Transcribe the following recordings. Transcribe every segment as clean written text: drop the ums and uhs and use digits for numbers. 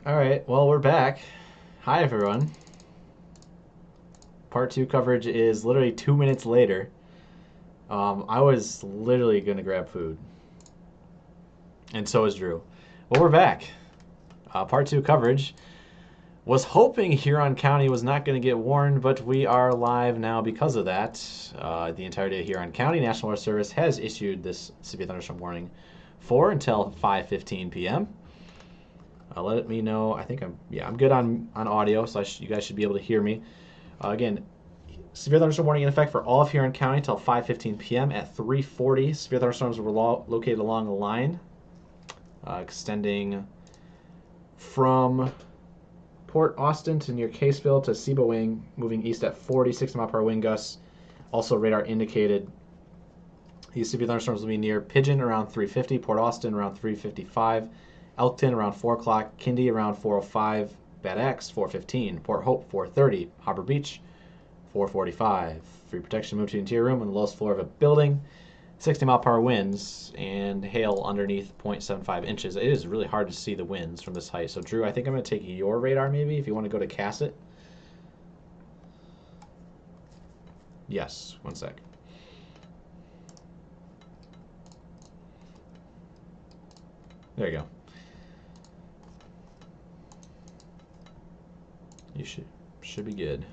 All right, well, we're back. Hi, everyone. Part two coverage is literally 2 minutes later. I was literally going to grab food, and so is Drew. Well, we're back. Part two coverage. Was hoping Huron County was not going to get warned, but we are live now because of that. The entirety of Huron County National Weather Service has issued this severe thunderstorm warning for until 5:15 p.m. Let me know. I think I'm good on audio, so you guys should be able to hear me. Again, severe thunderstorm warning in effect for all of Huron County until 5:15 p.m. At 3:40, severe thunderstorms were located along the line, extending from Port Austin to near Caseville to Seabowing, moving east at 40, 60-mile-per-hour wind gusts. Also, radar indicated these severe thunderstorms will be near Pigeon around 3:50, Port Austin around 3:55, Elkton around 4 o'clock, Kindy around 4:05, Bad Axe 4:15, Port Hope 4:30, Harbor Beach 4:45. Free protection moved to the interior room on the lowest floor of a building. 60-mile-per-hour winds and hail underneath 0.75 inches. It is really hard to see the winds from this height. So, Drew, I think I'm going to take your radar maybe if you want to go to Cassett. Yes, one sec. There you go. You should be good.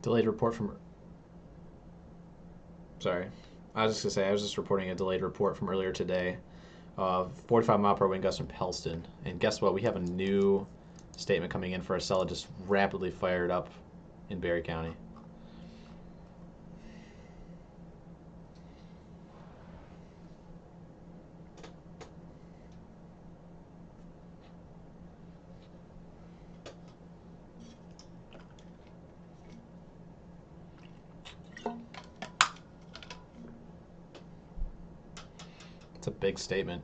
Delayed report from. Sorry. I was just going to say, I was just reporting a delayed report from earlier today of 45-mile-per-hour wind gusts from Pellston. And guess what? We have a new statement coming in for a cell that just rapidly fired up in Berry County. It's a big statement.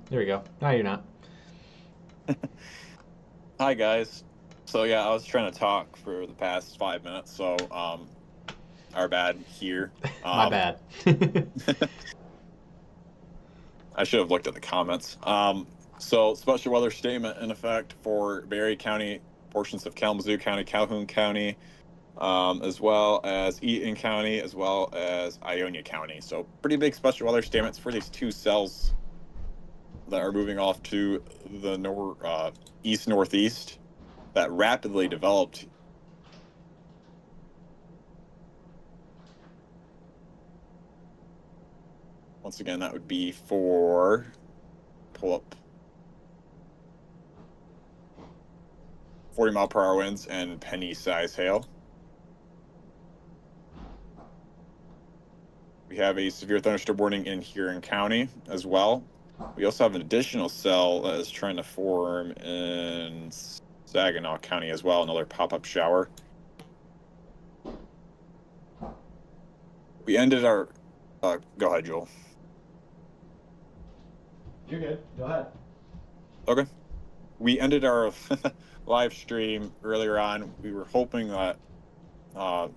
There we go. No, you're not. Hi guys. So yeah, I was trying to talk for the past 5 minutes, so our bad here. My Um bad. I should have looked at the comments. So special weather statement in effect for Berry County, portions of Kalamazoo County, Calhoun County, as well as Eaton County, as well as Ionia County. So pretty big special weather statements for these two cells that are moving off to the east northeast that rapidly developed. Once again, that would be for pull up 40-mile-per-hour winds and penny-size hail. We have a severe thunderstorm warning in Huron County as well. We also have an additional cell that is trying to form in Saginaw County as well, another pop-up shower. We ended our... go ahead, Joel. You're good. Go ahead. Okay. We ended our live stream earlier on. We were hoping that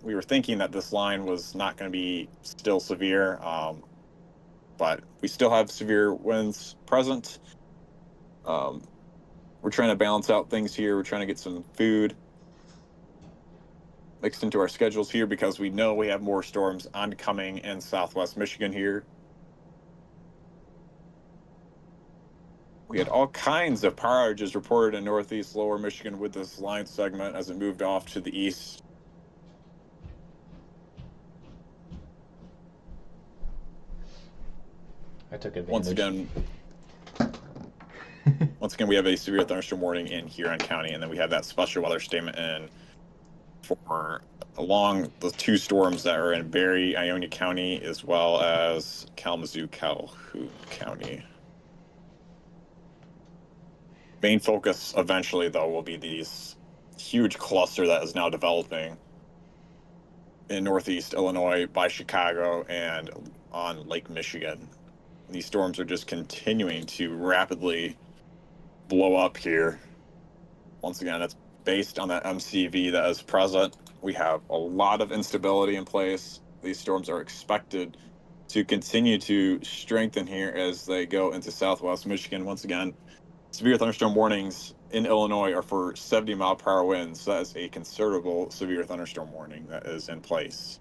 we were thinking that this line was not going to be still severe, but we still have severe winds present. We're trying to balance out things here. We're trying to get some food mixed into our schedules here because we know we have more storms oncoming in southwest Michigan here. We had all kinds of power outages reported in northeast lower Michigan with this line segment as it moved off to the east. I took advantage. Once again, we have a severe thunderstorm warning in Huron County, and then we have that special weather statement in for along the two storms that are in Berry, Ionia County, as well as Kalamazoo, Calhoun County. Main focus eventually, though, will be these huge cluster that is now developing in northeast Illinois by Chicago and on Lake Michigan. These storms are just continuing to rapidly blow up here. Once again, it's based on that MCV that is present. We have a lot of instability in place. These storms are expected to continue to strengthen here as they go into southwest Michigan. Once again, severe thunderstorm warnings in Illinois are for 70-mile-per-hour winds. That is a considerable severe thunderstorm warning that is in place.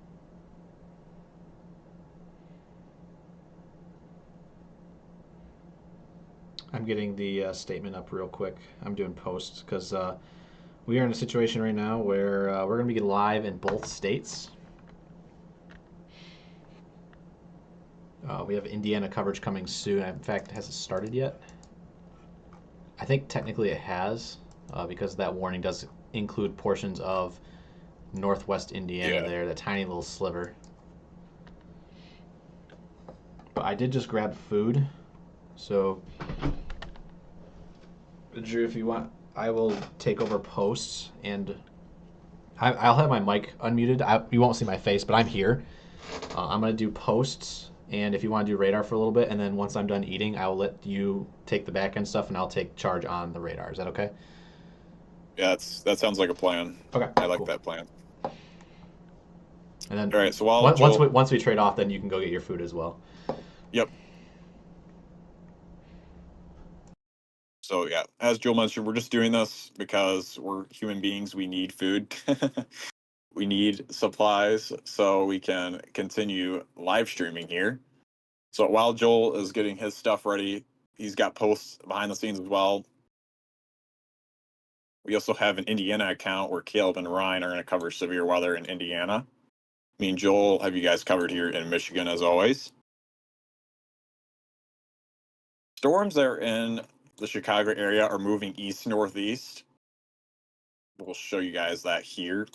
I'm getting the statement up real quick. I'm doing posts because we are in a situation right now where we're going to be live in both states. We have Indiana coverage coming soon. In fact, has it started yet? I think technically it has because that warning does include portions of northwest Indiana there, that tiny little sliver. But I did just grab food, so Drew, if you want, I will take over posts, and I'll have my mic unmuted. You won't see my face, but I'm here. I'm going to do posts, and if you want to do radar for a little bit, and then once I'm done eating, I will let you take the back end stuff, and I'll take charge on the radar. Is that okay? Yeah, that sounds like a plan. Okay, I like cool. that plan. And then all right, so once we trade off, then you can go get your food as well. Yep. So yeah, as Joel mentioned, we're just doing this because we're human beings. We need food. We need supplies so we can continue live streaming here. So while Joel is getting his stuff ready, he's got posts behind the scenes as well. We also have an Indiana account where Caleb and Ryan are going to cover severe weather in Indiana. Me and Joel have you guys covered here in Michigan as always. Storms that are in the Chicago area are moving east-northeast. We'll show you guys that here.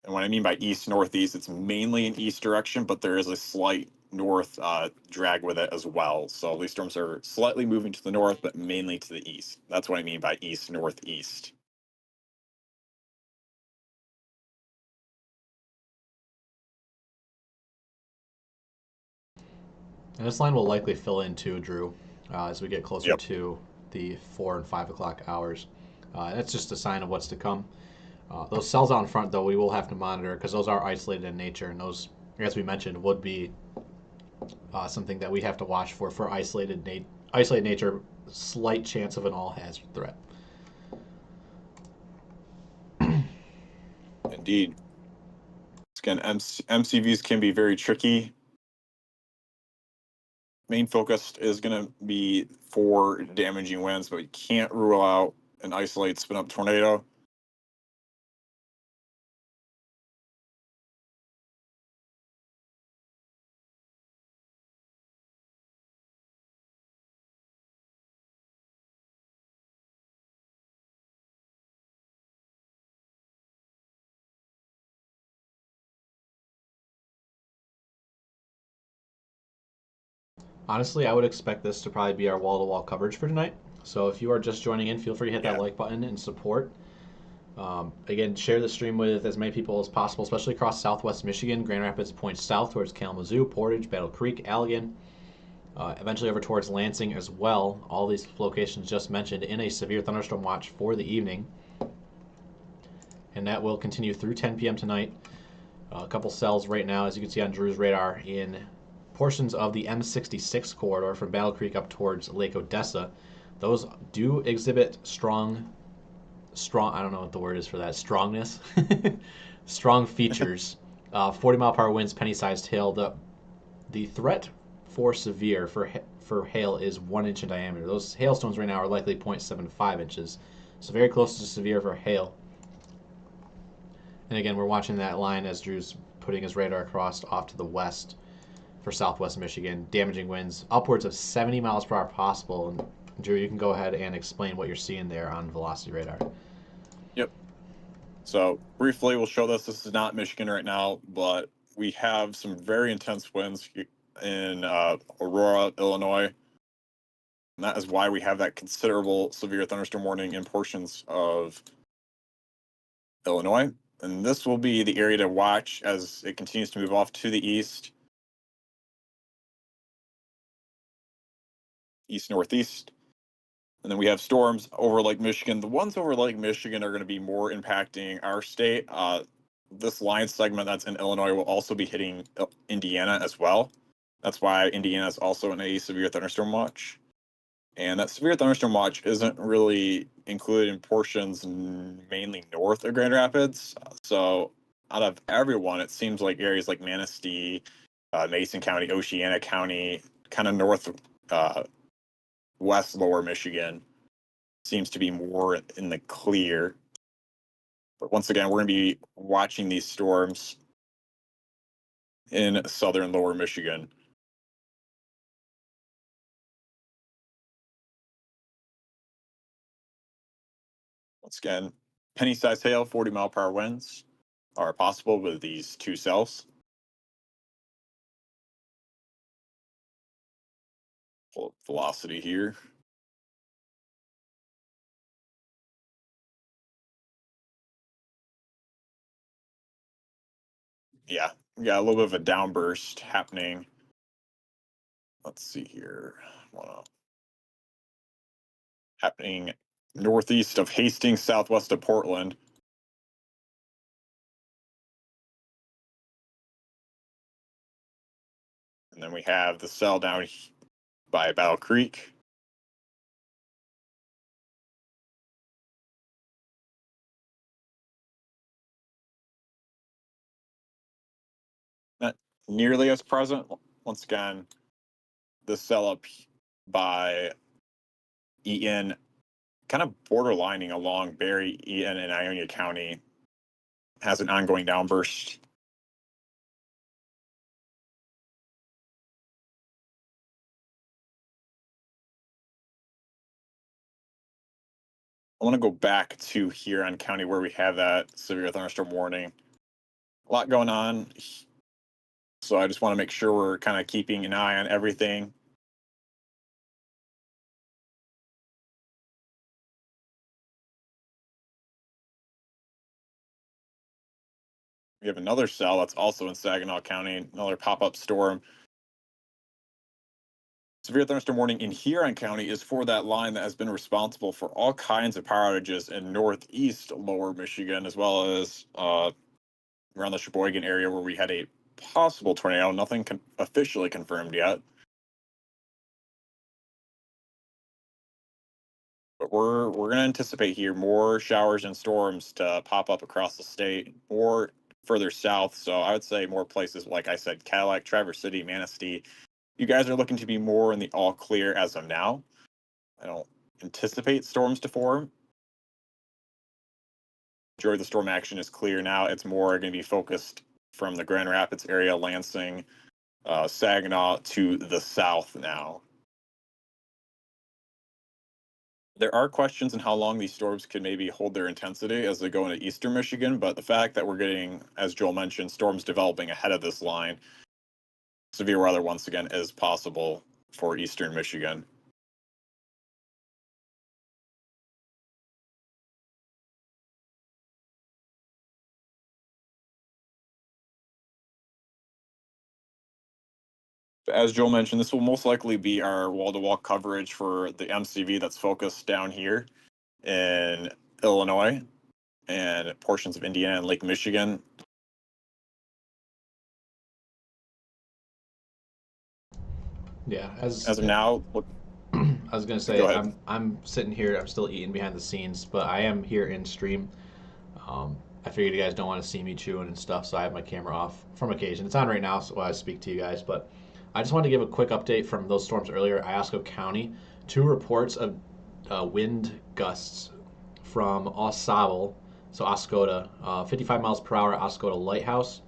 And what I mean by east-northeast, it's mainly in east direction, but there is a slight north drag with it as well. So these storms are slightly moving to the north, but mainly to the east. That's what I mean by east-northeast. And this line will likely fill in too, Drew, as we get closer Yep. to the 4 and 5 o'clock hours. That's just a sign of what's to come. Those cells out in front, though, we will have to monitor because those are isolated in nature, and those, as we mentioned, would be something that we have to watch for isolated nature, slight chance of an all hazard threat. Indeed. Again, MCVs can be very tricky. Main focus is going to be for damaging winds, but we can't rule out an isolated spin up tornado. Honestly, I would expect this to probably be our wall-to-wall coverage for tonight. So if you are just joining in, feel free to hit that Yeah. like button and support. Again, share the stream with as many people as possible, especially across Southwest Michigan. Grand Rapids points south towards Kalamazoo, Portage, Battle Creek, Allegan, eventually over towards Lansing as well. All these locations just mentioned in a severe thunderstorm watch for the evening. And that will continue through 10 p.m. tonight. A couple cells right now, as you can see on Drew's radar, in portions of the M66 corridor from Battle Creek up towards Lake Odessa. Those do exhibit strong, I don't know what the word is for that, strongness, strong features. 40-mile-per-hour winds, penny-sized hail. The threat for severe for hail is 1 inch in diameter. Those hailstones right now are likely 0.75 inches, so very close to severe for hail. And again, we're watching that line as Drew's putting his radar across off to the west for Southwest Michigan. Damaging winds upwards of 70 miles per hour possible. And Drew, you can go ahead and explain what you're seeing there on velocity radar. Yep. So briefly, we'll show this. This is not Michigan right now, but we have some very intense winds in Aurora, Illinois. And that is why we have that considerable severe thunderstorm warning in portions of Illinois. And this will be the area to watch as it continues to move off to the east, east-northeast. And then we have storms over Lake Michigan. The ones over Lake Michigan are going to be more impacting our state. This line segment that's in Illinois will also be hitting Indiana as well. That's why Indiana is also in a severe thunderstorm watch. And that severe thunderstorm watch isn't really included in portions mainly north of Grand Rapids. So out of everyone, it seems like areas like Manistee, Mason County, Oceana County, kind of north, west lower Michigan seems to be more in the clear. But once again, we're going to be watching these storms in southern lower Michigan. Once again, penny-sized hail, 40-mile-per-hour winds are possible with these two cells. Pull up velocity here. Yeah, we got a little bit of a downburst happening. Let's see here. Happening northeast of Hastings, southwest of Portland. And then we have the cell down by Battle Creek. Not nearly as present. Once again, the cell up by Eaton, kind of borderlining along Berry, Eaton, and Ionia County, has an ongoing downburst. I want to go back to Huron County where we have that severe thunderstorm warning. A lot going on. So I just want to make sure we're kind of keeping an eye on everything. We have another cell that's also in Saginaw County, another pop-up storm. Severe thunderstorm warning in Huron County is for that line that has been responsible for all kinds of power outages in northeast lower Michigan, as well as around the Sheboygan area where we had a possible tornado. Nothing officially confirmed yet. But we're going to anticipate here more showers and storms to pop up across the state or further south. So I would say more places, like I said, Cadillac, Traverse City, Manistee. You guys are looking to be more in the all clear as of now. I don't anticipate storms to form. Majority of the storm action is clear now. It's more going to be focused from the Grand Rapids area, Lansing, Saginaw to the south now. There are questions in how long these storms could maybe hold their intensity as they go into eastern Michigan, but the fact that we're getting, as Joel mentioned, storms developing ahead of this line, severe weather once again is possible for eastern Michigan. As Joel mentioned, this will most likely be our wall-to-wall coverage for the MCV that's focused down here in Illinois and portions of Indiana and Lake Michigan. Yeah, as of now, I was gonna say go ahead. I'm sitting here. I'm still eating behind the scenes, but I am here in stream. I figured you guys don't want to see me chewing and stuff, so I have my camera off from occasion. It's on right now, so I speak to you guys. But I just wanted to give a quick update from those storms earlier. Iosco County, 2 reports of wind gusts from Osable, so Oscoda, 55 miles per hour at Oscoda Lighthouse,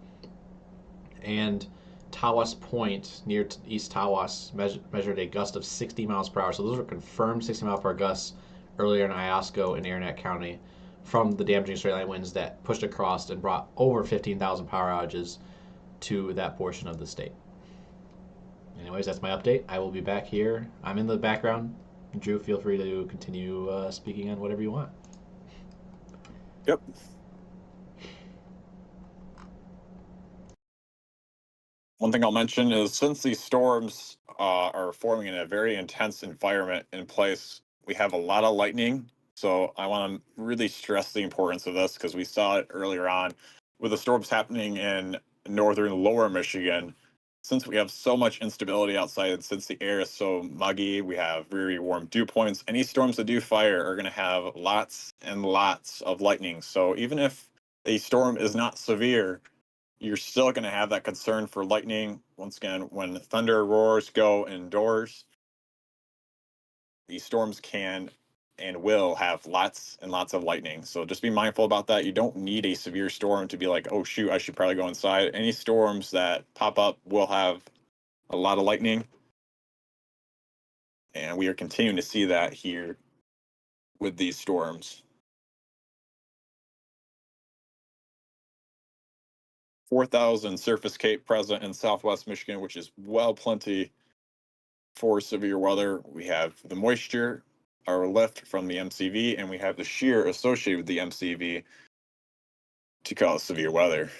and Tawas Point near East Tawas measured a gust of 60 miles per hour. So those were confirmed 60 mile per hour gusts earlier in Iosco and Aranet County from the damaging straight line winds that pushed across and brought over 15,000 power outages to that portion of the state. Anyways, that's my update. I will be back here. I'm in the background. Drew, feel free to continue speaking on whatever you want. Yep. One thing I'll mention is since these storms are forming in a very intense environment in place, we have a lot of lightning. So I want to really stress the importance of this because we saw it earlier on with the storms happening in northern lower Michigan. Since we have so much instability outside and since the air is so muggy, we have very warm dew points. Any storms that do fire are going to have lots and lots of lightning. So even if a storm is not severe, you're still going to have that concern for lightning. Once again, when thunder roars go indoors, these storms can and will have lots and lots of lightning. So just be mindful about that. You don't need a severe storm to be like, oh, shoot, I should probably go inside. Any storms that pop up will have a lot of lightning. And we are continuing to see that here with these storms. 4,000 surface cape present in southwest Michigan, which is well plenty for severe weather. We have the moisture, our lift from the MCV, and we have the shear associated with the MCV to cause severe weather.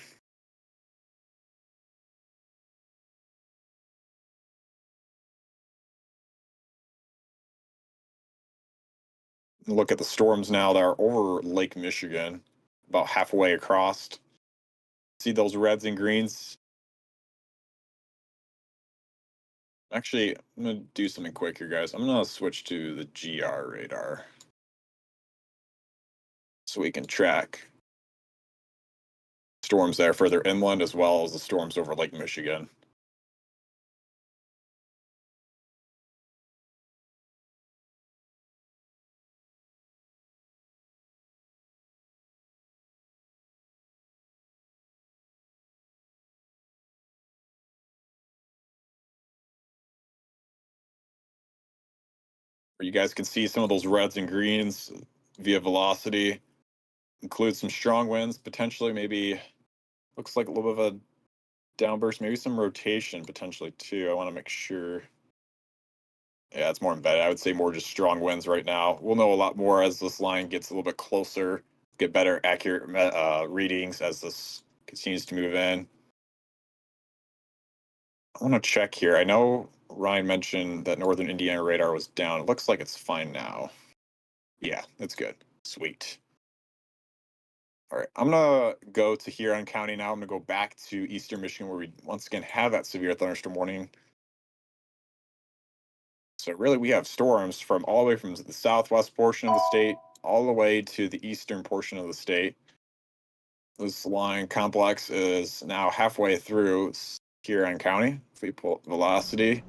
Look at the storms now that are over Lake Michigan, about halfway across. See those reds and greens? Actually, I'm going to do something quick here, guys. I'm going to switch to the GR radar so we can track storms that are further inland as well as the storms over Lake Michigan. You guys can see some of those reds and greens via velocity. Include some strong winds, potentially maybe looks like a little bit of a downburst, maybe some rotation potentially too. I want to make sure. Yeah, it's more embedded. I would say more just strong winds right now. We'll know a lot more as this line gets a little bit closer, get better accurate readings as this continues to move in. I want to check here. I know Ryan mentioned that northern Indiana radar was down. It looks like it's fine now. Yeah, it's good. Sweet. All right, I'm gonna go to Huron County now. I'm gonna go back to eastern Michigan where we once again have that severe thunderstorm warning. So really we have storms from all the way from the southwest portion of the state all the way to the eastern portion of the state. This line complex is now halfway through Huron County. If we pull velocity,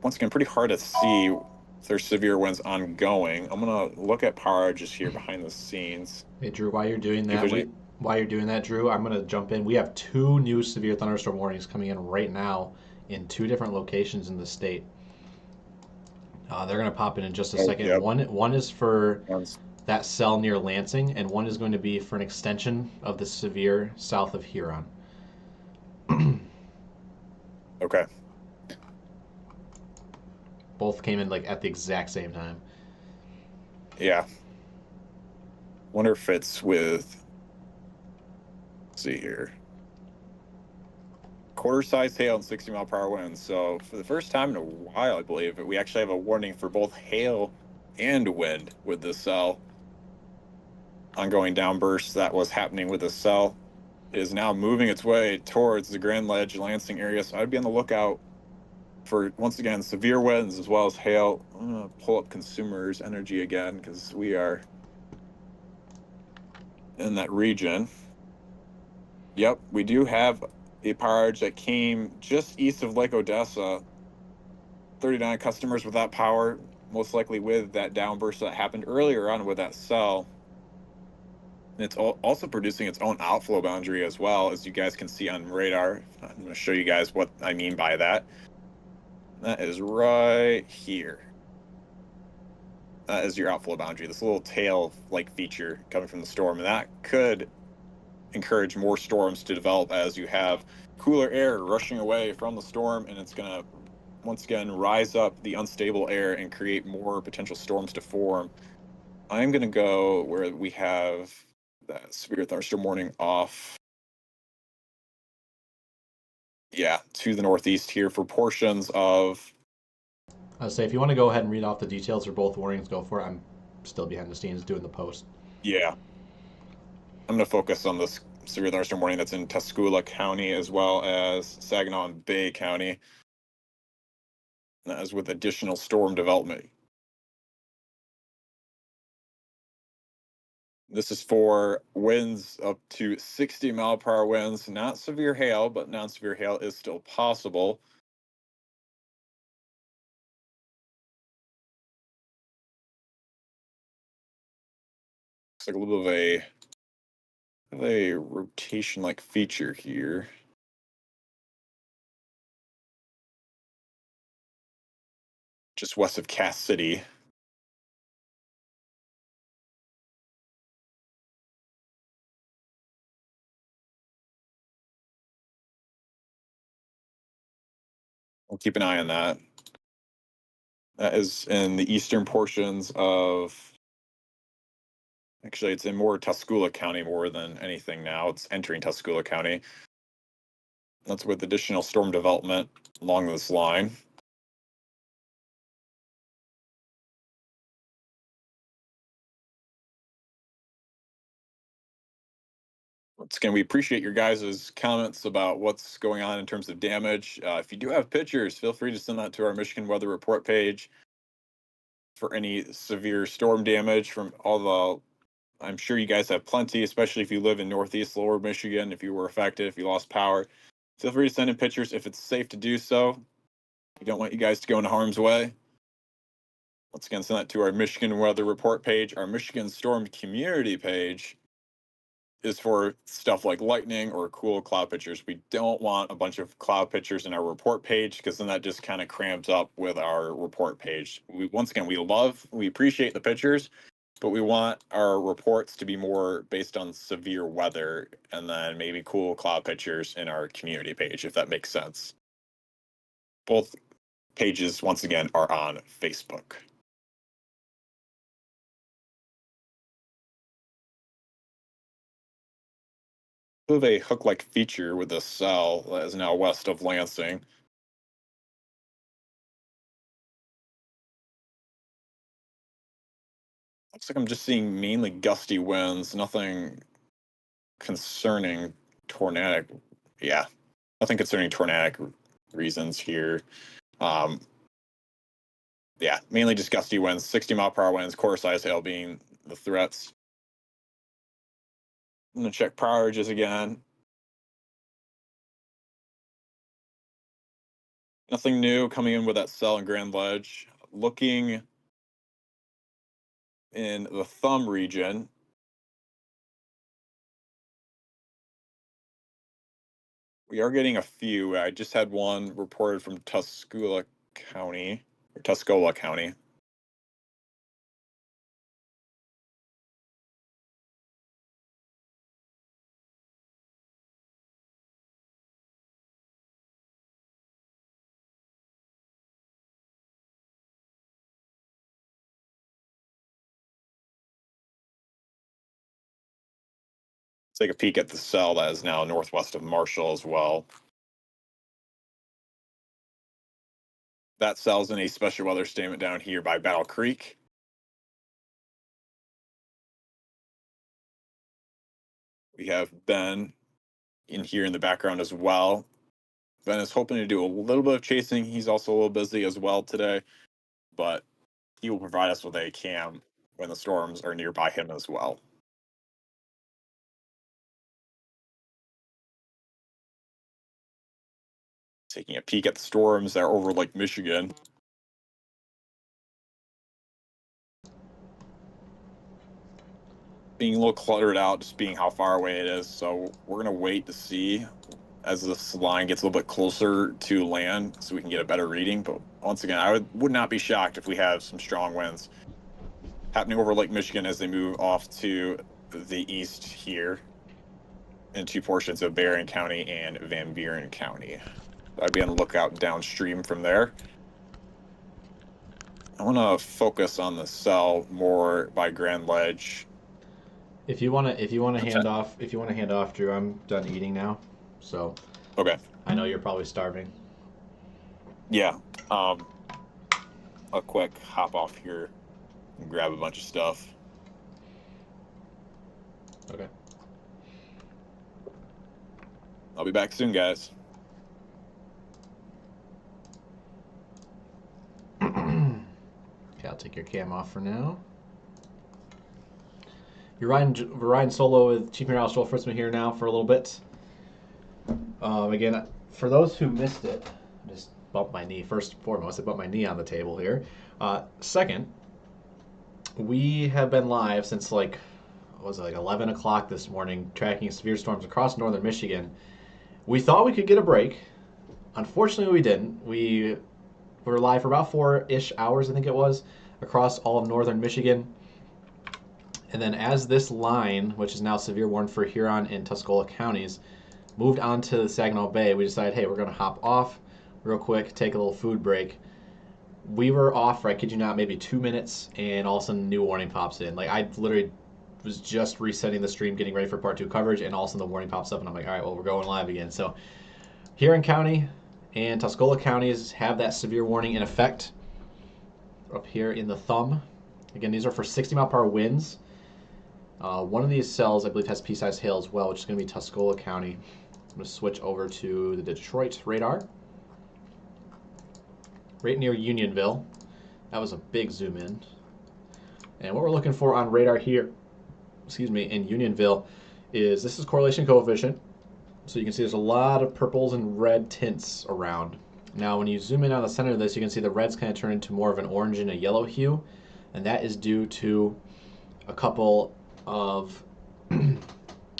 once again, pretty hard to see if there's severe winds ongoing. I'm gonna look at power just here behind the scenes. Hey Drew, while you're doing If that, there's any, Drew, I'm gonna jump in. We have two new severe thunderstorm warnings coming in right now in two different locations in the state. They're gonna pop in just a oh, second. yep. One is for One's- that cell near Lansing, and one is going to be for an extension of the severe south of Huron. Okay. Both came in like at the exact same time. Yeah. Wonder if it's with, let's see here, quarter size hail and 60-mile-per-hour winds. So for the first time in a while, I believe, we actually have a warning for both hail and wind with this cell. Ongoing downbursts that was happening with the cell is now moving its way towards the Grand Ledge, Lansing area. So I'd be on the lookout for, once again, severe winds as well as hail. I'm going to pull up consumers' energy again because we are in that region. Yep, we do have a power outage that came just east of Lake Odessa. 39 customers without power, most likely with that downburst that happened earlier on with that cell. And it's also producing its own outflow boundary as well, as you guys can see on radar. I'm going to show you guys what I mean by that. That is right here. That is your outflow boundary, this little tail-like feature coming from the storm. And that could encourage more storms to develop as you have cooler air rushing away from the storm, and it's going to once again rise up the unstable air and create more potential storms to form. I'm going to go where we have that severe thunderstorm warning off. Yeah, to the northeast here for portions of. I'll say if you want to go ahead and read off the details for both warnings, go for it. I'm still behind the scenes doing the post. Yeah. I'm going to focus on this severe thunderstorm warning that's in Tuscola County as well as Saginaw and Bay County. That is with additional storm development. This is for winds up to 60-mile-per-hour winds. Not severe hail, but non-severe hail is still possible. Looks like a little bit of a rotation-like feature here. Just west of Cass City. We'll keep an eye on that. That is in the eastern portions of. Actually, it's in more Tuscola County more than anything now. It's entering Tuscola County. That's with additional storm development along this line. Once again, we appreciate your guys' comments about what's going on in terms of damage. If you do have pictures, feel free to send that to our Michigan Weather Report page for any severe storm damage from all the. I'm sure you guys have plenty, especially if you live in Northeast Lower Michigan, if you were affected, if you lost power. Feel free to send in pictures if it's safe to do so. We don't want you guys to go into harm's way. Once again, send that to our Michigan Weather Report page. Our Michigan Storm Community page is for stuff like lightning or cool cloud pictures. We don't want a bunch of cloud pictures in our report page because then that just kind of cramps up with our report page. Once again, we appreciate the pictures, but we want our reports to be more based on severe weather and then maybe cool cloud pictures in our community page, if that makes sense. Both pages, once again, are on Facebook. of a hook-like feature with a cell that is now west of Lansing. Looks like I'm just seeing mainly gusty winds, nothing concerning tornadic. Yeah, nothing concerning tornadic reasons here. Um, yeah, mainly just gusty winds, 60-mile-per-hour winds, quarter-size hail being the threats. I'm gonna check power outages again. Nothing new coming in with that cell and Grand Ledge. Looking in the thumb region, we are getting a few. I just had one reported from Tuscola County, or Tuscola County. Take a peek at the cell that is now northwest of Marshall as well. That cell's in a special weather statement down here by Battle Creek. We have Ben in here in the background as well. Ben is hoping to do a little bit of chasing. He's also a little busy as well today, but he will provide us with a cam when the storms are nearby him as well. Taking a peek at the storms that are over Lake Michigan. Being a little cluttered out, just being how far away it is. So we're going to wait to see as this line gets a little bit closer to land so we can get a better reading. But once again, I would not be shocked if we have some strong winds happening over Lake Michigan as they move off to the east here into portions of Berrien County and Van Buren County. I'd be on the lookout downstream from there. I want to focus on the cell more by Grand Ledge. If you want to hand off, Drew, I'm done eating now. So Okay. I know you're probably starving. Yeah. A quick hop off here and grab a bunch of stuff. Okay. I'll be back soon, guys. Okay, I'll take your cam off for now. We're riding solo with Chief Meteorologist Joel Fritsma here now for a little bit. Again, for those who missed it, I just bumped my knee. First and foremost, I bumped my knee on the table here. Second, we have been live since like 11 o'clock this morning, tracking severe storms across northern Michigan. We thought we could get a break. Unfortunately, we didn't. We were live for about 4-ish hours, I think it was, across all of northern Michigan. And then as this line, which is now severe warned for Huron and Tuscola counties, moved onto the Saginaw Bay, we decided, hey, we're going to hop off real quick, take a little food break. We were off for, I kid you not, maybe 2 minutes, and all of a sudden, new warning pops in. Like, I literally was just resetting the stream, getting ready for part 2 coverage, and all of a sudden the warning pops up, and I'm like, all right, well, we're going live again. So Huron County and Tuscola counties have that severe warning in effect up here in the thumb. Again, these are for 60-mile-per-hour winds. One of these cells, I believe, has pea-sized hail as well, which is going to be Tuscola County. I'm going to switch over to the Detroit radar. Right near Unionville. That was a big zoom in. And what we're looking for on radar here, in Unionville, is this is correlation coefficient. So you can see there's a lot of purples and red tints around. Now when you zoom in on the center of this, you can see the reds kind of turn into more of an orange and a yellow hue. And that is due to a couple of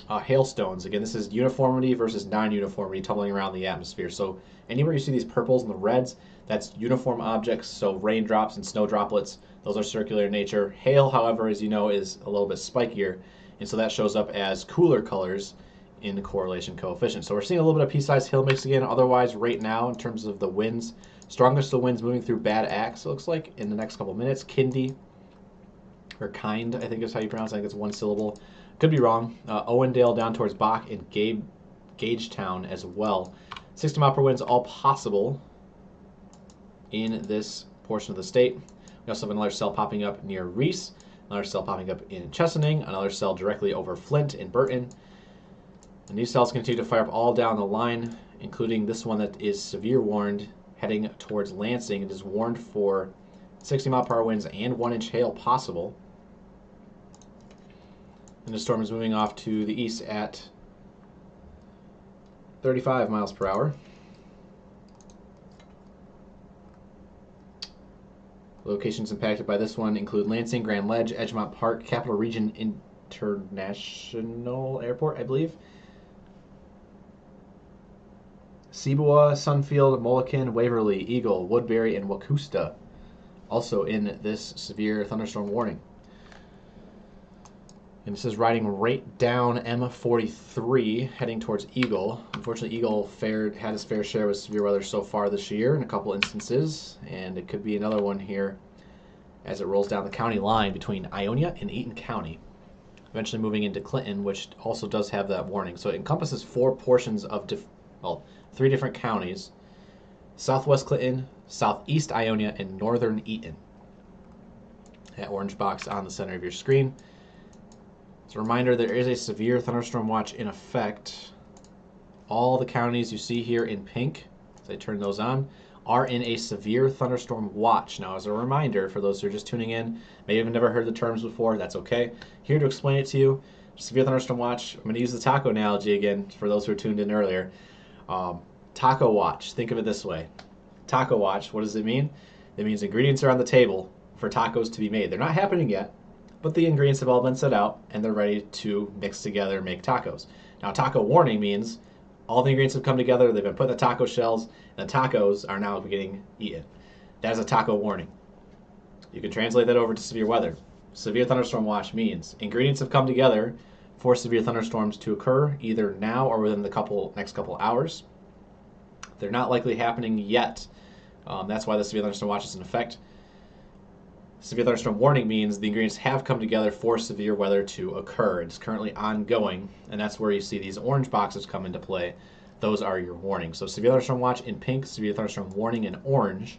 hailstones. Again, this is uniformity versus non-uniformity tumbling around the atmosphere. So anywhere you see these purples and the reds, that's uniform objects, so raindrops and snow droplets, those are circular in nature. Hail, however, as you know, is a little bit spikier, and so that shows up as cooler colors in the correlation coefficient. So we're seeing a little bit of pea-sized hail mix again. Otherwise, right now, in terms of the winds, strongest of the winds moving through Bad Axe, it looks like, in the next couple minutes. Kindy, or Kind, I think is how you pronounce it. I think it's one syllable. Could be wrong. Owendale down towards Bach and Gagetown as well. 60 mile per wind is all possible in this portion of the state. We also have another cell popping up near Reese, another cell popping up in Chesaning, another cell directly over Flint in Burton. And these cells continue to fire up all down the line, including this one that is severe warned heading towards Lansing. It is warned for 60 mile per hour winds and 1-inch hail possible. And the storm is moving off to the east at 35 miles per hour. Locations impacted by this one include Lansing, Grand Ledge, Edgemont Park, Capital Region International Airport, I believe, Ciboa, Sunfield, Mulliken, Waverly, Eagle, Woodbury, and Wacusta, also in this severe thunderstorm warning. And this is riding right down M43, heading towards Eagle. Unfortunately, Eagle had his fair share with severe weather so far this year in a couple instances, and it could be another one here as it rolls down the county line between Ionia and Eaton County, eventually moving into Clinton, which also does have that warning. So it encompasses 4 portions of, 3 different counties: southwest Clinton, southeast Ionia, and northern Eaton. That orange box on the center of your screen. As a reminder, there is a severe thunderstorm watch in effect. All the counties you see here in pink, as I turn those on, are in a severe thunderstorm watch. Now, as a reminder, for those who are just tuning in, maybe have never heard the terms before, that's okay. Here to explain it to you, severe thunderstorm watch, I'm going to use the taco analogy again for those who were tuned in earlier. Taco watch, think of it this way. Taco watch, what does it mean? It means ingredients are on the table for tacos to be made. They're not happening yet, but the ingredients have all been set out and they're ready to mix together and make tacos. Now, taco warning means all the ingredients have come together, they've been put in the taco shells, and the tacos are now getting eaten. That is a taco warning. You can translate that over to severe weather. Severe thunderstorm watch means ingredients have come together for severe thunderstorms to occur either now or within the next couple hours. They're not likely happening yet. That's why the severe thunderstorm watch is in effect. Severe thunderstorm warning means the ingredients have come together for severe weather to occur. It's currently ongoing, and that's where you see these orange boxes come into play. Those are your warnings. So severe thunderstorm watch in pink, severe thunderstorm warning in orange,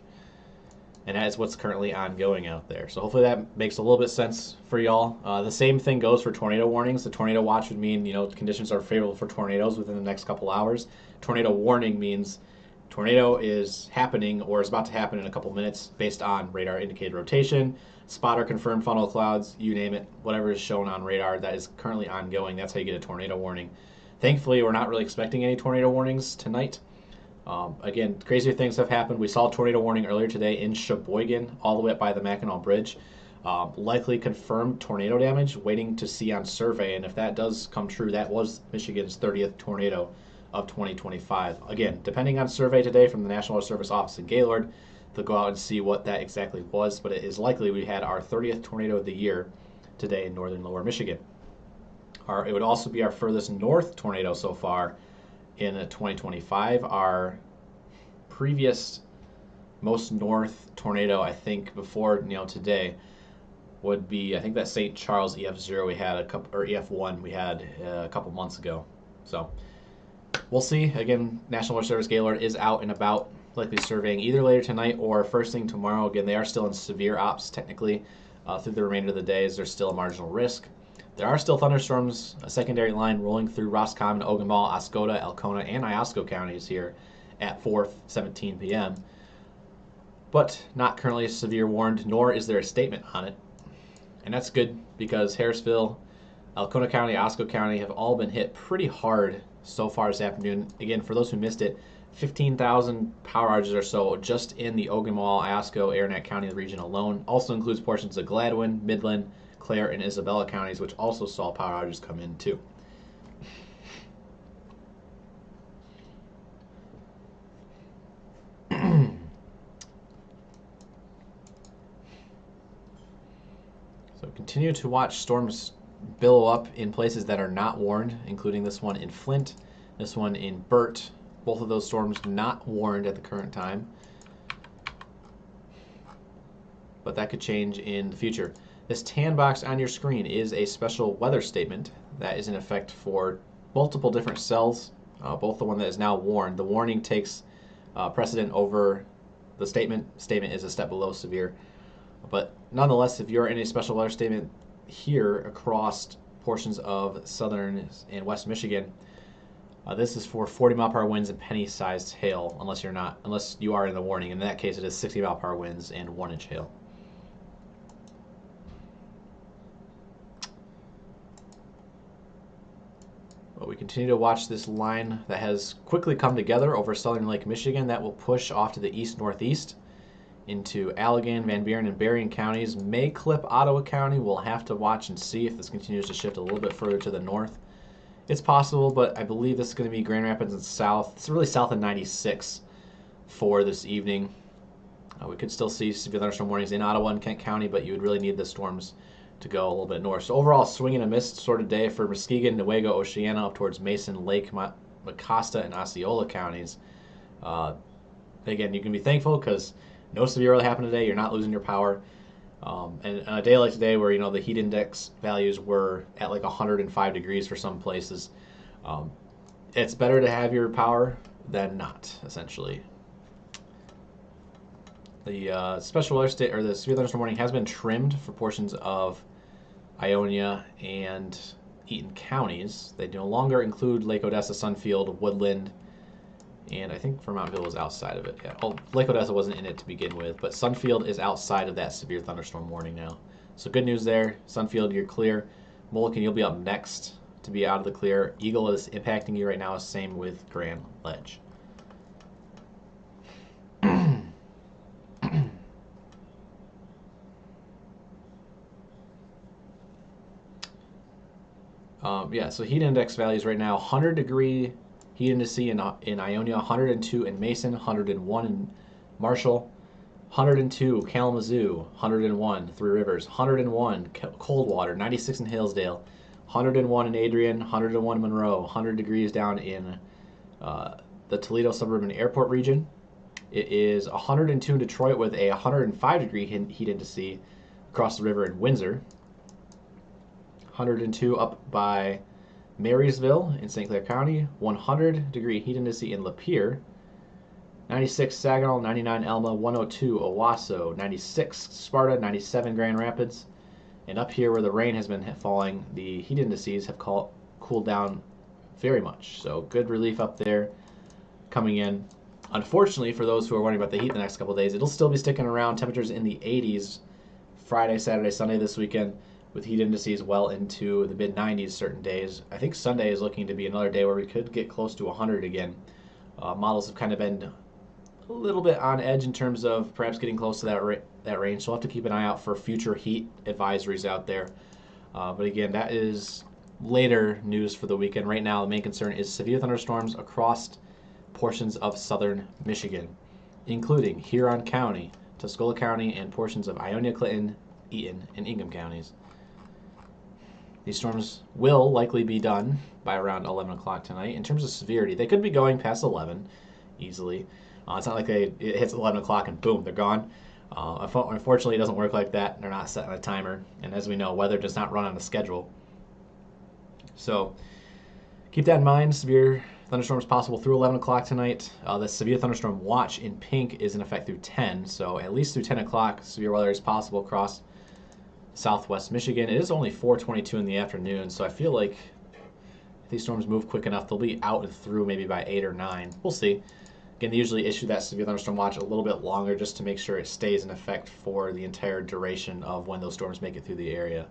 and that is what's currently ongoing out there. So hopefully that makes a little bit sense for y'all. The same thing goes for tornado warnings. The tornado watch would mean, conditions are favorable for tornadoes within the next couple hours. Tornado warning means tornado is happening or is about to happen in a couple minutes based on radar indicated rotation, spotter confirmed funnel clouds, you name it, whatever is shown on radar that is currently ongoing. That's how you get a tornado warning. Thankfully, we're not really expecting any tornado warnings tonight. Again, crazier things have happened. We saw a tornado warning earlier today in Sheboygan, all the way up by the Mackinac Bridge. Likely confirmed tornado damage, waiting to see on survey. And if that does come true, that was Michigan's 30th tornado of 2025. Again, depending on survey today from the National Weather Service office in Gaylord, they'll go out and see what that exactly was. But it is likely we had our 30th tornado of the year today in northern lower Michigan. It would also be our furthest north tornado so far in 2025. Our previous most north tornado, I think, before today, would be, I think, that St. Charles EF0 we had EF1 we had a couple months ago. So we'll see. Again, National Weather Service Gaylord is out and about, likely surveying either later tonight or first thing tomorrow. Again, they are still in severe ops technically through the remainder of the day, as there's still a marginal risk. There are still thunderstorms, a secondary line rolling through Roscommon, Ogemaw, Oscoda, Alcona, and Iosco counties here at 4:17 p.m. But not currently severe warned, nor is there a statement on it. And that's good because Harrisville, Alcona County, Osco County have all been hit pretty hard so far this afternoon. Again, for those who missed it, 15,000 power outages or so just in the Ogemaw, Iosco, Aranet County region alone. Also includes portions of Gladwin, Midland, Clare, and Isabella counties, which also saw power outages come in too. So continue to watch storms billow up in places that are not warned, including this one in Flint, this one in Burt. Both of those storms not warned at the current time, but that could change in the future. This tan box on your screen is a special weather statement that is in effect for multiple different cells, both the one that is now warned. The warning takes precedent over the statement. Statement is a step below severe. But nonetheless, if you're in a special weather statement here across portions of southern and west Michigan, this is for 40-mile-per-hour winds and penny-sized hail, unless you are in the warning. In that case, it is 60-mile-per-hour winds and 1-inch hail. But we continue to watch this line that has quickly come together over southern Lake Michigan that will push off to the east-northeast into Allegan, Van Buren, and Berrien counties. May clip Ottawa County. We'll have to watch and see if this continues to shift a little bit further to the north. It's possible, but I believe this is going to be Grand Rapids and south. It's really south of 96 for this evening. We could still see severe thunderstorm warnings in Ottawa and Kent County, but you would really need the storms to go a little bit north. So overall, swing and a miss sort of day for Muskegon, Newaygo, Oceana, up towards Mason, Lake, Mecosta, and Osceola counties. Again, you can be thankful because no severe really happened today. You're not losing your power. And on a day like today where, the heat index values were at like 105 degrees for some places, it's better to have your power than not, essentially. The special weather state, or the severe thunderstorm warning, has been trimmed for portions of Ionia and Eaton counties. They no longer include Lake Odessa, Sunfield, Woodland, and I think Vermontville was outside of it. Yeah. Oh, Lake Odessa wasn't in it to begin with, but Sunfield is outside of that severe thunderstorm warning now. So good news there. Sunfield, you're clear. Mulligan, you'll be up next to be out of the clear. Eagle is impacting you right now. Same with Grand Ledge. Yeah, so heat index values right now, 100-degree heat index in Ionia, 102 in Mason, 101 in Marshall, 102 Kalamazoo, 101 Three Rivers, 101 Coldwater, 96 in Hillsdale, 101 in Adrian, 101 in Monroe, 100 degrees down in the Toledo suburban airport region. It is 102 in Detroit with a 105-degree heat index across the river in Windsor. 102 up by Marysville in St. Clair County, 100-degree heat index in Lapeer, 96 Saginaw, 99 Alma, 102 Owasso, 96 Sparta, 97 Grand Rapids, and up here where the rain has been falling, the heat indices have cooled down very much. So good relief up there coming in. Unfortunately, for those who are wondering about the heat the next couple of days, it'll still be sticking around. Temperatures in the 80s Friday, Saturday, Sunday this weekend, with heat indices well into the mid-90s certain days. I think Sunday is looking to be another day where we could get close to 100 again. Models have kind of been a little bit on edge in terms of perhaps getting close to that range, so we'll have to keep an eye out for future heat advisories out there. But again, that is later news for the weekend. Right now, the main concern is severe thunderstorms across portions of southern Michigan, including Huron County, Tuscola County, and portions of Ionia, Clinton, Eaton, and Ingham counties. These storms will likely be done by around 11 o'clock tonight. In terms of severity, they could be going past 11 easily. It's not like it hits 11 o'clock and boom, they're gone. Unfortunately, it doesn't work like that. They're not set on a timer. And as we know, weather does not run on a schedule. So keep that in mind. Severe thunderstorms possible through 11 o'clock tonight. The severe thunderstorm watch in pink is in effect through 10. So at least through 10 o'clock, severe weather is possible across southwest Michigan. It is only 4:22 in the afternoon, so I feel like if these storms move quick enough, they'll be out and through maybe by 8 or 9. We'll see. Again, they usually issue that severe thunderstorm watch a little bit longer just to make sure it stays in effect for the entire duration of when those storms make it through the area.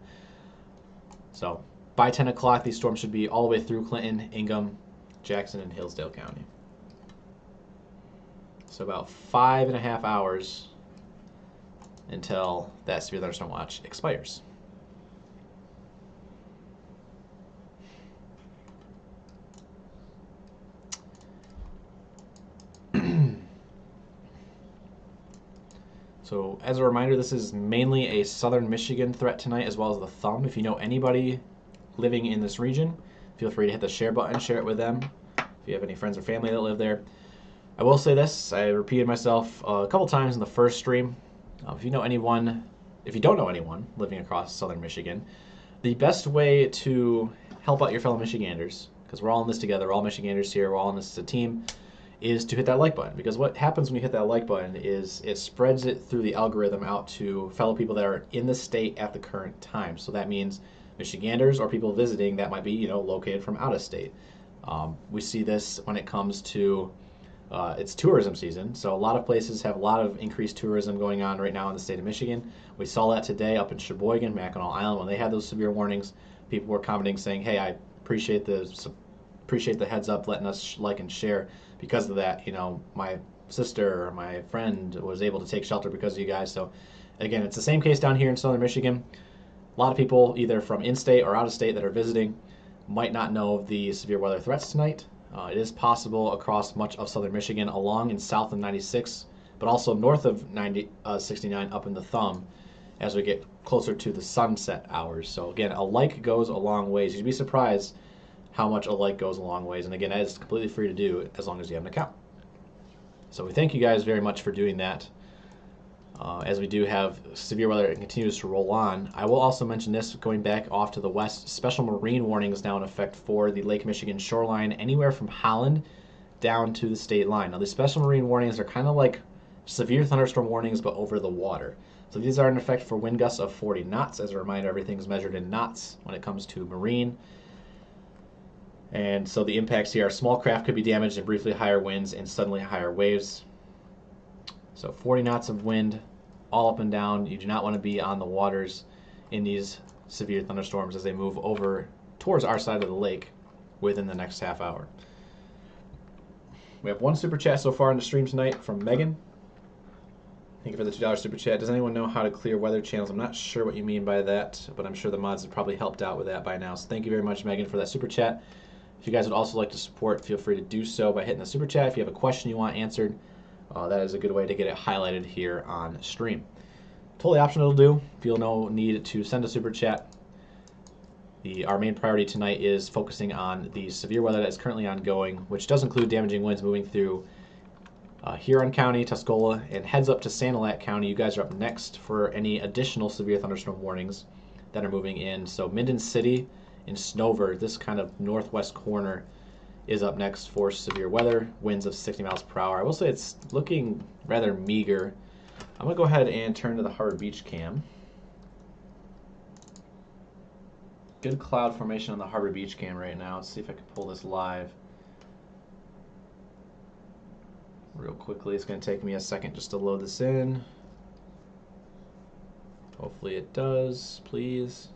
So by 10 o'clock, these storms should be all the way through Clinton, Ingham, Jackson, and Hillsdale County. So about 5.5 hours until that severe thunderstorm watch expires. So as a reminder, this is mainly a southern Michigan threat tonight, as well as the thumb. If you know anybody living in this region, feel free to hit the share button, share it with them. If you have any friends or family that live there. I will say this, I repeated myself a couple times in the first stream. If you know anyone if you don't know anyone living across southern Michigan, the best way to help out your fellow Michiganders, because we're all in this together, we're all Michiganders here, we're all in this as a team, is to hit that like button. Because what happens when you hit that like button is it spreads it through the algorithm out to fellow people that are in the state at the current time. So that means Michiganders or people visiting that might be, located from out of state. We see this when it comes to it's tourism season, so a lot of places have a lot of increased tourism going on right now in the state of Michigan. We saw that today up in Sheboygan, Mackinac Island, when they had those severe warnings. People were commenting saying, "Hey, I appreciate the heads up, letting us like and share. Because of that, my sister or my friend was able to take shelter because of you guys." So, again, it's the same case down here in southern Michigan. A lot of people, either from in-state or out of state, that are visiting might not know of the severe weather threats tonight. It is possible across much of southern Michigan, along and south of 96, but also north of 69 up in the thumb as we get closer to the sunset hours. So again, a like goes a long ways. You'd be surprised how much a like goes a long ways. And again, that is completely free to do as long as you have an account. So we thank you guys very much for doing that. As we do have severe weather and continues to roll on. I will also mention this, going back off to the west, special marine warnings now in effect for the Lake Michigan shoreline, anywhere from Holland down to the state line. Now, these special marine warnings are kind of like severe thunderstorm warnings, but over the water. So these are in effect for wind gusts of 40 knots. As a reminder, everything's measured in knots when it comes to marine. And so the impacts here are small craft could be damaged and briefly higher winds and suddenly higher waves. So 40 knots of wind all up and down. You do not want to be on the waters in these severe thunderstorms as they move over towards our side of the lake within the next half hour. We have one super chat so far in the stream tonight from Megan. Thank you for the $2 super chat. Does anyone know how to clear weather channels? I'm not sure what you mean by that, but I'm sure the mods have probably helped out with that by now. So thank you very much, Megan, for that super chat. If you guys would also like to support, feel free to do so by hitting the super chat. If you have a question you want answered, that is a good way to get it highlighted here on stream. Totally optional to do. Feel no need to send a super chat. Our main priority tonight is focusing on the severe weather that is currently ongoing, which does include damaging winds moving through Huron County, Tuscola, and heads up to Sanilac County. You guys are up next for any additional severe thunderstorm warnings that are moving in. So Minden City and Snover, this kind of northwest corner, is up next for severe weather, winds of 60 miles per hour. I will say it's looking rather meager. I'm going to go ahead and turn to the Harbor Beach cam. Good cloud formation on the Harbor Beach cam right now. Let's see if I can pull this live real quickly. It's going to take me a second just to load this in. Hopefully it does, please.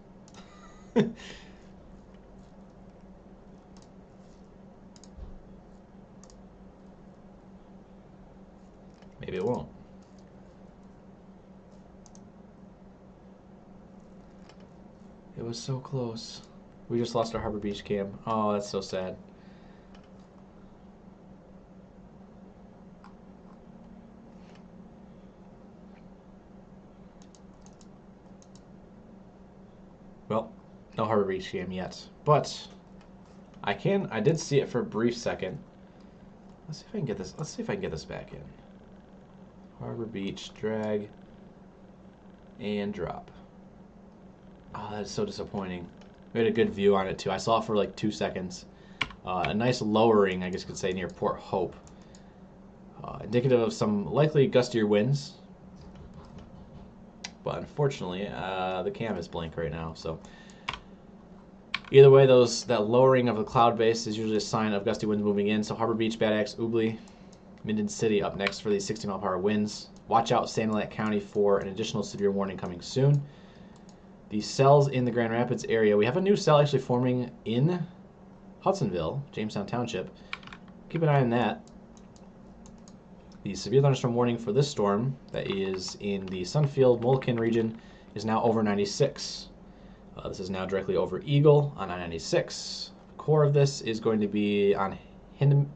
Maybe it won't. It was so close. We just lost our Harbor Beach cam. Oh, that's so sad. Well, no Harbor Beach cam yet, but I did see it for a brief second. Let's see if I can get this. Let's see if I can get this back in. Harbor Beach, drag, and drop. Oh, that's so disappointing. We had a good view on it too. I saw it for like 2 seconds. A nice lowering, I guess you could say, near Port Hope. Indicative of some likely gustier winds. But unfortunately, the cam is blank right now. So either way, that lowering of the cloud base is usually a sign of gusty winds moving in. So Harbor Beach, Bad Axe, Ubly, Minden City up next for these 60-mile-per-hour winds. Watch out Sanilac County for an additional severe warning coming soon. The cells in the Grand Rapids area. We have a new cell actually forming in Hudsonville, Jamestown Township. Keep an eye on that. The severe thunderstorm warning for this storm that is in the Sunfield, Mulliken region is now over 96. This is now directly over Eagle on I-96. The core of this is going to be on Hinman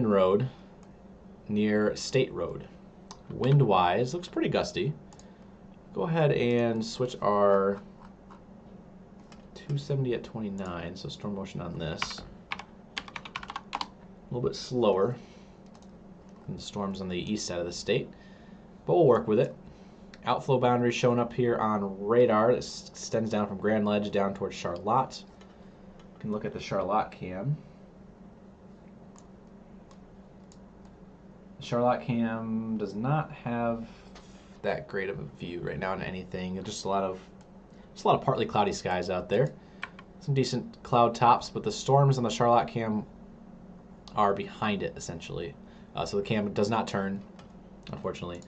Road near State Road. Wind-wise, looks pretty gusty. Go ahead and switch our 270 at 29, so storm motion on this. A little bit slower than the storms on the east side of the state, but we'll work with it. Outflow boundary showing up here on radar. This extends down from Grand Ledge down towards Charlotte. You can look at the Charlotte cam. The Charlotte cam does not have that great of a view right now on anything. Just a lot of partly cloudy skies out there. Some decent cloud tops, but the storms on the Charlotte cam are behind it essentially. So the cam does not turn, unfortunately.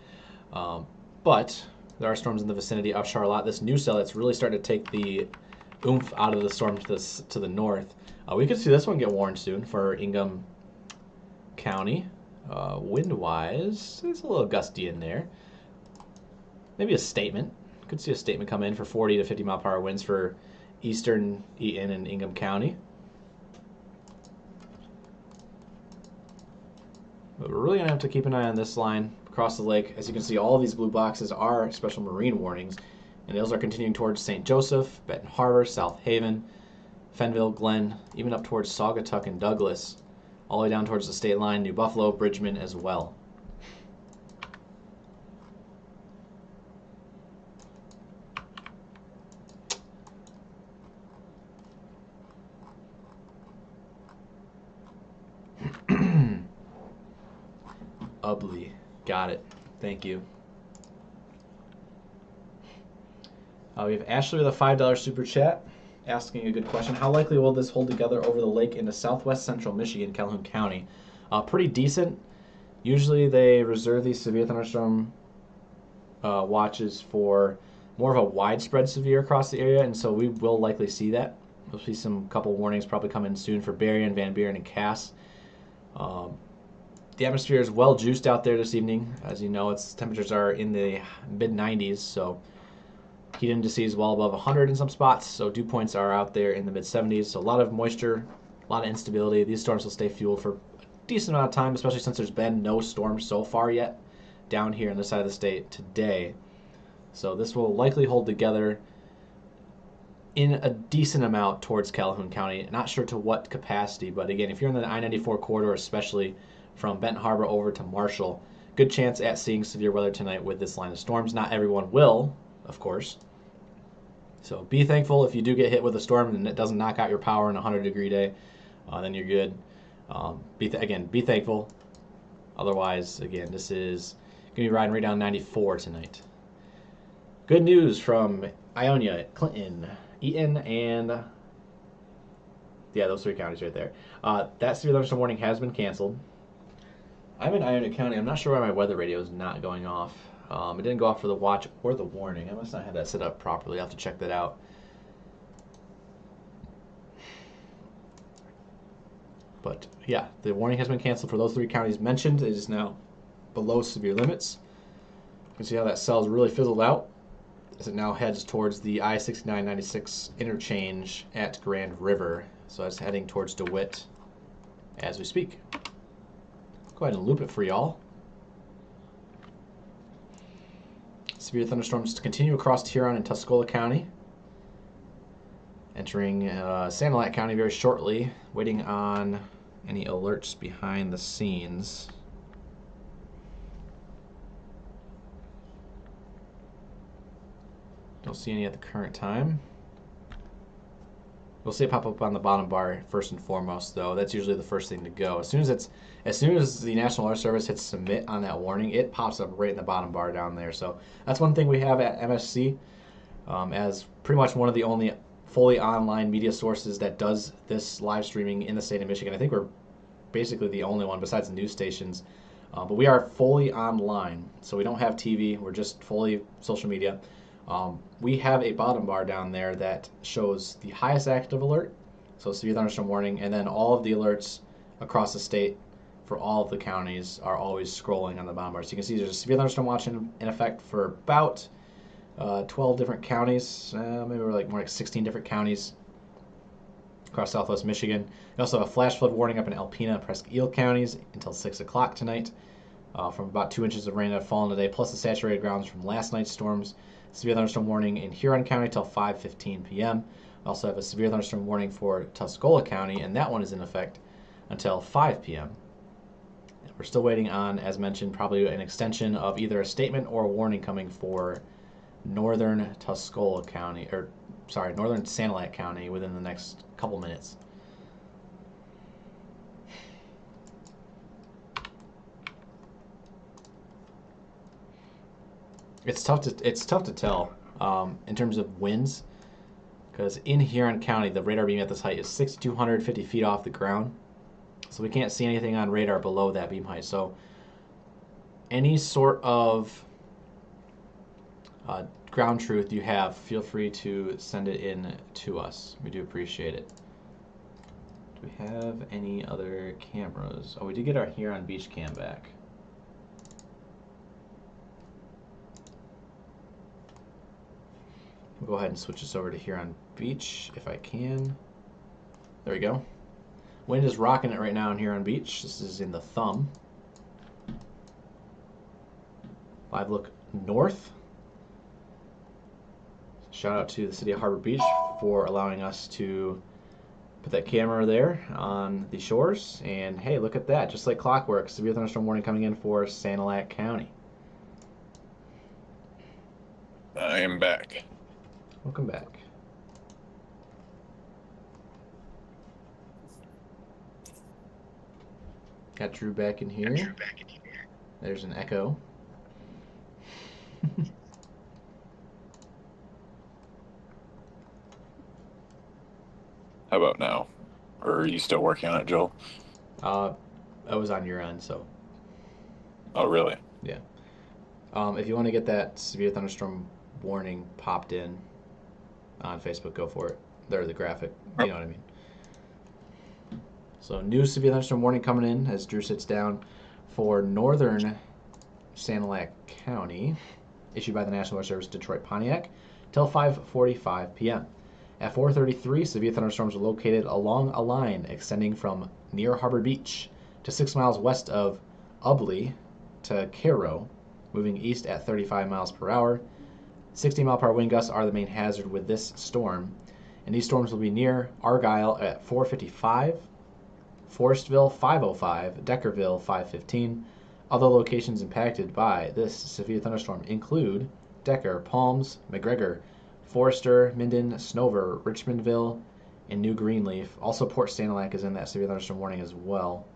But there are storms in the vicinity of Charlotte. This new cell that's really starting to take the oomph out of the storm to the north. We could see this one get warned soon for Ingham County. Wind-wise, it's a little gusty in there. Maybe a statement. Could see a statement come in for 40 to 50 mile per hour winds for eastern Eaton and Ingham County. But we're really going to have to keep an eye on this line across the lake. As you can see, all of these blue boxes are special marine warnings, and those are continuing towards St. Joseph, Benton Harbor, South Haven, Fenville, Glen, even up towards Saugatuck and Douglas, all the way down towards the state line, New Buffalo, Bridgman as well. Ubly. Got it. Thank you. We have Ashley with a $5 super chat asking a good question. How likely will this hold together over the lake into southwest central Michigan, Calhoun County? Pretty decent. Usually they reserve these severe thunderstorm watches for more of a widespread severe across the area, and so we will likely see that. We'll see some couple warnings probably come in soon for Berrien, Van Buren, and Cass. The atmosphere is well juiced out there this evening. As you know, its temperatures are in the mid-90s, so heat indices well above 100 in some spots, so dew points are out there in the mid-70s. So a lot of moisture, a lot of instability. These storms will stay fueled for a decent amount of time, especially since there's been no storms so far yet down here on this side of the state today. So this will likely hold together in a decent amount towards Calhoun County. Not sure to what capacity, but again, if you're in the I-94 corridor, especially from Benton Harbor over to Marshall, good chance at seeing severe weather tonight with this line of storms. Not everyone will, of course. So be thankful if you do get hit with a storm and it doesn't knock out your power in a 100-degree day, then you're good. Be thankful. Otherwise, again, this is going to be riding right down 94 tonight. Good news from Ionia, Clinton, Eaton, and yeah, those three counties right there. That severe thunderstorm warning has been canceled. I'm in Ionia County. I'm not sure why my weather radio is not going off. It didn't go off for the watch or the warning. I must not have that set up properly. I'll have to check that out. But yeah, the warning has been canceled for those three counties mentioned. It is now below severe limits. You can see how that cell is really fizzled out as it now heads towards the I-69-96 interchange at Grand River. So it's heading towards DeWitt as we speak. Go ahead and loop it for y'all. Severe thunderstorms continue across Huron and Tuscola County. Entering Sanilac County very shortly. Waiting on any alerts behind the scenes. Don't see any at the current time. We'll see it pop up on the bottom bar first and foremost, though. That's usually the first thing to go. As soon as the National Alert Service hits submit on that warning, it pops up right in the bottom bar down there. So that's one thing we have at MSC, as pretty much one of the only fully online media sources that does this live streaming in the state of Michigan. I think we're basically the only one besides the news stations. But we are fully online, so we don't have TV. We're just fully social media. We have a bottom bar down there that shows the highest active alert, so severe thunderstorm warning, and then all of the alerts across the state for all of the counties are always scrolling on the bottom bar. So you can see there's a severe thunderstorm watch in effect for about 12 different counties, maybe we're like more like 16 different counties across southwest Michigan. We also have a flash flood warning up in Alpena and Presque Isle counties until 6 o'clock tonight from about 2 inches of rain that have fallen today, plus the saturated grounds from last night's storms. Severe thunderstorm warning in Huron County till 5:15 p.m. We also have a severe thunderstorm warning for Tuscola County, and that one is in effect until 5 p.m. We're still waiting on, as mentioned, probably an extension of either a statement or a warning coming for northern Tuscola County, or sorry, northern Sanilac County within the next couple minutes. It's tough to tell in terms of winds, because in Huron County the radar beam at this height is 6,250 feet off the ground, so we can't see anything on radar below that beam height. So any sort of ground truth you have, feel free to send it in to us. We do appreciate it. Do we have any other cameras? Oh, we did get our Huron Beach cam back. We'll go ahead and switch this over to Huron Beach if I can. There we go. Wind is rocking it right now in Huron Beach. This is in the thumb. Live look north. Shout out to the city of Harbor Beach for allowing us to put that camera there on the shores. And hey, look at that. Just like clockwork, severe thunderstorm warning coming in for Sanilac County. I am back. Welcome back. Got Drew back in here. There's an echo. How about now? Or are you still working on it, Joel? I was on your end, so. Oh, really? Yeah. If you want to get that severe thunderstorm warning popped in on Facebook, go for it. There's the graphic. You know what I mean. So new severe thunderstorm warning coming in as Drew sits down for northern Sanilac County, issued by the National Weather Service Detroit Pontiac, till 5:45 p.m. At 4:33, severe thunderstorms are located along a line extending from near Harbor Beach to 6 miles west of Ubly to Cairo, moving east at 35 miles per hour. 60-mile-per-hour wind gusts are the main hazard with this storm, and these storms will be near Argyle at 4:55, Forestville 5:05, Deckerville 5:15. Other locations impacted by this severe thunderstorm include Decker, Palms, McGregor, Forester, Minden, Snover, Richmondville, and New Greenleaf. Also, Port Sanilac is in that severe thunderstorm warning as well.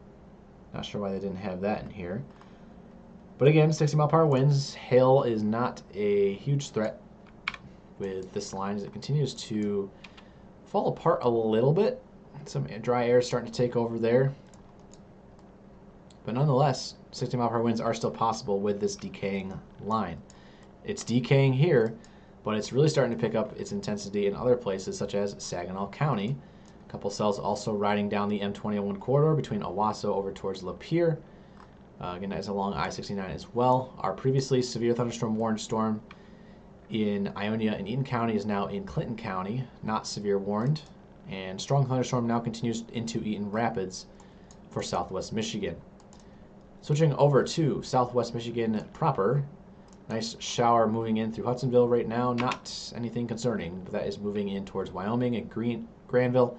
Not sure why they didn't have that in here. But again, 60-mile-per-hour winds. Hail is not a huge threat with this line as it continues to fall apart a little bit. Some dry air is starting to take over there. But nonetheless, 60-mile-per-hour winds are still possible with this decaying line. It's decaying here, but it's really starting to pick up its intensity in other places such as Saginaw County. A couple cells also riding down the M21 corridor between Owasso over towards Lapeer. Again, that is along I-69 as well. Our previously severe thunderstorm warned storm in Ionia and Eaton County is now in Clinton County, not severe warned. And strong thunderstorm now continues into Eaton Rapids for southwest Michigan. Switching over to southwest Michigan proper, nice shower moving in through Hudsonville right now. Not anything concerning, but that is moving in towards Wyoming and Granville.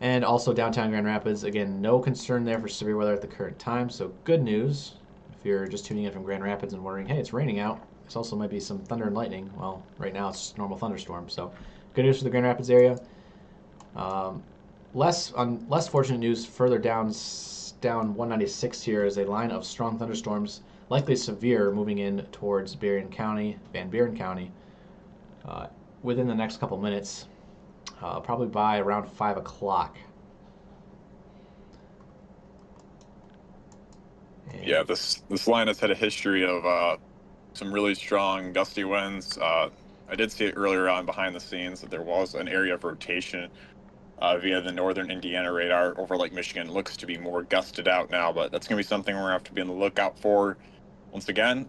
And also downtown Grand Rapids. Again, no concern there for severe weather at the current time, so good news. If you're just tuning in from Grand Rapids and wondering, hey, it's raining out. This also might be some thunder and lightning. Well, right now it's just normal thunderstorm, so good news for the Grand Rapids area. Less fortunate news further down 196 here is a line of strong thunderstorms, likely severe, moving in towards Van Buren County, within the next couple minutes, probably by around 5 o'clock. Yeah, this line has had a history of some really strong gusty winds. I did see it earlier on behind the scenes that there was an area of rotation via the northern Indiana radar over Lake Michigan. It looks to be more gusted out now, but that's going to be something we're going to have to be on the lookout for. Once again,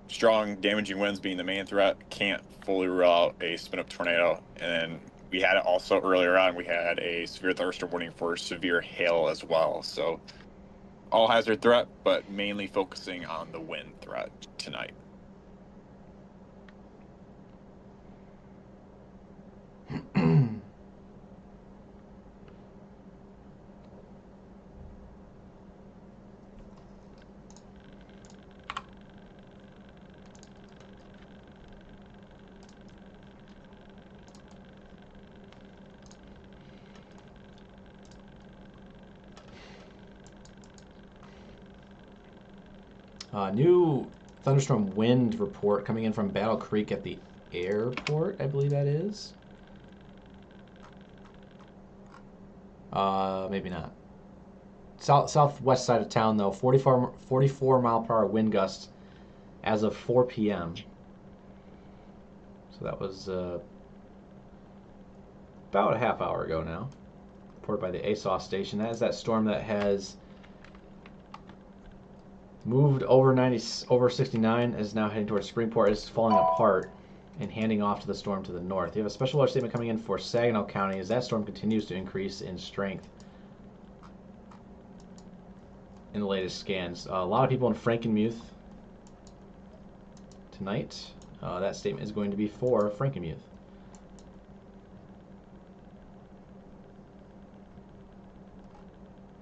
strong damaging winds being the main threat. Can't fully rule out a spin-up tornado. And we had it also earlier on. We had a severe thunderstorm warning for severe hail as well. So all hazard threat, but mainly focusing on the wind threat tonight. New thunderstorm wind report coming in from Battle Creek at the airport, I believe that is. Maybe not. Southwest side of town, though, 44 mile per hour wind gusts as of 4 p.m. So that was about a half hour ago now. Reported by the ASOS station. That is that storm that has moved over 69, is now heading towards Springport, is falling apart and handing off to the storm to the north. You have a special weather statement coming in for Saginaw County as that storm continues to increase in strength in the latest scans. A lot of people in Frankenmuth tonight. That statement is going to be for Frankenmuth.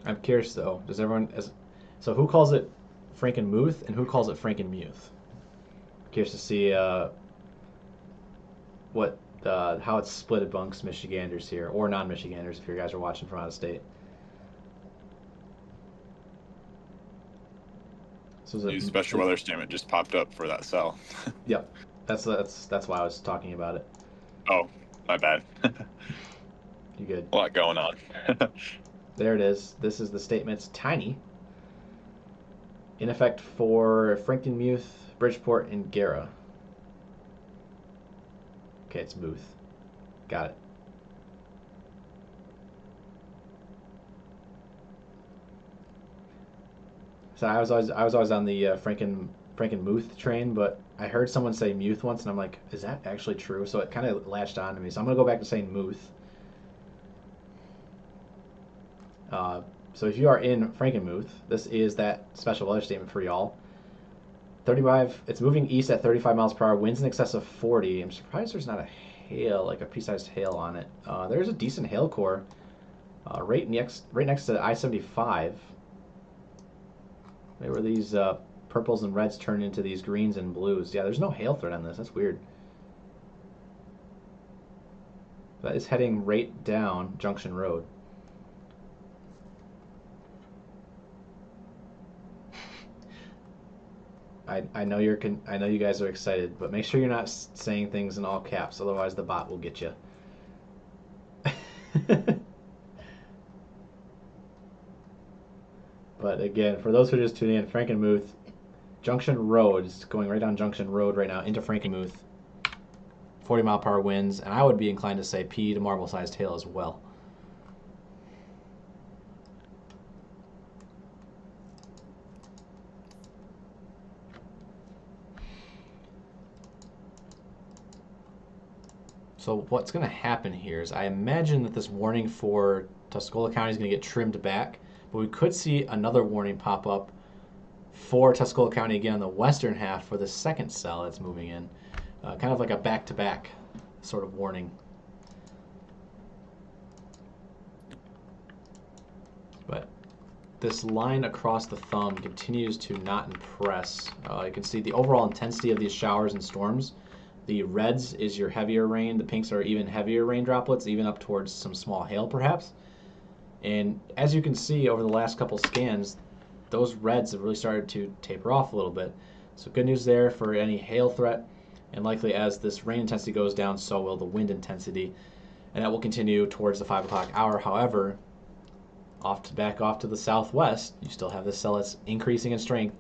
I'm curious though, does everyone, so who calls it Frankenmuth and who calls it Frankenmuth? Curious to see how it's split amongst Michiganders here, or non-Michiganders if you guys are watching from out of state. So new special weather statement just popped up for that cell. Yep, that's why I was talking about it. Oh, my bad. You good? A lot going on. There it is. This is the statement. It's tiny. In effect for Frankenmuth, Bridgeport, and Gara. Okay, it's Muth. Got it. So I was always on the Frankenmuth train, but I heard someone say Muth once, and I'm like, is that actually true? So it kind of latched on to me. So I'm gonna go back to saying Muth. So if you are in Frankenmuth, this is that special weather statement for y'all. 35. It's moving east at 35 miles per hour. Winds in excess of 40. I'm surprised there's not a hail, like a pea-sized hail on it. There's a decent hail core right next to I-75. Where these purples and reds turn into these greens and blues. Yeah, there's no hail threat on this. That's weird. That is heading right down Junction Road. I know you guys are excited, but make sure you're not saying things in all caps, otherwise the bot will get you. But again, for those who are just tuning in, Frankenmuth, Junction Road is going right down Junction Road right now into Frankenmuth. 40 mile per hour winds, and I would be inclined to say pea to marble-sized hail as well. So what's going to happen here is I imagine that this warning for Tuscola County is going to get trimmed back, but we could see another warning pop up for Tuscola County again on the western half for the second cell that's moving in. Kind of like a back-to-back sort of warning. But this line across the thumb continues to not impress. You can see the overall intensity of these showers and storms. The reds is your heavier rain. The pinks are even heavier rain droplets, even up towards some small hail perhaps. And as you can see over the last couple scans, those reds have really started to taper off a little bit. So good news there for any hail threat. And likely as this rain intensity goes down, so will the wind intensity. And that will continue towards the 5 o'clock hour. However, back off to the southwest, you still have this cell that's increasing in strength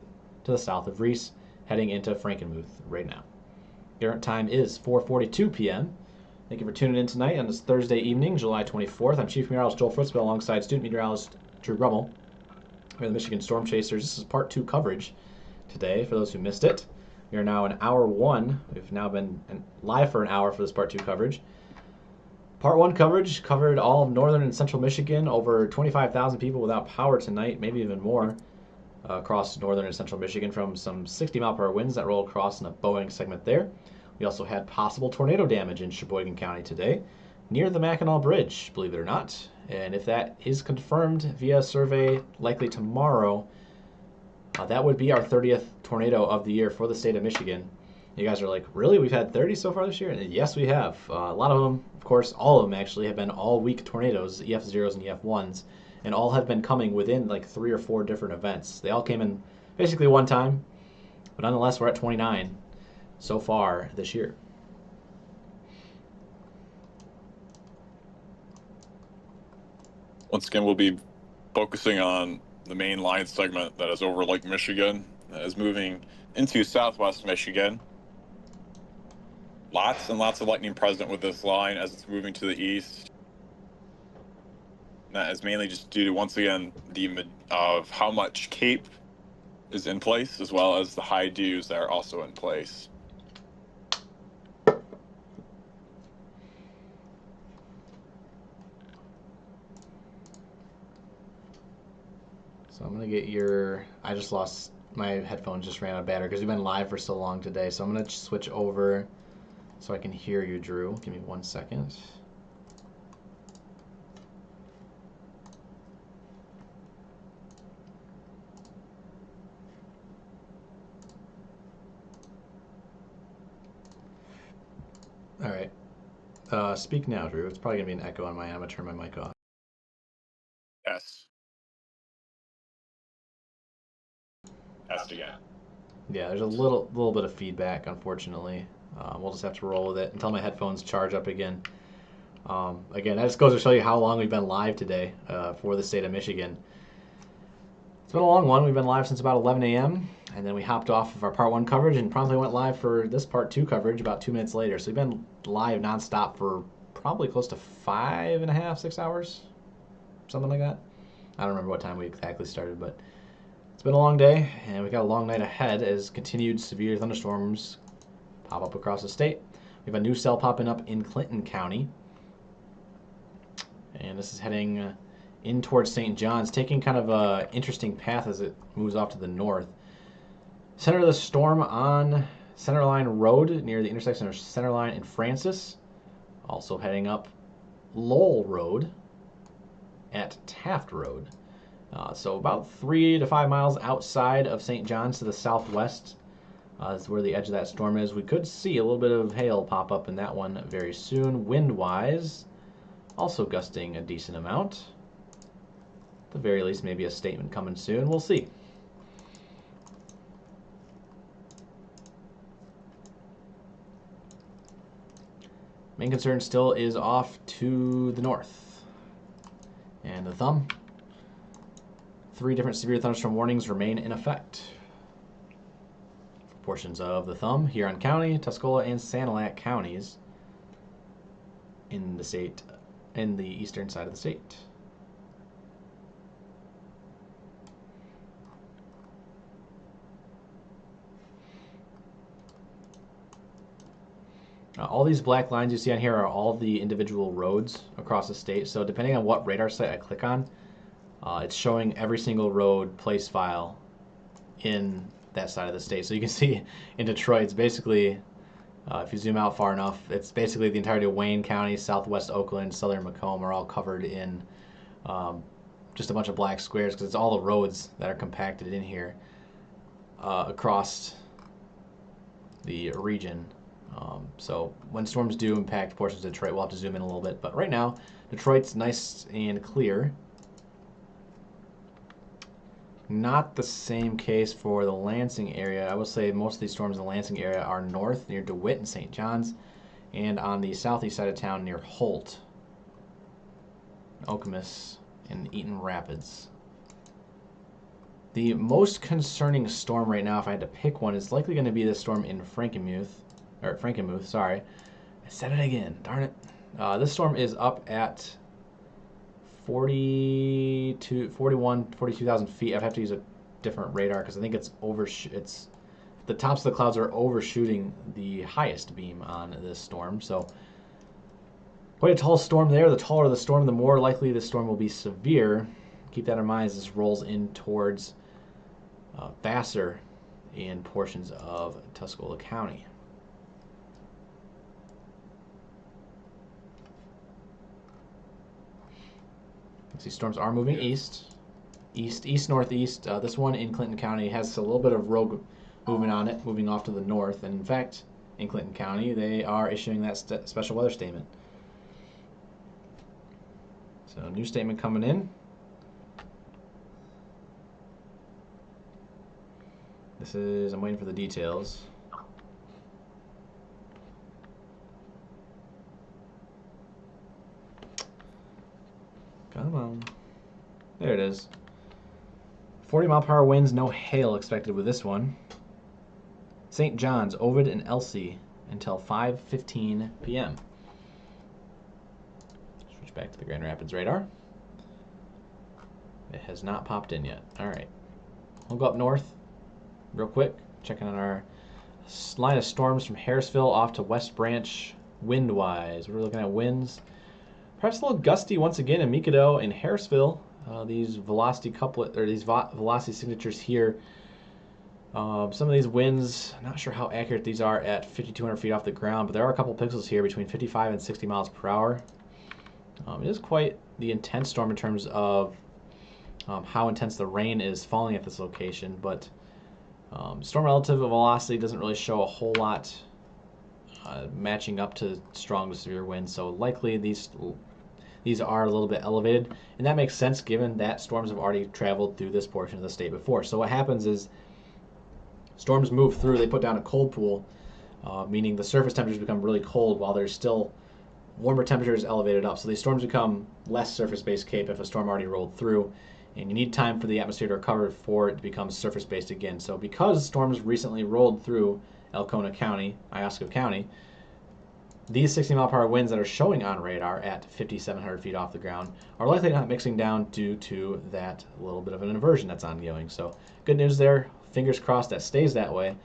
to the south of Reese, heading into Frankenmuth right now. Current time is 4:42 p.m. Thank you for tuning in tonight on this Thursday evening, July 24th. I'm Chief Meteorologist Joel Fritsma alongside Student Meteorologist Drew Brummel. We're the Michigan Storm Chasers. This is part 2 coverage today, for those who missed it. We are now in hour 1. We've now been live for an hour for this part 2 coverage. Part 1 coverage covered all of northern and central Michigan, over 25,000 people without power tonight, maybe even more, across northern and central Michigan from some 60 mile per hour winds that rolled across in a Boeing segment there. We also had possible tornado damage in Sheboygan County today, near the Mackinac Bridge, believe it or not. And if that is confirmed via survey likely tomorrow, that would be our 30th tornado of the year for the state of Michigan. You guys are like, really? We've had 30 so far this year? And yes, we have. A lot of them, of course, all of them actually have been all-week tornadoes, EF0s and EF1s, and all have been coming within like 3 or 4 different events. They all came in basically one time, But nonetheless, we're at 29 so far this year. Once again, we'll be focusing on the main line segment that is over Lake Michigan, that is moving into southwest Michigan. Lots and lots of lightning present with this line as it's moving to the east. And that is mainly just due to, once again, of how much CAPE is in place, as well as the high dews that are also in place. So I'm going to get your... I just lost... My headphones just ran out of battery because we've been live for so long today. So I'm going to switch over so I can hear you, Drew. Give me 1 second. All right. Speak now, Drew. It's probably going to be an echo on my end. I'm going to turn my mic off. Yes. Test again. Yeah, there's a little bit of feedback, unfortunately. We'll just have to roll with it until my headphones charge up again. Again, that just goes to show you how long we've been live today for the state of Michigan. It's been a long one. We've been live since about 11 a.m. and then we hopped off of our part 1 coverage and promptly went live for this part 2 coverage about 2 minutes later. So we've been live nonstop for probably close to 5.5, 6 hours, something like that. I don't remember what time we exactly started, but it's been a long day, and we got a long night ahead as continued severe thunderstorms pop up across the state. We have a new cell popping up in Clinton County, and this is heading in towards St. John's, taking kind of a interesting path as it moves off to the north. Center of the storm on Centerline Road near the intersection of Centerline and Francis. Also heading up Lowell Road at Taft Road. So about 3 to 5 miles outside of St. John's to the southwest is where the edge of that storm is. We could see a little bit of hail pop up in that one very soon. Wind-wise, also gusting a decent amount. At the very least, maybe a statement coming soon. We'll see. Main concern still is off to the north. And the thumb. 3 different severe thunderstorm warnings remain in effect. Portions of the thumb, Huron County, Tuscola, and Sanilac counties in the state, in the eastern side of the state. All these black lines you see on here are all the individual roads across the state. So depending on what radar site I click on, it's showing every single road place file in that side of the state. So you can see in Detroit, it's basically, if you zoom out far enough, it's basically the entirety of Wayne County, southwest Oakland, southern Macomb are all covered in just a bunch of black squares because it's all the roads that are compacted in here across the region. So when storms do impact portions of Detroit, we'll have to zoom in a little bit. But right now, Detroit's nice and clear. Not the same case for the Lansing area. I will say most of these storms in the Lansing area are north, near DeWitt and St. John's, and on the southeast side of town near Holt, Okemos, and Eaton Rapids. The most concerning storm right now, if I had to pick one, is likely going to be this storm in Frankenmuth, sorry. I said it again, darn it. This storm is up at 42,000 feet. I'd have to use a different radar because I think it's the tops of the clouds are overshooting the highest beam on this storm. So quite a tall storm there. The taller the storm, the more likely the storm will be severe. Keep that in mind as this rolls in towards Vassar and portions of Tuscola County. See, storms are moving east, northeast. This one in Clinton County has a little bit of rogue movement on it, moving off to the north. And in fact, in Clinton County, they are issuing that special weather statement. So, new statement coming in. I'm waiting for the details. Come on. There it is. 40-mile-per-hour winds, no hail expected with this one. St. John's, Ovid, and Elsie until 5:15 p.m. Switch back to the Grand Rapids radar. It has not popped in yet. All right. We'll go up north real quick, checking on our line of storms from Harrisville off to West Branch wind-wise. We're looking at winds. Perhaps a little gusty once again in Mikado and Harrisville. These velocity couplet or these velocity signatures here. Some of these winds, I'm not sure how accurate these are at 5,200 feet off the ground, but there are a couple pixels here between 55 and 60 miles per hour. It is quite the intense storm in terms of how intense the rain is falling at this location, but storm relative velocity doesn't really show a whole lot matching up to strong to severe winds, so likely these are a little bit elevated, and that makes sense given that storms have already traveled through this portion of the state before. So what happens is storms move through, they put down a cold pool, meaning the surface temperatures become really cold while there's still warmer temperatures elevated up. So these storms become less surface-based CAPE if a storm already rolled through, and you need time for the atmosphere to recover for it to become surface-based again. So because storms recently rolled through Elkona County, Iosco County, these 60-mile-per-hour winds that are showing on radar at 5,700 feet off the ground are likely not mixing down due to that little bit of an inversion that's ongoing. So good news there. Fingers crossed that stays that way.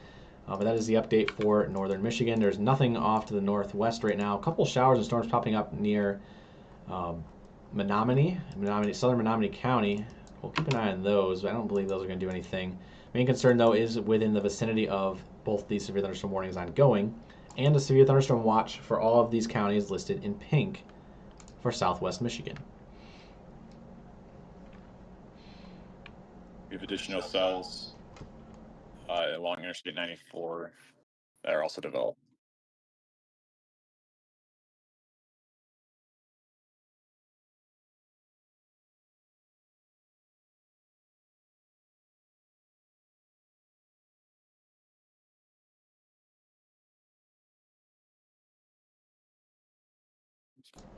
But that is the update for northern Michigan. There's nothing off to the northwest right now. A couple showers and storms popping up near Menominee, southern Menominee County. We'll keep an eye on those. I don't believe those are going to do anything. Main concern, though, is within the vicinity of both these severe thunderstorm warnings ongoing and a severe thunderstorm watch for all of these counties listed in pink for southwest Michigan. We have additional cells along Interstate 94 that are also developed.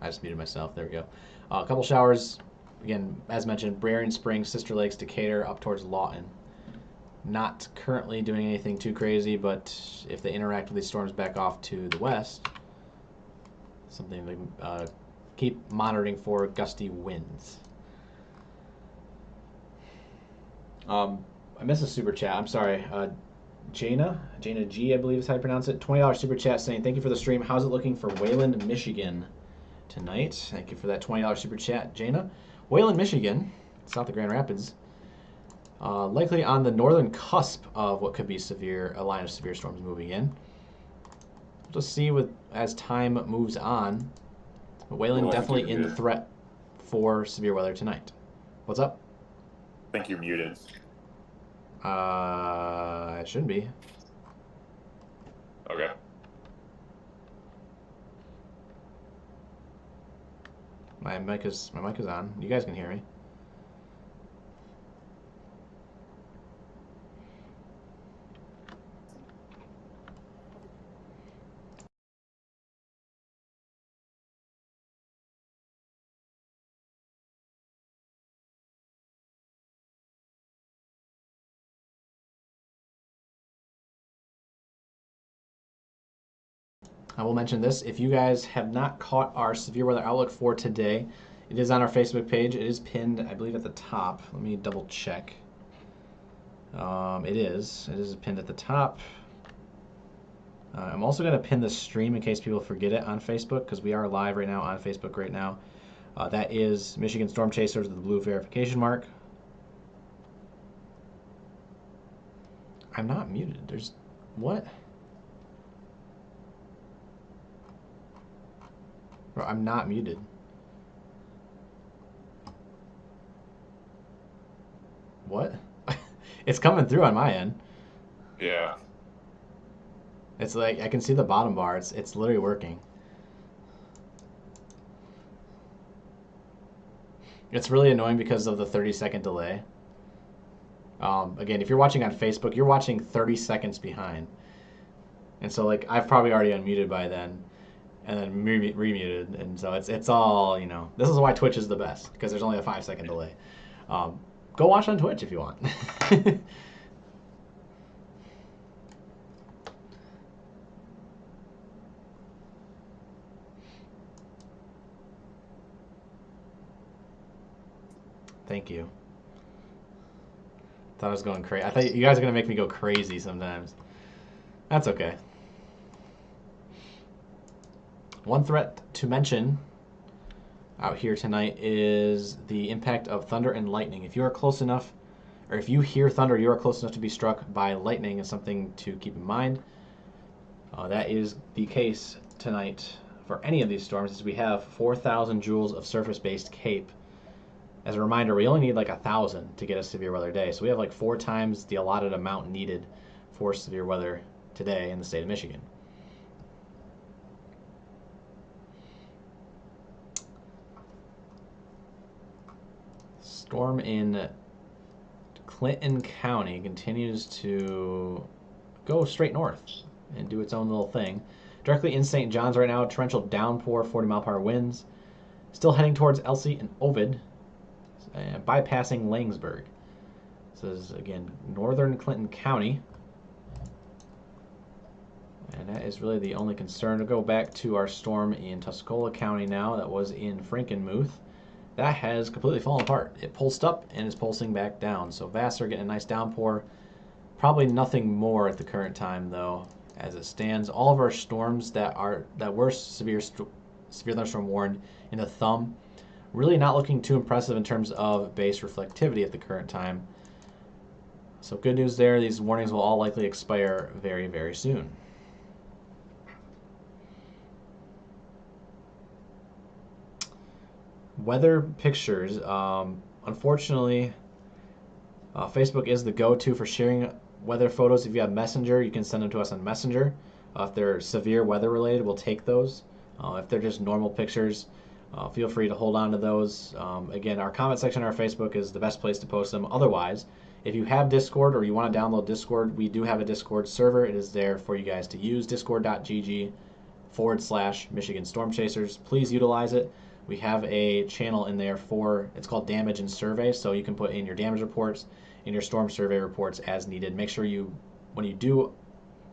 I just muted myself. There we go. A couple showers. Again, as mentioned, Brarian Springs, Sister Lakes, Decatur, up towards Lawton. Not currently doing anything too crazy, but if they interact with these storms back off to the west, something to keep monitoring for gusty winds. I missed a super chat. I'm sorry. Jana G, I believe is how you pronounce it. $20 super chat saying, thank you for the stream. How's it looking for Wayland, Michigan tonight? Thank you for that $20 super chat, Jana. Wayland, Michigan, south of Grand Rapids. Likely on the northern cusp of what could be a line of severe storms moving in. We'll just see as time moves on. But Wayland definitely in the threat for severe weather tonight. What's up? I think you're muted. It shouldn't be. Okay. My mic is on. You guys can hear me. I will mention this. If you guys have not caught our severe weather outlook for today, it is on our Facebook page. It is pinned, I believe, at the top. Let me double check. It is pinned at the top. I'm also going to pin the stream in case people forget it on Facebook, because we are live right now on Facebook right now. That is Michigan Storm Chasers with the blue verification mark. I'm not muted. There's... what? Bro, I'm not muted. What? It's coming through on my end. Yeah. It's like I can see the bottom bar. It's literally working. It's really annoying because of the 30-second delay. Again, if you're watching on Facebook, you're watching 30 seconds behind. And so, like, I've probably already unmuted by then and then remuted. And so it's all, this is why Twitch is the best, because there's only a 5-second delay. Go watch on Twitch if you want. Thank you. Thought I was going crazy. I thought you guys are going to make me go crazy sometimes. That's okay. One threat to mention out here tonight is the impact of thunder and lightning. If you are close enough, or if you hear thunder, you are close enough to be struck by lightning, is something to keep in mind. That is the case tonight for any of these storms, as we have 4,000 joules of surface-based CAPE. As a reminder, we only need like 1,000 to get a severe weather day, so we have like 4 times the allotted amount needed for severe weather today in the state of Michigan. Storm in Clinton County continues to go straight north and do its own little thing. Directly in St. John's right now, torrential downpour, 40-mile-per-hour winds. Still heading towards Elsie and Ovid, bypassing Langsburg. This is, again, northern Clinton County. And that is really the only concern. To go back to our storm in Tuscola County now, that was in Frankenmuth. That has completely fallen apart. It pulsed up and is pulsing back down. So Vassar getting a nice downpour. Probably nothing more at the current time, though, as it stands. All of our storms that were severe thunderstorm warned in the thumb, really not looking too impressive in terms of base reflectivity at the current time. So good news there. These warnings will all likely expire very, very soon. Weather pictures. Unfortunately, Facebook is the go-to for sharing weather photos. If you have Messenger, you can send them to us on Messenger. If they're severe weather related, we'll take those. If they're just normal pictures, feel free to hold on to those. Again, our comment section on our Facebook is the best place to post them. Otherwise, if you have Discord or you want to download Discord, we do have a Discord server. It is there for you guys to use, discord.gg/Michigan Storm Chasers. Please utilize it. We have a channel in there it's called Damage and Survey, so you can put in your damage reports and your storm survey reports as needed. Make sure when you do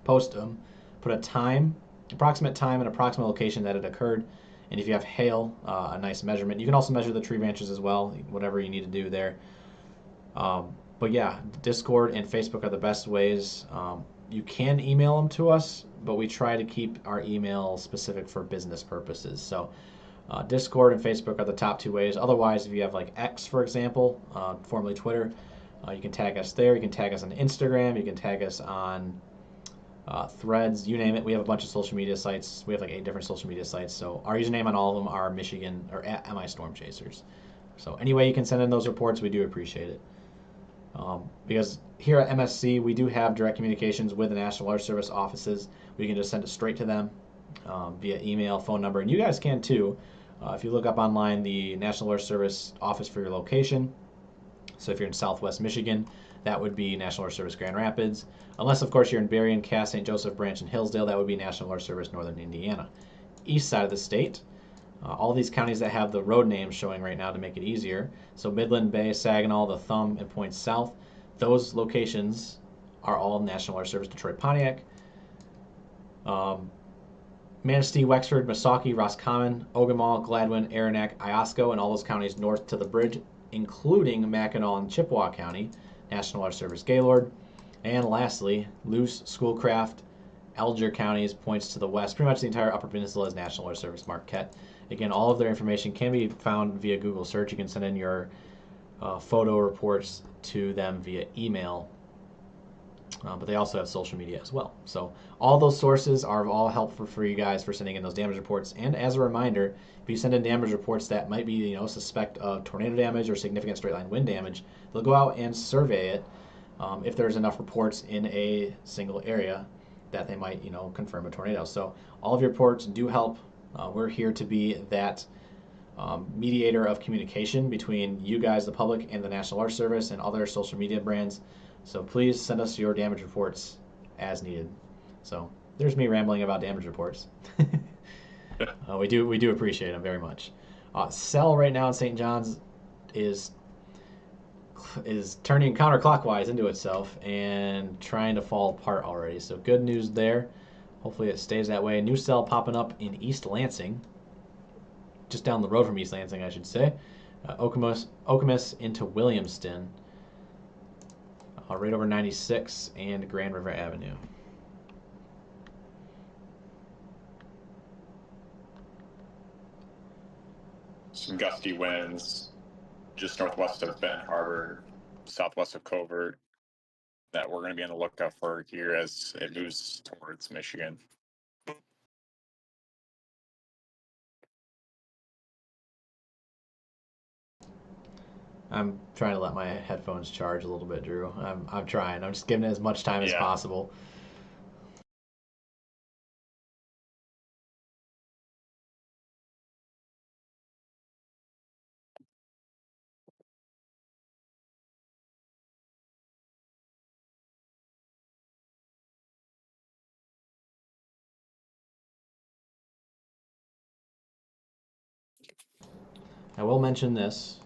post them, put a approximate time and approximate location that it occurred. And if you have hail, a nice measurement. You can also measure the tree branches as well, whatever you need to do there. But yeah, Discord and Facebook are the best ways. You can email them to us, but we try to keep our email specific for business purposes. So Discord and Facebook are the top 2 ways. Otherwise, if you have like X, for example, formerly Twitter, you can tag us there. You can tag us on Instagram. You can tag us on Threads, you name it. We have a bunch of social media sites. We have like 8 different social media sites. So our username on all of them are Michigan or at MI Storm Chasers. So any way you can send in those reports, we do appreciate it. Because here at MSC, we do have direct communications with the National Weather Service offices. We can just send it straight to them via email, phone number, and you guys can too. If you look up online the National Weather Service office for your location, so if you're in Southwest Michigan, that would be National Weather Service Grand Rapids. Unless, of course, you're in Berrien, Cass, St. Joseph, Branch, and Hillsdale, that would be National Weather Service Northern Indiana. East side of the state, all these counties that have the road names showing right now to make it easier. So Midland, Bay, Saginaw, the Thumb, and points south. Those locations are all National Weather Service Detroit, Pontiac. Manistee, Wexford, Missaukee, Roscommon, Ogemaw, Gladwin, Aranac, Iosco, and all those counties north to the bridge, including Mackinac and Chippewa County, National Weather Service Gaylord. And lastly, Luce, Schoolcraft, Alger counties points to the west. Pretty much the entire Upper Peninsula is National Weather Service Marquette. Again, all of their information can be found via Google search. You can send in your photo reports to them via email. But they also have social media as well. So all those sources are all helpful for you guys for sending in those damage reports. And as a reminder, if you send in damage reports that might be, suspect of tornado damage or significant straight line wind damage, they'll go out and survey it if there's enough reports in a single area that they might, confirm a tornado. So all of your reports do help. We're here to be that mediator of communication between you guys, the public, and the National Weather Service and other social media brands. So please send us your damage reports as needed. So there's me rambling about damage reports. We do appreciate them very much. Cell right now in St. John's is turning counterclockwise into itself and trying to fall apart already. So good news there. Hopefully it stays that way. New cell popping up in East Lansing, just down the road from East Lansing, I should say. Okemos into Williamston, right over 96 and Grand River Avenue. Some gusty winds just northwest of Benton Harbor, southwest of Covert, that we're going to be on the lookout for here as it moves towards Michigan. I'm trying to let my headphones charge a little bit, Drew. I'm trying. I'm just giving it as much time as possible. I will mention this.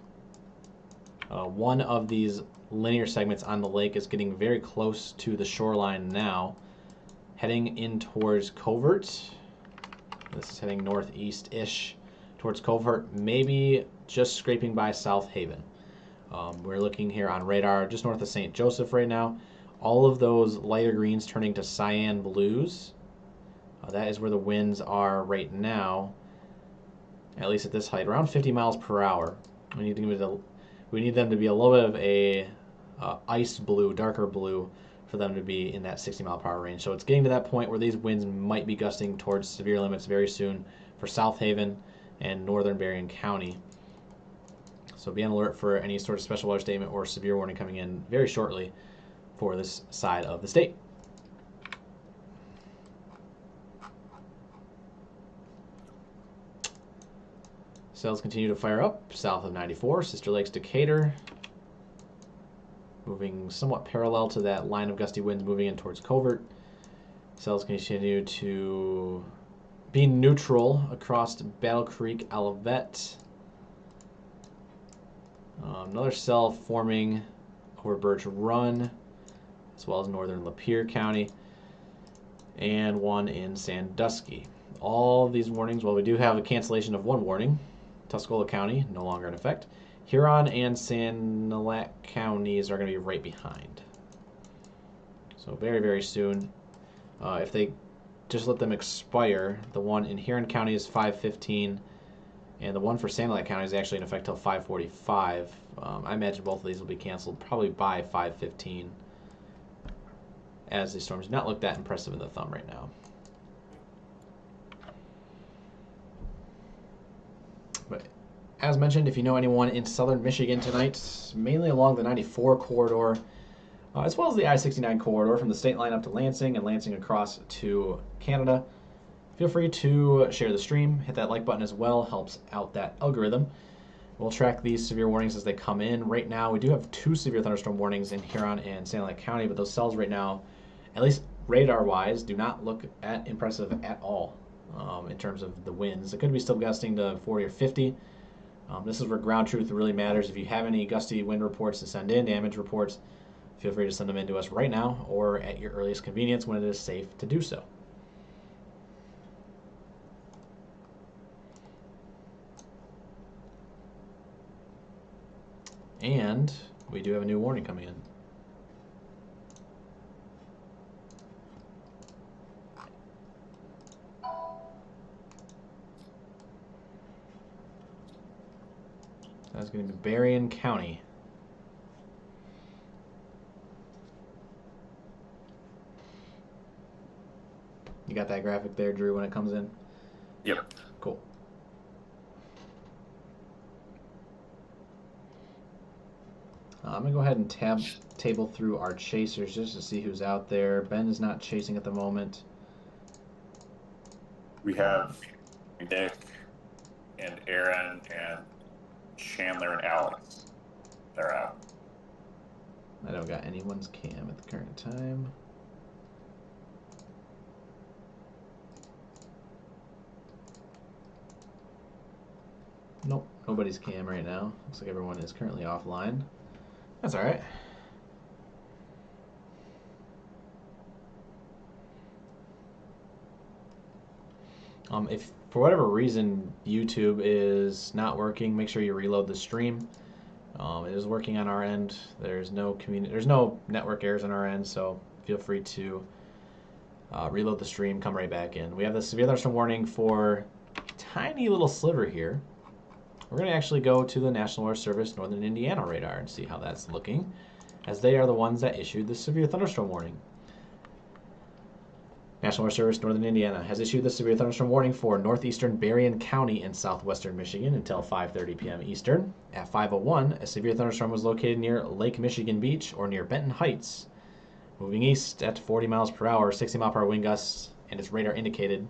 One of these linear segments on the lake is getting very close to the shoreline now, heading in towards Covert. This is heading northeast-ish towards Covert, maybe just scraping by South Haven. We're looking here on radar just north of St. Joseph right now. All of those lighter greens turning to cyan blues. That is where the winds are right now, at least at this height, around 50 miles per hour. We need them to be a little bit of a ice blue, darker blue, for them to be in that 60 mile per hour range. So it's getting to that point where these winds might be gusting towards severe limits very soon for South Haven and northern Berrien County. So be on alert for any sort of special weather statement or severe warning coming in very shortly for this side of the state. Cells continue to fire up south of 94, Sister Lakes, Decatur. Moving somewhat parallel to that line of gusty winds moving in towards Covert. Cells continue to be neutral across Battle Creek, Olivet. Another cell forming over Birch Run, as well as northern Lapeer County, and one in Sandusky. All of these warnings, well, we do have a cancellation of one warning. Tuscola County, no longer in effect. Huron and Sanilac counties are going to be right behind. So very, very soon. If they just let them expire, the one in Huron County is 5/15, and the one for Sanilac County is actually in effect till 5/45. I imagine both of these will be canceled probably by 5/15, as the storms do not look that impressive in the thumb right now. But as mentioned, if you know anyone in southern Michigan tonight, mainly along the 94 corridor, as well as the I-69 corridor from the state line up to Lansing and Lansing across to Canada, feel free to share the stream. Hit that like button as well. Helps out that algorithm. We'll track these severe warnings as they come in. Right now, we do have 2 severe thunderstorm warnings in Huron and Sanilac County, but those cells right now, at least radar-wise, do not look impressive at all in terms of the winds. It could be still gusting to 40 or 50. This is where ground truth really matters. If you have any gusty wind reports to send in, damage reports, feel free to send them in to us right now or at your earliest convenience when it is safe to do so. And we do have a new warning coming in. That's going to be Berrien County. You got that graphic there, Drew, when it comes in? Yep. Cool. I'm going to go ahead and table through our chasers just to see who's out there. Ben is not chasing at the moment. We have Nick and Aaron and Chandler and Alex. They're out. I don't got anyone's cam at the current time. Nope, nobody's cam right now. Looks like everyone is currently offline. That's all right. If for whatever reason YouTube is not working, make sure you reload the stream. It is working on our end. There's no network errors on our end, so feel free to reload the stream, come right back in. We have the severe thunderstorm warning for a tiny little sliver here. We're going to actually go to the National Weather Service Northern Indiana radar and see how that's looking, as they are the ones that issued the severe thunderstorm warning. National Weather Service Northern Indiana has issued the severe thunderstorm warning for northeastern Berrien County in southwestern Michigan until 5:30 p.m. Eastern. At 5:01, a severe thunderstorm was located near Lake Michigan Beach or near Benton Heights, moving east at 40 miles per hour, 60 mile per hour wind gusts, and its radar indicated,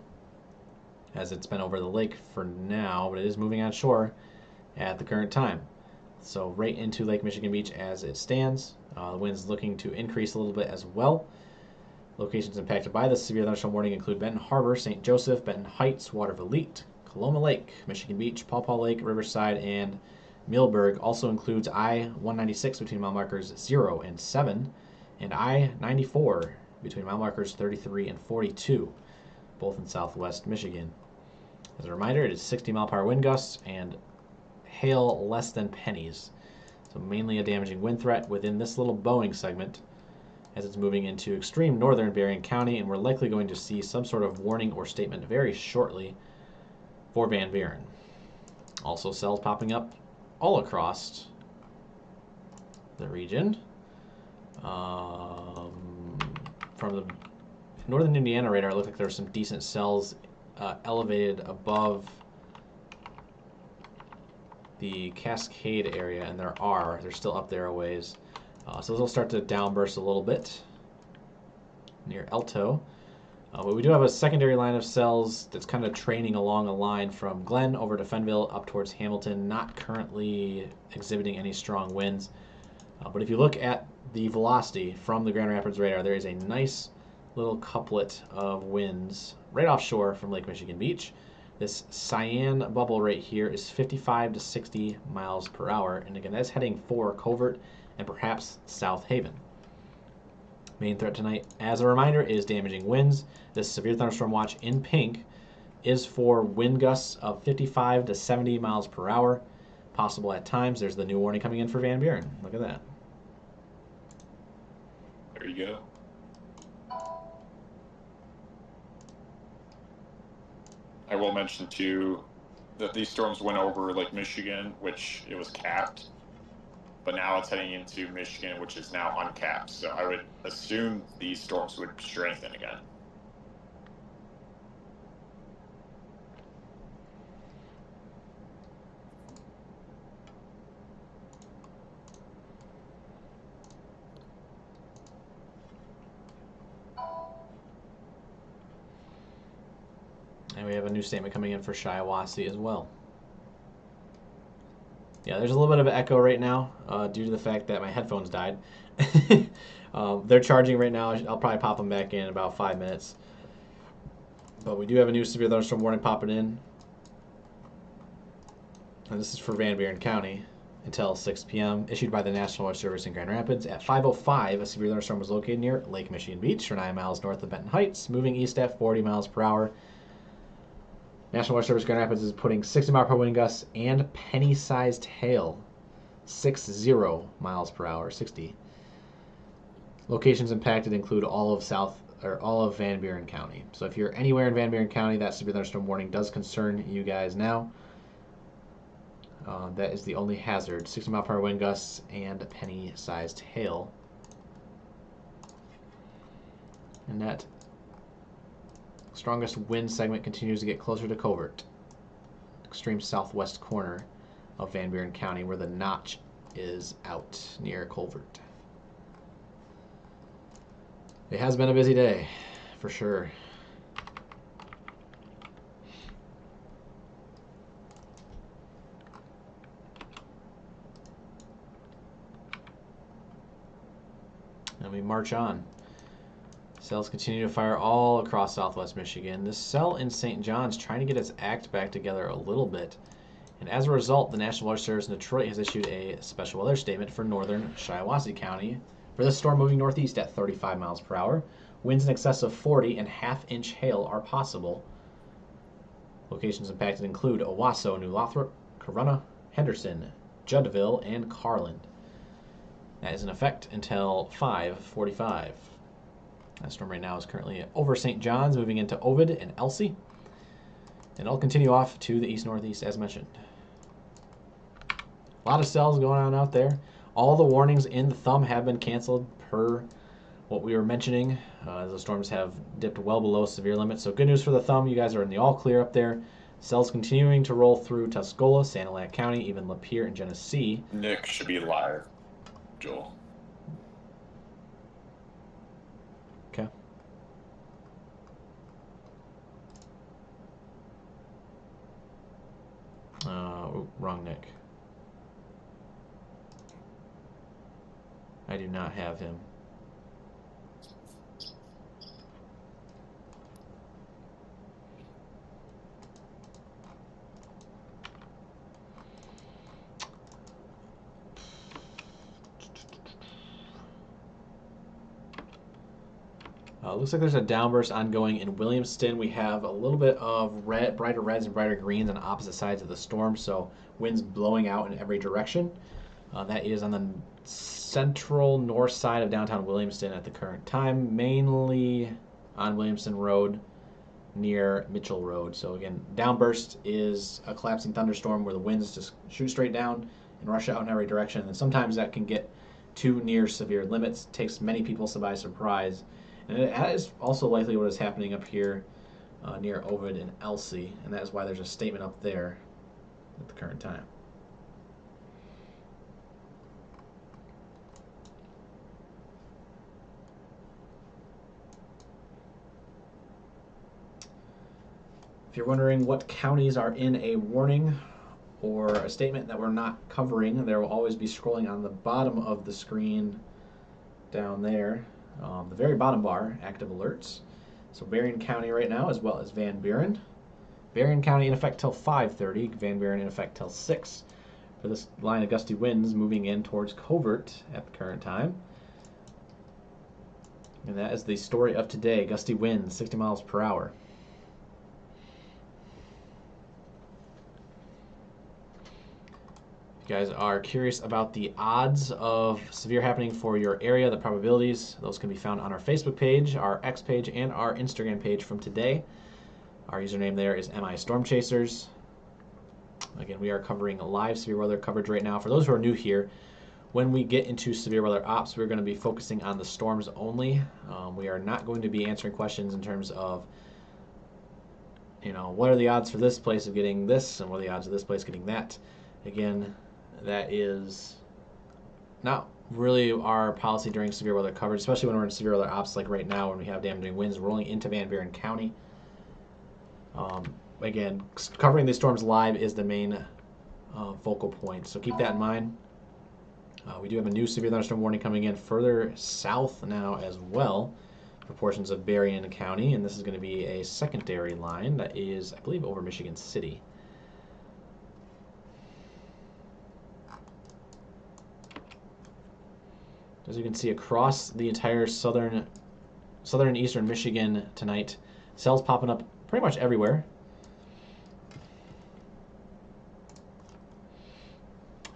as it's been over the lake for now, but it is moving on shore at the current time. So right into Lake Michigan Beach as it stands. The wind's looking to increase a little bit as well. Locations impacted by the severe thunderstorm warning include Benton Harbor, St. Joseph, Benton Heights, Waterville Elite, Coloma Lake, Michigan Beach, Paw Paw Lake, Riverside, and Millburg. Also includes I-196 between mile markers 0 and 7, and I-94 between mile markers 33 and 42, both in southwest Michigan. As a reminder, it is 60 mile per hour wind gusts and hail less than pennies. So mainly a damaging wind threat within this little Boeing segment, as it's moving into extreme northern Berrien County, and we're likely going to see some sort of warning or statement very shortly for Van Buren. Also cells popping up all across the region. From the northern Indiana radar, it looked like there were some decent cells elevated above the Cascade area, and they're still up there a ways. So those will start to downburst a little bit near Elto. But we do have a secondary line of cells that's kind of training along a line from Glen over to Fenville up towards Hamilton, not currently exhibiting any strong winds. But if you look at the velocity from the Grand Rapids radar, there is a nice little couplet of winds right offshore from Lake Michigan Beach. This cyan bubble right here is 55 to 60 miles per hour, and again, that's heading for Covert and perhaps South Haven. Main threat tonight, as a reminder, is damaging winds. This severe thunderstorm watch in pink is for wind gusts of 55 to 70 miles per hour, possible at times. There's the new warning coming in for Van Buren. Look at that. There you go. I will mention too that these storms went over Lake Michigan, which it was capped, but now it's heading into Michigan, which is now uncapped. So I would assume these storms would strengthen again. And we have a new statement coming in for Shiawassee as well. Yeah, there's a little bit of an echo right now due to the fact that my headphones died. They're charging right now. I'll probably pop them back in about 5 minutes. But we do have a new severe thunderstorm warning popping in. And this is for Van Buren County until 6 p.m. issued by the National Weather Service in Grand Rapids. At 5:05, a severe thunderstorm was located near Lake Michigan Beach, or 9 miles north of Benton Heights, moving east at 40 miles per hour. National Weather Service Grand Rapids is putting 60 mile per hour wind gusts and penny-sized hail, 60 miles per hour, 60. Locations impacted include all of Van Buren County. So if you're anywhere in Van Buren County, that severe thunderstorm warning does concern you guys now. That is the only hazard: 60 mile per hour wind gusts and penny-sized hail. And that strongest wind segment continues to get closer to Covert, extreme southwest corner of Van Buren County, where the notch is out near Covert. It has been a busy day, for sure. And we march on. Cells continue to fire all across southwest Michigan. This cell in St. John's trying to get its act back together a little bit. And as a result, the National Weather Service in Detroit has issued a special weather statement for northern Shiawassee County for this storm moving northeast at 35 miles per hour. Winds in excess of 40 and half-inch hail are possible. Locations impacted include Owasso, New Lothrop, Corunna, Henderson, Juddville, and Carland. That is in effect until 5:45. That storm right now is currently over St. John's, moving into Ovid and Elsie. And it'll continue off to the east-northeast as mentioned. A lot of cells going on out there. All the warnings in the thumb have been canceled per what we were mentioning. The storms have dipped well below severe limits. So good news for the thumb. You guys are in the all clear up there. Cells continuing to roll through Tuscola, Sanilac County, even Lapeer and Genesee. Nick should be live, Joel. Okay. Wrong Nick. I do not have him. Looks like there's a downburst ongoing in Williamston. We have a little bit of brighter reds and brighter greens on opposite sides of the storm, so winds blowing out in every direction. That is on the central north side of downtown Williamston at the current time, mainly on Williamston Road near Mitchell Road. So again, downburst is a collapsing thunderstorm where the winds just shoot straight down and rush out in every direction. And sometimes that can get to near severe limits, takes many people by surprise. And that is also likely what is happening up here near Ovid and Elsie, and that is why there's a statement up there at the current time. If you're wondering what counties are in a warning or a statement that we're not covering, there will always be scrolling on the bottom of the screen down there. The very bottom bar, active alerts. So Berrien County right now, as well as Van Buren. Berrien County in effect till 5:30. Van Buren in effect till 6. For this line of gusty winds moving in towards Covert at the current time. And that is the story of today. Gusty winds, 60 miles per hour. You guys are curious about the odds of severe happening for your area, the probabilities, those can be found on our Facebook page, our X page, and our Instagram page from today. Our username there is MI Storm Chasers. Again, we are covering live severe weather coverage right now. For those who are new here, when we get into severe weather ops, we're going to be focusing on the storms only. We are not going to be answering questions in terms of, you know, what are the odds for this place of getting this, and what are the odds of this place getting that. Again, that is not really our policy during severe weather coverage, especially when we're in severe weather ops like right now when we have damaging winds rolling into Van Buren County. Again, covering these storms live is the main focal point, so keep that in mind. We do have a new severe thunderstorm warning coming in further south now as well for portions of Berrien County, and this is going to be a secondary line that is, I believe, over Michigan City. As you can see across the entire southern and eastern Michigan tonight, cells popping up pretty much everywhere.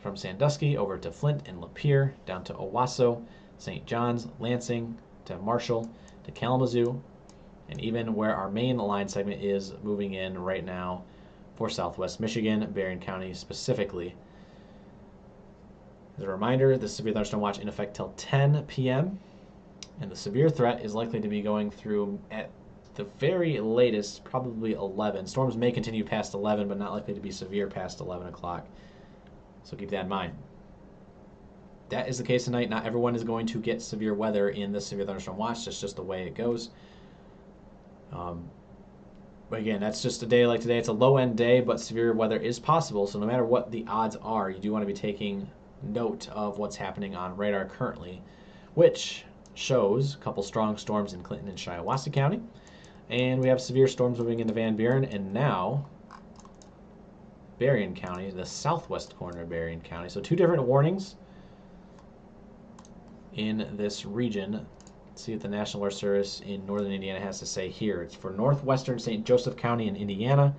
From Sandusky over to Flint and Lapeer, down to Owasso, St. John's, Lansing, to Marshall, to Kalamazoo, and even where our main line segment is moving in right now for southwest Michigan, Berrien County specifically. As a reminder, the severe thunderstorm watch in effect till 10 p.m. and the severe threat is likely to be going through at the very latest, probably 11. Storms may continue past 11, but not likely to be severe past 11 o'clock. So keep that in mind. That is the case tonight. Not everyone is going to get severe weather in the severe thunderstorm watch. That's just the way it goes. But again, that's just a day like today. It's a low-end day, but severe weather is possible. So no matter what the odds are, you do want to be taking note of what's happening on radar currently, which shows a couple strong storms in Clinton and Shiawassee County. And we have severe storms moving into Van Buren, and now Berrien County, the southwest corner of Berrien County. So two different warnings in this region. Let's see what the National Weather Service in northern Indiana has to say here. It's for northwestern St. Joseph County in Indiana,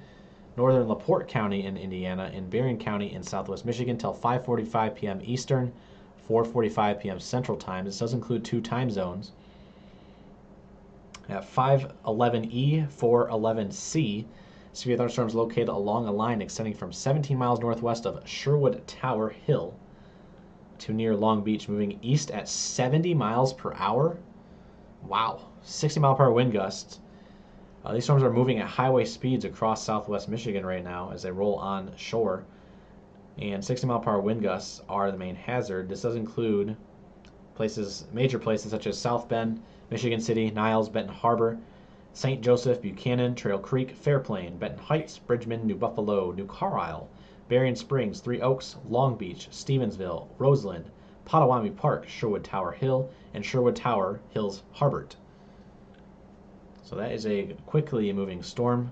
northern LaPorte County in Indiana, and Berrien County in southwest Michigan till 5:45 p.m. Eastern, 4:45 p.m. Central Time. This does include two time zones. At 5:11 4:11 C, severe thunderstorms located along a line extending from 17 miles northwest of Sherwood Tower Hill to near Long Beach, moving east at 70 miles per hour. Wow, 60-mile-per-hour wind gusts. These storms are moving at highway speeds across southwest Michigan right now as they roll on shore. And 60-mile-per-hour wind gusts are the main hazard. This does include major places such as South Bend, Michigan City, Niles, Benton Harbor, St. Joseph, Buchanan, Trail Creek, Fairplain, Benton Heights, Bridgman, New Buffalo, New Carlisle, Berrien Springs, Three Oaks, Long Beach, Stevensville, Roseland, Potawatomi Park, Sherwood Tower Hill, and Sherwood Tower Hills Harbert. So that is a quickly moving storm.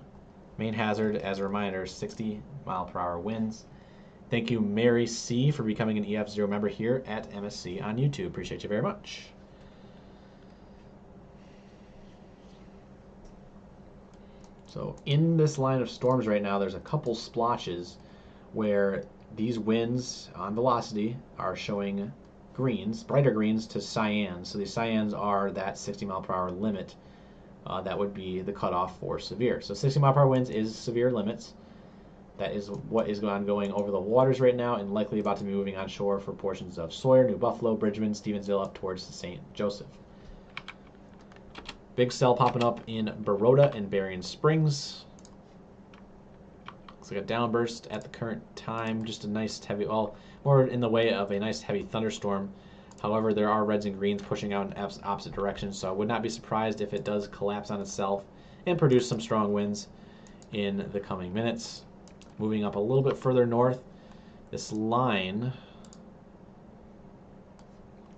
Main hazard, as a reminder, 60-mile-per-hour winds. Thank you, Mary C., for becoming an EF0 member here at MSC on YouTube. Appreciate you very much. So in this line of storms right now, there's a couple splotches where these winds on velocity are showing greens, brighter greens to cyans. So these cyans are that 60-mile-per-hour limit. That would be the cutoff for severe. So 60-mile-per-hour winds is severe limits. That is what is going over the waters right now and likely about to be moving on shore for portions of Sawyer, New Buffalo, Bridgman, Stevensville, up towards St. Joseph. Big cell popping up in Baroda and Berrien Springs. Looks like a downburst at the current time. Just a nice heavy, well, more in the way of a nice heavy thunderstorm. However, there are reds and greens pushing out in opposite directions, so I would not be surprised if it does collapse on itself and produce some strong winds in the coming minutes. Moving up a little bit further north, this line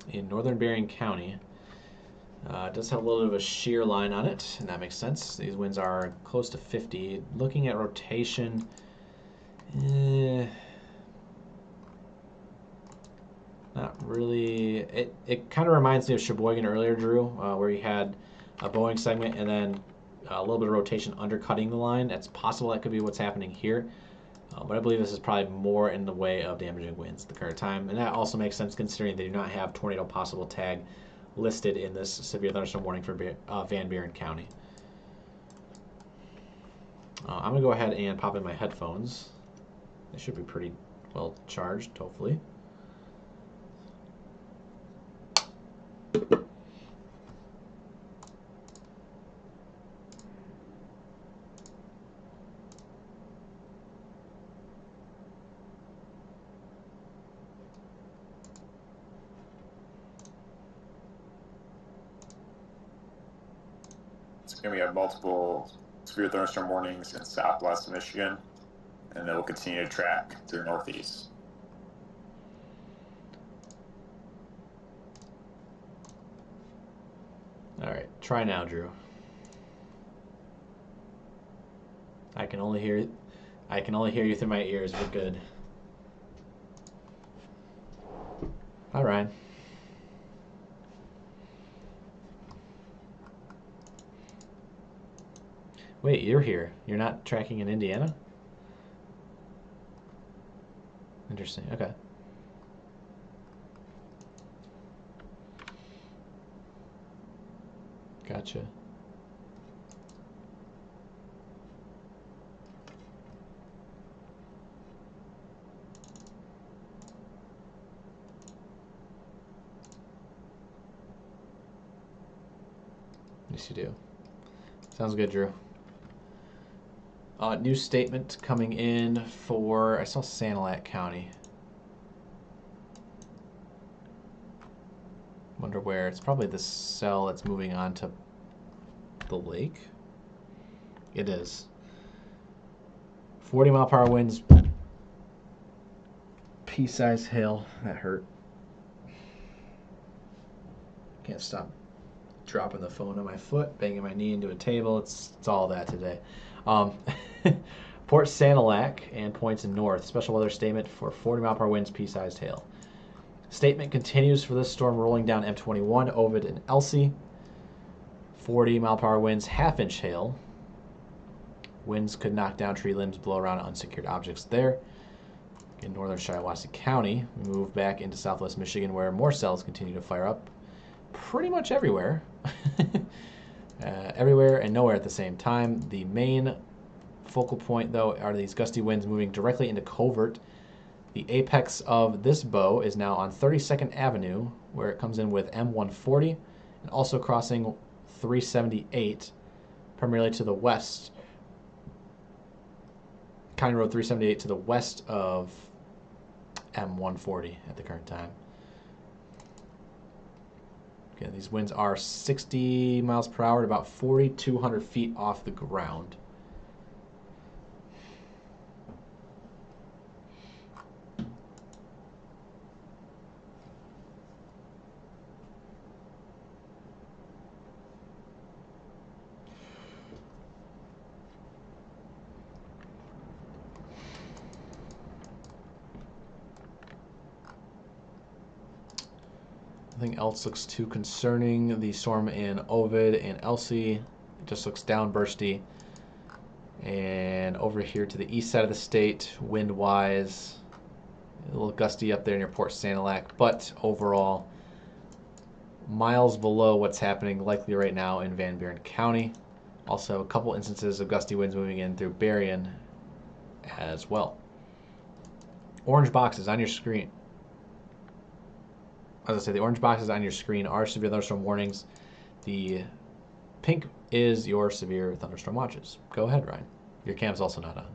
in northern Berrien County does have a little bit of a shear line on it, and that makes sense. These winds are close to 50. Looking at rotation, not really. It kind of reminds me of Sheboygan earlier, Drew, where you had a Boeing segment and then a little bit of rotation undercutting the line. That's possible. That could be what's happening here. But I believe this is probably more in the way of damaging winds at the current time. And that also makes sense considering they do not have tornado possible tag listed in this severe thunderstorm warning for Van Buren County. I'm going to go ahead and pop in my headphones. They should be pretty well charged, hopefully. We have multiple severe thunderstorm warnings in southwest Michigan, and they will continue to track to the northeast. All right, try now, Drew. I can only hear you through my ears. We're good. Hi, Ryan. Wait, you're here. You're not tracking in Indiana? Interesting. Okay. Gotcha. Yes, you do. Sounds good, Drew. New statement coming in for, I saw Sanilac County. Wonder where. It's probably the cell that's moving on to the lake. It is. 40-mile-per-hour winds. Pea-sized hail. That hurt. Can't stop dropping the phone on my foot, banging my knee into a table. It's all that today. Um, Port Sanilac and points north. Special weather statement for 40 mile per hour winds, pea-sized hail. Statement continues for this storm rolling down M21, Ovid, and Elsie. 40 mile per hour winds, half-inch hail. Winds could knock down tree limbs, blow around unsecured objects there. In northern Shiawassee County, we move back into southwest Michigan where more cells continue to fire up pretty much everywhere. Everywhere and nowhere at the same time. The main focal point, though, are these gusty winds moving directly into Covert. The apex of this bow is now on 32nd Avenue, where it comes in with M140 and also crossing 378, primarily to the west. County Road 378 to the west of M140 at the current time. Okay, these winds are 60 miles per hour at about 4,200 feet off the ground. Nothing else looks too concerning. The storm in Ovid and Elsie, it just looks downbursty. And over here to the east side of the state, wind-wise, a little gusty up there near Port Sanilac, but overall, miles below what's happening likely right now in Van Buren County. Also, a couple instances of gusty winds moving in through Berrien as well. Orange boxes on your screen. As I say, the orange boxes on your screen are severe thunderstorm warnings. The pink is your severe thunderstorm watches. Go ahead, Ryan. Your cam's also not on.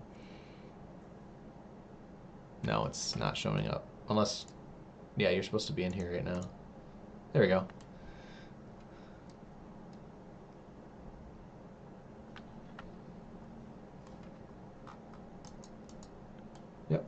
No, it's not showing up. Unless, yeah, you're supposed to be in here right now. There we go. Yep.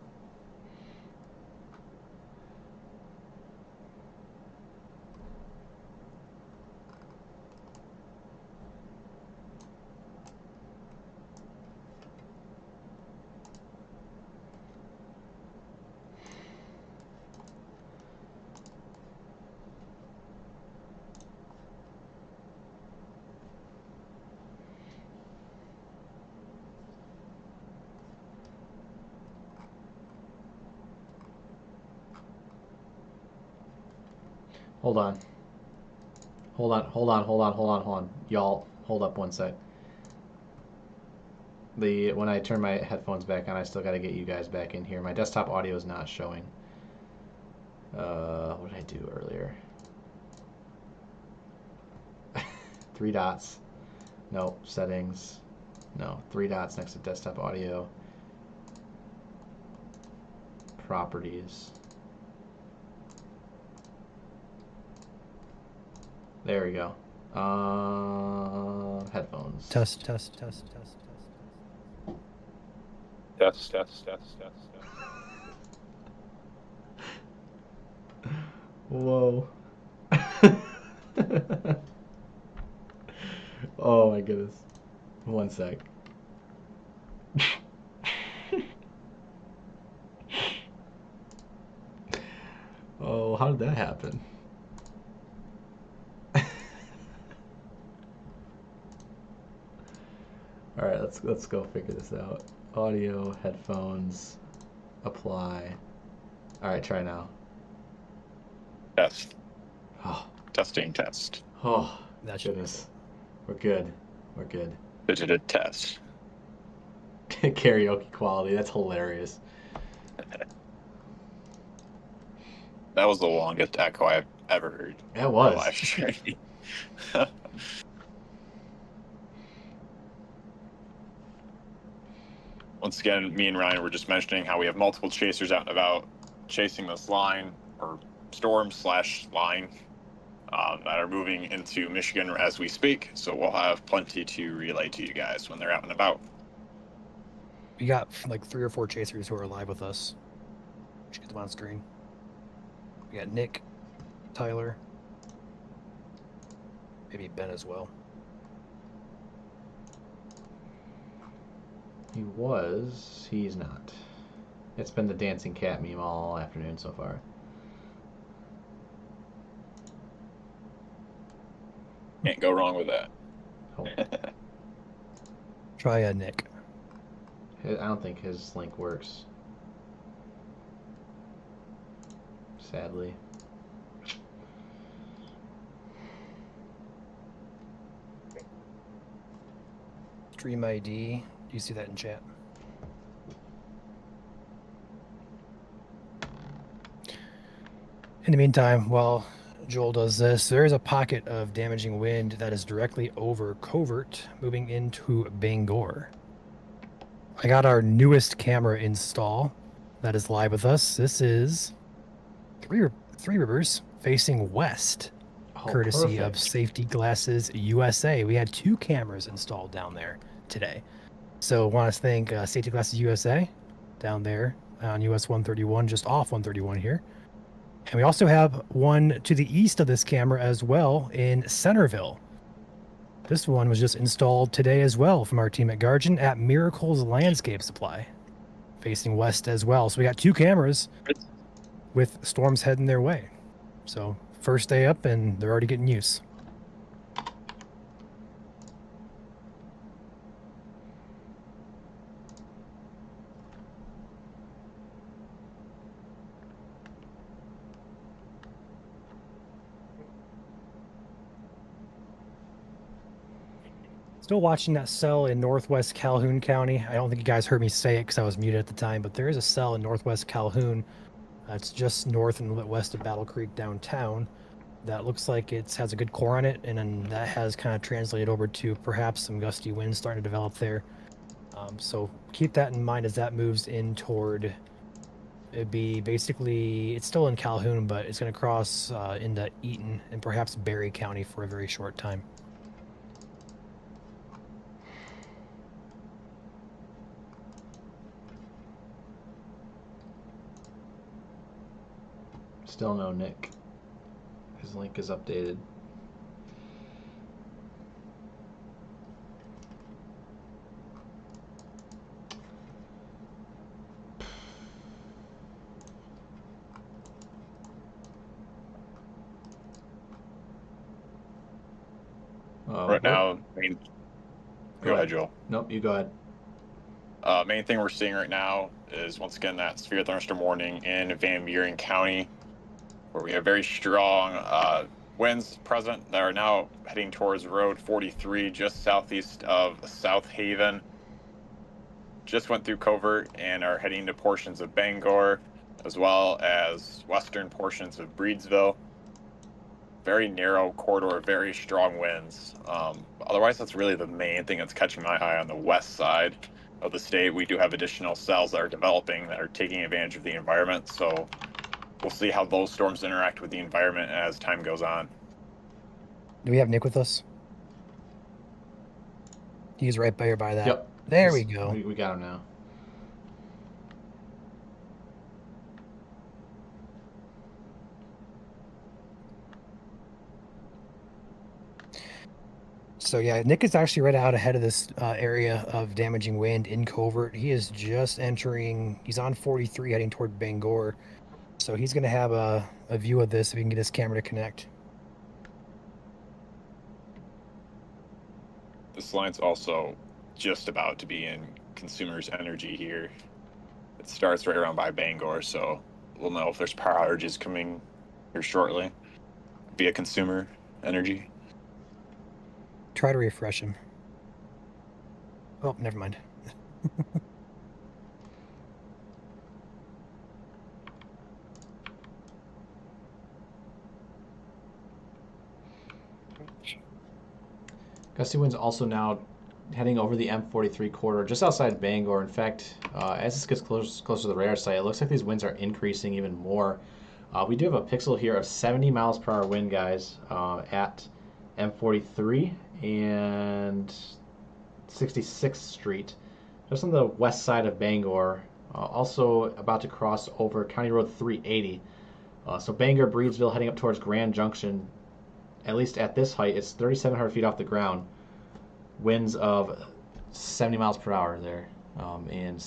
Hold on. Hold on. Y'all, hold up one sec. When I turn my headphones back on, I still got to get you guys back in here. My desktop audio is not showing. What did I do earlier? 3 dots. No, settings. No, 3 dots next to desktop audio. Properties. There we go. Headphones. Test. Whoa. Oh my goodness. One sec. Oh, how did that happen? All right, let's go figure this out. Audio, headphones, apply. All right, try now. Test. Oh, Testing test. oh, That should be goodness. We're good. Digited test. Karaoke quality. That's hilarious. That was the longest echo I've ever heard. It was. Live stream. Once again, me and Ryan were just mentioning how we have multiple chasers out and about chasing this line or storm/line that are moving into Michigan as we speak. So we'll have plenty to relay to you guys when they're out and about. We got like 3 or 4 chasers who are live with us. Should get them on screen. We got Nick, Tyler, Maybe Ben as well. He was. He's not. It's been the dancing cat meme all afternoon so far. Can't go wrong with that. Oh, Try Nick. I don't think his link works. Sadly. Stream ID. Do you see that in chat? In the meantime, while Joel does this, there is a pocket of damaging wind that is directly over Covert, moving into Bangor. I got our newest camera install that is live with us. This is Three Rivers facing west, courtesy of Safety Glasses USA. We had 2 cameras installed down there today. So I want to thank Safety Glasses USA down there on US 131, just off 131 here. And we also have one to the east of this camera as well in Centerville. This one was just installed today as well from our team at Guardian at Miracles Landscape Supply, facing west as well. So we got 2 cameras with storms heading their way. So first day up and they're already getting use. Still watching that cell in northwest Calhoun County. I don't think you guys heard me say it because I was muted at the time, but there is a cell in northwest Calhoun. It's just north and a little bit west of Battle Creek downtown. That looks like it has a good core on it, and then that has kind of translated over to perhaps some gusty winds starting to develop there. So keep that in mind as that moves in toward. It'd be basically, it's still in Calhoun, but it's going to cross into Eaton and perhaps Berry County for a very short time. Still no Nick. His link is updated. Right now, go ahead, Joel. Nope, you go ahead. Main thing we're seeing right now is, once again, that severe thunderstorm warning in Van Buren County, where we have very strong winds present that are now heading towards Road 43, just southeast of South Haven. Just went through Covert and are heading to portions of Bangor, as well as western portions of Breedsville. Very narrow corridor, very strong winds. Otherwise, that's really the main thing that's catching my eye on the west side of the state. We do have additional cells that are developing that are taking advantage of the environment, so we'll see how those storms interact with the environment as time goes on. Do we have Nick with us? He's right by that. Yep. There we go. We got him now. So yeah, Nick is actually right out ahead of this area of damaging wind in Covert. He is just entering, he's on 43 heading toward Bangor. So he's going to have a view of this if he can get his camera to connect. This line's also just about to be in Consumers Energy here. It starts right around by Bangor, so we'll know if there's power outages coming here shortly via Consumer Energy. Try to refresh him. Oh, never mind. Gusty winds also now heading over the M43 corridor just outside Bangor. In fact, as this gets closer to the radar site, it looks like these winds are increasing even more. We do have a pixel here of 70 miles per hour wind, guys, at M43 and 66th Street, just on the west side of Bangor. Also about to cross over County Road 380. So Bangor, Breedsville, heading up towards Grand Junction. at least at this height, it's 3,700 feet off the ground. Winds of 70 miles per hour there in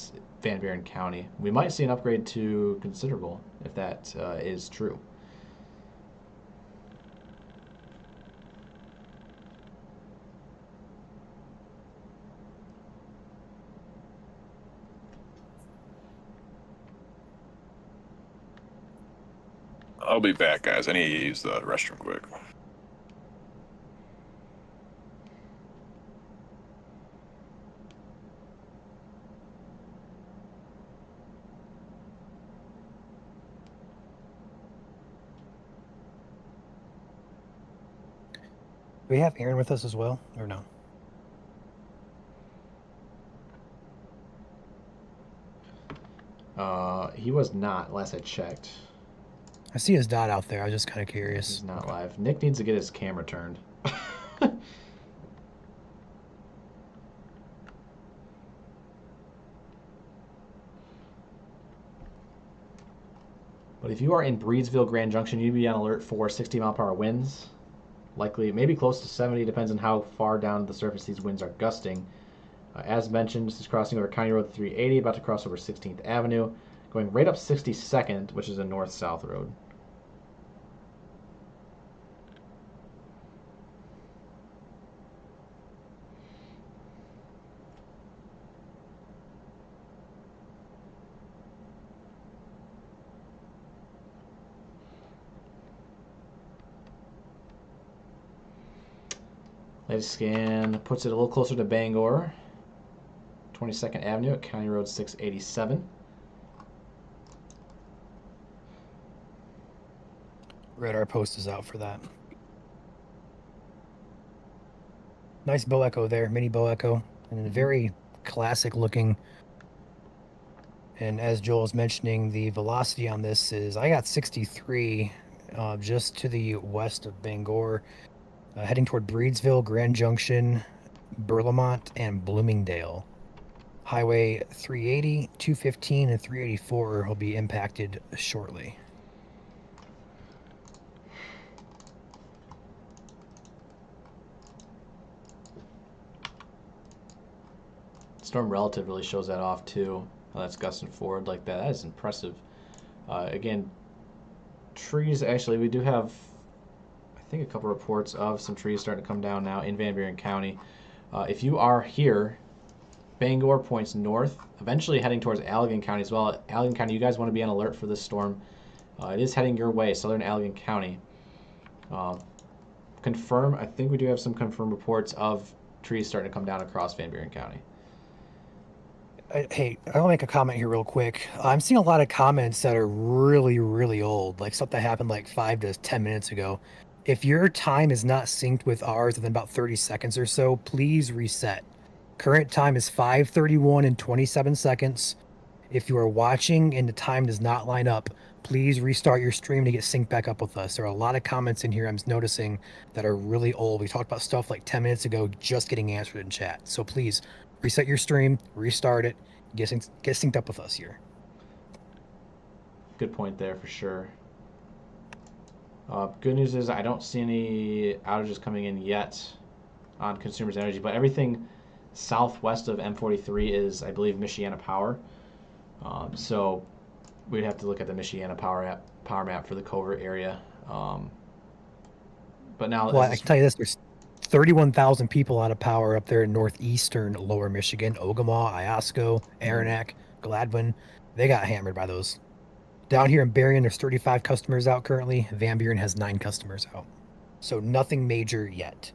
Van Buren County. We might see an upgrade to considerable if that is true. I'll be back, guys. I need to use the restroom quick. Do we have Aaron with us as well, or no? He was not, last I checked. I see his dot out there. I was just kind of curious. He's not live. Nick needs to get his camera turned. But if you are in Breedsville, Grand Junction, you'd be on alert for 60-mile-per-hour winds. Likely, maybe close to 70, depends on how far down the surface these winds are gusting. As mentioned, this is crossing over County Road 380, about to cross over 16th Avenue, going right up 62nd, which is a north-south road. Latest scan puts it a little closer to Bangor, 22nd Avenue at County Road 687. Radar post is out for that. Nice bow echo there, mini bow echo, and very classic looking. And as Joel was mentioning, the velocity on this is, I got 63 just to the west of Bangor, heading toward Breedsville, Grand Junction, Burlamont, and Bloomingdale. Highway 380, 215, and 384 will be impacted shortly. Storm relative really shows that off too. How that's gusting forward like that. That is impressive. Again, trees, actually, we do have, I think, a couple reports of some trees starting to come down now in Van Buren County. If you are here, Bangor points north, eventually heading towards Allegan County as well. Allegan County, you guys want to be on alert for this storm. It is heading your way, southern Allegan County. Confirm, I think we do have some confirmed reports of trees starting to come down across Van Buren County. Hey, I'll make a comment here real quick. I'm seeing a lot of comments that are really, really old, like stuff that happened like 5 to 10 minutes ago. If your time is not synced with ours within about 30 seconds or so, please reset. Current time is 5:31 and 27 seconds. If you are watching and the time does not line up, please restart your stream to get synced back up with us. There are a lot of comments in here I'm noticing that are really old. We talked about stuff like 10 minutes ago just getting answered in chat. So please reset your stream, restart it, get synced up with us here. Good point there for sure. Good news is I don't see any outages coming in yet on Consumers Energy, but everything southwest of M43 is, I believe, Michiana Power. So we'd have to look at the Michiana power map for the covert area. But now, well, I can tell you this: there's 31,000 people out of power up there in northeastern Lower Michigan, Ogemaw, Iosco, Aranac, Gladwin. They got hammered by those. Down here in Berrien, there's 35 customers out currently. Van Buren has 9 customers out. So nothing major yet.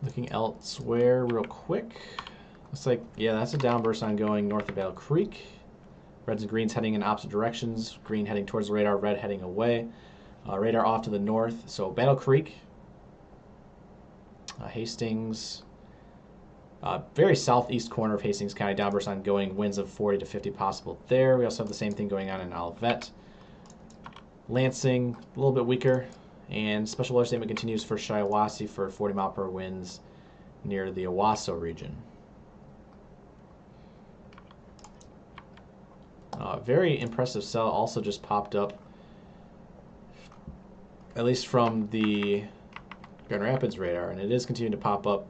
Looking elsewhere real quick. Looks like, yeah, that's a downburst ongoing north of Battle Creek. Reds and greens heading in opposite directions. Green heading towards the radar, red heading away. Radar off to the north. So Battle Creek, Hastings, very southeast corner of Hastings County, downburst ongoing, winds of 40 to 50 possible there. We also have the same thing going on in Olivet. Lansing, a little bit weaker. And special weather statement continues for Shiawassee for 40 mile per hour winds near the Owasso region. Very impressive cell also just popped up, at least from the Grand Rapids radar, and it is continuing to pop up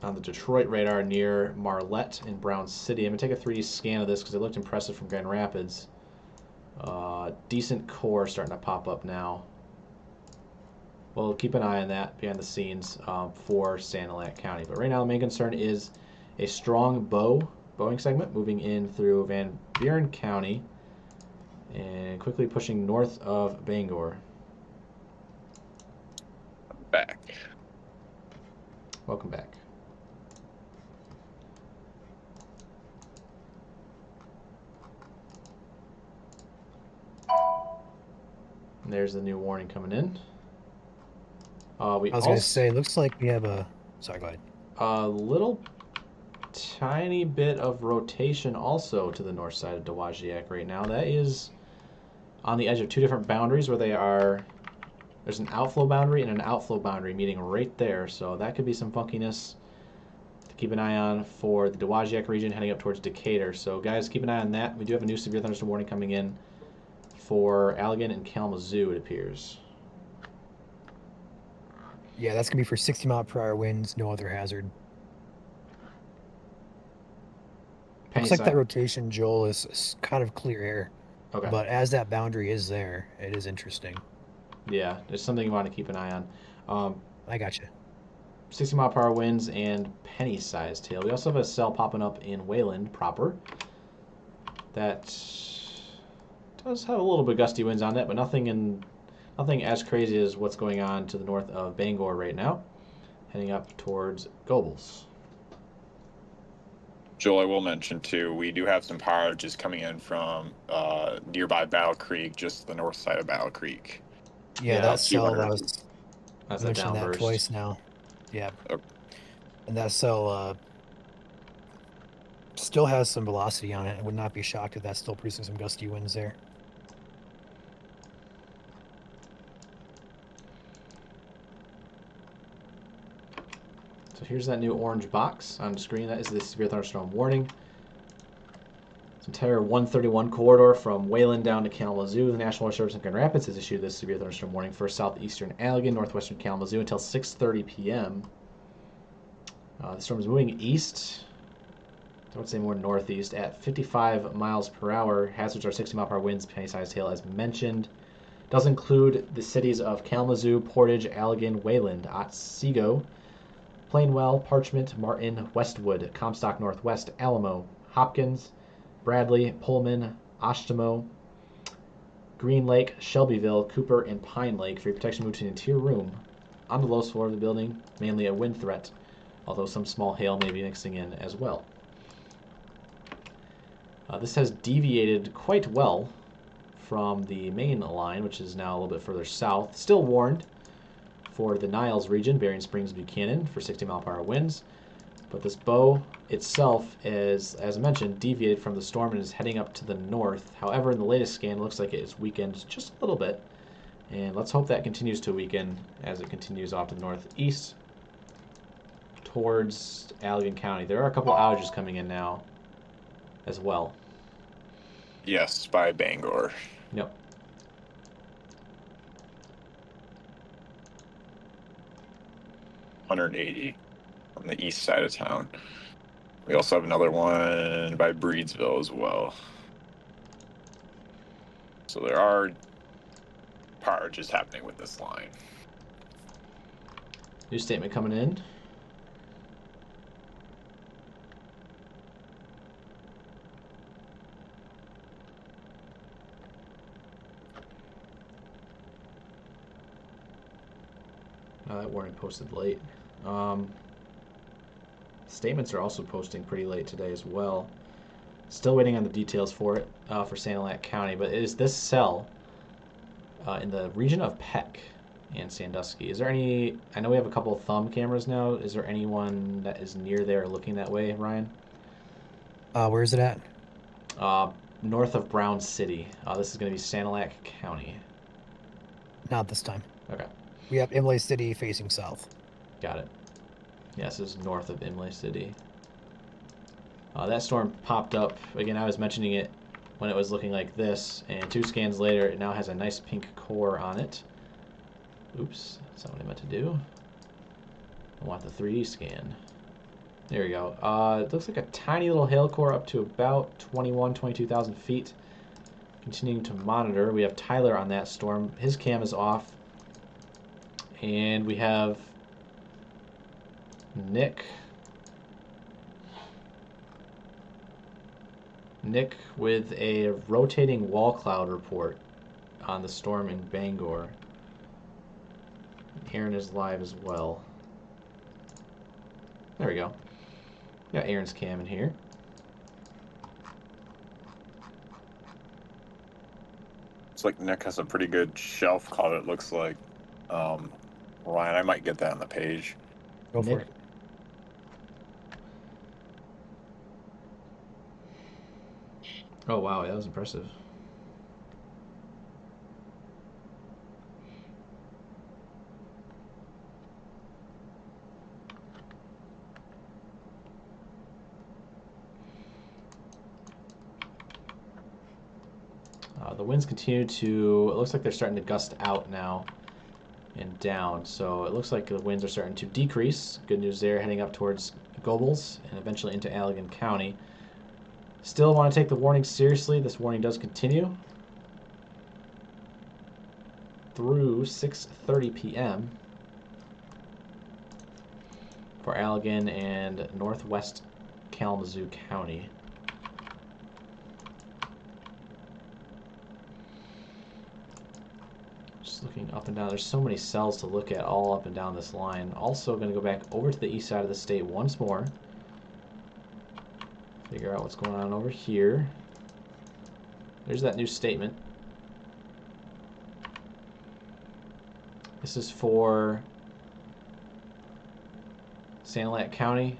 on the Detroit radar near Marlette in Brown City. I'm going to take a 3D scan of this because it looked impressive from Grand Rapids. Decent core starting to pop up now. We'll keep an eye on that behind the scenes for Sanilac County. But right now the main concern is a strong Boeing segment moving in through Van Buren County and quickly pushing north of Bangor. Back. Welcome back. And there's the new warning coming in. I was going to say, looks like we have a... Sorry, go ahead. A little tiny bit of rotation also to the north side of Dowagiac right now. That is on the edge of two different boundaries where they are... There's an outflow boundary and an outflow boundary meeting right there. So that could be some funkiness to keep an eye on for the Dowagiac region heading up towards Decatur. So guys, keep an eye on that. We do have a new severe thunderstorm warning coming in for Allegan and Kalamazoo, it appears. Yeah, that's going to be for 60 mile per hour winds, no other hazard. Looks like that rotation, Joel, is kind of clear air. Okay. But as that boundary is there, it is interesting. Yeah, there's something you want to keep an eye on. I gotcha. 60 mile per hour winds and penny-sized hail. We also have a cell popping up in Wayland proper that does have a little bit gusty winds on it, but nothing as crazy as what's going on to the north of Bangor right now, heading up towards Gobles. Joel, I will mention too, we do have some power outages coming in from nearby Battle Creek, just the north side of Battle Creek. Yeah, that cell that was... That's I mentioned that twice now. Yeah. Okay. And that cell still has some velocity on it. I would not be shocked if that's still producing some gusty winds there. So here's that new orange box on the screen. That is the severe thunderstorm warning. This entire 131 corridor from Wayland down to Kalamazoo. The National Weather Service in Grand Rapids has issued this severe thunderstorm warning for southeastern Allegan, northwestern Kalamazoo until 6:30 p.m. The storm is moving east, I would say more northeast, at 55 miles per hour. Hazards are 60 mile per hour winds, penny-sized hail as mentioned. Does include the cities of Kalamazoo, Portage, Allegan, Wayland, Otsego, Plainwell, Parchment, Martin, Westwood, Comstock Northwest, Alamo, Hopkins, Bradley, Pullman, Oshtemo, Green Lake, Shelbyville, Cooper, and Pine Lake. For your protection, move to the interior room on the lowest floor of the building, mainly a wind threat, although some small hail may be mixing in as well. This has deviated quite well from the main line, which is now a little bit further south. Still warned for the Niles region, Berrien Springs, Buchanan, for 60 mile per hour winds. But this bow itself is, as I mentioned, deviated from the storm and is heading up to the north. However, in the latest scan, it looks like it is weakened just a little bit. And let's hope that continues to weaken as it continues off to the northeast towards Allegan County. There are a couple outages coming in now as well. Yes, by Bangor. Yep. .180 on the east side of town. We also have another one by Breedsville as well. So there are power outages happening with this line. New statement coming in. That warning posted late. Statements are also posting pretty late today as well. Still waiting on the details for it for Sanilac County, but it is this cell in the region of Peck and Sandusky. Is there any? I know we have a couple of thumb cameras now. Is there anyone that is near there looking that way, Ryan? Where is it at? North of Brown City. This is going to be Sanilac County. Not this time. Okay. We have Imlay City facing south. Got it. Yes, this is north of Imlay City. That storm popped up. Again, I was mentioning it when it was looking like this, and 2 scans later, it now has a nice pink core on it. Oops, that's not what I meant to do. I want the 3D scan. There we go. It looks like a tiny little hail core up to about 22,000 feet. Continuing to monitor. We have Tyler on that storm. His cam is off. And we have Nick. Nick with a rotating wall cloud report on the storm in Bangor. Aaron is live as well. There we go. Got Aaron's cam in here. It's like Nick has a pretty good shelf cloud, it looks like. Ryan, I might get that on the page. Go for it. Oh wow, that was impressive. The winds continue to, it looks like they're starting to gust out now and down. So it looks like the winds are starting to decrease. Good news there, heading up towards Gobles and eventually into Allegan County. Still want to take the warning seriously. This warning does continue through 6:30 p.m. for Allegan and northwest Kalamazoo County. Just looking up and down. There's so many cells to look at all up and down this line. Also going to go back over to the east side of the state once more. Figure out what's going on over here. There's that new statement. This is for Sanilac County,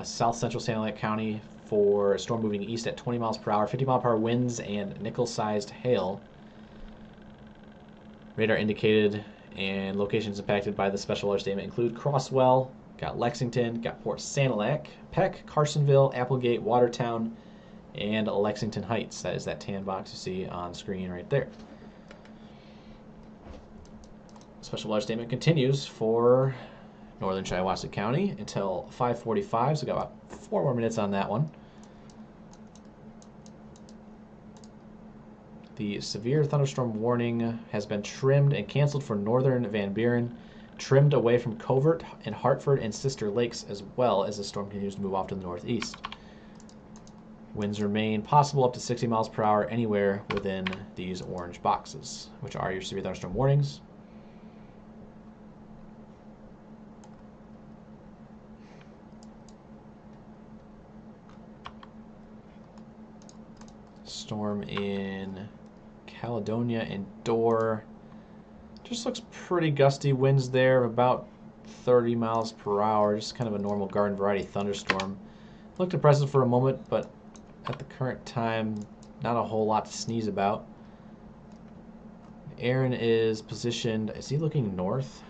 south central Sanilac County, for a storm moving east at 20 miles per hour, 50 mile per hour winds, and nickel-sized hail. Radar indicated and locations impacted by the special alert statement include Crosswell, got Lexington, got Port Sanilac, Peck, Carsonville, Applegate, Watertown, and Lexington Heights. That is that tan box you see on screen right there. Special alert statement continues for northern Shiawassee County until 5:45, so we got about 4 more minutes on that one. The severe thunderstorm warning has been trimmed and canceled for northern Van Buren, trimmed away from Covert and Hartford and Sister Lakes, as well as the storm continues to move off to the northeast. Winds remain possible up to 60 miles per hour anywhere within these orange boxes, which are your severe thunderstorm warnings. Storm in Caledonia and Dorr. Just looks pretty gusty winds there, about 30 miles per hour. Just kind of a normal garden variety thunderstorm. Looked impressive for a moment, but at the current time, not a whole lot to sneeze about. Aaron is positioned, is he looking north?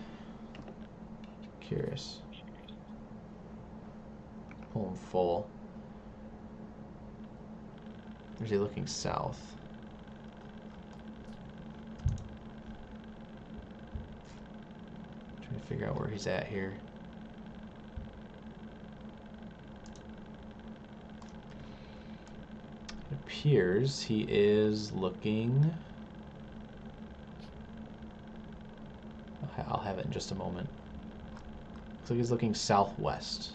Curious. Pull him full. Or is he looking south? Trying to figure out where he's at here. It appears he is looking... I'll have it in just a moment. Looks like he's looking southwest.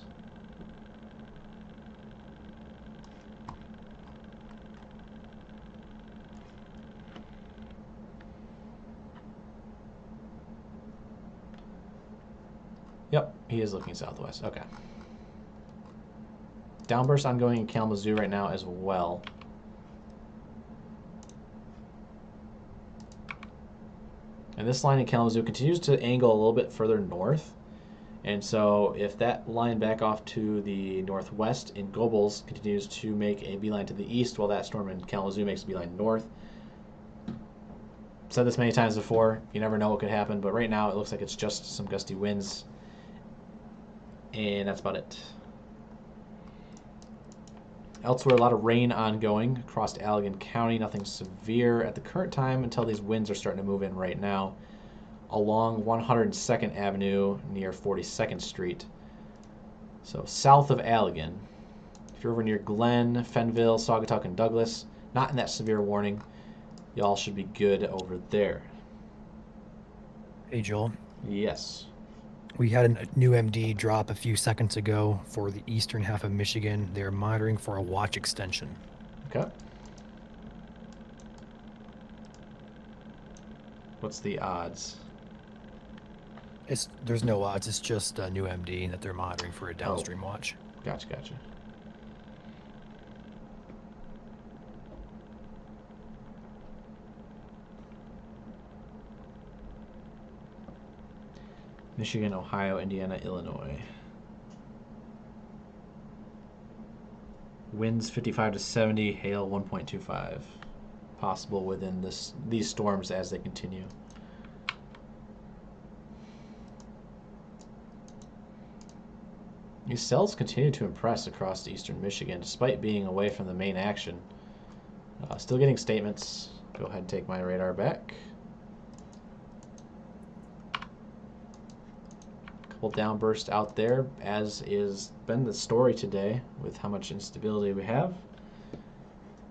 Yep, he is looking southwest. Okay. Downburst ongoing in Kalamazoo right now as well. And this line in Kalamazoo continues to angle a little bit further north. And so if that line back off to the northwest in Gobles continues to make a beeline to the east, while that storm in Kalamazoo makes a beeline north. Said this many times before, you never know what could happen, but right now it looks like it's just some gusty winds. And that's about it. Elsewhere, a lot of rain ongoing across Allegan County. Nothing severe at the current time until these winds are starting to move in right now. Along 102nd Avenue near 42nd Street. So south of Allegan. If you're over near Glen, Fenville, Saugatuck, and Douglas, not in that severe warning. Y'all should be good over there. Hey, Joel. Yes. We had a new MD drop a few seconds ago for the eastern half of Michigan. They're monitoring for a watch extension. Okay. What's the odds? There's no odds. It's just a new MD that they're monitoring for a downstream watch. Gotcha. Michigan, Ohio, Indiana, Illinois. Winds 55 to 70, hail 1.25. Possible within these storms as they continue. These cells continue to impress across eastern Michigan, despite being away from the main action. Still getting statements. Go ahead and take my radar back. Couple downbursts out there, as is been the story today with how much instability we have.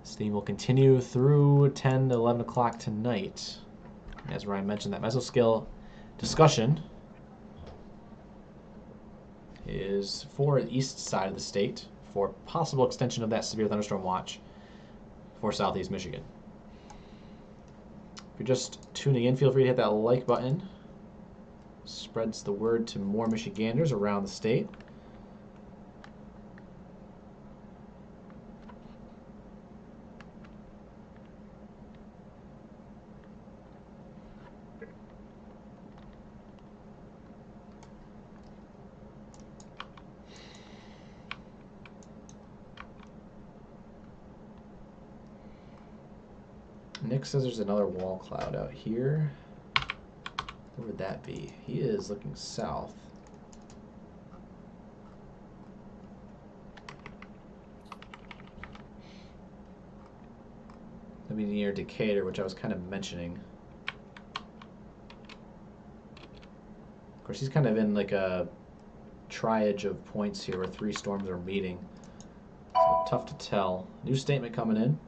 Steam will continue through 10 to 11 o'clock tonight. As Ryan mentioned, that mesoscale discussion is for the east side of the state for possible extension of that severe thunderstorm watch for southeast Michigan. If you're just tuning in, feel free to hit that like button. Spreads the word to more Michiganders around the state. Nick says there's another wall cloud out here. Where would that be? He is looking south. That'd be near Decatur, which I was kind of mentioning. Of course, he's kind of in like a triage of points here where three storms are meeting. So tough to tell. New statement coming in.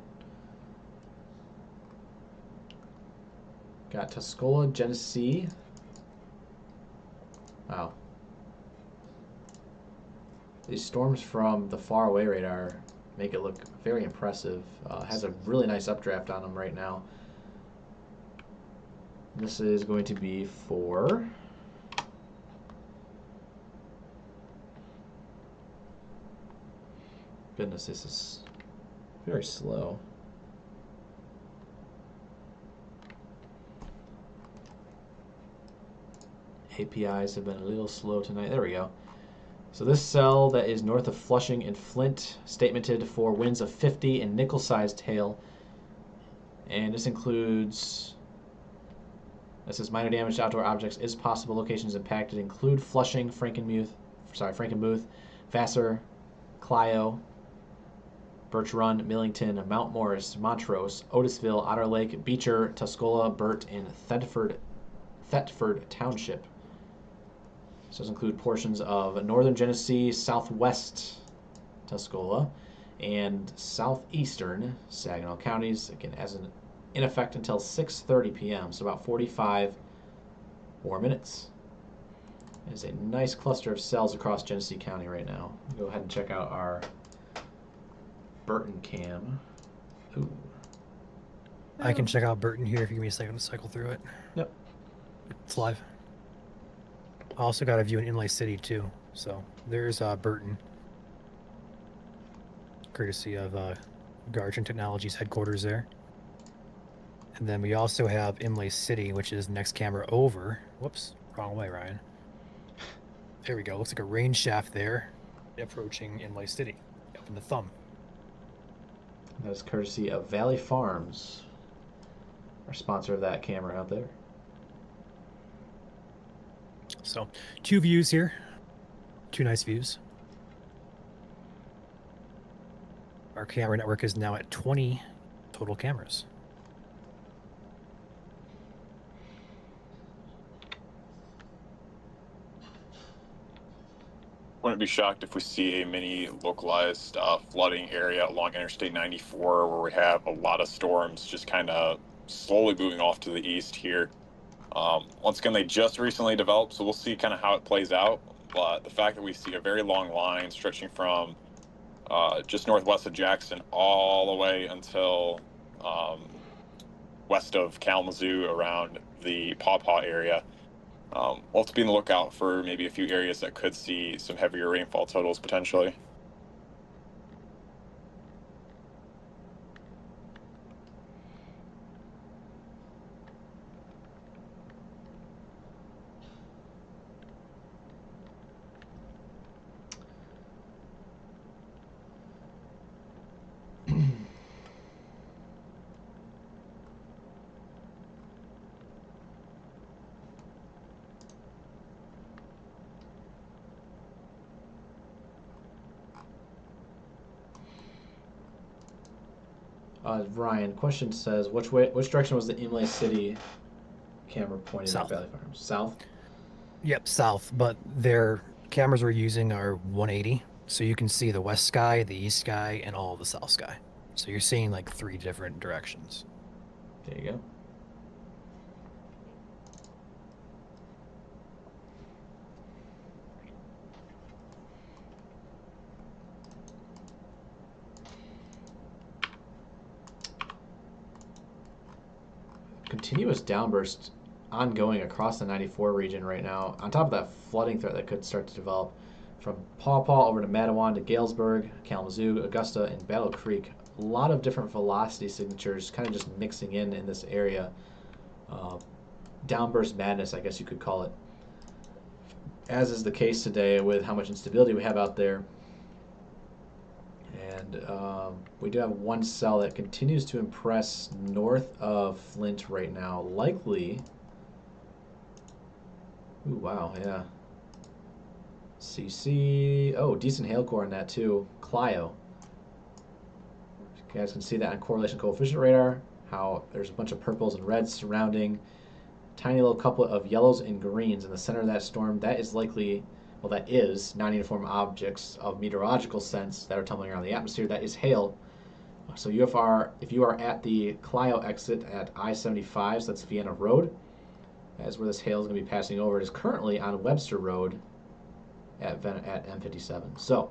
Got Tuscola, Genesee. Wow. These storms from the far away radar make it look very impressive. Has a really nice updraft on them right now. This is going to be for... Goodness, this is very slow. APIs have been a little slow tonight. There we go. So this cell that is north of Flushing and Flint, statemented for winds of 50 and nickel-sized hail. And this includes... This says minor damage to outdoor objects is possible. Locations impacted include Flushing, Frankenmuth, Vassar, Clio, Birch Run, Millington, Mount Morris, Montrose, Otisville, Otter Lake, Beecher, Tuscola, Burt, and Thetford Township. This does include portions of northern Genesee, southwest Tuscola, and southeastern Saginaw counties, again, in effect until 6:30 p.m., so about 45 more minutes. There's a nice cluster of cells across Genesee County right now. Go ahead and check out our Burton cam. Ooh. I can check out Burton here if you give me a second to cycle through it. Yep. It's live. I also got a view in Inlay City too. So there's Burton. courtesy of Guardian Technologies headquarters there. And then we also have Imlay City, which is the next camera over. Whoops, wrong way, Ryan. There we go. Looks like a rain shaft there, approaching Imlay City. Up in the thumb. That is courtesy of Valley Farms, our sponsor of that camera out there. So, 2 views here. 2 nice views. Our camera network is now at 20 total cameras. Wouldn't be shocked if we see a mini localized flooding area along Interstate 94 where we have a lot of storms just kind of slowly moving off to the east here. Once again, they just recently developed, so we'll see kind of how it plays out. But the fact that we see a very long line stretching from just northwest of Jackson all the way until west of Kalamazoo around the Paw Paw area. We'll have to be on the lookout for maybe a few areas that could see some heavier rainfall totals potentially. Ryan, question says, which direction was the Imlay City camera pointed South. at Valley Farms? South? Yep, south, but their cameras we're using are 180, so you can see the west sky, the east sky, and all of the south sky. So you're seeing like 3 different directions. There you go. Continuous downburst ongoing across the 94 region right now, on top of that flooding threat that could start to develop from Paw Paw over to Matawan to Galesburg, Kalamazoo, Augusta, and Battle Creek. A lot of different velocity signatures kind of just mixing in this area. Downburst madness, I guess you could call it. As is the case today with how much instability we have out there. And we do have one cell that continues to impress north of Flint right now. Likely. Ooh, wow, yeah. CC. Oh, decent hail core on that too. Clio. You guys can see that on correlation coefficient radar. How there's a bunch of purples and reds surrounding. Tiny little couple of yellows and greens in the center of that storm. That is likely. Well, that is non-uniform objects of meteorological sense that are tumbling around the atmosphere. That is hail. So if you are at the Clio exit at I-75, so that's Vienna Road, that is where this hail is going to be passing over. It is currently on Webster Road at M57. So,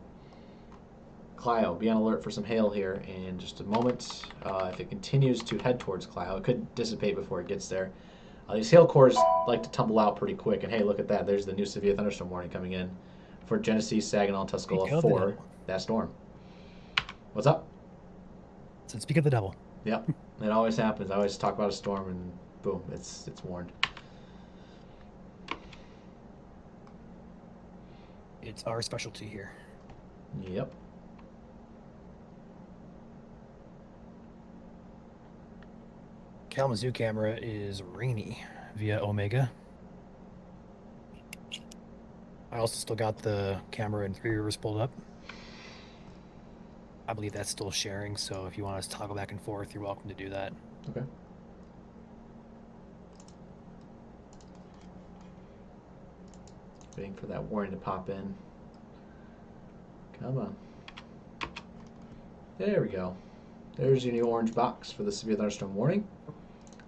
Clio, be on alert for some hail here in just a moment. If it continues to head towards Clio, it could dissipate before it gets there. These hail cores like to tumble out pretty quick, and hey, look at that. There's the new severe thunderstorm warning coming in for Genesee, Saginaw, and Tuscola for that storm. What's up? So speak of the devil. Yep, it always happens. I always talk about a storm, and boom, it's warned. It's our specialty here. Yep. Kalamazoo camera is rainy via Omega. I also still got the camera in Three Rivers pulled up. I believe that's still sharing, so if you want us to toggle back and forth, you're welcome to do that. Okay. Waiting for that warning to pop in. Come on. There we go. There's your new orange box for the severe thunderstorm warning.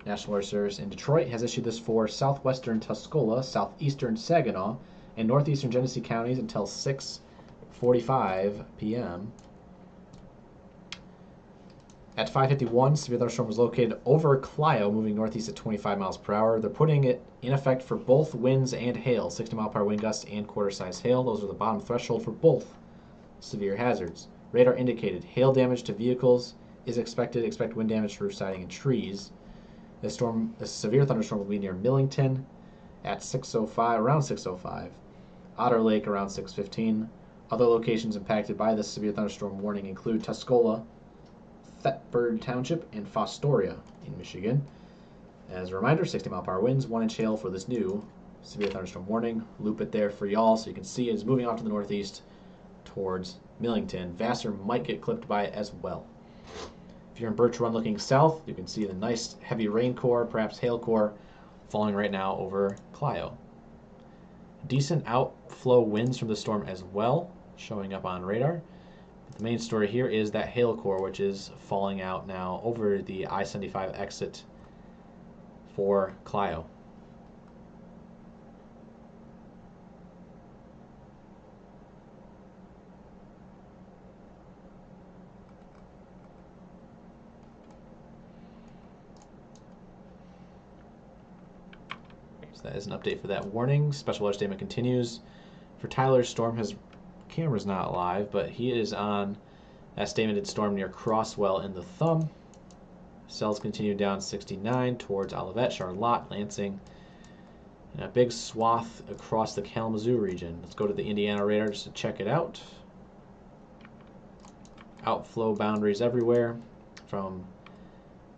National Weather Service in Detroit has issued this for southwestern Tuscola, southeastern Saginaw, and northeastern Genesee counties until 6:45 p.m. At 5:51, severe thunderstorm was located over Clio, moving northeast at 25 miles per hour. They're putting it in effect for both winds and hail, 60-mile-per-hour wind gusts and quarter-size hail. Those are the bottom threshold for both severe hazards. Radar indicated hail damage to vehicles is expected. Expect wind damage to roof siding and trees. The severe thunderstorm will be near Millington at 6:05, around 6:05. Otter Lake around 6:15. Other locations impacted by this severe thunderstorm warning include Tuscola, Thetford Township, and Fostoria in Michigan. As a reminder, 60-mile-per-hour winds, 1-inch hail for this new severe thunderstorm warning. Loop it there for y'all so you can see it is moving off to the northeast towards Millington. Vassar might get clipped by it as well. If you're in Birch Run looking south, you can see the nice heavy rain core, perhaps hail core, falling right now over Clio. Decent outflow winds from the storm as well, showing up on radar. But the main story here is that hail core, which is falling out now over the I-75 exit for Clio. That is an update for that warning. Special weather statement continues. For Tyler's storm, his camera's not live, but he is on that statemented storm near Crosswell in the Thumb. Cells continue down 69 towards Olivet, Charlotte, Lansing, and a big swath across the Kalamazoo region. Let's go to the Indiana radar just to check it out. Outflow boundaries everywhere from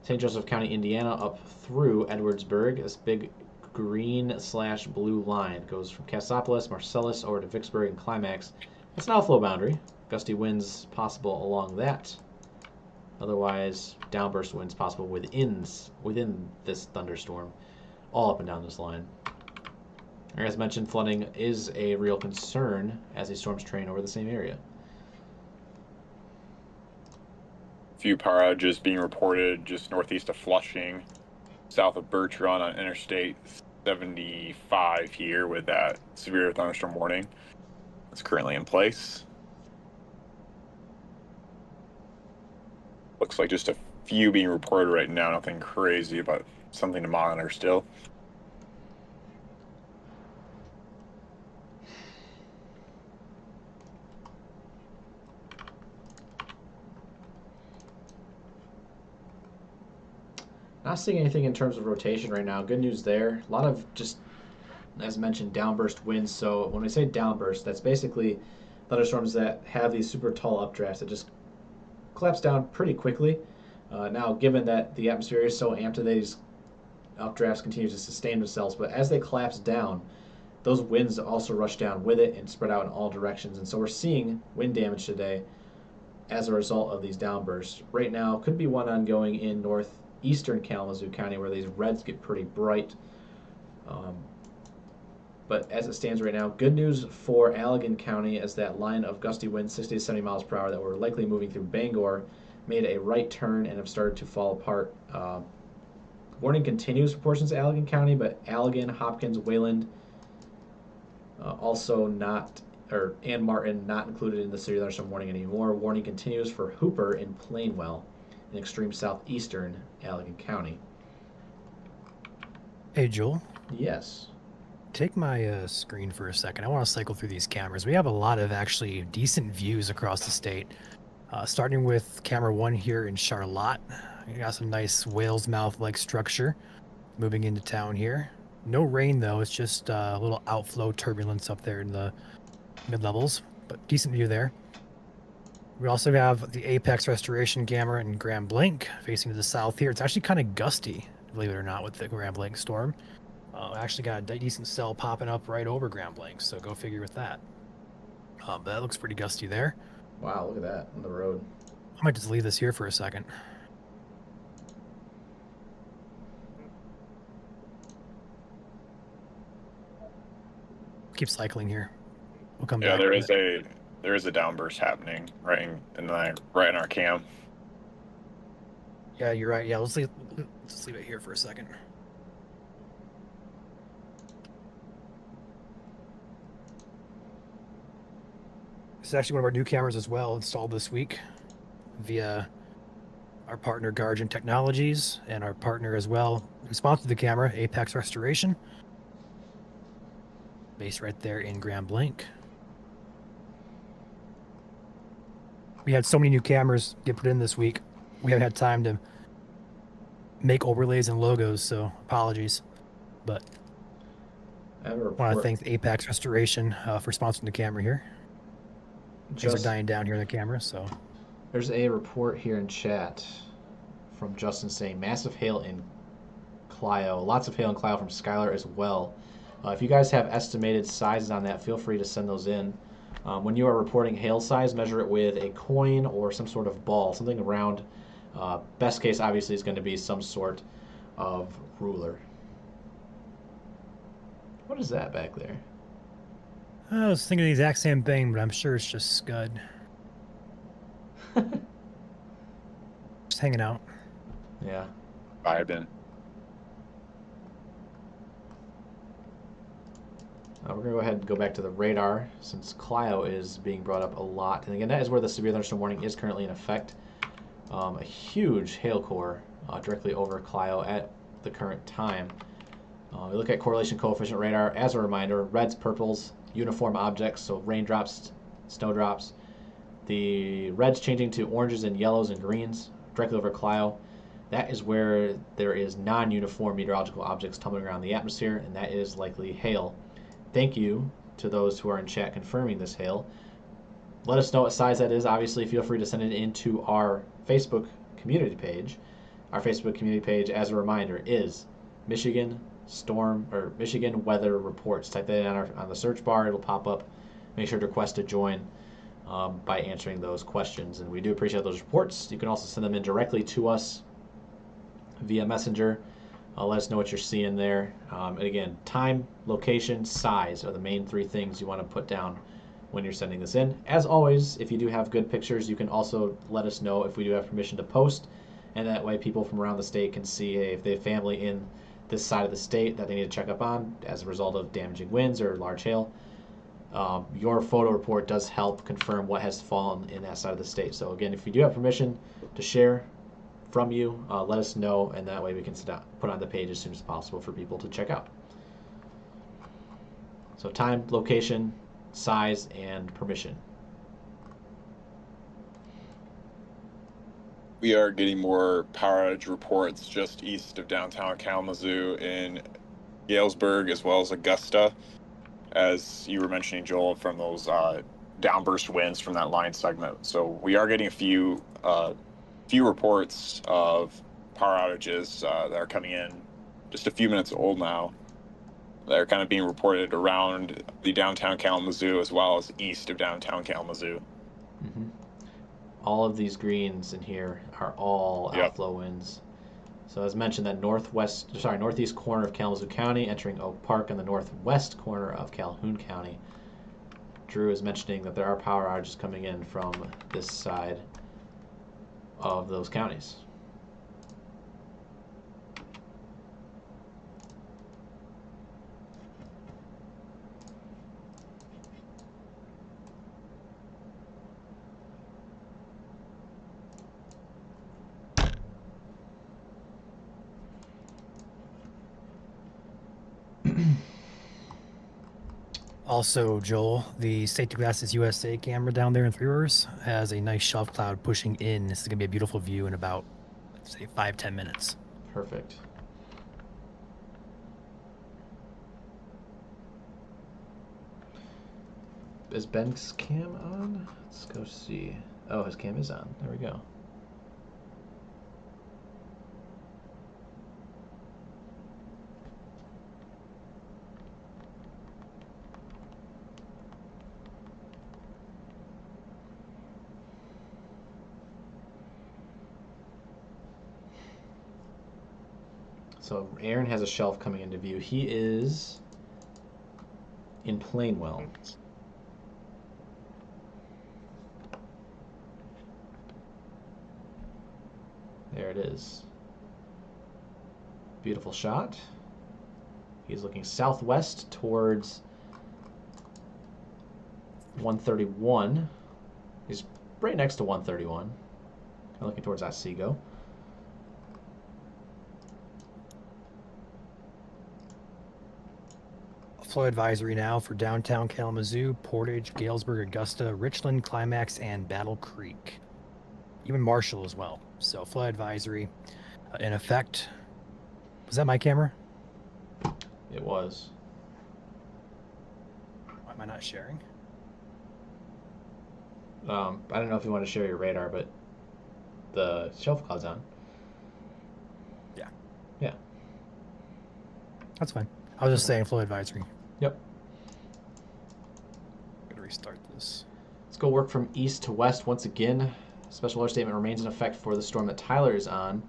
St. Joseph County, Indiana, up through Edwardsburg. This big green/blue line goes from Cassopolis, Marcellus, over to Vicksburg and Climax. It's an outflow boundary. Gusty winds possible along that. Otherwise, downburst winds possible within this thunderstorm, all up and down this line. As mentioned, flooding is a real concern as these storms train over the same area. Few power outages being reported just northeast of Flushing, south of Birch Run on Interstate 75 here with that severe thunderstorm warning that's currently in place. Looks like just a few being reported right now, nothing crazy, but something to monitor still. Not seeing anything in terms of rotation right now. Good news there. A lot of just, as mentioned, downburst winds. So when we say downburst, that's basically thunderstorms that have these super tall updrafts that just collapse down pretty quickly. Now, given that the atmosphere is so amped that these updrafts continue to sustain themselves, but as they collapse down, those winds also rush down with it and spread out in all directions. And so we're seeing wind damage today as a result of these downbursts. Right now, could be one ongoing in northeastern Kalamazoo County where these reds get pretty bright. But as it stands right now, good news for Allegan County as that line of gusty winds, 60 to 70 miles per hour that were likely moving through Bangor, made a right turn and have started to fall apart. Warning continues for portions of Allegan County, but Allegan, Hopkins, Wayland, also not, and Martin not included in the severe thunderstorm warning anymore. Warning continues for Hooper and Plainwell in extreme southeastern Allegan County. Hey, Joel. Yes. Take my screen for a second. I want to cycle through these cameras. We have a lot of actually decent views across the state. Starting with camera 1 here in Charlotte. You got some nice whale's mouth-like structure moving into town here. No rain, though. It's just a little outflow turbulence up there in the mid-levels, but decent view there. We also have the Apex Restoration camera in Grand Blanc facing to the south here. It's actually kind of gusty, believe it or not, with the Grand Blanc storm. Actually got a decent cell popping up right over Grand Blanc, so go figure with that. But that looks pretty gusty there. Wow, look at that on the road. I might just leave this here for a second. Keep cycling here. We'll come back. Yeah, there is a downburst happening right in our cam. Yeah, you're right. Yeah, let's leave it here for a second. This is actually one of our new cameras as well, installed this week via our partner Guardian Technologies and our partner as well who sponsored the camera, Apex Restoration, based right there in Grand Blanc. We had so many new cameras get put in this week. We haven't had time to make overlays and logos, so apologies. But I have a I want to report. thank Apex Restoration for sponsoring the camera here. Things are dying down here in the camera, so. There's a report here in chat from Justin saying massive hail in Clio. Lots of hail in Clio from Skylar as well. If you guys have estimated sizes on that, feel free to send those in. When you are reporting hail size, measure it with a coin or some sort of ball, something round. Best case, obviously, is going to be some sort of ruler. What is that back there? I was thinking the exact same thing, but I'm sure it's just Scud. Just hanging out. Yeah. Vibing. We're going to go ahead and go back to the radar since Clio is being brought up a lot. And again, that is where the severe thunderstorm warning is currently in effect. A huge hail core directly over Clio at the current time. We look at correlation coefficient radar. As a reminder, reds, purples, uniform objects, so raindrops, snowdrops. The reds changing to oranges and yellows and greens directly over Clio. That is where there is non-uniform meteorological objects tumbling around the atmosphere, and that is likely hail. Thank you to those who are in chat confirming this hail. Let us know what size that is. Obviously, feel free to send it into our Facebook community page. Our Facebook community page, as a reminder, is Michigan Michigan Weather Reports. Type that in on the search bar. It'll pop up. Make sure to request to join by answering those questions. And we do appreciate those reports. You can also send them in directly to us via Messenger. Let us know what you're seeing there. And again, time, location, size are the main three things you want to put down when you're sending this in. As always, if you do have good pictures, you can also let us know if we do have permission to post, and that way people from around the state can see if they have family in this side of the state that they need to check up on as a result of damaging winds or large hail. Your photo report does help confirm what has fallen in that side of the state. So again, if you do have permission to share from you, let us know, and that way we can put on the page as soon as possible for people to check out. So time, location, size, and permission. We are getting more power outage reports just east of downtown Kalamazoo in Galesburg as well as Augusta, as you were mentioning, Joel, from those downburst winds from that line segment. So we are getting a few reports of power outages that are coming in just a few minutes old now. They're kind of being reported around the downtown Kalamazoo as well as east of downtown Kalamazoo. Mm-hmm. All of these greens in here are all outflow winds. So as mentioned, that northeast corner of Kalamazoo County, entering Oak Park, and the northwest corner of Calhoun County. Drew is mentioning that there are power outages coming in from this side of those counties. Also, Joel, the State to Glasses USA camera down there in Three Rivers has a nice shelf cloud pushing in. This is going to be a beautiful view in about, let's say, 5-10 minutes. Perfect. Is Ben's cam on? Let's go see. Oh, his cam is on. There we go. So Aaron has a shelf coming into view. He is in Plainwell. There it is. Beautiful shot. He's looking southwest towards 131. He's right next to 131. Kind of looking towards Otsego. flow advisory now for downtown Kalamazoo, Portage, Galesburg, Augusta, Richland, Climax, and Battle Creek. Even Marshall as well. So flow advisory in effect. Was that my camera? It was. Why am I not sharing? I don't know if you want to share your radar, but the shelf cloud's on. Yeah. Yeah. That's fine. I was just saying flow advisory. Yep. I'm gonna restart this. Let's go work from east to west once again. Special alert statement remains in effect for the storm that Tyler is on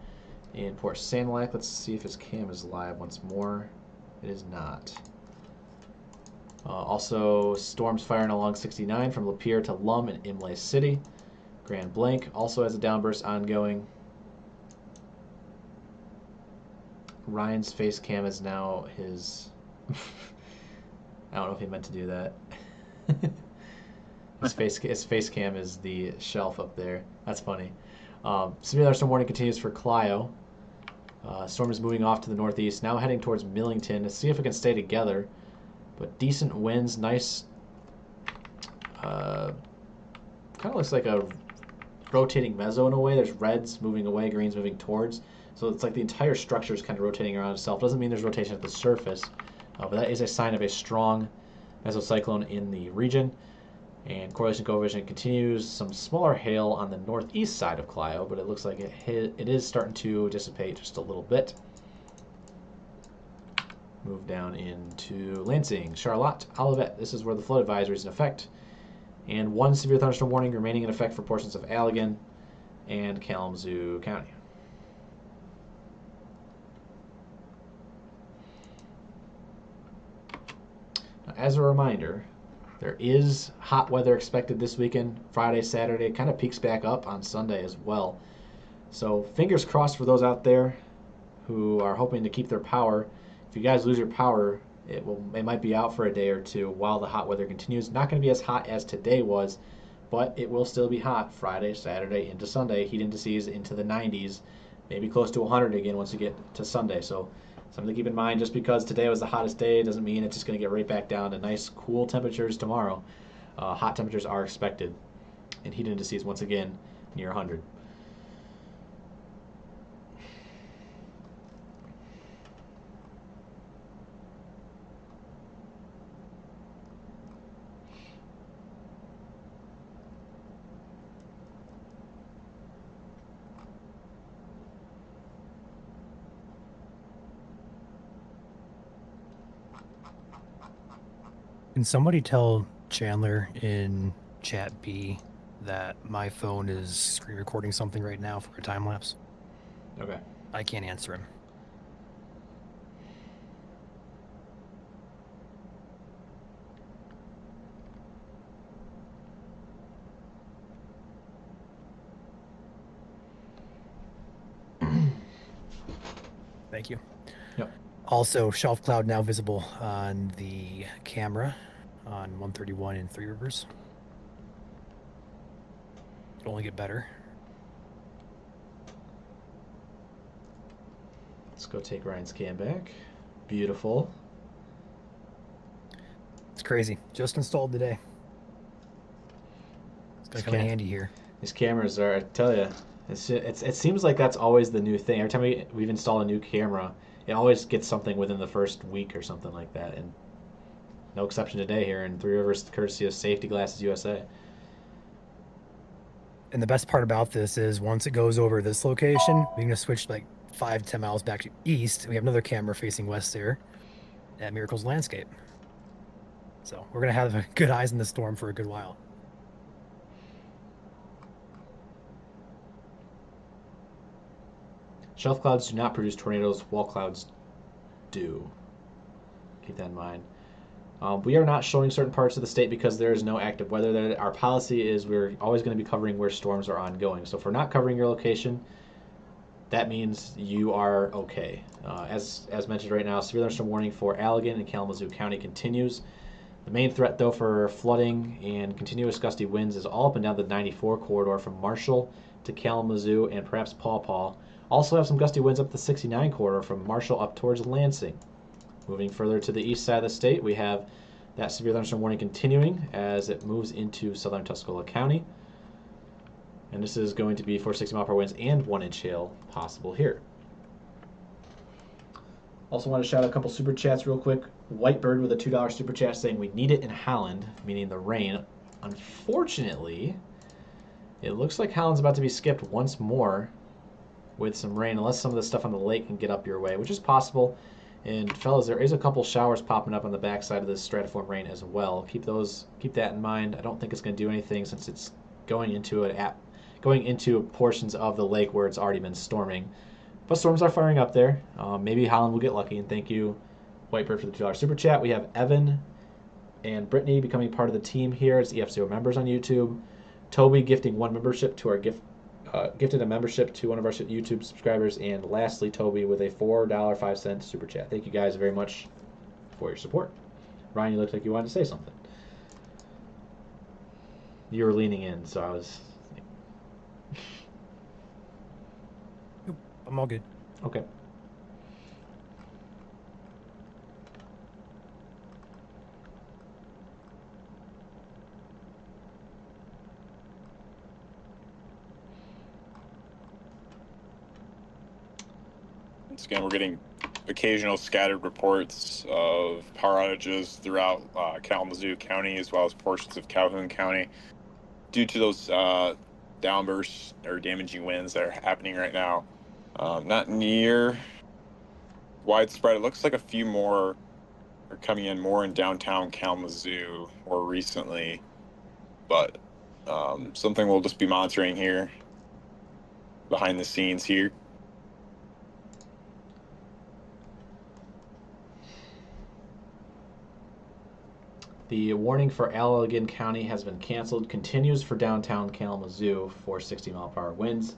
in Port Sanilac. Let's see if his cam is live once more. It is not. Also, storms firing along 69 from Lapeer to Lum and Imlay City. Grand Blanc also has a downburst ongoing. Ryan's face cam is now his... I don't know if he meant to do that. His face cam is the shelf up there. That's funny. Severe thunderstorm warning continues for Clio. Storm is moving off to the northeast, now heading towards Millington. Let's see if it can stay together. But decent winds, nice. Kind of looks like a rotating mezzo in a way. There's reds moving away, greens moving towards. So it's like the entire structure is kind of rotating around itself. Doesn't mean there's rotation at the surface, but that is a sign of a strong mesocyclone in the region. And correlation coefficient continues. Some smaller hail on the northeast side of Clio, but it looks like it is starting to dissipate just a little bit. Move down into Lansing, Charlotte, Olivet. This is where the flood advisory is in effect. And one severe thunderstorm warning remaining in effect for portions of Allegan and Kalamazoo County. Now, as a reminder, there is hot weather expected this weekend, Friday, Saturday. It kind of peaks back up on Sunday as well. So fingers crossed for those out there who are hoping to keep their power. If you guys lose your power, it might be out for a day or two while the hot weather continues. Not going to be as hot as today was, but it will still be hot Friday, Saturday, into Sunday. Heat indices into the 90s, maybe close to 100 again once you get to Sunday. So something to keep in mind. Just because today was the hottest day doesn't mean it's just going to get right back down to nice, cool temperatures tomorrow. Hot temperatures are expected, and heat indices once again near 100. Can somebody tell Chandler in chat B that my phone is screen recording something right now for a time lapse? Okay. I can't answer him. Thank you. Yep. Also, shelf cloud now visible on the camera on 131 in Three Rivers. It'll only get better. Let's go take Ryan's cam back. Beautiful. It's crazy. Just installed today. It's gonna come in handy here. These cameras are, I tell you, it seems like that's always the new thing. Every time we've installed a new camera, it always gets something within the first week or something like that. And no exception today here in Three Rivers, courtesy of Safety Glasses USA. And the best part about this is once it goes over this location, we're going to switch like 5-10 miles back to east. We have another camera facing west there at Miracles Landscape. So we're going to have good eyes in the storm for a good while. Shelf clouds do not produce tornadoes. Wall clouds do. Keep that in mind. We are not showing certain parts of the state because there is no active weather there. Our policy is we're always going to be covering where storms are ongoing. So if we're not covering your location, that means you are okay. As mentioned right now, severe thunderstorm warning for Allegan and Kalamazoo County continues. The main threat, though, for flooding and continuous gusty winds is all up and down the 94 corridor from Marshall to Kalamazoo and perhaps Paw Paw. Also have some gusty winds up the 69 corridor from Marshall up towards Lansing. Moving further to the east side of the state, we have that severe thunderstorm warning continuing as it moves into southern Tuscola County. And this is going to be for 60-mile-per-hour winds and 1-inch hail possible here. Also want to shout out a couple super chats real quick. Whitebird with a $2 super chat saying we need it in Holland, meaning the rain. Unfortunately, it looks like Holland's about to be skipped once more with some rain, unless some of the stuff on the lake can get up your way, which is possible. And fellas, there is a couple showers popping up on the backside of this stratiform rain as well. Keep that in mind. I don't think it's going to do anything since it's going into portions of the lake where it's already been storming. But storms are firing up there. Maybe Holland will get lucky. And thank you, Whitebird, for the $2 super chat. We have Evan and Brittany becoming part of the team here as EF0 members on YouTube. Toby gifting one membership to our gifted a membership to one of our YouTube subscribers. And lastly, Toby with a $4.05 super chat. Thank you guys very much for your support. Ryan, you looked like you wanted to say something. You were leaning in, so I was... I'm all good. Okay. Once again, we're getting occasional scattered reports of power outages throughout Kalamazoo County as well as portions of Calhoun County due to those downbursts or damaging winds that are happening right now. Not near widespread. It looks like a few more are coming in more in downtown Kalamazoo more recently, but something we'll just be monitoring here behind the scenes here. The warning for Allegan County has been canceled. Continues for downtown Kalamazoo for 60-mile-per-hour winds.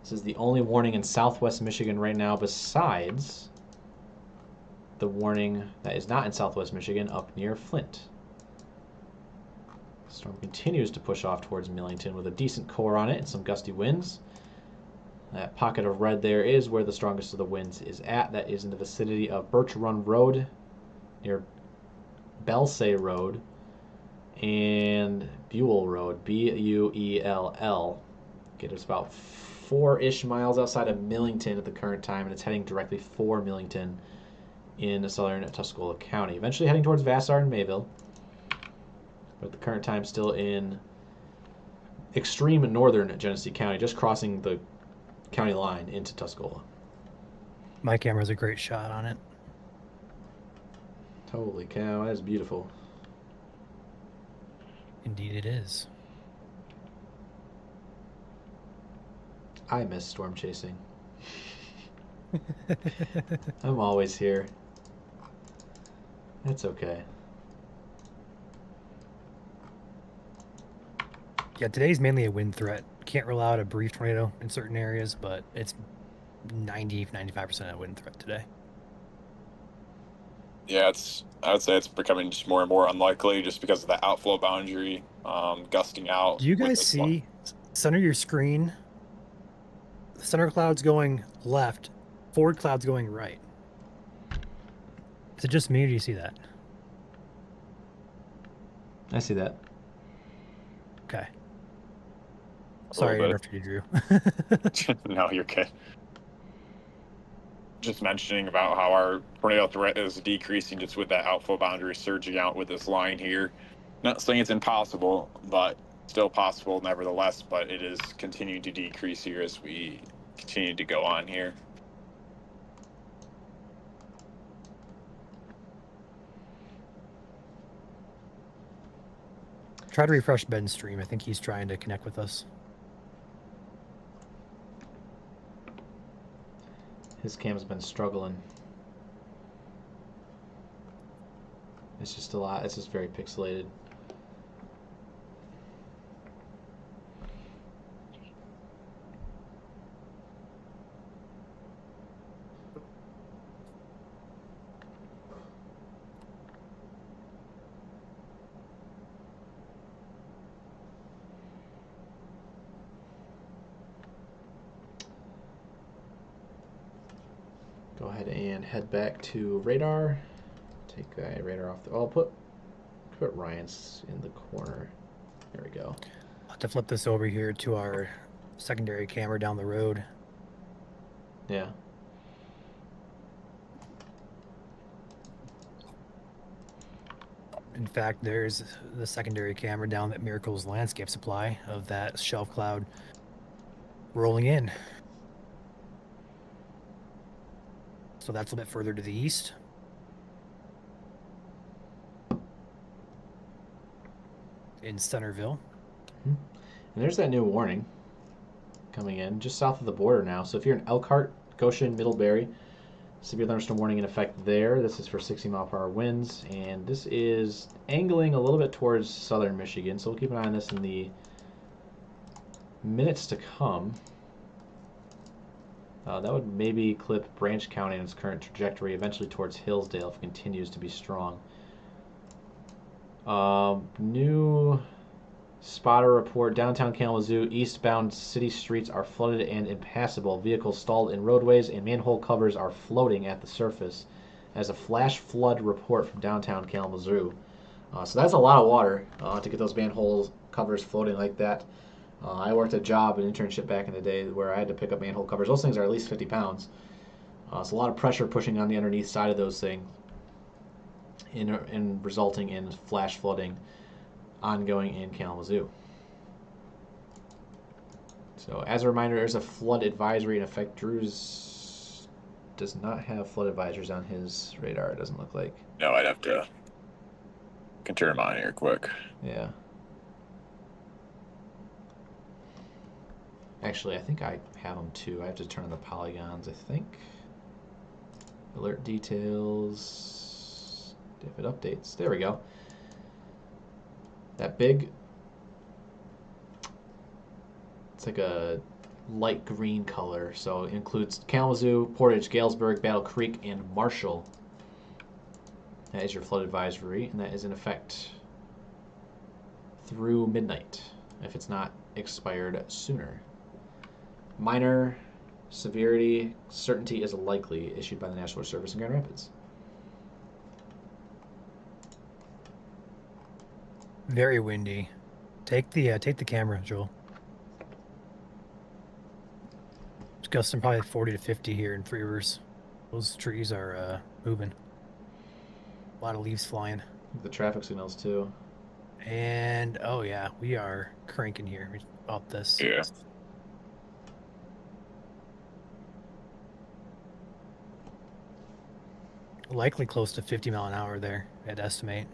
This is the only warning in southwest Michigan right now besides the warning that is not in southwest Michigan up near Flint. The storm continues to push off towards Millington with a decent core on it and some gusty winds. That pocket of red there is where the strongest of the winds is at. That is in the vicinity of Birch Run Road near Belsay Road and Buell Road, Buell. Get us about 4-ish miles outside of Millington at the current time, and it's heading directly for Millington in southern Tuscola County. Eventually heading towards Vassar and Mayville, but at the current time still in extreme northern Genesee County, just crossing the county line into Tuscola. My camera's a great shot on it. Holy cow, that is beautiful. Indeed it is. I miss storm chasing. I'm always here. It's okay. Yeah, today's mainly a wind threat. Can't rule out a brief tornado in certain areas, but it's 90-95% a wind threat today. Yeah, I would say it's becoming just more and more unlikely just because of the outflow boundary gusting out. Do you guys see center your screen? Center clouds going left, forward clouds going right. Is it just me or do you see that? I see that. Okay. Sorry to interrupt you, Drew. No, you're good. Just mentioning about how our tornado threat is decreasing just with that outflow boundary surging out with this line here. Not saying it's impossible, but still possible nevertheless, but it is continuing to decrease here as we continue to go on here. Try to refresh Ben's stream. I think he's trying to connect with us. His cam's been struggling. It's just a lot. It's just very pixelated. Go ahead and head back to radar. take that radar off. I'll put Ryan's in the corner. There we go. I'll have to flip this over here to our secondary camera down the road. Yeah. In fact, there's the secondary camera down at Miracle's landscape supply of that shelf cloud rolling in. So that's a bit further to the east. In Centerville. And there's that new warning coming in just south of the border now. So if you're in Elkhart, Goshen, Middlebury, severe thunderstorm warning in effect there. This is for 60-mile-per-hour winds, and this is angling a little bit towards southern Michigan. So we'll keep an eye on this in the minutes to come. That would maybe clip Branch County in its current trajectory, eventually towards Hillsdale if it continues to be strong. New spotter report, downtown Kalamazoo, eastbound city streets are flooded and impassable. Vehicles stalled in roadways and manhole covers are floating at the surface. As a flash flood report from downtown Kalamazoo. So that's a lot of water to get those manhole covers floating like that. I worked a job, an internship back in the day where I had to pick up manhole covers. Those things are at least 50 pounds. So a lot of pressure pushing on the underneath side of those things and resulting in flash flooding ongoing in Kalamazoo. So as a reminder, there's a flood advisory in effect. Drew's does not have flood advisories on his radar, it doesn't look like. No, I'd have to. Can turn them on here quick. Yeah. Actually, I think I have them too. I have to turn on the polygons, I think. Alert details. If it updates. There we go. That big. It's like a light green color. So it includes Kalamazoo, Portage, Galesburg, Battle Creek, and Marshall. That is your flood advisory, and that is in effect through midnight, if it's not expired sooner. Minor severity certainty is likely, issued by the National Weather Service in Grand Rapids. Very windy. Take the camera, Joel. It's gusting probably 40 to 50 here in Three Rivers. Those trees are moving. A lot of leaves flying. The traffic signals too. And oh yeah, we are cranking here about this. Yeah. Likely close to 50 mile an hour there, I'd estimate.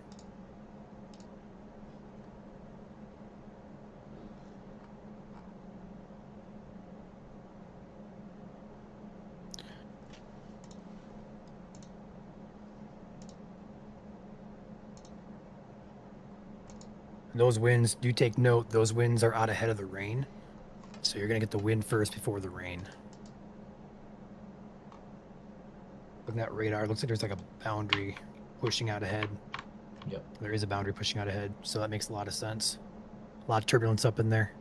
Those winds, do take note, those winds are out ahead of the rain. So you're going to get the wind first before the rain. Looking at radar, looks like there's like a boundary pushing out ahead. Yep. There is a boundary pushing out ahead, so that makes a lot of sense. A lot of turbulence up in there.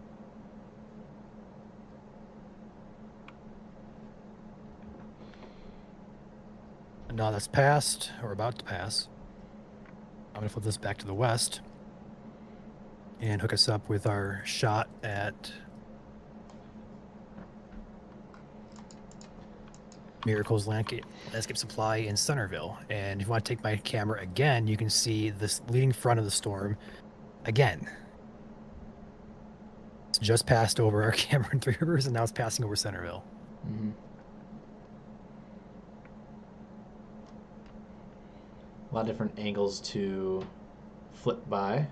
And now that's passed, or about to pass. I'm going to flip this back to the west and hook us up with our shot at Miracle's landscape supply in Centerville. And if you want to take my camera again, you can see this leading front of the storm again. It's just passed over our camera in Three Rivers, and now it's passing over Centerville. Mm-hmm. A lot of different angles to flip by.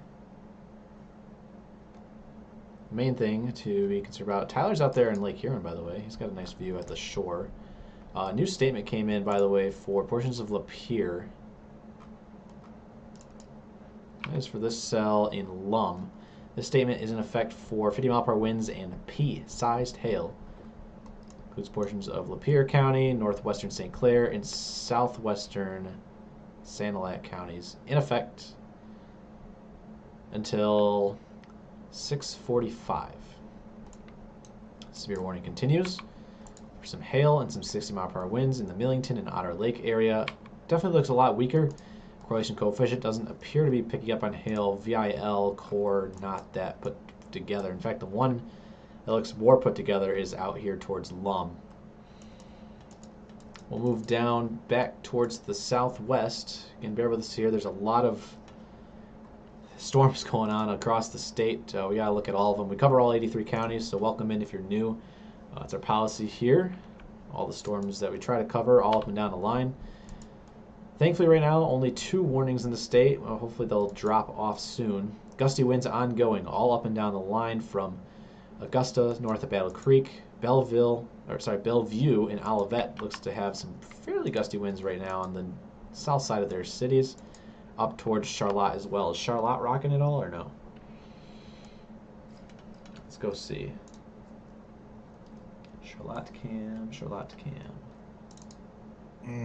Main thing to be concerned about. Tyler's out there in Lake Huron, by the way. He's got a nice view at the shore. New statement came in, by the way, for portions of Lapeer. That is for this cell in Lum. This statement is in effect for 50-mile-per-hour winds and pea-sized hail. Includes portions of Lapeer County, northwestern St. Clair, and southwestern Sanilac counties. In effect until 6:45. Severe warning continues for some hail and some 60-mile-per-hour winds in the Millington and Otter Lake area. Definitely looks a lot weaker. Correlation coefficient doesn't appear to be picking up on hail. VIL core not that put together. In fact, the one that looks more put together is out here towards Lum. We'll move down back towards the southwest. Again, bear with us here. There's a lot of storms going on across the state. We got to look at all of them. We cover all 83 counties, so welcome in if you're new. It's our policy here. All the storms that we try to cover all up and down the line. Thankfully, right now, only 2 warnings in the state. Well, hopefully, they'll drop off soon. Gusty winds ongoing all up and down the line from Augusta, north of Battle Creek, Bellevue and Olivet looks to have some fairly gusty winds right now on the south side of their cities, up towards Charlotte as well. Is Charlotte rocking it all or no? Let's go see. Charlotte cam.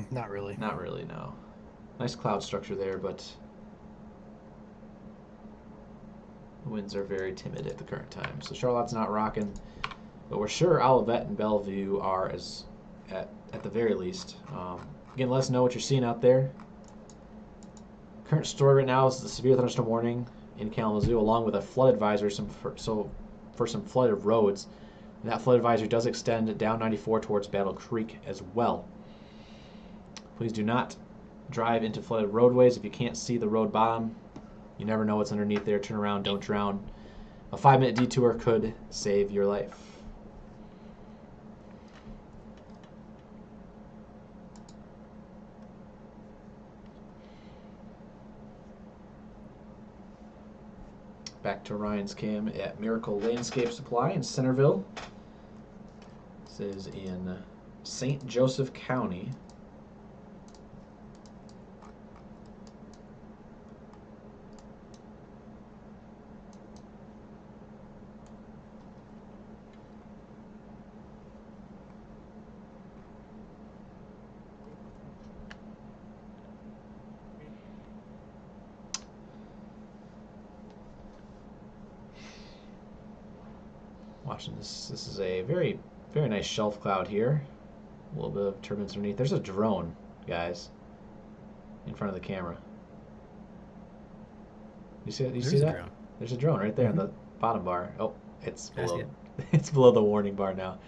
Not really. Not really, no. Nice cloud structure there, but the winds are very timid at the current time. So Charlotte's not rocking, but we're sure Olivet and Bellevue are at the very least. Again, let us know what you're seeing out there. Current story right now is the severe thunderstorm warning in Kalamazoo, along with a flood advisory for some flooded roads. And that flood advisory does extend down 94 towards Battle Creek as well. Please do not drive into flooded roadways if you can't see the road bottom. You never know what's underneath there. Turn around, don't drown. A 5-minute detour could save your life. Back to Ryan's cam at Miracle Landscape Supply in Centerville. This is in St. Joseph County. Watching this, this is a very, very nice shelf cloud here. A little bit of turbulence underneath. There's a drone, guys, in front of the camera. You see that? You see that? There's a drone right there in the bottom bar. Oh, it's below. It's below the warning bar now.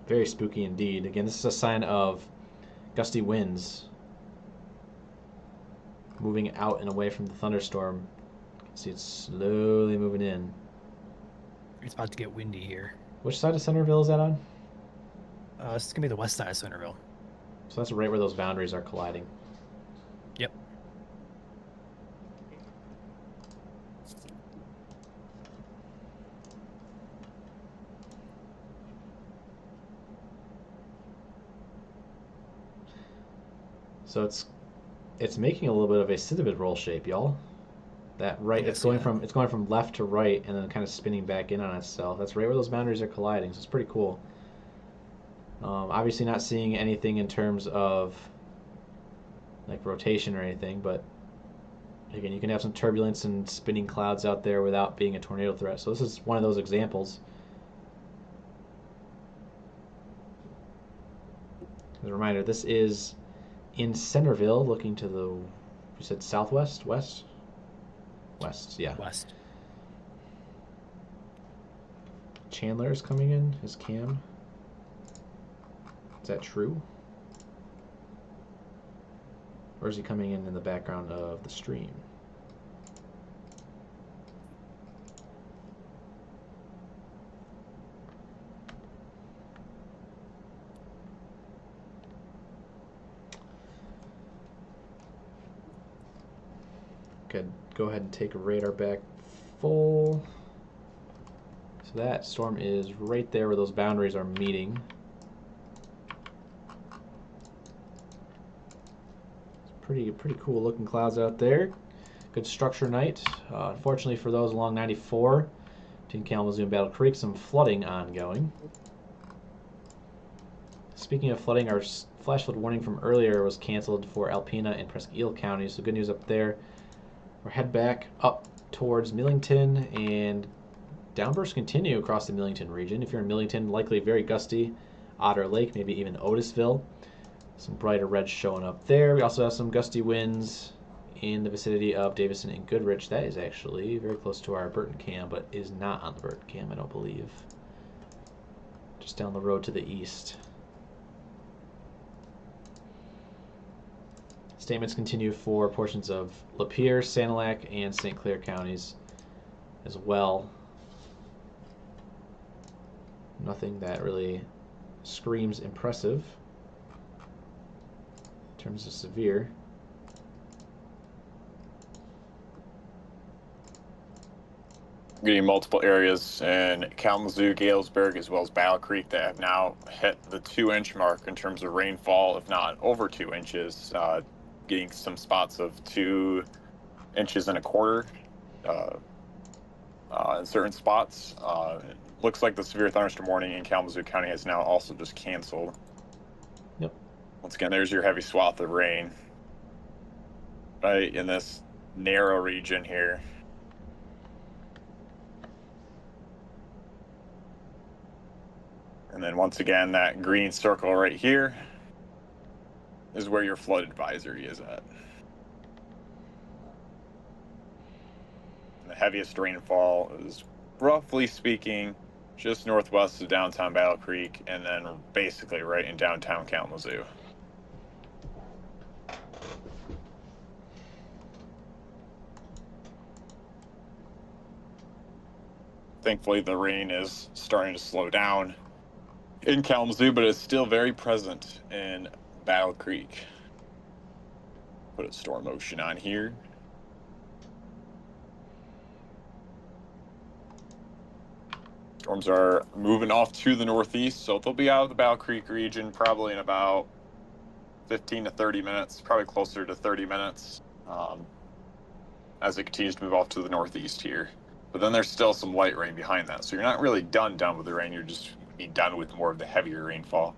Very spooky indeed. Again, this is a sign of gusty winds moving out and away from the thunderstorm. See, it's slowly moving in. It's about to get windy here. Which side of Centerville is that on? This is going to be the west side of Centerville. So that's right where those boundaries are colliding. Yep. So it's making a little bit of a cinnamon roll shape, y'all. That right, it's going from left to right and then kind of spinning back in on itself. That's right where those boundaries are colliding. So it's pretty cool. Obviously not seeing anything in terms of like rotation or anything, but again, you can have some turbulence and spinning clouds out there without being a tornado threat. So this is one of those examples. As a reminder, this is in Centerville, looking to the, you said southwest, west? West, yeah. West. Chandler is coming in, his cam. Is that true? Or is he coming in the background of the stream? Could go ahead and take a radar back full. So that storm is right there where those boundaries are meeting. Pretty cool looking clouds out there. Good structure night. Unfortunately for those along 94 between Kalamazoo and Battle Creek, some flooding ongoing. Speaking of flooding, our flash flood warning from earlier was canceled for Alpena and Presque Isle counties, so good news up there. We'll head back up towards Millington and Downbursts continue across the Millington region. If you're in Millington, likely very gusty. Otter Lake, maybe even Otisville. Some brighter reds showing up there. We also have some gusty winds in the vicinity of Davison and Goodrich. That is actually very close to our Burton cam, but is not on the Burton cam, I don't believe. Just down the road to the east. Statements continue for portions of Lapeer, Sanilac, and St. Clair counties as well. Nothing that really screams impressive in terms of severe. Getting multiple areas in Kalamazoo, Galesburg, as well as Battle Creek that have now hit the 2-inch mark in terms of rainfall, if not over 2 inches. Getting some spots of 2 inches and a quarter in certain spots. It looks like the severe thunderstorm warning in Kalamazoo County has now also just canceled. Yep. Once again, there's your heavy swath of rain right in this narrow region here. And then once again, that green circle right here is where your flood advisory is at. And the heaviest rainfall is, roughly speaking, just northwest of downtown Battle Creek, and then basically right in downtown Kalamazoo. Thankfully, the rain is starting to slow down in Kalamazoo, but it's still very present in Battle Creek. Put a storm motion on here. Storms are moving off to the northeast, so they'll be out of the Battle Creek region probably in about 15 to 30 minutes, probably closer to 30 minutes, as it continues to move off to the northeast here. But then there's still some light rain behind that, so you're not really done with the rain, you're just be done with more of the heavier rainfall.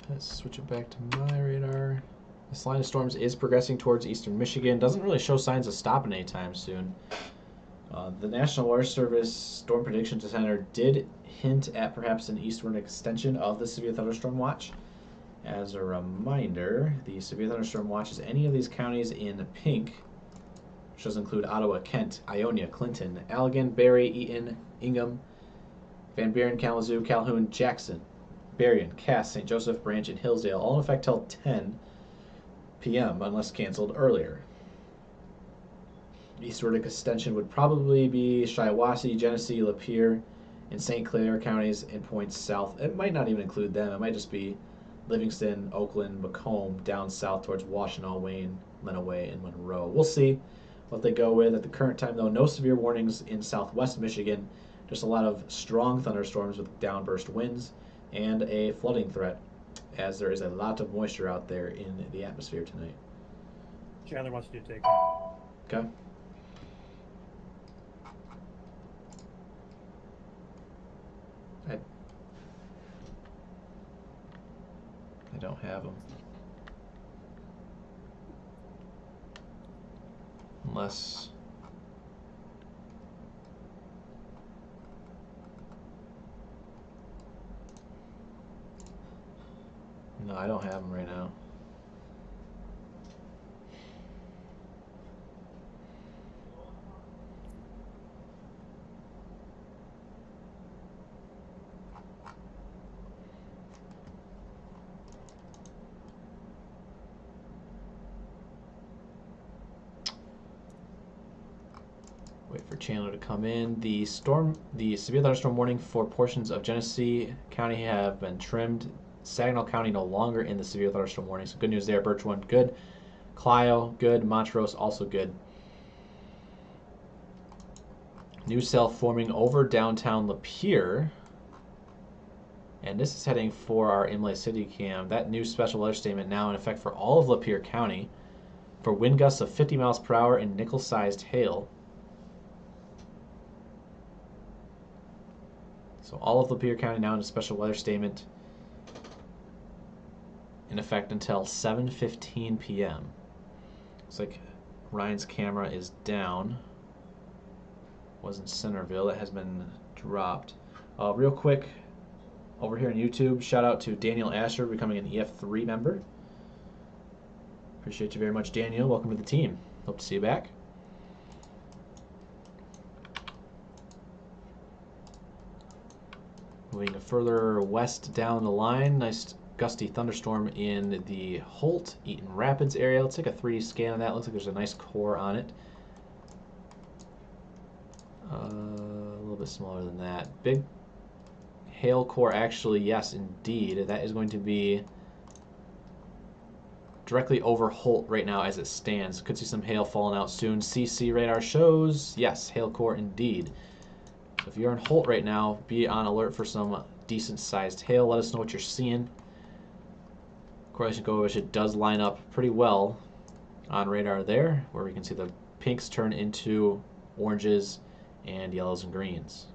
Let's switch it back to my radar. This line of storms is progressing towards eastern Michigan. Doesn't really show signs of stopping anytime soon. The National Weather Service Storm Prediction Center did hint at perhaps an eastward extension of the severe thunderstorm watch. As a reminder, the severe thunderstorm watch is any of these counties in pink, which does include Ottawa, Kent, Ionia, Clinton, Allegan, Barrie, Eaton, Ingham, Van Buren, Kalamazoo, Calhoun, Jackson, Berrien, Cass, St. Joseph, Branch, and Hillsdale, all in effect till 10 p.m. unless canceled earlier. Eastward extension would probably be Shiawassee, Genesee, Lapeer, and St. Clair counties and points south. It might not even include them. It might just be Livingston, Oakland, Macomb, down south towards Washtenaw, Wayne, Lenawee, and Monroe. We'll see what they go with. At the current time, though, no severe warnings in southwest Michigan. Just a lot of strong thunderstorms with downburst winds and a flooding threat, as there is a lot of moisture out there in the atmosphere tonight. Chandler wants you to take. Okay. I don't have them. Unless... No, I don't have them right now. Wait for Chandler to come in. The severe thunderstorm warning for portions of Genesee County have been trimmed. Saginaw County no longer in the severe thunderstorm warning. So good news there. Birchwood, good. Clio, good. Montrose, also good. New cell forming over downtown Lapeer. And this is heading for our Imlay City cam. That new special weather statement now in effect for all of Lapeer County for wind gusts of 50 miles per hour and nickel-sized hail. So all of Lapeer County now in a special weather statement in effect until 7:15 p.m. Looks like Ryan's camera is down. Wasn't Centerville. It has been dropped. Real quick, over here on YouTube, shout out to Daniel Asher becoming an EF3 member. Appreciate you very much, Daniel. Welcome to the team. Hope to see you back. Moving further west down the line, nice gusty thunderstorm in the Holt, Eaton Rapids area. Let's take a 3D scan of that. Looks like there's a nice core on it. A little bit smaller than that. Big hail core, actually, yes, indeed. That is going to be directly over Holt right now as it stands. Could see some hail falling out soon. CC radar shows, yes, hail core indeed. So if you're in Holt right now, be on alert for some decent sized hail. Let us know what you're seeing. Correlation coefficient does line up pretty well on radar there, where we can see the pinks turn into oranges and yellows and greens.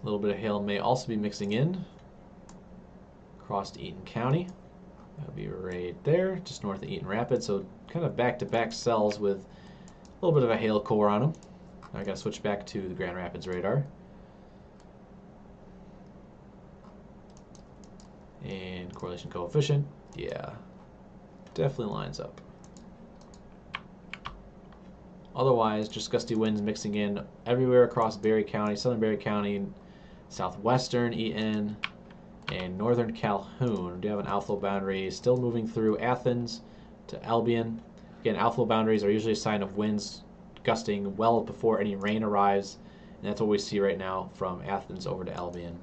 A little bit of hail may also be mixing in across Eaton County. That'll be right there, just north of Eaton Rapids. So kind of back-to-back cells with a little bit of a hail core on them. Now I gotta switch back to the Grand Rapids radar. And correlation coefficient, yeah, definitely lines up. Otherwise, just gusty winds mixing in everywhere across Berry County, southern Berry County, southwestern Eaton, and northern Calhoun. We do have an outflow boundary still moving through Athens to Albion. Again, outflow boundaries are usually a sign of winds gusting well before any rain arrives, and that's what we see right now from Athens over to Albion.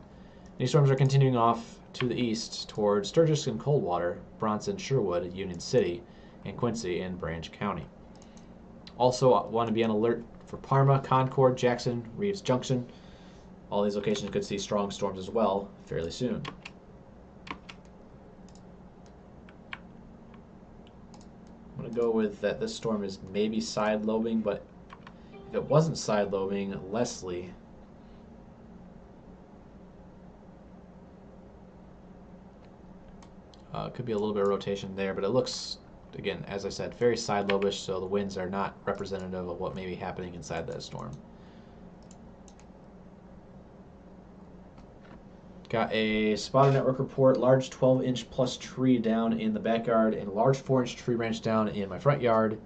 These storms are continuing off to the east towards Sturgis and Coldwater, Bronson, Sherwood, Union City, and Quincy in Branch County. Also want to be on alert for Parma, Concord, Jackson, Reeves Junction. All these locations could see strong storms as well fairly soon. I'm going to go with that this storm is maybe side lobing, but if it wasn't side lobing, Leslie. Could be a little bit of rotation there, but it looks, again, as I said, very side lobish, so the winds are not representative of what may be happening inside that storm. Got a spotter network report, large 12-inch plus tree down in the backyard and large 4-inch tree branch down in my front yard.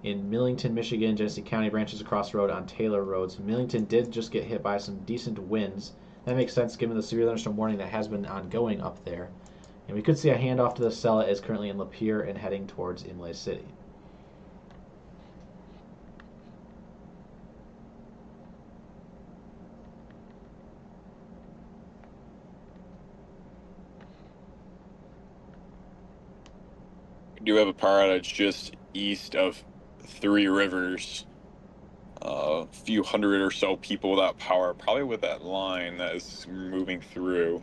In Millington, Michigan, Genesee County branches across the road on Taylor Road. So Millington did just get hit by some decent winds. That makes sense given the severe thunderstorm warning that has been ongoing up there. And we could see a handoff to the cell. It is currently in Lapeer and heading towards Imlay City. We do have a power outage just east of Three Rivers. A few hundred or so people without power, probably with that line that is moving through.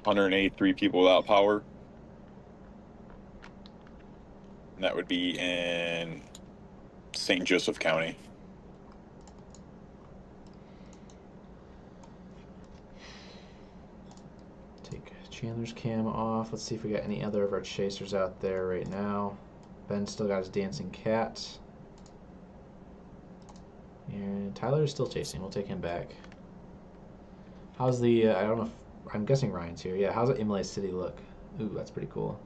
183 people without power. And that would be in St. Joseph County. Take Chandler's cam off. Let's see if we got any other of our chasers out there right now. Ben's still got his dancing cat. And Tyler is still chasing. We'll take him back. How's the, I don't know if, I'm guessing Ryan's here. Yeah, how's the Imlay City look? Ooh, that's pretty cool.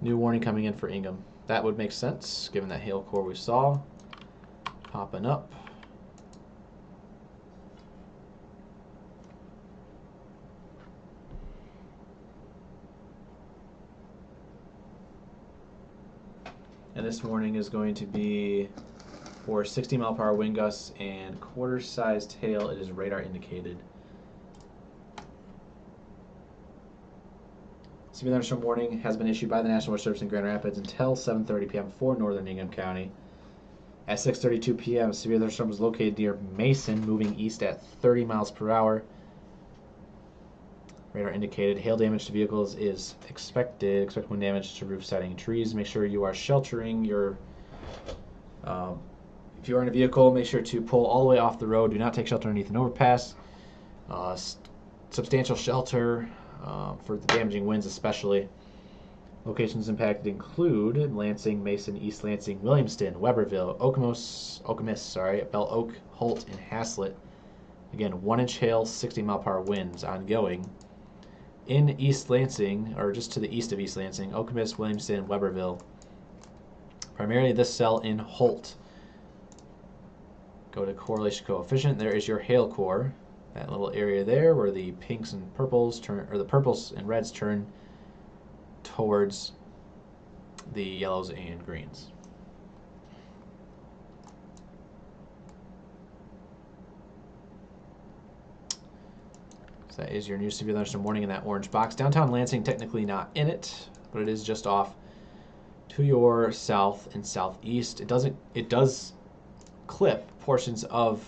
New warning coming in for Ingham. That would make sense, given that hail core we saw. Popping up. And this warning is going to be for 60-mile-per-hour wind gusts and quarter-sized hail. It is radar indicated. Severe thunderstorm warning has been issued by the National Weather Service in Grand Rapids until 7:30 p.m. for northern Ingham County. At 6:32 p.m., severe thunderstorm was located near Mason, moving east at 30 miles per hour. Radar indicated hail damage to vehicles is expected. Expect wind damage to roof siding and trees. Make sure you are sheltering your. If you are in a vehicle, make sure to pull all the way off the road. Do not take shelter underneath an overpass. Substantial shelter for the damaging winds, especially. Locations impacted include Lansing, Mason, East Lansing, Williamston, Weberville, Okemos, Bell Oak, Holt, and Haslett. Again, 1-inch hail, 60-mile-per-hour winds ongoing. In East Lansing, or just to the east of East Lansing, Okemos, Williamston, Weberville. Primarily this cell in Holt. Go to correlation coefficient. There is your hail core. That little area there where the pinks and purples turn, or the purples and reds turn towards the yellows and greens. So that is your new severe thunderstorm warning in that orange box. Downtown Lansing technically not in it, but it is just off to your south and southeast. It does clip portions of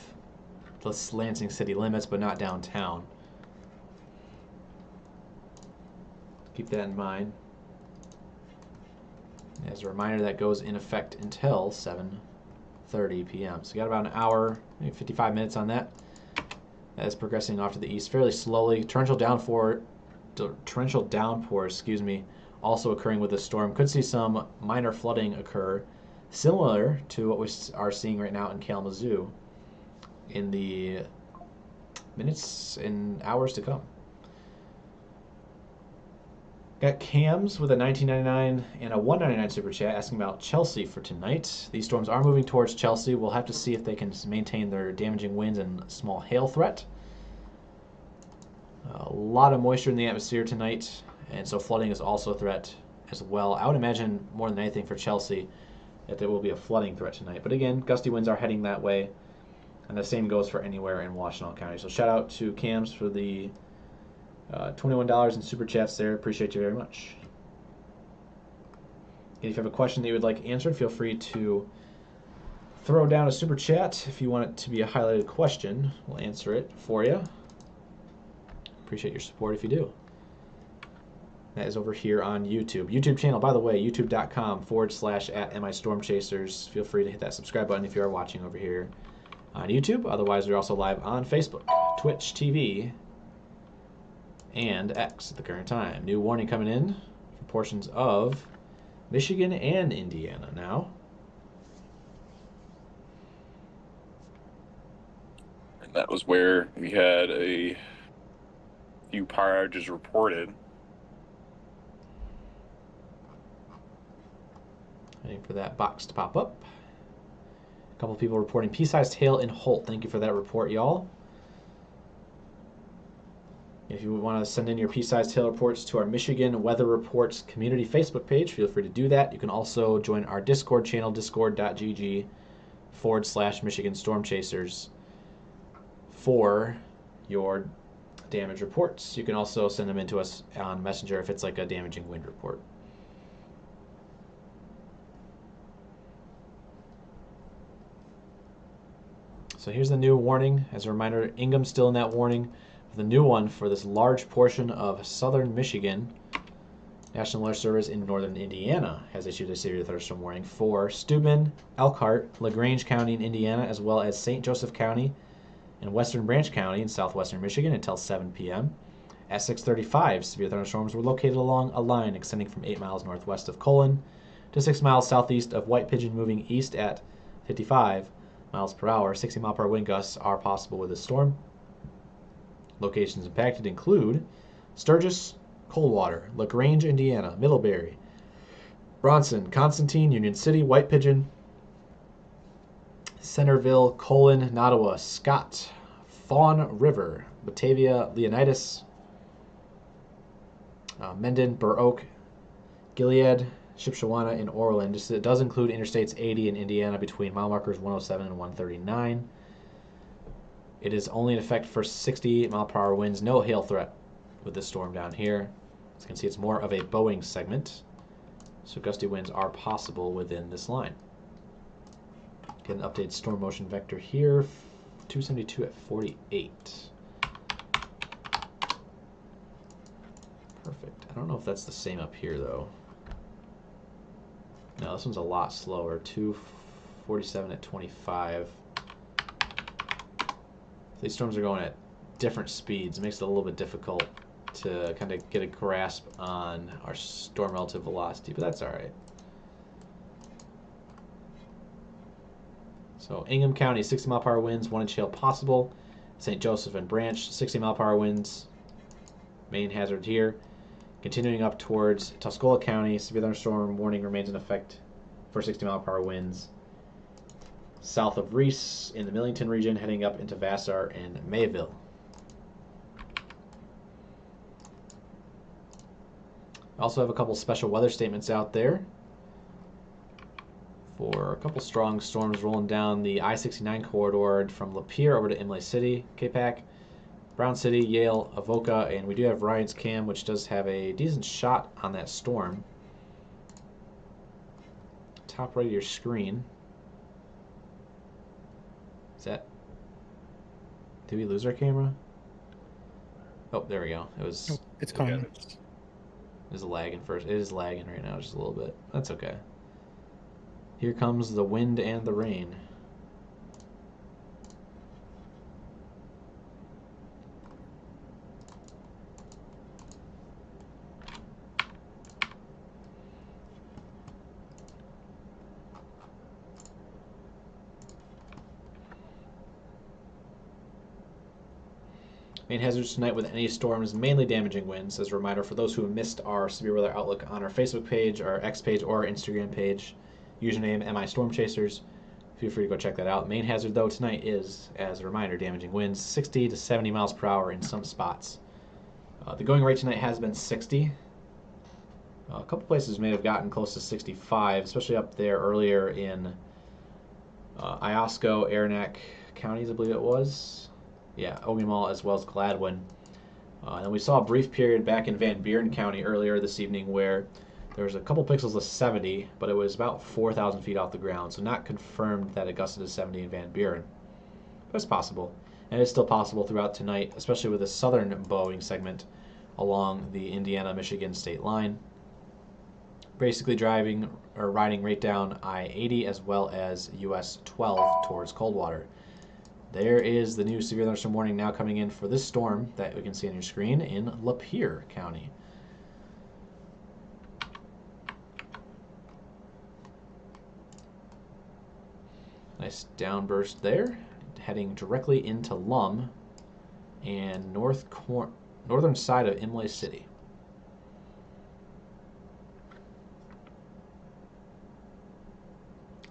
the Lansing city limits, but not downtown. Keep that in mind. As a reminder, that goes in effect until 7:30 p.m. So you got about an hour, maybe 55 minutes on that. That is progressing off to the east fairly slowly. Torrential downpour, also occurring with the storm. Could see some minor flooding occur, similar to what we are seeing right now in Kalamazoo in the minutes and hours to come. Got Cams with a $19.99 and a $1.99 super chat asking about Chelsea for tonight. These storms are moving towards Chelsea. We'll have to see if they can maintain their damaging winds and small hail threat. A lot of moisture in the atmosphere tonight, and so flooding is also a threat as well. I would imagine more than anything for Chelsea that there will be a flooding threat tonight. But again, gusty winds are heading that way, and the same goes for anywhere in Washtenaw County. So shout out to Cams for the $21 in super chats there. Appreciate you very much. And if you have a question that you would like answered, feel free to throw down a super chat. If you want it to be a highlighted question, we'll answer it for you. Appreciate your support if you do. That is over here on YouTube. YouTube channel, by the way, youtube.com/@MIStormchasers. Feel free to hit that subscribe button if you are watching over here on YouTube. Otherwise, we're also live on Facebook, Twitch TV, and X at the current time. New warning coming in for portions of Michigan and Indiana now. And that was where we had a few power outages reported. Waiting for that box to pop up. A couple people reporting pea-sized hail in Holt. Thank you for that report, y'all. If you want to send in your pea-sized hail reports to our Michigan Weather Reports community Facebook page, feel free to do that. You can also join our Discord channel, discord.gg/Michigan Storm Chasers, for your damage reports. You can also send them in to us on Messenger if it's like a damaging wind report. So here's the new warning. As a reminder, Ingham's still in that warning. The new one for this large portion of southern Michigan. National Weather Service in northern Indiana has issued a severe thunderstorm warning for Steuben, Elkhart, LaGrange County in Indiana, as well as St. Joseph County and Western Branch County in southwestern Michigan until 7 p.m. At 6:35, severe thunderstorms were located along a line extending from 8 miles northwest of Colon to 6 miles southeast of White Pigeon, moving east at 55 miles per hour. 60-mile-per-hour wind gusts are possible with this storm. Locations impacted include Sturgis, Coldwater, LaGrange, Indiana, Middlebury, Bronson, Constantine, Union City, White Pigeon, Centerville, Colon, Nottawa, Scott, Fawn River, Batavia, Leonidas, Mendon, Burr Oak, Gilead, Shipshawana, and Orland. It does include Interstates 80 in Indiana between mile markers 107 and 139. It is only in effect for 60 mile per hour winds. No hail threat with this storm down here. As you can see, it's more of a bowing segment, so gusty winds are possible within this line. Get an updated storm motion vector here, 272 at 48. Perfect. I don't know if that's the same up here, though. No, this one's a lot slower, 247 at 25. These storms are going at different speeds. It makes it a little bit difficult to kind of get a grasp on our storm relative velocity, but that's all right. So Ingham County, 60-mile-per-hour winds, 1-inch hail possible. St. Joseph and Branch, 60-mile-per-hour winds. Main hazard here. Continuing up towards Tuscola County, severe thunderstorm warning remains in effect for 60-mile-per-hour winds. South of Reese in the Millington region, heading up into Vassar and Mayville. Also have a couple special weather statements out there for a couple strong storms rolling down the I-69 corridor from Lapeer over to Imlay City, Capac, Brown City, Yale, Avoca, and we do have Ryan's cam, which does have a decent shot on that storm. Top right of your screen. Is that... Did we lose our camera? Oh, there we go. It was... Oh, it's coming. It was lagging first. It is lagging right now just a little bit. That's okay. Here comes the wind and the rain. Main hazards tonight with any storms, mainly damaging winds. As a reminder for those who missed our severe weather outlook on our Facebook page, our X page, or our Instagram page, username MI Storm Chasers. Feel free to go check that out. Main hazard though tonight is, as a reminder, damaging winds, 60 to 70 miles per hour in some spots. The going rate tonight has been 60. A couple places may have gotten close to 65, especially up there earlier in Iosco, Aranac counties, I believe it was. Yeah, Ogemaw as well as Gladwin. And we saw a brief period back in Van Buren County earlier this evening where there was a couple pixels of 70, but it was about 4,000 feet off the ground, so not confirmed that it gusted to 70 in Van Buren. But it's possible, and it's still possible throughout tonight, especially with the southern bowing segment along the Indiana-Michigan state line. Basically driving or riding right down I-80 as well as US 12 towards Coldwater. There is the new severe thunderstorm warning now coming in for this storm that we can see on your screen in Lapeer County. Nice downburst there, heading directly into Lum and northern side of Imlay City.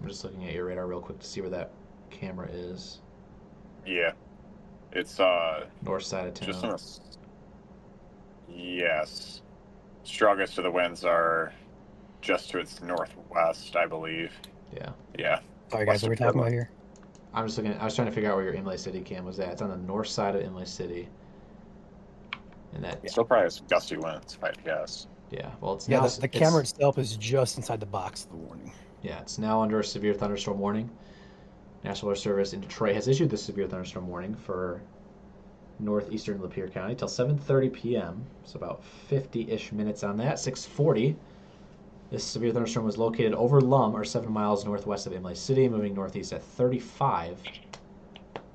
I'm just looking at your radar real quick to see where that camera is. Yeah, it's North side of town. just on a, yes. Strongest of the winds are just to its northwest, I believe. Yeah. Yeah. Sorry guys, what are we talking about here? I'm just looking. I was trying to figure out where your Imlay City cam was at. It's on the north side of Imlay City. And that. Still probably has some gusty winds, if I had to guess. Yeah. Well, it's Yeah, now. the camera itself is just inside the box of the warning. Yeah, it's now under a severe thunderstorm warning. National Weather Service in Detroit has issued the severe thunderstorm warning for northeastern Lapeer County till 7:30 p.m. So about 50-ish minutes on that. 6:40. This severe thunderstorm was located over Lum, or 7 miles northwest of Imlay City, moving northeast at 35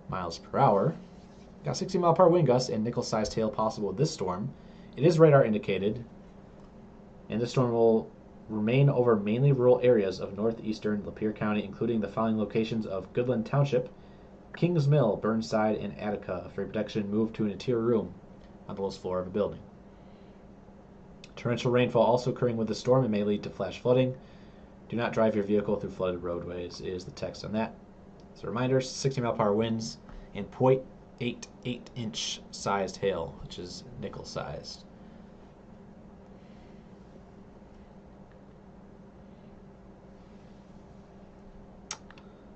miles per hour. Got 60-mile-per-hour wind gusts and nickel-sized hail possible with this storm. It is radar indicated, and this storm will remain over mainly rural areas of northeastern Lapeer County, including the following locations of Goodland Township, Kings Mill, Burnside, and Attica. For protection, move to an interior room on the lowest floor of a building. Torrential rainfall also occurring with the storm and may lead to flash flooding. Do not drive your vehicle through flooded roadways is the text on that. As a reminder, 60-mile-per-hour winds and 0.88-inch sized hail, which is nickel-sized.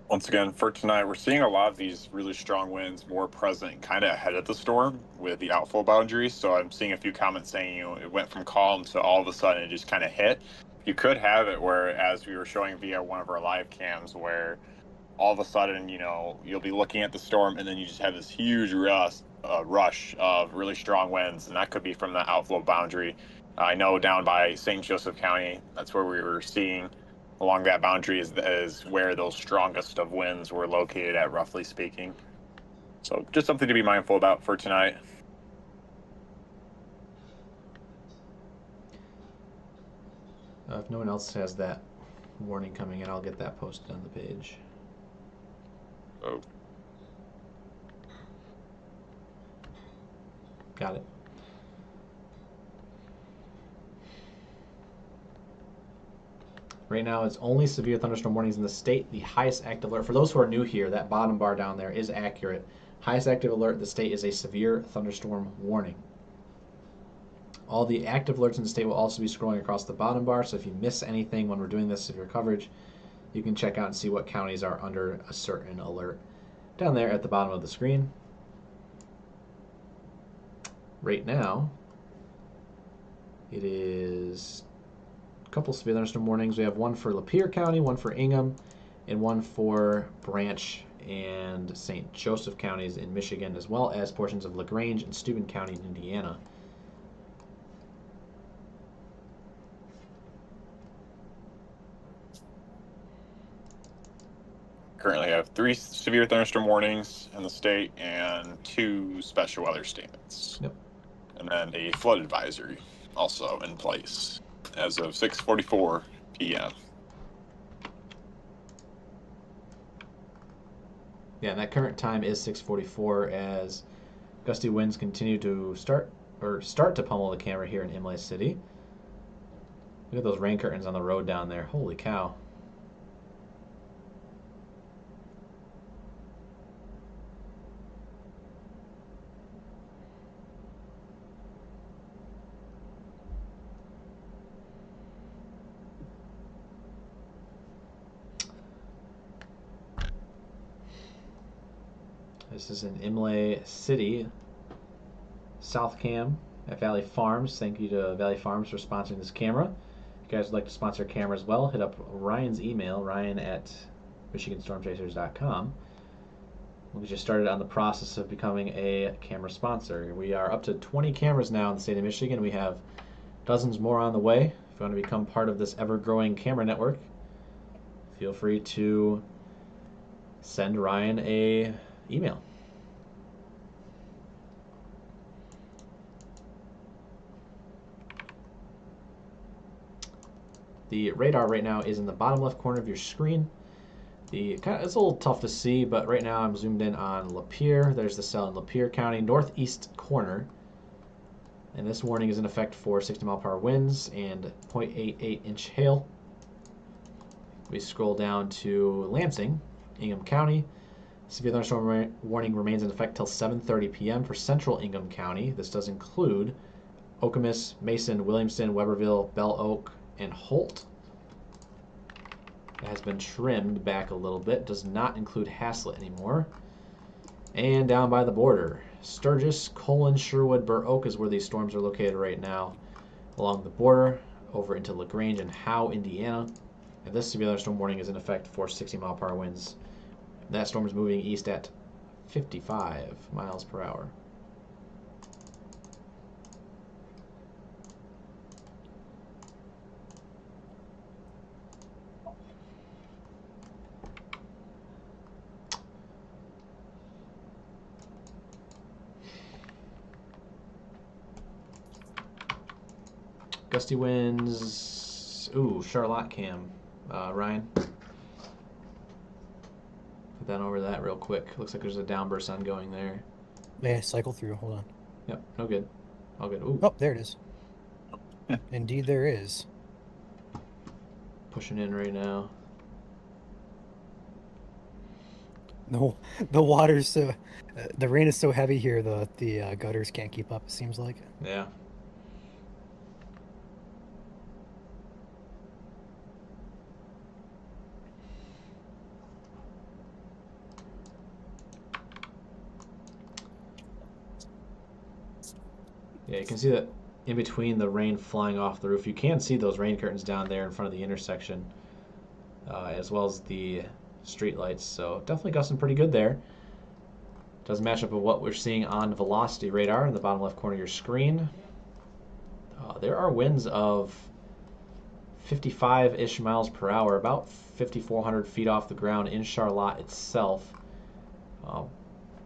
Once again, for tonight, we're seeing a lot of these really strong winds more present kind of ahead of the storm with the outflow boundaries. So I'm seeing a few comments saying, it went from calm to all of a sudden it just kind of hit. You could have it where, as we were showing via one of our live cams, where all of a sudden, you'll be looking at the storm and then you just have this huge rush of really strong winds. And that could be from the outflow boundary. I know down by St. Joseph County, that's where we were seeing along that boundary is where those strongest of winds were located at, roughly speaking. So just something to be mindful about for tonight. If no one else has that warning coming in, I'll get that posted on the page. Oh. Got it. Right now, it's only severe thunderstorm warnings in the state. The highest active alert, for those who are new here, that bottom bar down there is accurate. Highest active alert in the state is a severe thunderstorm warning. All the active alerts in the state will also be scrolling across the bottom bar, so if you miss anything when we're doing this severe coverage, you can check out and see what counties are under a certain alert down there at the bottom of the screen. Right now, it is a couple severe thunderstorm warnings. We have one for Lapeer County, one for Ingham, and one for Branch and St. Joseph counties in Michigan, as well as portions of LaGrange and Steuben County in Indiana. Currently have 3 severe thunderstorm warnings in the state and 2 special weather statements. Yep. And then a flood advisory also in place as of 6:44 p.m. Yeah, and that current time is 6:44 as gusty winds continue to start to pummel the camera here in Imlay City. Look at those rain curtains on the road down there. Holy cow. This is in Imlay City, South Cam at Valley Farms. Thank you to Valley Farms for sponsoring this camera. If you guys would like to sponsor a camera as well, hit up Ryan's email, ryan@michiganstormchasers.com. We'll get you started on the process of becoming a camera sponsor. We are up to 20 cameras now in the state of Michigan. We have dozens more on the way. If you want to become part of this ever-growing camera network, feel free to send Ryan a email. The radar right now is in the bottom left corner of your screen. It's a little tough to see, but right now I'm zoomed in on Lapeer. There's the cell in Lapeer County, northeast corner. And this warning is in effect for 60-mile-per-hour winds and 0.88-inch hail. We scroll down to Lansing, Ingham County. Severe thunderstorm warning remains in effect till 7:30 p.m. for central Ingham County. This does include Okemos, Mason, Williamston, Weberville, Bell Oak, and Holt. It has been trimmed back a little bit. Does not include Haslett anymore. And down by the border, Sturgis, Colon, Sherwood, Burr Oak is where these storms are located right now. Along the border, over into LaGrange and Howe, Indiana. And this severe thunderstorm warning is in effect for 60-mile-per-hour winds. That storm is moving east at 55 miles per hour. Gusty winds. Ooh, Charlotte Cam. Ryan. Put that over that real quick. Looks like there's a downburst ongoing there. May I cycle through? Hold on. Yep, no good. All good. Ooh. Oh, there it is. Indeed, there is. Pushing in right now. No, the water's so, the rain is so heavy here. The gutters can't keep up. It seems like. Yeah. Yeah, you can see that in between the rain flying off the roof. You can see those rain curtains down there in front of the intersection, as well as the street lights. So definitely gusting pretty good there. Does match up with what we're seeing on velocity radar in the bottom left corner of your screen. There are winds of 55-ish miles per hour, about 5,400 feet off the ground in Charlotte itself.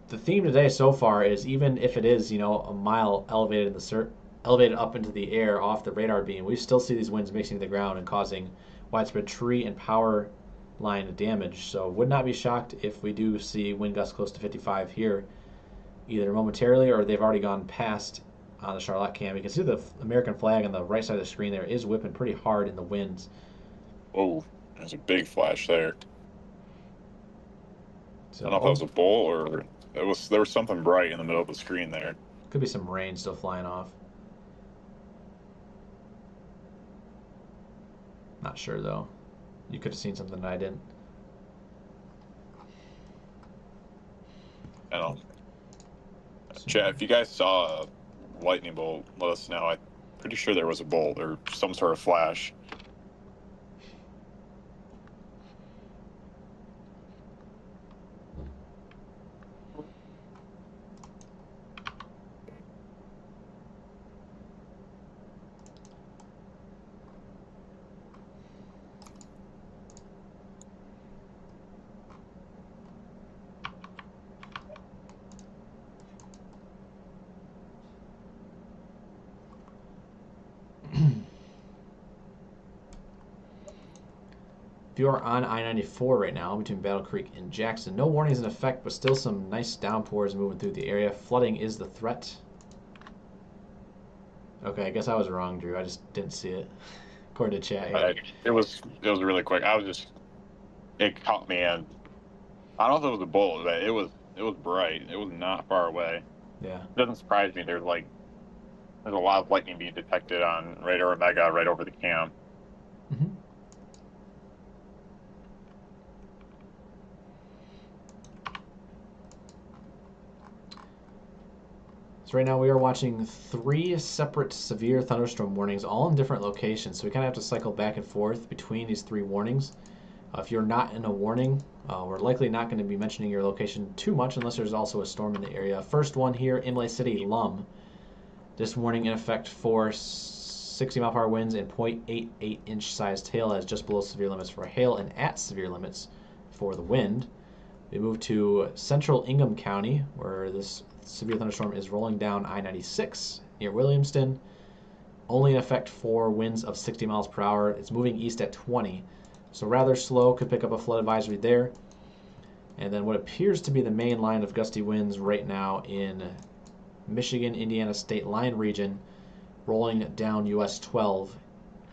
The theme today so far is, even if it is, a mile elevated elevated up into the air off the radar beam, we still see these winds mixing the ground and causing widespread tree and power line damage. So would not be shocked if we do see wind gusts close to 55 here, either momentarily or they've already gone past on the Charlotte cam. You can see the American flag on the right side of the screen there is whipping pretty hard in the winds. Oh, there's a big flash there. So, I don't know if that was a bull or there was something bright in the middle of the screen there. Could be some rain still flying off. Not sure though. You could have seen something that I didn't. I don't know. Chat, if you guys saw a lightning bolt, let us know. I'm pretty sure there was a bolt or some sort of flash. If you are on I-94 right now between Battle Creek and Jackson, no warnings in effect, but still some nice downpours moving through the area. Flooding is the threat. Okay, I guess I was wrong, Drew. I just didn't see it, according to chat. Yeah. It was really quick. It caught me, and I don't know if it was a bolt, but it was bright. It was not far away. Yeah. It doesn't surprise me. There's a lot of lightning being detected on radar Omega right over the cam. Mm-hmm. So right now we are watching 3 separate severe thunderstorm warnings, all in different locations. So we kind of have to cycle back and forth between these 3 warnings. If you're not in a warning, we're likely not going to be mentioning your location too much unless there's also a storm in the area. First one here, Imlay City, Lum. This warning in effect for 60 mile per hour winds and 0.88 inch sized hail, as just below severe limits for hail and at severe limits for the wind. We move to central Ingham County, where this severe thunderstorm is rolling down I-96 near Williamston. Only in effect for winds of 60 miles per hour. It's moving east at 20, so rather slow. Could pick up a flood advisory there. And then what appears to be the main line of gusty winds right now in Michigan, Indiana state line region, rolling down US 12,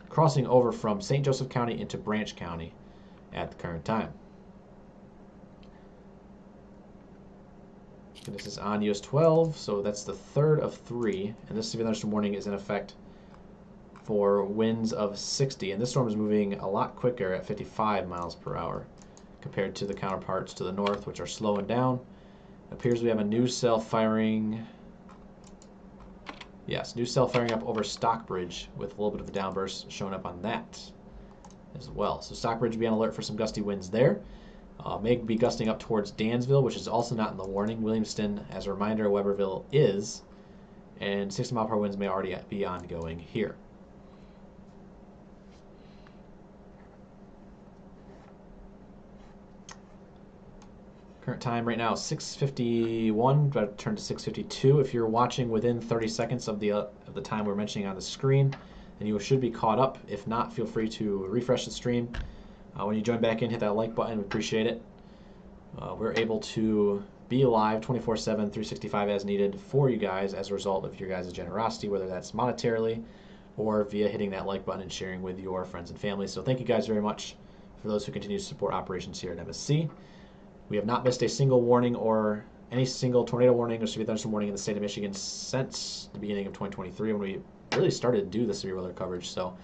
crossing over from St. Joseph County into Branch County at the current time. This is on US 12, so that's the third of 3, and this severe thunderstorm warning is in effect for winds of 60, and this storm is moving a lot quicker at 55 miles per hour compared to the counterparts to the north, which are slowing down. It appears we have a new cell firing. Yes, new cell firing up over Stockbridge with a little bit of a downburst showing up on that as well. So Stockbridge will be on alert for some gusty winds there. May be gusting up towards Dansville, which is also not in the warning. Williamston, as a reminder, Weberville is, and 60 mile per hour winds may already be ongoing here. Current time right now 6:51. About to turn to 6:52. If you're watching within 30 seconds of the time we're mentioning on the screen, then you should be caught up. If not, feel free to refresh the stream. When you join back in, hit that like button. We appreciate it. We're able to be live 24/7, 365 as needed for you guys as a result of your guys' generosity, whether that's monetarily or via hitting that like button and sharing with your friends and family. So thank you guys very much for those who continue to support operations here at MSC. We have not missed a single warning or any single tornado warning or severe thunderstorm warning in the state of Michigan since the beginning of 2023 when we really started to do the severe weather coverage. So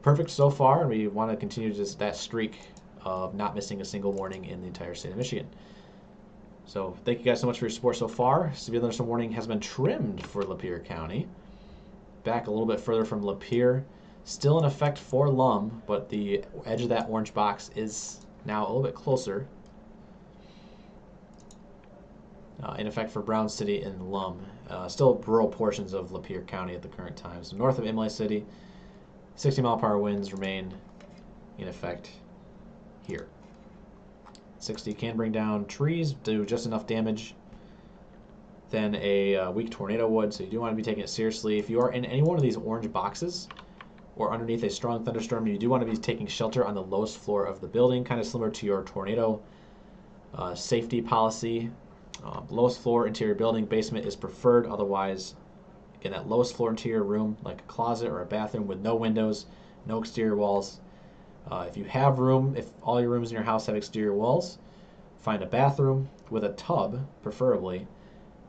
perfect so far, and we want to continue just that streak of not missing a single warning in the entire state of Michigan. So thank you guys so much for your support so far. Severe thunderstorm warning has been trimmed for Lapeer County. Back a little bit further from Lapeer. Still in effect for Lum, but the edge of that orange box is now a little bit closer. In effect for Brown City and Lum. Still rural portions of Lapeer County at the current time. So north of Imlay City, 60-mile-per-hour winds remain in effect here. 60 can bring down trees, do just enough damage than a weak tornado would, so you do want to be taking it seriously. If you are in any one of these orange boxes or underneath a strong thunderstorm, you do want to be taking shelter on the lowest floor of the building, kind of similar to your tornado safety policy. Lowest floor interior building, basement is preferred. Otherwise, again, that lowest floor interior room, like a closet or a bathroom with no windows, no exterior walls. If you have room, if all your rooms in your house have exterior walls, find a bathroom with a tub, preferably,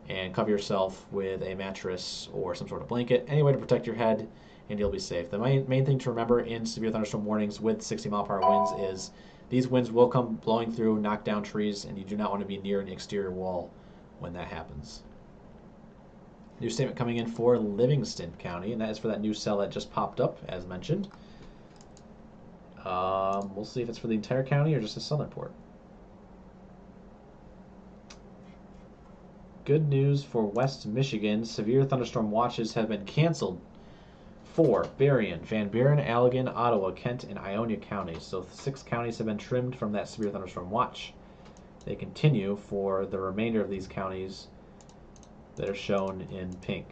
and cover yourself with a mattress or some sort of blanket. Any way to protect your head, and you'll be safe. The main thing to remember in severe thunderstorm warnings with 60-mile-per-hour winds is these winds will come blowing through, knock down trees, and you do not want to be near an exterior wall when that happens. New statement coming in for Livingston County, and that is for that new cell that just popped up, as mentioned. We'll see if it's for the entire county or just the southern port. Good news for West Michigan. Severe thunderstorm watches have been canceled for Berrien, Van Buren, Allegan, Ottawa, Kent, and Ionia counties. So 6 counties have been trimmed from that severe thunderstorm watch. They continue for the remainder of these counties that are shown in pink.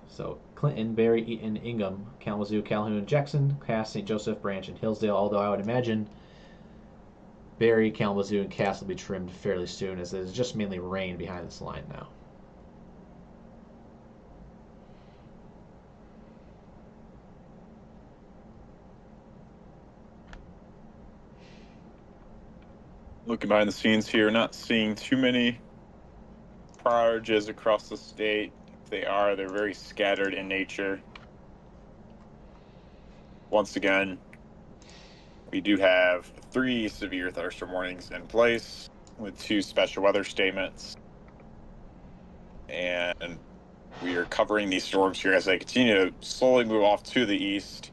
So Clinton, Barry, Eaton, Ingham, Kalamazoo, Calhoun, Jackson, Cass, St. Joseph, Branch, and Hillsdale, although I would imagine Barry, Kalamazoo, and Cass will be trimmed fairly soon, as there's just mainly rain behind this line now. Looking behind the scenes here, not seeing too many power outages across the state. If they are, they're very scattered in nature. Once again, we do have 3 severe thunderstorm warnings in place with 2 special weather statements. And we are covering these storms here as they continue to slowly move off to the east.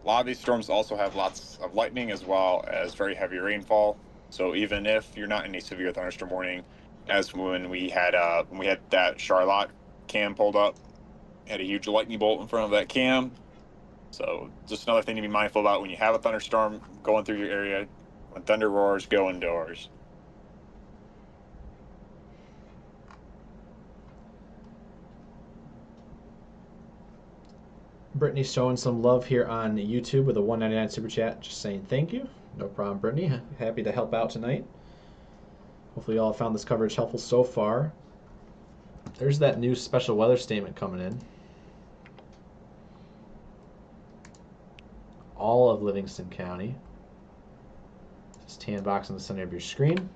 A lot of these storms also have lots of lightning as well as very heavy rainfall. So even if you're not in a severe thunderstorm warning, as when we had that Charlotte cam pulled up, had a huge lightning bolt in front of that cam. So just another thing to be mindful about when you have a thunderstorm going through your area. When thunder roars, go indoors. Brittany's showing some love here on YouTube with a $1.99 super chat, just saying thank you. No problem, Brittany. Happy to help out tonight. Hopefully you all found this coverage helpful so far. There's that new special weather statement coming in. All of Livingston County. This tan box in the center of your screen.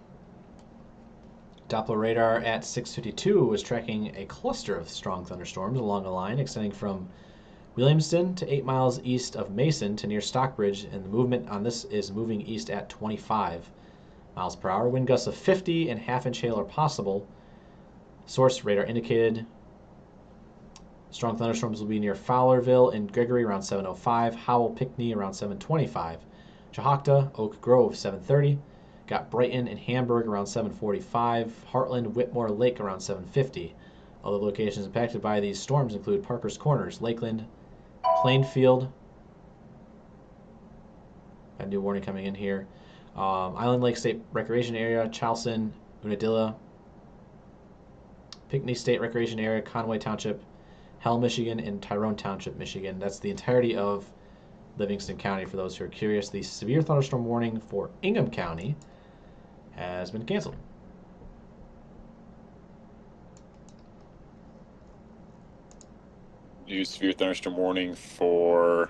Doppler radar at 6:52 was tracking a cluster of strong thunderstorms along a line extending from Williamston to 8 miles east of Mason to near Stockbridge, and the movement on this is moving east at 25 miles per hour. Wind gusts of 50 and half-inch hail are possible. Source radar indicated strong thunderstorms will be near Fowlerville and Gregory around 7:05, Howell, Pinckney around 7:25, Chahocta, Oak Grove 7:30, got Brighton and Hamburg around 7:45, Heartland, Whitmore Lake around 7:50. Other locations impacted by these storms include Parker's Corners, Lakeland, Plainfield. Got a new warning coming in here. Island Lake State Recreation Area, Charleston, Unadilla, Pinckney State Recreation Area, Conway Township, Hell, Michigan, and Tyrone Township, Michigan. That's the entirety of Livingston County for those who are curious. The severe thunderstorm warning for Ingham County has been canceled. New severe thunderstorm warning for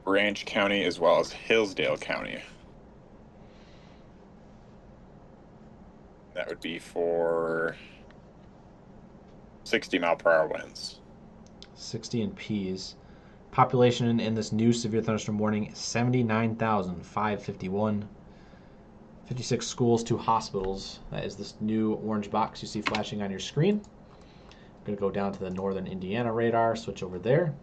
Branch County as well as Hillsdale County. That would be for 60-mile-per-hour winds. 60 in P's. Population in this new severe thunderstorm warning, 79,551. 56 schools, 2 hospitals. That is this new orange box you see flashing on your screen. I'm going to go down to the northern Indiana radar, switch over there,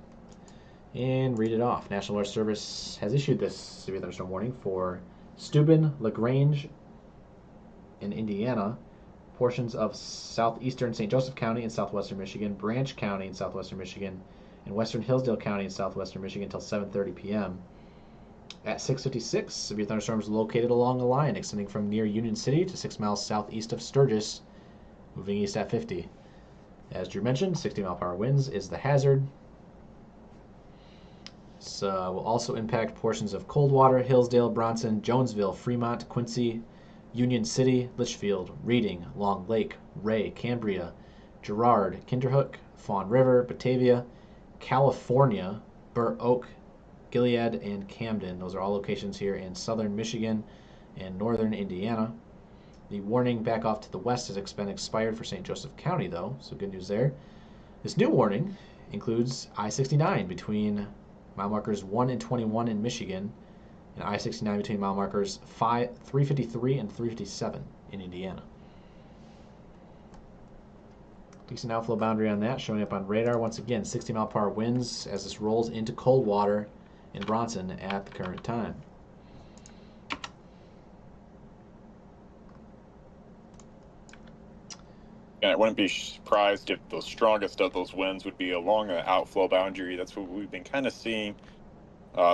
and read it off. National Weather Service has issued this severe thunderstorm warning for Steuben, LaGrange in Indiana, portions of southeastern St. Joseph County in southwestern Michigan, Branch County in southwestern Michigan, and western Hillsdale County in southwestern Michigan until 7:30 p.m. At 6:56, severe thunderstorms located along a line extending from near Union City to 6 miles southeast of Sturgis, moving east at 50. As Drew mentioned, 60-mile-per-hour winds is the hazard. This will also impact portions of Coldwater, Hillsdale, Bronson, Jonesville, Fremont, Quincy, Union City, Litchfield, Reading, Long Lake, Ray, Cambria, Girard, Kinderhook, Fawn River, Batavia, California, Burr Oak, Gilead, and Camden. Those are all locations here in southern Michigan and northern Indiana. The warning back off to the west has been expired for St. Joseph County, though, so good news there. This new warning includes I-69 between mile markers 1 and 21 in Michigan, and I-69 between mile markers 353 and 357 in Indiana. Decent outflow boundary on that, showing up on radar. Once again, 60-mile-per-hour winds as this rolls into Coldwater in Bronson at the current time. And I wouldn't be surprised if the strongest of those winds would be along the outflow boundary. That's what we've been kind of seeing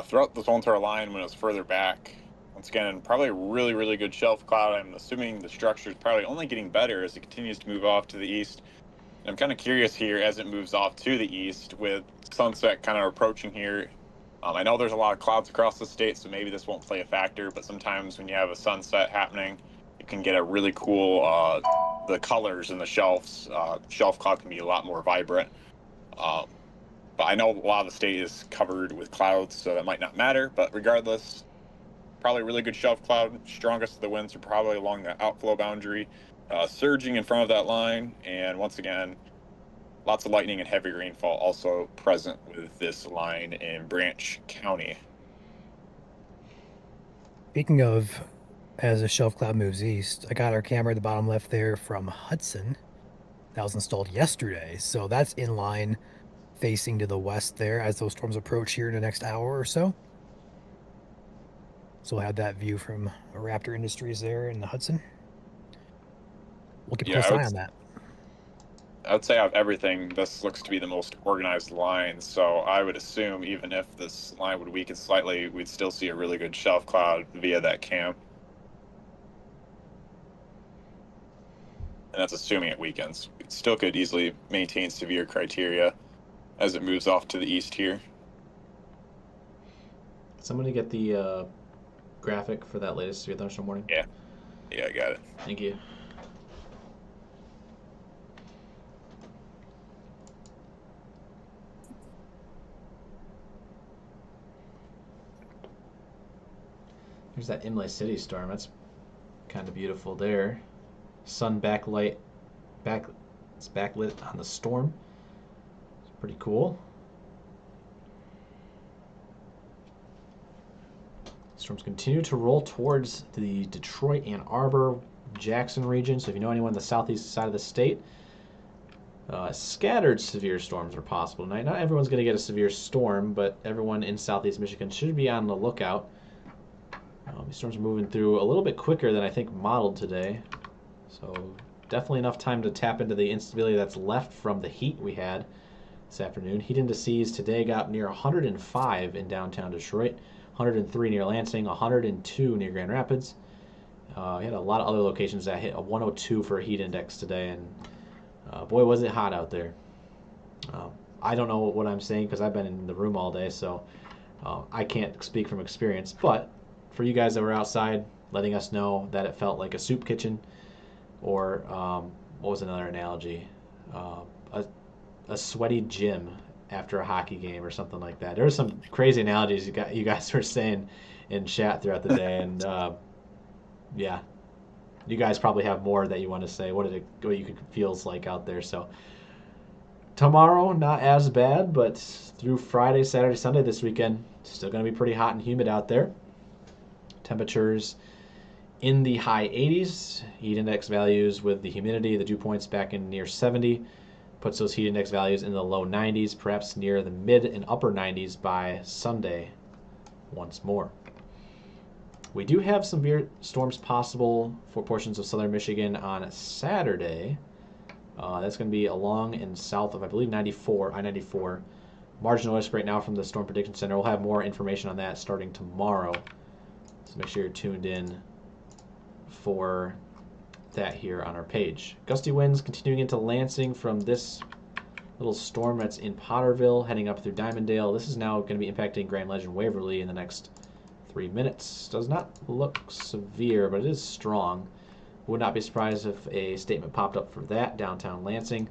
throughout this whole entire line when it was further back. Once again, probably a really, really good shelf cloud. I'm assuming the structure is probably only getting better as it continues to move off to the east. And I'm kind of curious here as it moves off to the east with sunset kind of approaching here. I know there's a lot of clouds across the state, so maybe this won't play a factor, but sometimes when you have a sunset happening, you can get a really cool, the colors in the shelf cloud can be a lot more vibrant. But I know a lot of the state is covered with clouds, so that might not matter, but regardless, probably a really good shelf cloud. Strongest of the winds are probably along the outflow boundary, surging in front of that line, and once again, lots of lightning and heavy rainfall also present with this line in Branch County. Speaking of, as the shelf cloud moves east, I got our camera at the bottom left there from Hudson. That was installed yesterday, so that's in line facing to the west there as those storms approach here in the next hour or so. So we'll have that view from Raptor Industries there in the Hudson. We'll keep a close eye on that. I would say out of everything, this looks to be the most organized line, so I would assume even if this line would weaken slightly, we'd still see a really good shelf cloud via that cam. And that's assuming it weakens. It still could easily maintain severe criteria as it moves off to the east here. Somebody get the graphic for that latest severe thunderstorm warning? Yeah, I got it. Thank you. Here's that Imlay City storm. That's kind of beautiful there. Sun backlit on the storm. It's pretty cool. Storms continue to roll towards the Detroit, Ann Arbor, Jackson region. So if you know anyone on the southeast side of the state, scattered severe storms are possible tonight. Not everyone's going to get a severe storm, but everyone in southeast Michigan should be on the lookout. These storms are moving through a little bit quicker than I think modeled today. So definitely enough time to tap into the instability that's left from the heat we had this afternoon. Heat indices today got near 105 in downtown Detroit, 103 near Lansing, 102 near Grand Rapids. We had a lot of other locations that hit a 102 for a heat index today, and boy, was it hot out there. I don't know what I'm saying because I've been in the room all day, so I can't speak from experience. But for you guys that were outside, letting us know that it felt like a soup kitchen, or what was another analogy? A sweaty gym after a hockey game or something like that. There were some crazy analogies you guys were saying in chat throughout the day, and yeah, you guys probably have more that you want to say. What you could feels like out there. So tomorrow, not as bad, but through Friday, Saturday, Sunday this weekend, still going to be pretty hot and humid out there. Temperatures in the high 80s. Heat index values with the humidity, the dew points back in near 70, puts those heat index values in the low 90s, perhaps near the mid and upper 90s by Sunday once more. We do have some severe storms possible for portions of southern Michigan on Saturday. That's going to be along and south of, I believe, I-94. Marginal risk right now from the Storm Prediction Center. We'll have more information on that starting tomorrow. So make sure you're tuned in for that here on our page. Gusty winds continuing into Lansing from this little storm that's in Potterville, heading up through Diamonddale. This is now going to be impacting Grand Legend Waverly in the next 3 minutes. Does not look severe, but it is strong. Would not be surprised if a statement popped up for that downtown Lansing.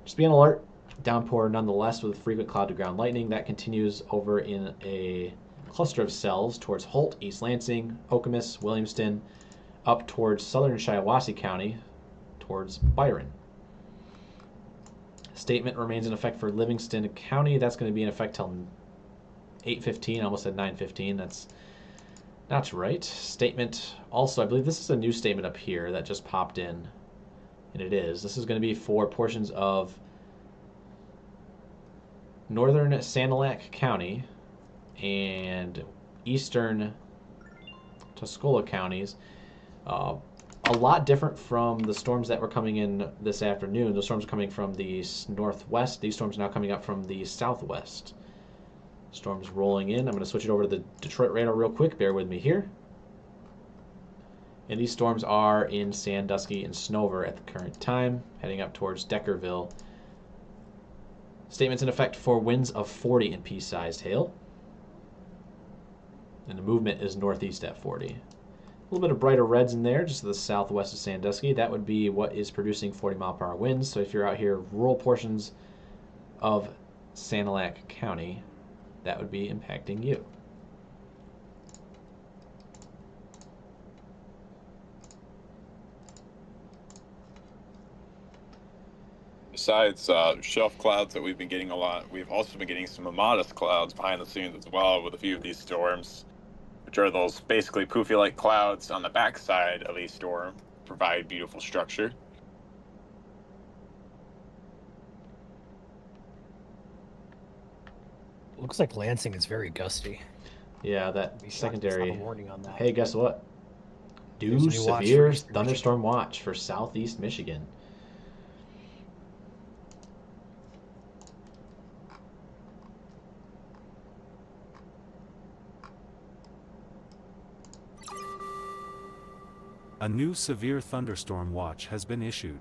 Just be on alert. Downpour nonetheless with frequent cloud to ground lightning. That continues over in a cluster of cells towards Holt, East Lansing, Okemos, Williamston, up towards southern Shiawassee County, towards Byron. Statement remains in effect for Livingston County. That's going to be in effect till 8:15. I almost said 9:15. That's not right. Statement also, I believe this is a new statement up here that just popped in. And it is. This is going to be for portions of northern Sanilac County and eastern Tuscola counties. A lot different from the storms that were coming in this afternoon. Those storms are coming from the northwest. These storms are now coming up from the southwest. Storms rolling in. I'm going to switch it over to the Detroit radar real quick. Bear with me here. And these storms are in Sandusky and Snover at the current time, heading up towards Deckerville. Statements in effect for winds of 40 and pea-sized hail. And the movement is northeast at 40. A little bit of brighter reds in there, just to the southwest of Sandusky. That would be what is producing 40-mile-per-hour winds. So if you're out here, rural portions of Sanilac County, that would be impacting you. Besides shelf clouds that we've been getting a lot, we've also been getting some modest clouds behind the scenes as well with a few of these storms, which are those basically poofy-like clouds on the backside of a storm, provide beautiful structure. Looks like Lansing is very gusty. Yeah, that secondary. Warning on that. Hey, guess what? There's Do a new watch severe for Eastern thunderstorm watch for southeast Michigan. A new severe thunderstorm watch has been issued.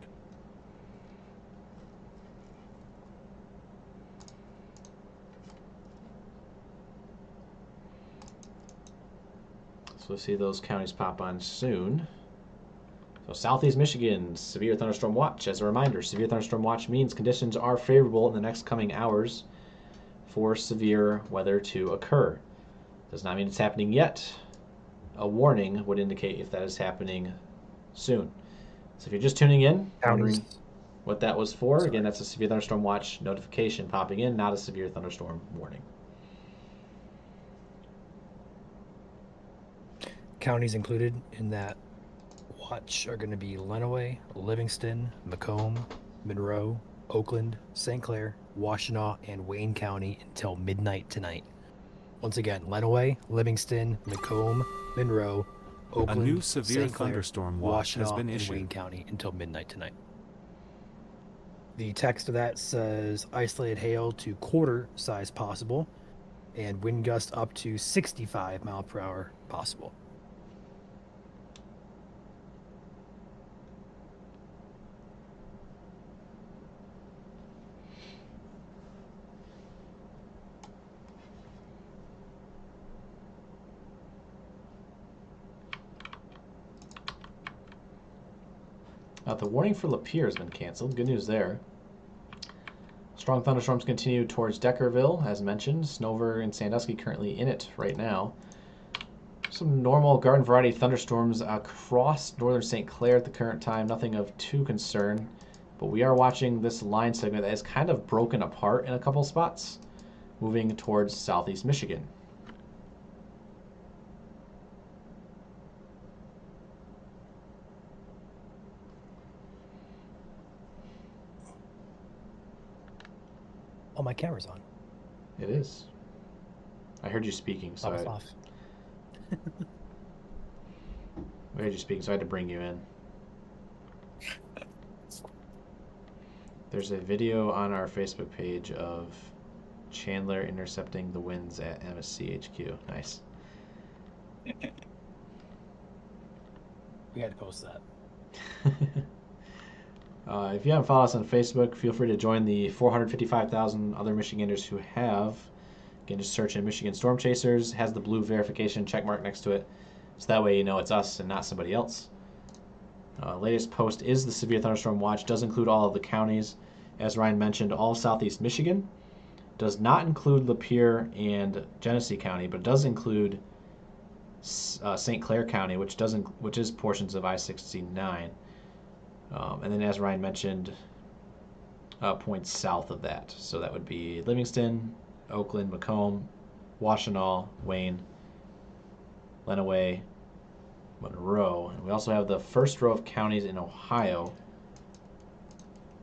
So we'll see those counties pop on soon. So southeast Michigan, severe thunderstorm watch. As a reminder, severe thunderstorm watch means conditions are favorable in the next coming hours for severe weather to occur. Does not mean it's happening yet. A warning would indicate if that is happening soon. So if you're just tuning in, wondering what that was for, again, that's a severe thunderstorm watch notification popping in, not a severe thunderstorm warning. Counties included in that watch are going to be Lenawee, Livingston, Macomb, Monroe, Oakland, St. Clair, Washtenaw, and Wayne County until midnight tonight. Once again, Lenawee, Livingston, Macomb, Monroe, Oakland, A new severe St. Clair, thunderstorm watch has Washtenaw, been and issued. Wayne County until midnight tonight. The text of that says isolated hail to quarter size possible and wind gusts up to 65 mile per hour possible. The warning for Lapeer has been canceled. Good news there. Strong thunderstorms continue towards Deckerville, as mentioned. Snover and Sandusky currently in it right now. Some normal garden variety thunderstorms across northern St. Clair at the current time. Nothing of too concern. But we are watching this line segment that is kind of broken apart in a couple spots, moving towards southeast Michigan. Oh, my camera's on. It is. I heard you speaking, so I was off. I heard you speaking, so I had to bring you in. There's a video on our Facebook page of Chandler intercepting the winds at MSC HQ. Nice. We had to post that. If you haven't followed us on Facebook, feel free to join the 455,000 other Michiganders who have. Again, just search in Michigan Storm Chasers. Has the blue verification check mark next to it. So that way you know it's us and not somebody else. Latest post is the Severe Thunderstorm Watch. Does include all of the counties. As Ryan mentioned, all of southeast Michigan. Does not include Lapeer and Genesee County, but does include St. Clair County, which is portions of I-69. And then, as Ryan mentioned, points south of that. So that would be Livingston, Oakland, Macomb, Washtenaw, Wayne, Lenawee, Monroe. And we also have the first row of counties in Ohio: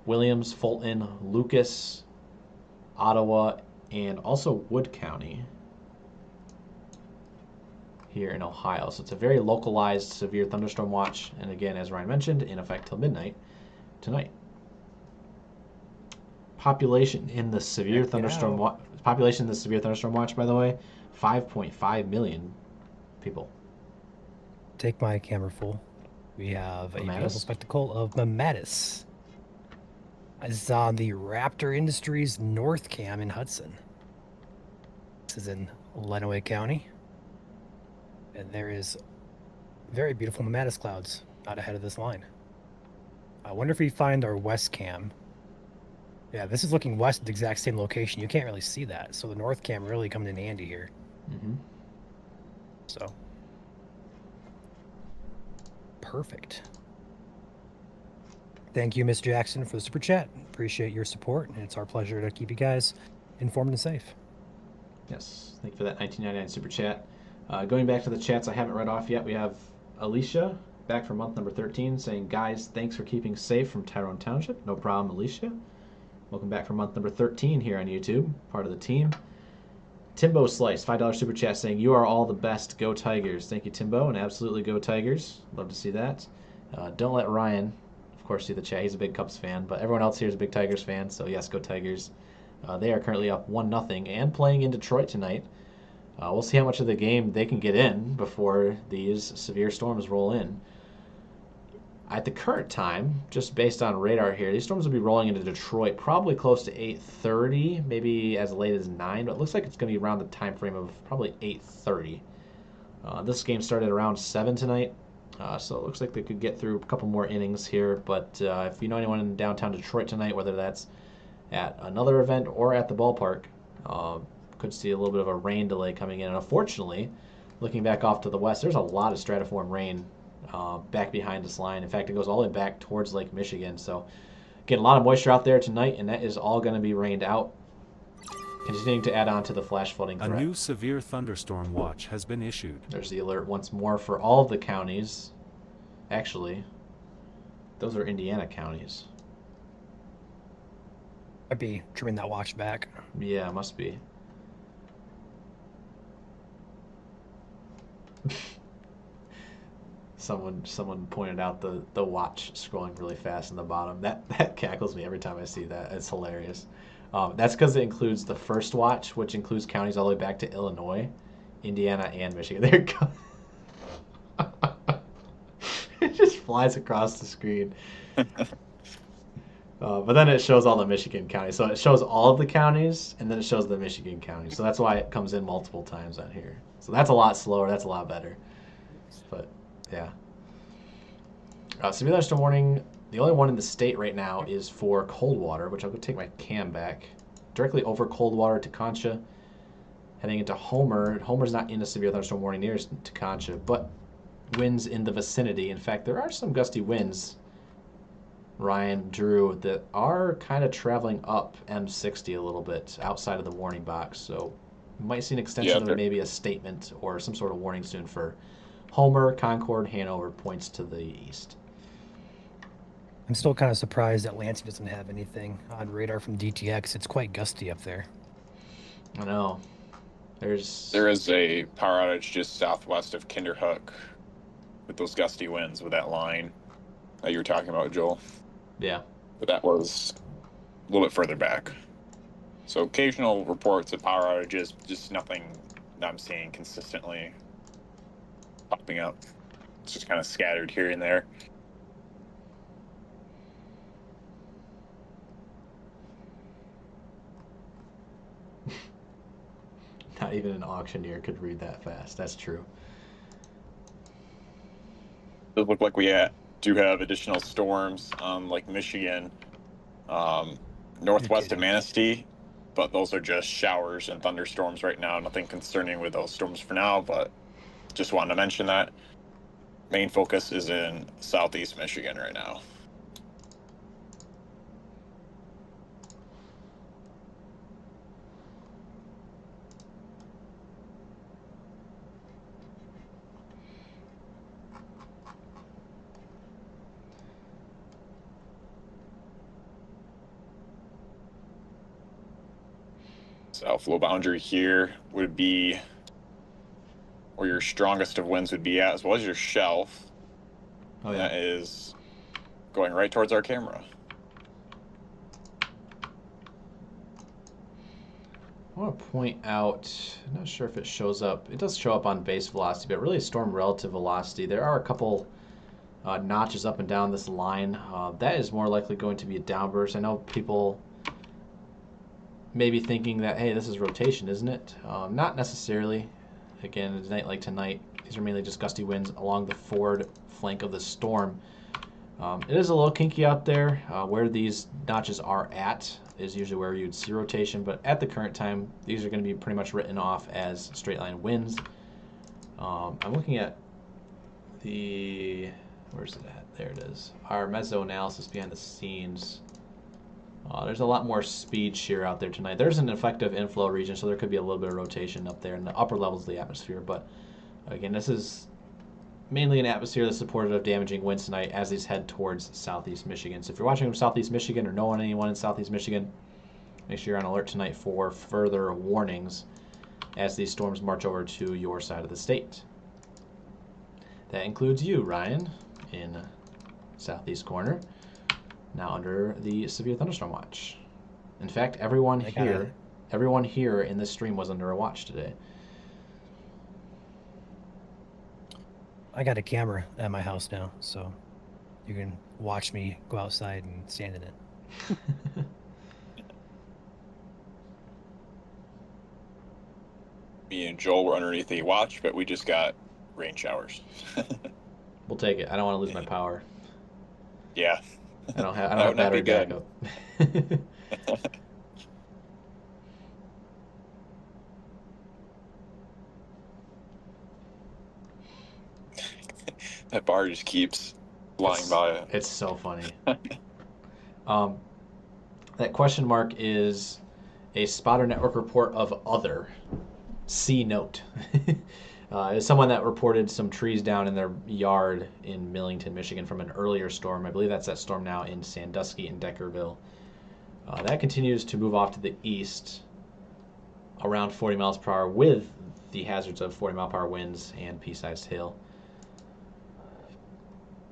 Williams, Fulton, Lucas, Ottawa, and also Wood County here in Ohio. So it's a very localized severe thunderstorm watch, and again, as Ryan mentioned, in effect till midnight tonight. Population in the severe thunderstorm watch. Population in the severe thunderstorm watch, by the way, 5.5 million people. Take my camera full. We have a beautiful spectacle of Mamatis. This is on the Raptor Industries North Cam in Hudson. This is in Lenawee County. And there is very beautiful Mamatis clouds out ahead of this line. I wonder if we find our west cam. Yeah, this is looking west at the exact same location. You can't really see that. So the north cam really coming in handy here. Mm-hmm. So. Perfect. Thank you, Miss Jackson, for the super chat. Appreciate your support, and it's our pleasure to keep you guys informed and safe. Yes, thank you for that 1999 super chat. Going back to the chats I haven't read off yet, we have Alicia back for month number 13 saying, guys, thanks for keeping safe from Tyrone Township. No problem, Alicia. Welcome back for month number 13 here on YouTube, part of the team. Timbo Slice, $5 super chat saying, you are all the best. Go Tigers. Thank you, Timbo, and absolutely go Tigers. Love to see that. Don't let Ryan, of course, see the chat. He's a big Cubs fan, but everyone else here is a big Tigers fan, so yes, go Tigers. They are currently up 1-0 and playing in Detroit tonight. We'll see how much of the game they can get in before these severe storms roll in. At the current time, just based on radar here, these storms will be rolling into Detroit probably close to 8:30, maybe as late as 9, but it looks like it's going to be around the time frame of probably 8:30. This game started around 7 tonight, so it looks like they could get through a couple more innings here, but if you know anyone in downtown Detroit tonight, whether that's at another event or at the ballpark, could see a little bit of a rain delay coming in. And unfortunately, looking back off to the west, there's a lot of stratiform rain back behind this line. In fact, it goes all the way back towards Lake Michigan. So, again, a lot of moisture out there tonight, and that is all going to be rained out. Continuing to add on to the flash flooding threat. A new severe thunderstorm watch has been issued. There's the alert once more for all of the counties. Actually, those are Indiana counties. I'd be trimming that watch back. Yeah, it must be. Someone pointed out the watch scrolling really fast in the bottom. That cackles me every time I see that. It's hilarious. That's because it includes the first watch, which includes counties all the way back to Illinois, Indiana, and Michigan. There it goes. It just flies across the screen. But then it shows all the Michigan counties. So it shows all of the counties, and then it shows the Michigan counties. So that's why it comes in multiple times on here. So that's a lot slower. That's a lot better. But, yeah. Severe thunderstorm warning. The only one in the state right now is for Coldwater, which I'll go take my cam back. Directly over Coldwater to Concha. Heading into Homer. Homer's not in a severe thunderstorm warning near to Concha, but winds in the vicinity. In fact, there are some gusty winds, Ryan, Drew, that are kind of traveling up M60 a little bit outside of the warning box. So you might see an extension of maybe a statement or some sort of warning soon for Homer, Concord, Hanover, points to the east. I'm still kind of surprised that Lansing doesn't have anything on radar from DTX. It's quite gusty up there. I know. There is a power outage just southwest of Kinderhook with those gusty winds with that line that you were talking about, Joel. Yeah. But that was a little bit further back. So occasional reports of power outages, just nothing that I'm seeing consistently popping up. It's just kind of scattered here and there. Not even an auctioneer could read that fast. That's true. It look like we do have additional storms on Lake Michigan, northwest of Manistee, but those are just showers and thunderstorms right now. Nothing concerning with those storms for now, but just wanted to mention that. Main focus is in southeast Michigan right now. Outflow boundary here would be where your strongest of winds would be at, as well as your shelf. Oh, yeah. That is going right towards our camera. I want to point out, I'm not sure if it shows up. It does show up on base velocity, but really storm relative velocity. There are a couple notches up and down this line. That is more likely going to be a downburst. I know people maybe thinking that, hey, this is rotation, isn't it? Not necessarily. Again, a night like tonight, these are mainly just gusty winds along the forward flank of the storm. It is a little kinky out there. Where these notches are at is usually where you'd see rotation, but at the current time, these are going to be pretty much written off as straight line winds. I'm looking at where's it at? There it is. Our meso analysis behind the scenes. There's a lot more speed shear out there tonight. There's an effective inflow region, so there could be a little bit of rotation up there in the upper levels of the atmosphere. But again, this is mainly an atmosphere that's supportive of damaging winds tonight as these head towards southeast Michigan. So if you're watching from southeast Michigan or know anyone in southeast Michigan, make sure you're on alert tonight for further warnings as these storms march over to your side of the state. That includes you, Ryan, in southeast corner. Now under the severe thunderstorm watch. In fact, everyone here in this stream was under a watch today. I got a camera at my house now, so you can watch me go outside and stand in it. Me and Joel were underneath a watch, but we just got rain showers. We'll take it. I don't want to lose my power. Yeah. I don't have battery backup. That bar just keeps flying by. It's so funny. That question mark is a spotter network report of other. C note. It's someone that reported some trees down in their yard in Millington, Michigan from an earlier storm. I believe that's that storm now in Sandusky and Deckerville. That continues to move off to the east around 40 miles per hour with the hazards of 40 mile per hour winds and pea-sized hail.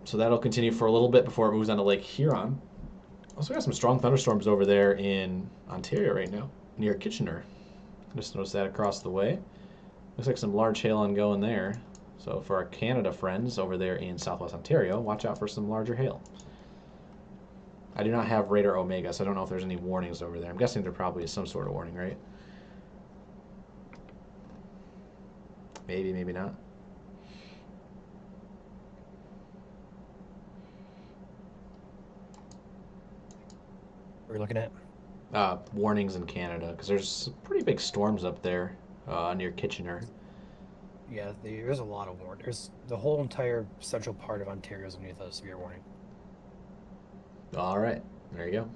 So that'll continue for a little bit before it moves on to Lake Huron. Also got some strong thunderstorms over there in Ontario right now, near Kitchener. Just noticed that across the way. Looks like some large hail ongoing there. So for our Canada friends over there in Southwest Ontario, watch out for some larger hail. I do not have radar Omega, so I don't know if there's any warnings over there. I'm guessing there probably is some sort of warning, right? Maybe, maybe not. What are we looking at? Warnings in Canada, because there's pretty big storms up there near Kitchener. Yeah, there's a lot of warning. There's the whole entire central part of Ontario is underneath a severe warning. All right, there you go.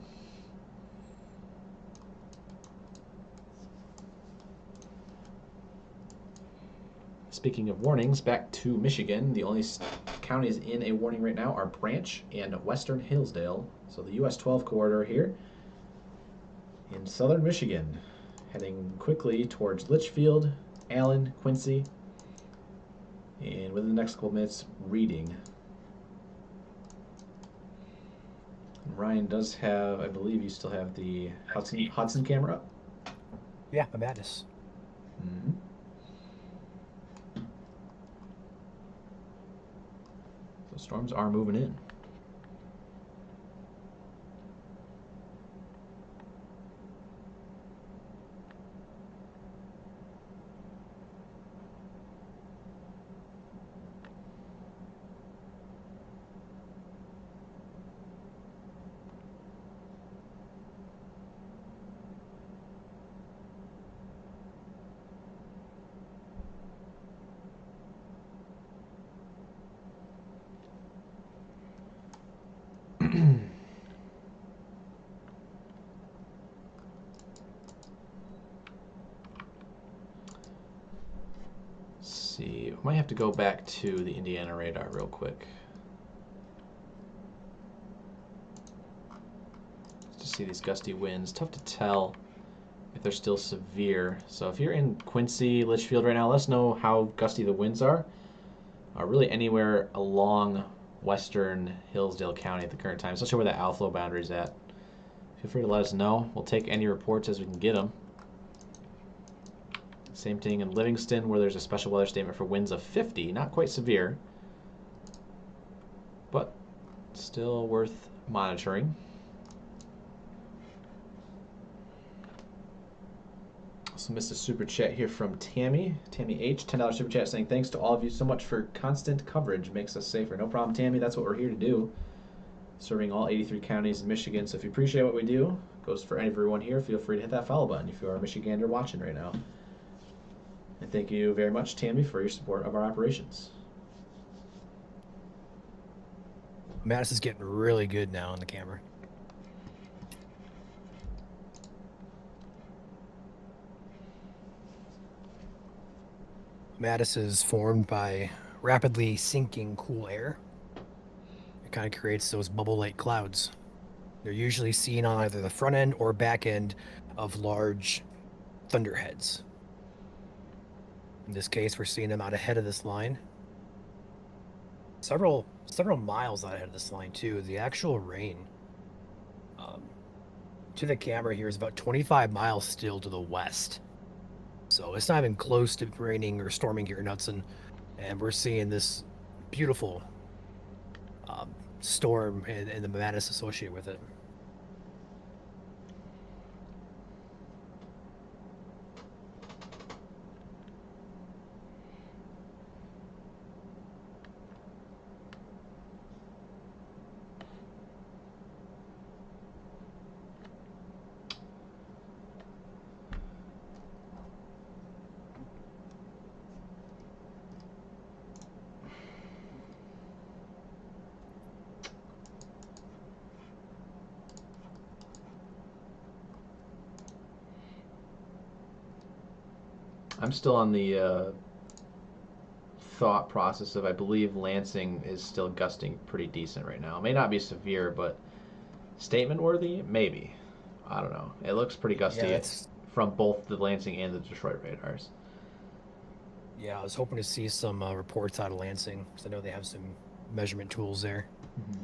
Speaking of warnings, back to Michigan. The only counties in a warning right now are Branch and Western Hillsdale. So the US 12 corridor here in southern Michigan, heading quickly towards Litchfield, Allen, Quincy, and within the next couple minutes, Reading. Ryan does have, I believe you still have the Hudson camera up. Yeah, a madness. Mm-hmm. So storms are moving in. See, we might have to go back to the Indiana radar real quick to see these gusty winds. Tough to tell if they're still severe. So if you're in Quincy, Litchfield right now, let us know how gusty the winds are. Really anywhere along western Hillsdale County at the current time, especially where the outflow boundary is at. Feel free to let us know. We'll take any reports as we can get them. Same thing in Livingston, where there's a special weather statement for winds of 50. Not quite severe, but still worth monitoring. Also missed a super chat here from Tammy. Tammy H, $10 super chat saying, thanks to all of you so much for constant coverage. Makes us safer. No problem, Tammy. That's what we're here to do. Serving all 83 counties in Michigan. So if you appreciate what we do, goes for everyone here, feel free to hit that follow button if you are a Michigander watching right now. And thank you very much, Tammy, for your support of our operations. Mattis is getting really good now on the camera. Mattis is formed by rapidly sinking cool air. It kind of creates those bubble-like clouds. They're usually seen on either the front end or back end of large thunderheads. In this case, we're seeing them out ahead of this line. Several miles out ahead of this line, too. The actual rain to the camera here is about 25 miles still to the west. So it's not even close to raining or storming here in Hudson. And we're seeing this beautiful storm and the madness associated with it. I'm still on the thought process of I believe Lansing is still gusting pretty decent right now. It may not be severe, but statement worthy? Maybe. I don't know. It looks pretty gusty from both the Lansing and the Detroit radars. Yeah, I was hoping to see some reports out of Lansing, because I know they have some measurement tools there. Mm-hmm.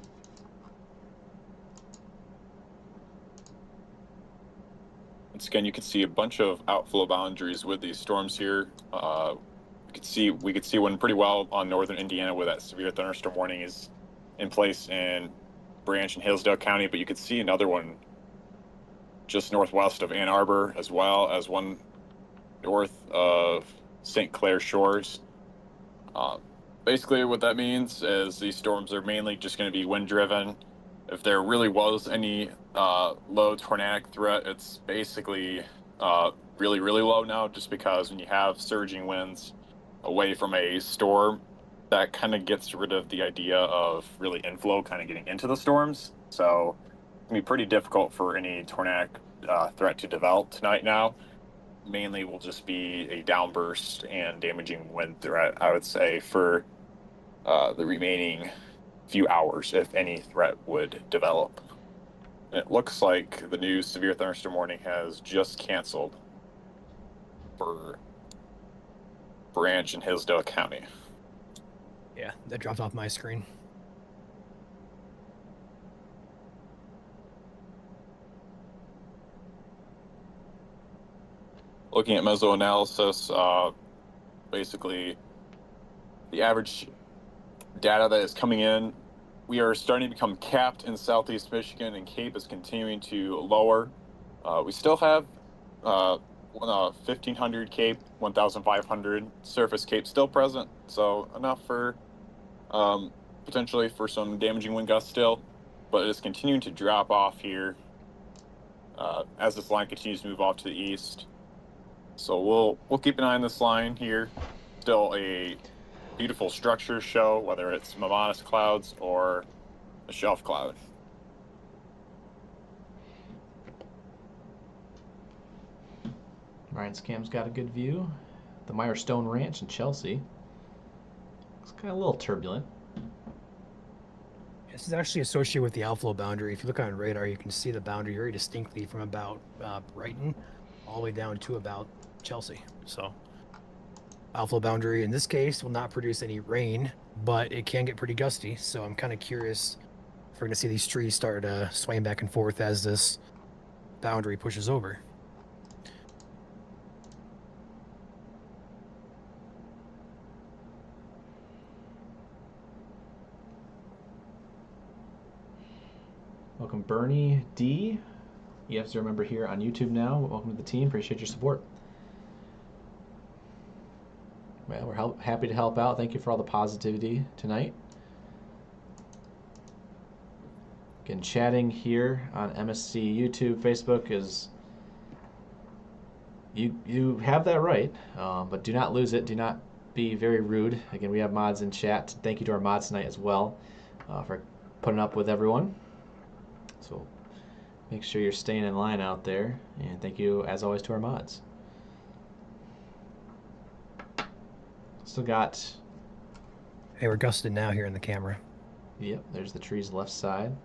Once again, you can see a bunch of outflow boundaries with these storms here. We could see one pretty well on northern Indiana where that severe thunderstorm warning is in place in Branch and Hillsdale County, but you could see another one just northwest of Ann Arbor, as well as one north of St. Clair Shores. Basically what that means is these storms are mainly just going to be wind driven. If there really was any low tornadic threat, it's basically really, really low now, just because when you have surging winds away from a storm, that kind of gets rid of the idea of really inflow kind of getting into the storms. So it can be pretty difficult for any tornadic threat to develop tonight now. Mainly will just be a downburst and damaging wind threat, I would say, for the remaining few hours if any threat would develop. And it looks like the new severe thunderstorm warning has just canceled for Branch and Hillsdale County. Yeah, that dropped off my screen. Looking at mesoanalysis, basically the average data that is coming in, we are starting to become capped in southeast Michigan, and Cape is continuing to lower. We still have 1,500 Cape, 1,500 surface Cape still present, so enough for potentially for some damaging wind gusts still, but it is continuing to drop off here as this line continues to move off to the east. So we'll keep an eye on this line here. Still a beautiful structure show, whether it's Mamonas clouds or a shelf cloud. Ryan's cam's got a good view. The Mirestone Ranch in Chelsea. It's kind of a little turbulent. This is actually associated with the outflow boundary. If you look on radar, you can see the boundary very distinctly from about Brighton all the way down to about Chelsea. So outflow boundary in this case will not produce any rain, but it can get pretty gusty. So I'm kind of curious if we're going to see these trees start swaying back and forth as this boundary pushes over. Welcome, Bernie D. You have to remember here on YouTube now. Welcome to the team. Appreciate your support. Well, we're happy to help out. Thank you for all the positivity tonight. Again, chatting here on MSC YouTube, Facebook is you have that right, but do not lose it. Do not be very rude. Again, we have mods in chat. Thank you to our mods tonight as well for putting up with everyone. So make sure you're staying in line out there, and thank you as always to our mods. Still got. Hey, we're gusted now here in the camera. Yep, there's the tree's left side.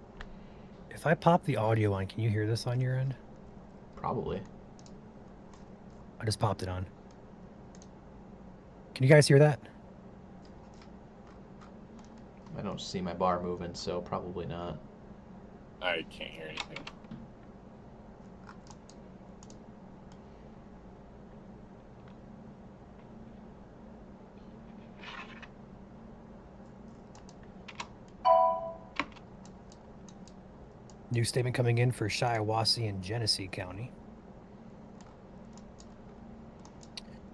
If I pop the audio on, can you hear this on your end? Probably. I just popped it on. Can you guys hear that? I don't see my bar moving, so probably not. I can't hear anything. New statement coming in for Shiawassee and Genesee County.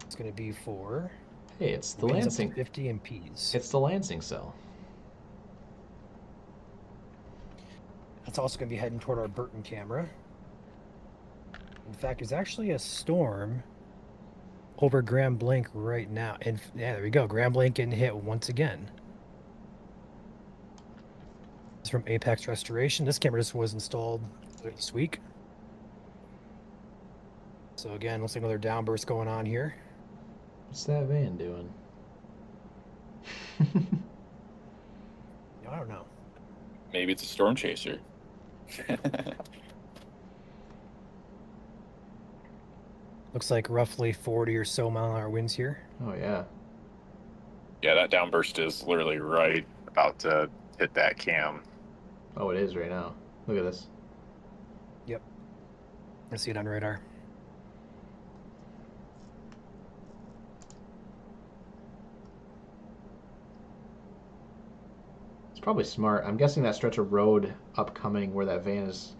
It's going to be for... Hey, it's the winds up Lansing. to 50 and Ps. It's the Lansing cell. That's also going to be heading toward our Burton camera. In fact, there's actually a storm over Grand Blanc right now. And yeah, there we go. Grand Blanc getting hit once again. It's from Apex Restoration. This camera just was installed this week. So again, looks like another downburst going on here. What's that van doing? I don't know. Maybe it's a storm chaser. Looks like roughly 40 or so mile-an-hour winds here. Oh yeah. Yeah, that downburst is literally right about to hit that cam. Oh, it is right now. Look at this. Yep. I see it on radar. It's probably smart. I'm guessing that stretch of road upcoming where that van is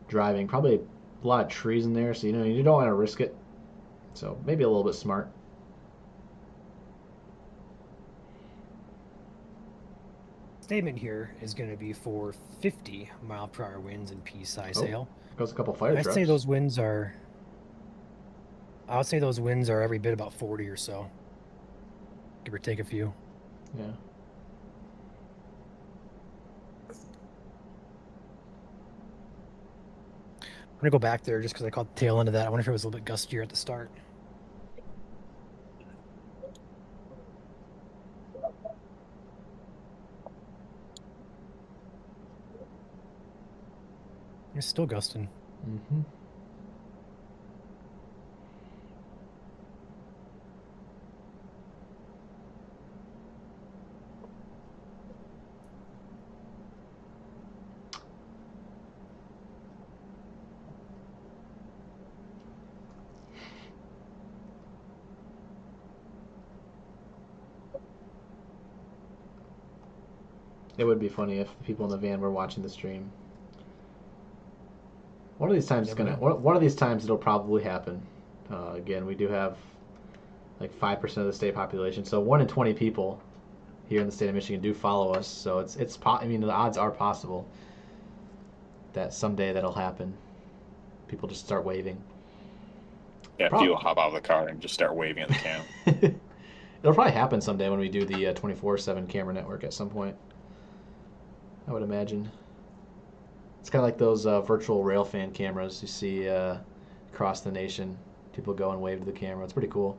driving, probably a lot of trees in there, so you don't want to risk it. So maybe a little bit smart. Statement here is going to be for 50 mile-per-hour winds and pea-size hail. Goes a couple fire trucks. I'd say those winds are. I would say those winds are every bit about 40 or so. Give or take a few. Yeah. I'm gonna go back there just because I caught the tail end of that. I wonder if it was a little bit gustier at the start. It's still gusting. Mm-hmm. It would be funny if the people in the van were watching the stream. One of these times it's Never gonna. know. One of these times it'll probably happen. Again, we do have like 5% of the state population, so 1 in 20 people here in the state of Michigan do follow us. So I mean, the odds are possible that someday that'll happen. People just start waving. Yeah, people hop out of the car and just start waving at the cam. It'll probably happen someday when we do the 24/7 camera network at some point. I would imagine. It's kind of like those virtual railfan cameras you see across the nation. People go and wave to the camera. It's pretty cool.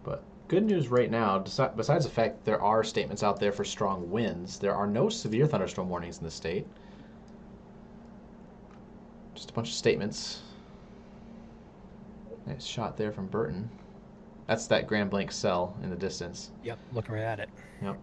But good news right now, besides the fact there are statements out there for strong winds, there are no severe thunderstorm warnings in the state. Just a bunch of statements. Nice shot there from Burton. That's that Grand Blanc cell in the distance. Yep, looking right at it. Yep.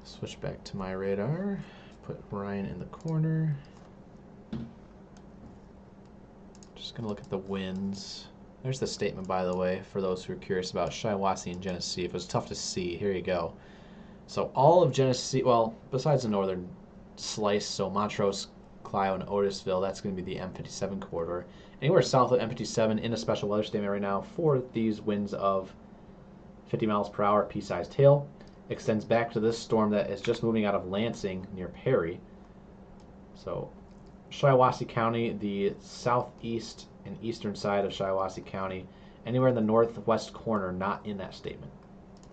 Switch back to my radar. Put Ryan in the corner. Just gonna look at the winds. There's the statement, by the way, for those who are curious about Shiawassee and Genesee. If it was tough to see, here you go. So all of Genesee, well, besides the northern slice, so Montrose, Clio, and Otisville, that's going to be the M57 corridor. Anywhere south of M57 in a special weather statement right now for these winds of 50 miles per hour, pea-sized hail. Extends back to this storm that is just moving out of Lansing near Perry. So Shiawassee County, the southeast and eastern side of Shiawassee County, anywhere in the northwest corner not in that statement.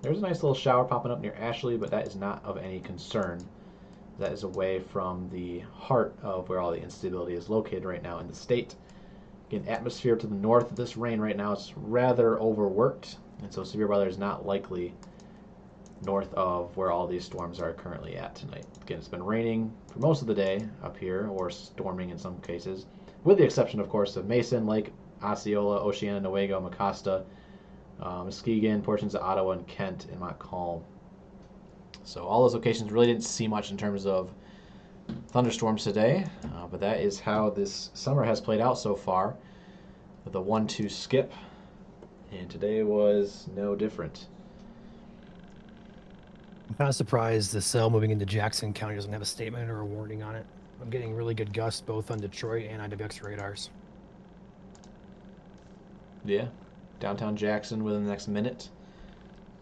There's a nice little shower popping up near Ashley, but that is not of any concern. That is away from the heart of where all the instability is located right now in the state. Again, atmosphere to the north of this rain right now is rather overworked, and so severe weather is not likely north of where all these storms are currently at tonight. Again, it's been raining for most of the day up here, or storming in some cases, with the exception, of course, of Mason, Lake, Osceola, Oceana, Newaygo, Mecosta, Muskegon, portions of Ottawa, and Kent, and Montcalm. So all those locations really didn't see much in terms of thunderstorms today, but that is how this summer has played out so far, with a 1-2 skip, and today was no different. I'm kind of surprised the cell moving into Jackson County doesn't have a statement or a warning on it. I'm getting really good gusts both on Detroit and IWX radars. Yeah, downtown Jackson within the next minute.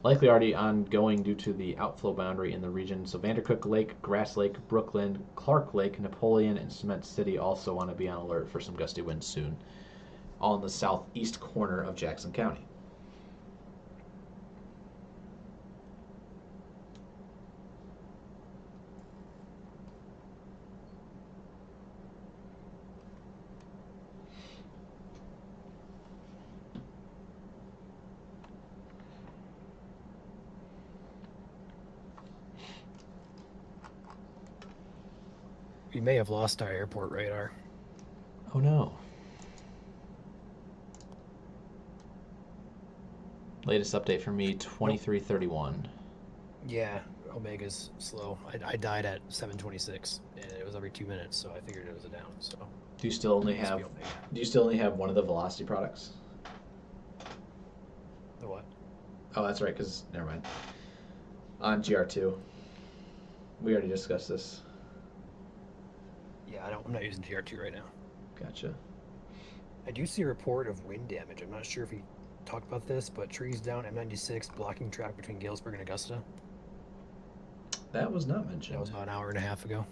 Likely already ongoing due to the outflow boundary in the region. So Vandercook Lake, Grass Lake, Brooklyn, Clark Lake, Napoleon, and Cement City also want to be on alert for some gusty winds soon. All in the southeast corner of Jackson County. We may have lost our airport radar. Oh no. Latest update for me, 2331. Yeah, Omega's slow. I died at 7:26, and it was every 2 minutes, so I figured it was a down. So Do you still only must have be Omega. do you still only have one of the Velocity products? The what? Oh, that's right, because never mind. On GR2. We already discussed this. Yeah, I'm not using GR2 right now. Gotcha. I do see a report of wind damage. I'm not sure if he talked about this, but trees down M96 blocking track between Galesburg and Augusta. That was not mentioned. That was about an hour and a half ago.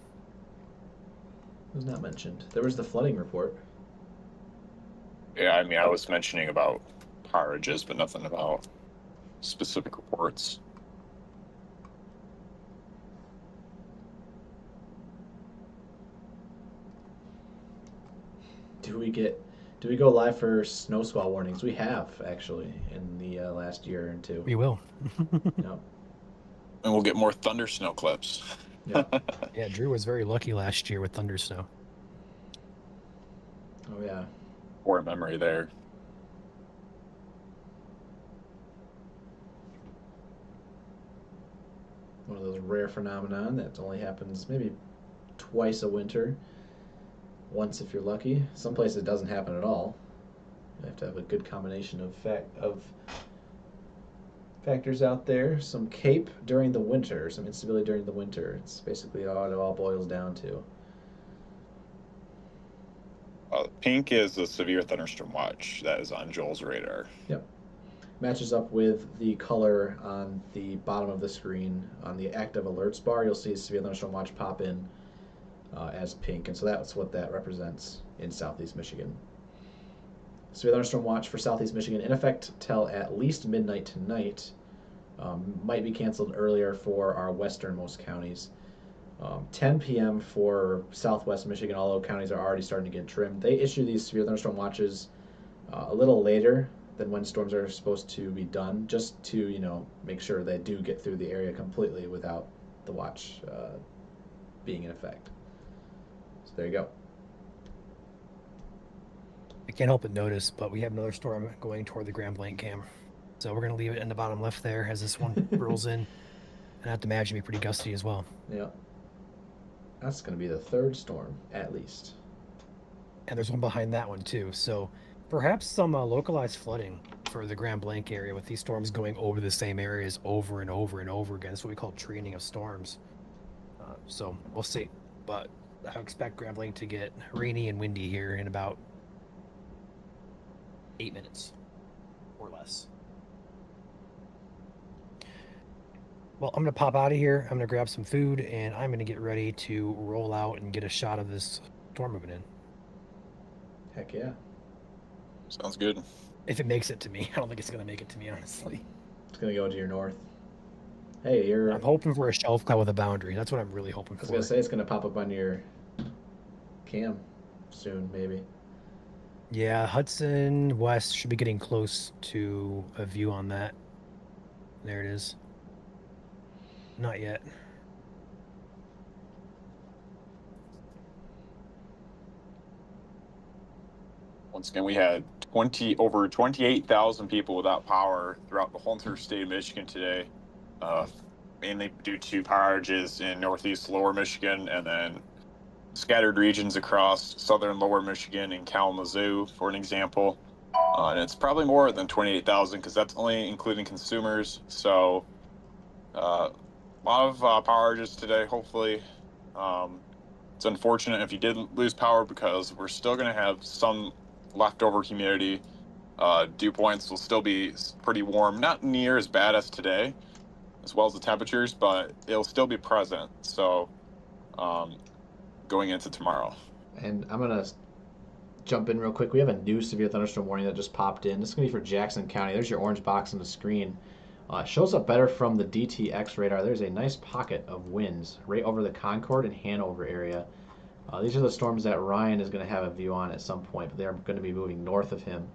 It was not mentioned. There was the flooding report. Yeah, I mean, I was mentioning about power outages, but nothing about specific reports. Do we go live for snow squall warnings? We have, actually, in the last year or two. We will. Yep. And we'll get more thunder snow clips. Yep. Yeah, Drew was very lucky last year with thunder snow. Oh, yeah. Poor memory there. One of those rare phenomenon that only happens maybe twice a winter. Once if you're lucky. Some places it doesn't happen at all. You have to have a good combination of factors out there. Some CAPE during the winter, some instability during the winter. It's basically all it all boils down to. Pink is a severe thunderstorm watch that is on Joel's radar. Yep. Matches up with the color on the bottom of the screen. On the active alerts bar, you'll see a severe thunderstorm watch pop in as pink, and so that's what that represents in Southeast Michigan. Severe thunderstorm watch for Southeast Michigan in effect till at least midnight tonight. Might be canceled earlier for our westernmost counties. 10 p.m. for Southwest Michigan, although counties are already starting to get trimmed. They issue these severe thunderstorm watches a little later than when storms are supposed to be done, just to make sure they do get through the area completely without the watch being in effect. So there you go. I can't help but notice, but we have another storm going toward the Grand Blanc cam. So we're going to leave it in the bottom left there as this one rolls in. And I have to imagine it'll be pretty gusty as well. Yeah. That's going to be the third storm, at least. And there's one behind that one, too. So perhaps some localized flooding for the Grand Blanc area with these storms going over the same areas over and over and over again. That's what we call training of storms. So we'll see. But I expect Grand Blanc to get rainy and windy here in about 8 minutes or less. Well, I'm going to pop out of here. I'm going to grab some food, and I'm going to get ready to roll out and get a shot of this storm moving in. Heck yeah. Sounds good. If it makes it to me. I don't think it's going to make it to me, honestly. It's going to go to your north. Hey, I'm hoping for a shelf cloud with a boundary. That's what I'm really hoping for. I was going to say it's going to pop up on your cam soon, maybe. Yeah, Hudson West should be getting close to a view on that. There it is. Not yet. Once again, we had over 28,000 people without power throughout the whole entire state of Michigan today, mainly due to power outages in northeast lower Michigan and then scattered regions across southern lower Michigan and Kalamazoo, for an example. And it's probably more than 28,000 because that's only including consumers. So a lot of power outages today, hopefully. It's unfortunate if you did lose power because we're still going to have some leftover humidity. Dew points will still be pretty warm, not near as bad as today, as well as the temperatures, but it'll still be present. So going into tomorrow. And I'm going to jump in real quick. We have a new severe thunderstorm warning that just popped in. This is going to be for Jackson County. There's your orange box on the screen. It shows up better from the DTX radar. There's a nice pocket of winds right over the Concord and Hanover area. These are the storms that Ryan is going to have a view on at some point, but they're going to be moving north of him.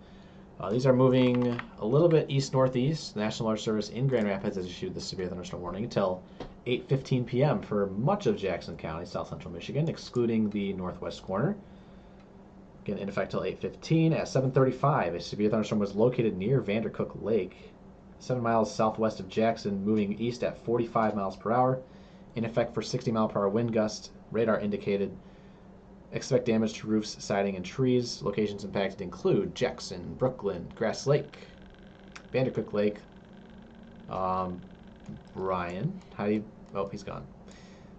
These are moving a little bit east-northeast. The National Weather Service in Grand Rapids has issued the severe thunderstorm warning until 8:15 p.m. for much of Jackson County, south central Michigan, excluding the northwest corner. Again, in effect till 8:15. At 7:35, a severe thunderstorm was located near Vandercook Lake, 7 miles southwest of Jackson, moving east at 45 miles per hour. In effect for 60-mile-per-hour wind gust. Radar indicated. Expect damage to roofs, siding, and trees. Locations impacted include Jackson, Brooklyn, Grass Lake, Vandercook Lake. Ryan, how do you... Oh, he's gone.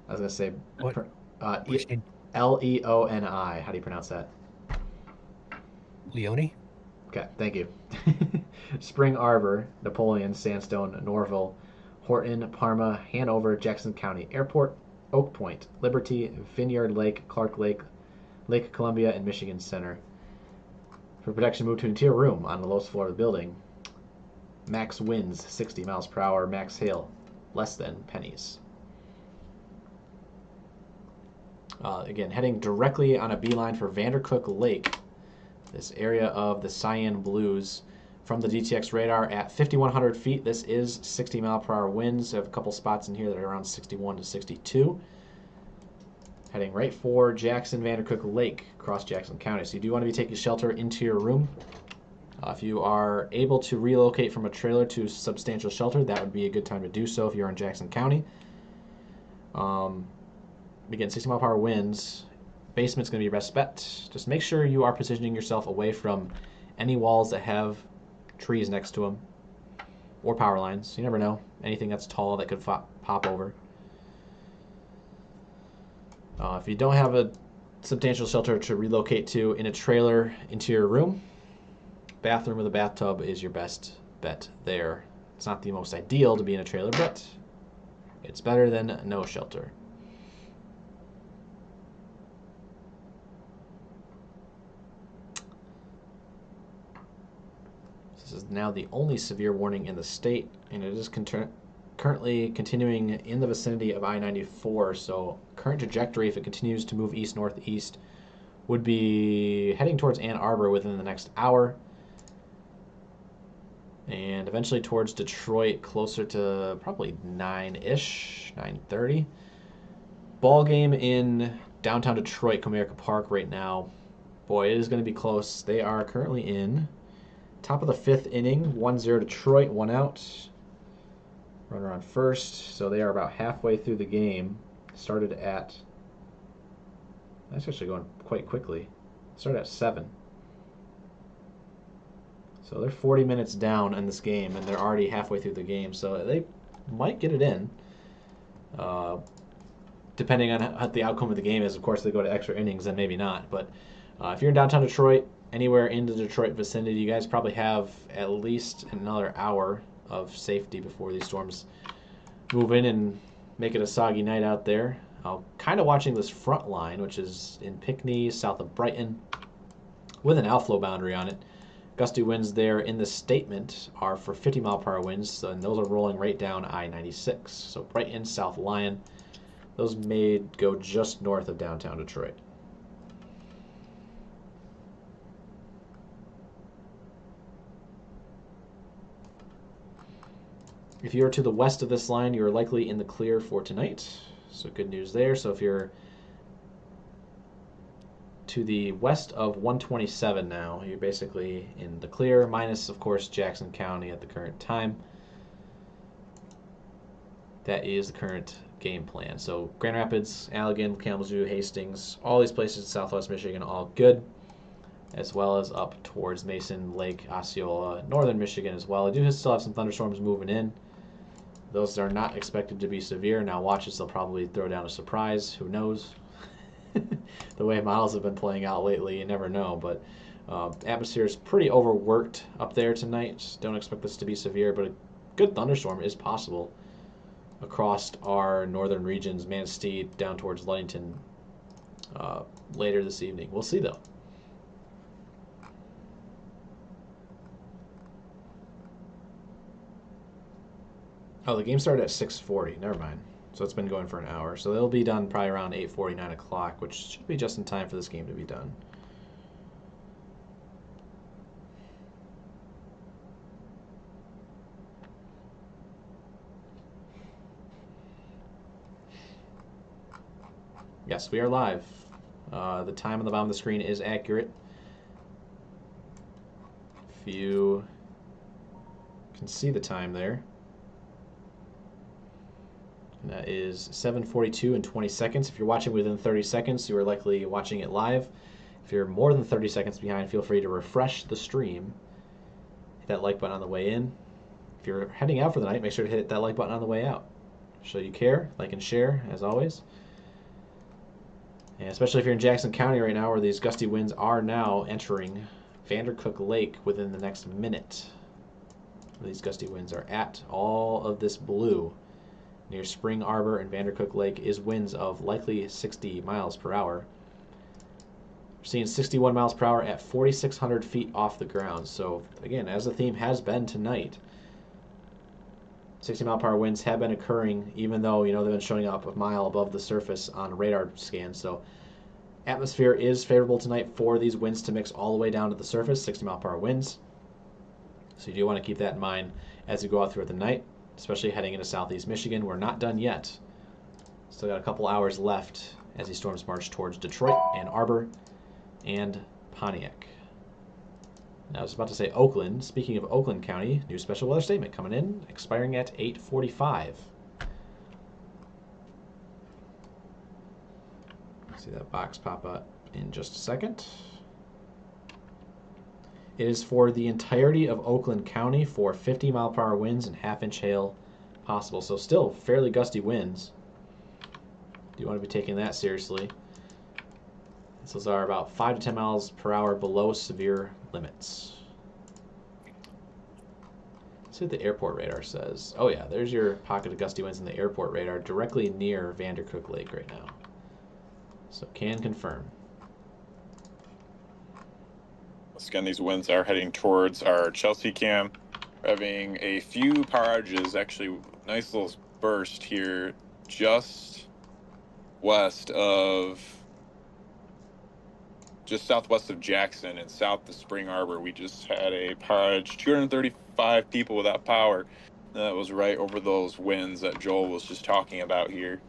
I was going to say... What? Leoni. How do you pronounce that? Leone? Okay, thank you. Spring Arbor, Napoleon, Sandstone, Norville, Horton, Parma, Hanover, Jackson County Airport, Oak Point, Liberty, Vineyard Lake, Clark Lake, Lake Columbia, and Michigan Center. For protection, move to an interior room on the lowest floor of the building. Max winds 60 miles per hour, max hail less than pennies. Again, heading directly on a beeline for Vandercook Lake, this area of the Cyan Blues. From the DTX radar at 5,100 feet, this is 60 mile per hour winds. I have a couple spots in here that are around 61 to 62. Heading right for Jackson, Vandercook Lake, across Jackson County. So you do want to be taking shelter into your room. If you are able to relocate from a trailer to substantial shelter, that would be a good time to do so if you're in Jackson County. Again, 60 mile per hour winds. Basement's going to be your best bet. Just make sure you are positioning yourself away from any walls that have trees next to them or power lines. You never know. Anything that's tall that could pop over. If you don't have a substantial shelter to relocate to in a trailer into your room, bathroom with a bathtub is your best bet there. It's not the most ideal to be in a trailer, but it's better than no shelter. This is now the only severe warning in the state, and it is currently continuing in the vicinity of I-94, so current trajectory, if it continues to move east-northeast, would be heading towards Ann Arbor within the next hour, and eventually towards Detroit closer to probably 9-ish, 9:30. Ball game in downtown Detroit, Comerica Park right now. Boy, it is going to be close. They are currently in top of the 5th inning, 1-0 Detroit, 1 out. Runner on first, so they are about halfway through the game. Started at, that's actually going quite quickly. Started at 7. So they're 40 minutes down in this game, and they're already halfway through the game, so they might get it in. Depending on what the outcome of the game is, of course, they go to extra innings, then maybe not. But if you're in downtown Detroit, anywhere in the Detroit vicinity, you guys probably have at least another hour of safety before these storms move in and make it a soggy night out there. Kind of watching this front line, which is in Pinckney, south of Brighton, with an outflow boundary on it. Gusty winds there in the statement are for 50 mile per hour winds, and those are rolling right down I-96. So Brighton, South Lyon, those may go just north of downtown Detroit. If you're to the west of this line, you're likely in the clear for tonight. So good news there. So if you're to the west of 127 now, you're basically in the clear, minus, of course, Jackson County at the current time. That is the current game plan. So Grand Rapids, Allegan, Kalamazoo, Hastings, all these places in southwest Michigan, all good, as well as up towards Mason, Lake, Osceola, northern Michigan as well. I do still have some thunderstorms moving in. Those are not expected to be severe. Now watch as they'll probably throw down a surprise. Who knows? The way models have been playing out lately, you never know. But atmosphere is pretty overworked up there tonight. Don't expect this to be severe, but a good thunderstorm is possible across our northern regions, Manistee down towards Ludington later this evening. We'll see, though. Oh, the game started at 6:40. Never mind. So it's been going for an hour. So they'll be done probably around 8:40, 9 o'clock, which should be just in time for this game to be done. Yes, we are live. The time on the bottom of the screen is accurate. If you can see the time there. And that is 7:42 and 20 seconds. If you're watching within 30 seconds, you are likely watching it live. If you're more than 30 seconds behind, feel free to refresh the stream. Hit that like button on the way in. If you're heading out for the night, make sure to hit that like button on the way out. Show you care, like and share, as always. And especially if you're in Jackson County right now, where these gusty winds are now entering Vandercook Lake within the next minute. These gusty winds are at. All of this blue near Spring Arbor and Vandercook Lake is winds of likely 60 miles per hour. We're seeing 61 miles per hour at 4,600 feet off the ground. So again, as the theme has been tonight, 60 mile per hour winds have been occurring, even though they've been showing up a mile above the surface on radar scans. So atmosphere is favorable tonight for these winds to mix all the way down to the surface, 60 mile per hour winds. So you do want to keep that in mind as you go out throughout the night, especially heading into southeast Michigan. We're not done yet. Still got a couple hours left as these storms march towards Detroit, Ann Arbor, and Pontiac. Now I was about to say Oakland. Speaking of Oakland County, new special weather statement coming in, expiring at 8:45. See that box pop up in just a second. It is for the entirety of Oakland County for 50 mile per hour winds and half-inch hail possible. So still fairly gusty winds. Do you want to be taking that seriously? Those are about 5 to 10 miles per hour below severe limits. Let's see what the airport radar says. Oh yeah, there's your pocket of gusty winds in the airport radar directly near Vandercook Lake right now. So can confirm. Again, these winds are heading towards our Chelsea cam. We're having a few power outages, actually nice little burst here just southwest of Jackson and south of Spring Arbor. We just had a power outage, 235 people without power. That was right over those winds that Joel was just talking about here.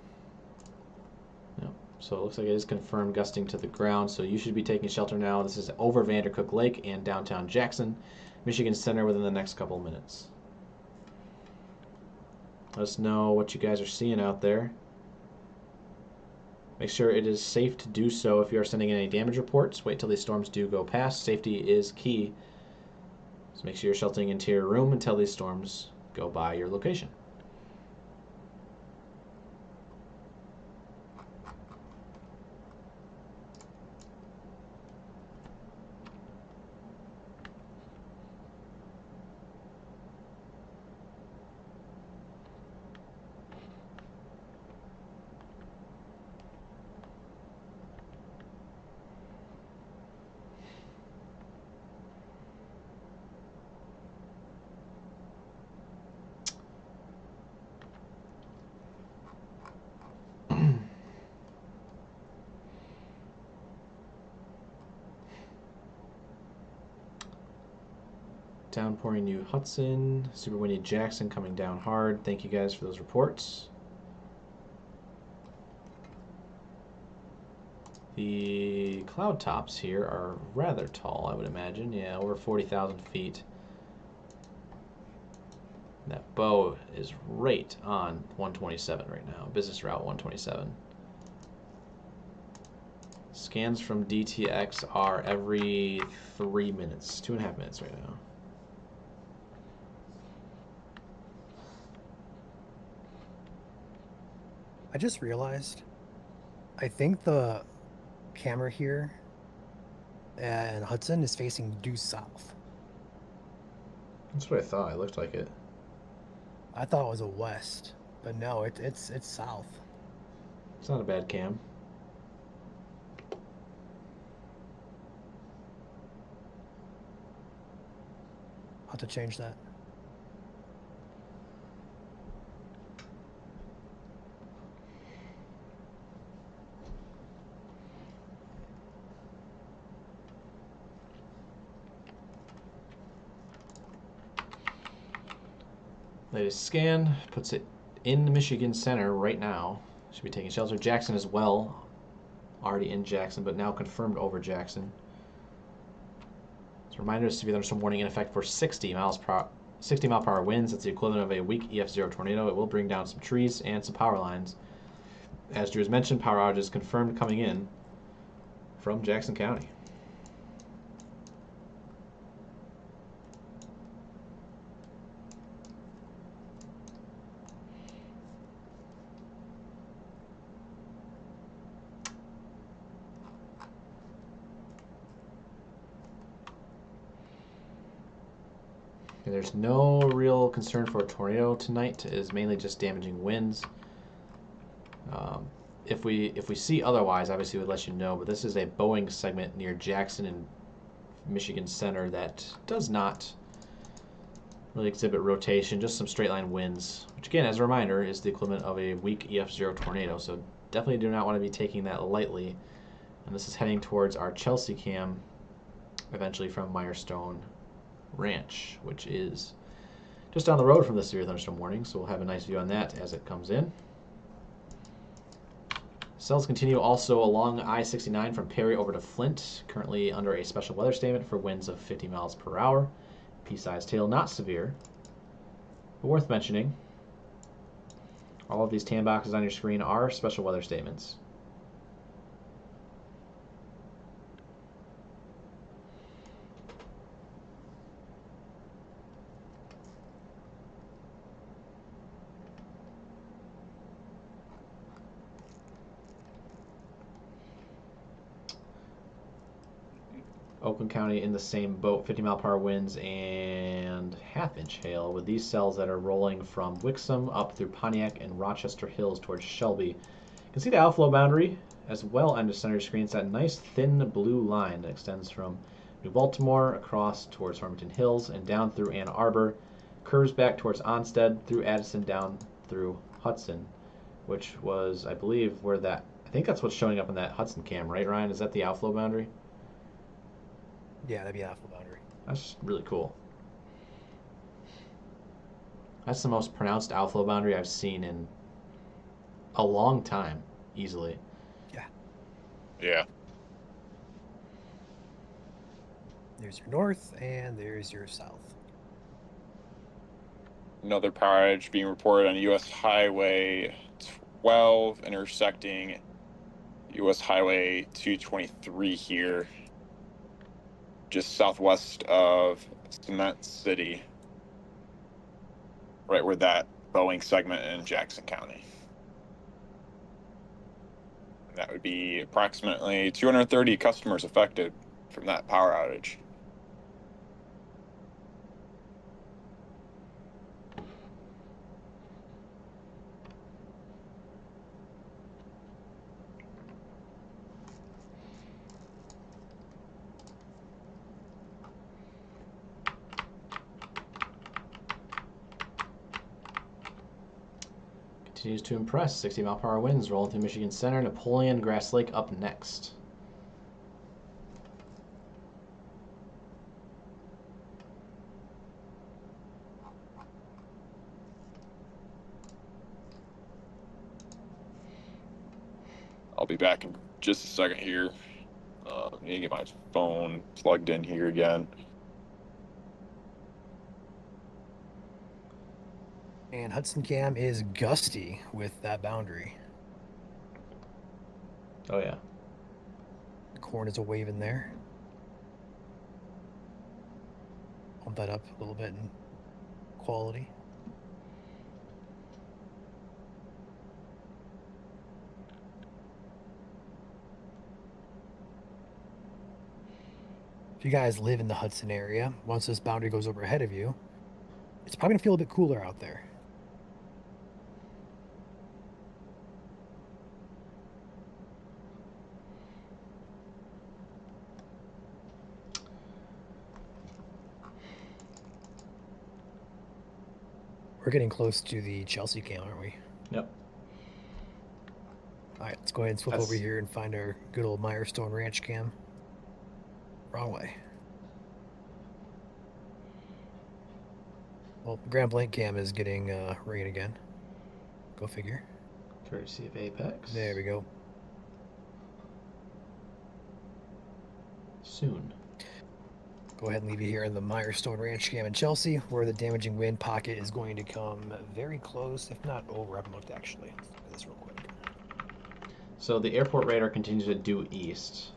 So it looks like it is confirmed gusting to the ground, so you should be taking shelter now. This is over Vandercook Lake and downtown Jackson, Michigan Center within the next couple of minutes. Let us know what you guys are seeing out there. Make sure it is safe to do so if you are sending in any damage reports. Wait till these storms do go past. Safety is key. So make sure you're sheltering into your room until these storms go by your location. Downpouring New Hudson, super windy Jackson coming down hard. Thank you guys for those reports. The cloud tops here are rather tall, I would imagine. Yeah, over 40,000 feet. That bow is right on 127 right now, business route 127. Scans from DTX are every 3 minutes, 2.5 minutes right now. I just realized, I think the camera here in Hudson is facing due south. That's what I thought. It looked like it. I thought it was a west, but no, it's south. It's not a bad cam. I'll have to change that. Latest scan puts it in the Michigan Center right now. Should be taking shelter. Jackson as well. Already in Jackson, but now confirmed over Jackson. So reminder, severe thunderstorm warning in effect for 60 mile per hour winds. That's the equivalent of a weak EF0 tornado. It will bring down some trees and some power lines. As Drew has mentioned, power outages confirmed coming in from Jackson County. Okay, there's no real concern for a tornado tonight. It is mainly just damaging winds. If we see otherwise, obviously we'll let you know. But this is a Boeing segment near Jackson and Michigan Center that does not really exhibit rotation, just some straight line winds, which again, as a reminder, is the equivalent of a weak EF0 tornado. So definitely do not want to be taking that lightly. And this is heading towards our Chelsea cam, eventually from Mirestone Ranch, which is just down the road from the severe thunderstorm warning. So we'll have a nice view on that as it comes in. Cells continue also along I-69 from Perry over to Flint, currently under a special weather statement for winds of 50 miles per hour. Pea-sized hail, not severe, but worth mentioning. All of these tan boxes on your screen are special weather statements. Oakland County in the same boat, 50-mile-per-hour winds and half-inch hail, with these cells that are rolling from Wixom up through Pontiac and Rochester Hills towards Shelby. You can see the outflow boundary as well on the center screen. It's that nice thin blue line that extends from New Baltimore across towards Farmington Hills and down through Ann Arbor, curves back towards Onstead, through Addison, down through Hudson, which was, I believe, where that, I think that's what's showing up in that Hudson cam, right, Ryan? Is that the outflow boundary? Yeah, that'd be an outflow boundary. That's really cool. That's the most pronounced outflow boundary I've seen in a long time, easily. Yeah. Yeah. There's your north, and there's your south. Another power outage being reported on US Highway 12, intersecting US Highway 223 here, just southwest of Cement City, right where that Boeing segment in Jackson County. That would be approximately 230 customers affected from that power outage. Continues to impress. 60-mile-per-hour winds rolling through Michigan Center. Napoleon, Grass Lake up next. I'll be back in just a second here. Need to get my phone plugged in here again. And Hudson Cam is gusty with that boundary. Oh, yeah. Corn is a wave in there. Pump that up a little bit in quality. If you guys live in the Hudson area, once this boundary goes over ahead of you, it's probably going to feel a bit cooler out there. We're getting close to the Chelsea cam, aren't we? Yep. All right, let's go ahead and flip over here and find our good old Mirestone Ranch cam. Wrong way. Well, Grand Blank cam is getting rain again. Go figure. Courtesy of Apex. There we go. Soon. Go ahead and leave you here in the Mirestone Ranch cam in Chelsea, where the damaging wind pocket is going to come very close, if not over. I haven't looked actually. Let's look at this real quick. So the airport radar continues to due east.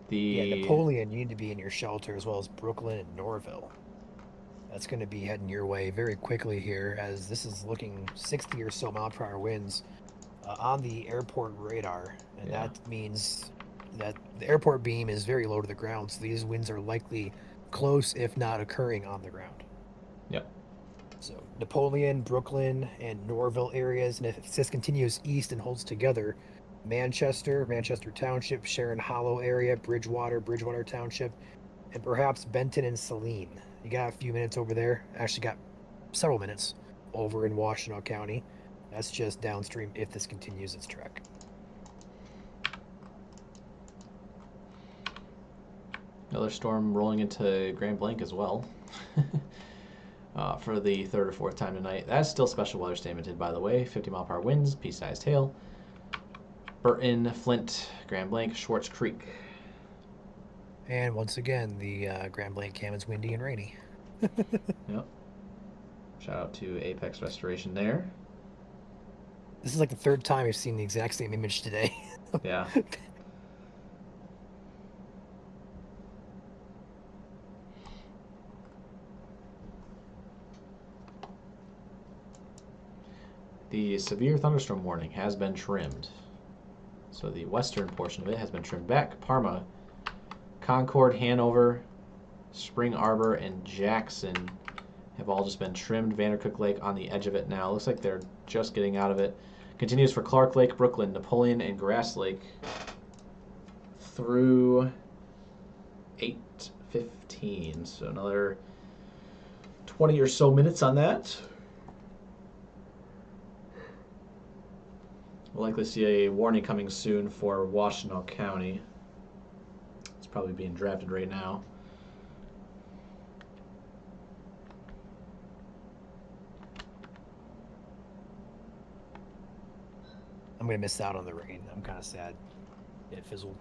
Yeah, Napoleon, you need to be in your shelter, as well as Brooklyn and Norville. That's going to be heading your way very quickly here, as this is looking 60 or so mile-per-hour winds on the airport radar, and that means that the airport beam is very low to the ground, so these winds are likely close, if not occurring on the ground. Yep. So Napoleon, Brooklyn, and Norville areas, and if this continues east and holds together, Manchester, Manchester Township, Sharon Hollow area, Bridgewater Township, and perhaps Benton and Saline. You got a few minutes over there. Actually got several minutes over in Washtenaw County. That's just downstream if this continues its trek. Another storm rolling into Grand Blanc as well. For the third or fourth time tonight. That's still special weather statemented, by the way. 50-mile-per-hour winds, pea-sized hail. Burton, Flint, Grand Blanc, Schwartz Creek. And once again, the Grand Blanc cam is windy and rainy. Yep. Shout out to Apex Restoration there. This is like the third time I've seen the exact same image today. Yeah. The severe thunderstorm warning has been trimmed. So the western portion of it has been trimmed back. Parma, Concord, Hanover, Spring Arbor, and Jackson have all just been trimmed. Vandercook Lake on the edge of it now. Looks like they're just getting out of it. Continues for Clark Lake, Brooklyn, Napoleon, and Grass Lake through 8:15. So another 20 or so minutes on that. We'll likely see a warning coming soon for Washtenaw County. It's probably being drafted right now. I'm going to miss out on the rain. I'm kind of sad. It fizzled.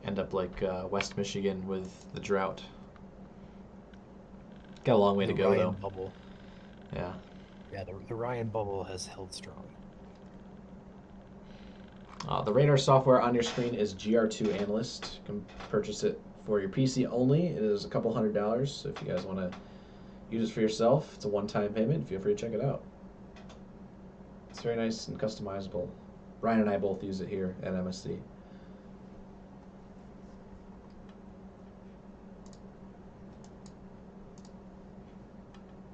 End up like West Michigan with the drought. Got a long way to go, Ryan though. Bubble. Yeah. Yeah, the Ryan bubble has held strong. The radar software on your screen is GR2 Analyst. You can purchase it for your PC only. It is a couple $100. So if you guys want to use it for yourself, it's a one-time payment. Feel free to check it out. It's very nice and customizable. Ryan and I both use it here at MSC.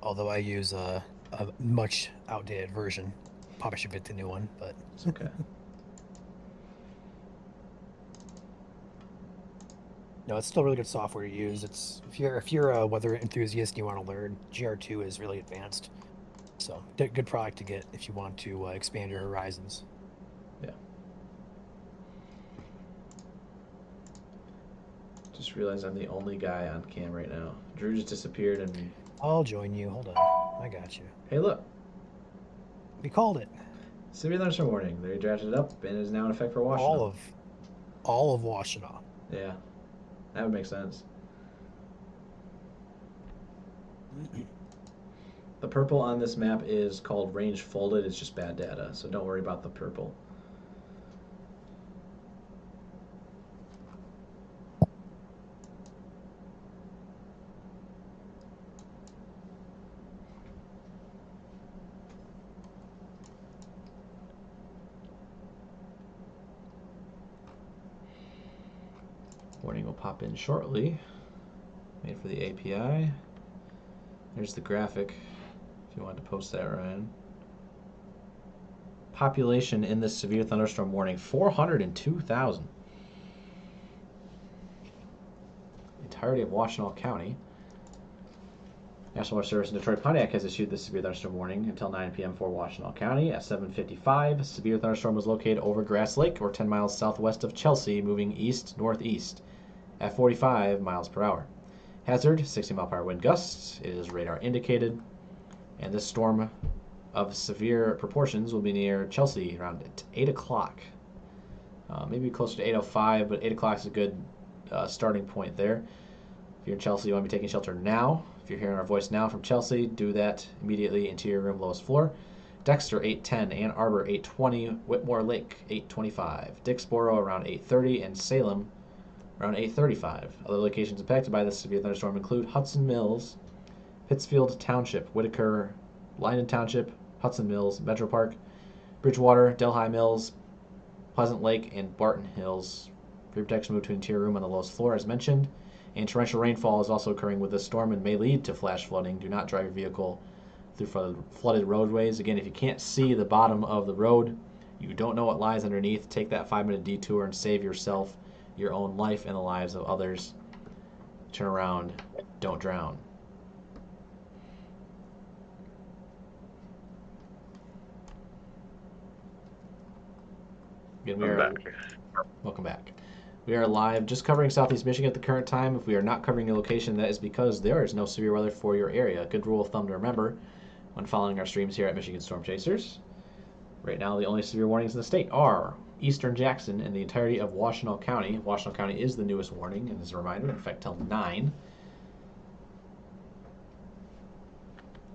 Although I use a much outdated version. Probably should get the new one, but It's okay. no, it's still really good software to use. It's if you're a weather enthusiast and you want to learn, GR2 is really advanced. So good product to get if you want to expand your horizons. Yeah. Just realized I'm the only guy on cam right now. Drew just disappeared and... I'll join you. Hold on. I got you. Hey, look. We called it. Severe thunderstorm warning. They drafted it up and is now in effect for Washington. All of Washtenaw. Yeah. That would make sense. The purple on this map is called range folded. It's just bad data, so don't worry about the purple. Warning will pop in shortly. Made for the API. There's the graphic, if you wanted to post that, Ryan. Population in this severe thunderstorm warning, 402,000. Entirety of Washtenaw County. National Weather Service in Detroit Pontiac has issued this severe thunderstorm warning until 9 p.m. for Washtenaw County. At 7:55, severe thunderstorm was located over Grass Lake, or 10 miles southwest of Chelsea, moving east-northeast at 45 miles per hour. Hazard, 60-mile-per-hour wind gusts. It is radar indicated. And this storm of severe proportions will be near Chelsea around 8 o'clock. Maybe closer to 8:05, but 8 o'clock is a good starting point there. If you're in Chelsea, you want to be taking shelter now. If you're hearing our voice now from Chelsea, do that immediately into your room lowest floor. Dexter, 8:10. Ann Arbor, 8:20. Whitmore Lake, 8:25. Dixboro, around 8:30. And Salem, around 8:35. Other locations impacted by this severe thunderstorm include Hudson Mills, Pittsfield Township, Pleasant Lake and Barton Hills. For protection, move to interior room on the lowest floor, as mentioned. And torrential rainfall is also occurring with this storm and may lead to flash flooding. Do not drive your vehicle through flooded roadways. Again, if you can't see the bottom of the road, you don't know what lies underneath, take that 5-minute detour and save yourself, your own life, and the lives of others. Turn around. Don't drown. Again, welcome back. We are live, just covering Southeast Michigan at the current time. If we are not covering your location, that is because there is no severe weather for your area. A good rule of thumb to remember when following our streams here at Michigan Storm Chasers. Right now, the only severe warnings in the state are Eastern Jackson and the entirety of Washtenaw County. Washtenaw County is the newest warning, and as a reminder, in effect till 9.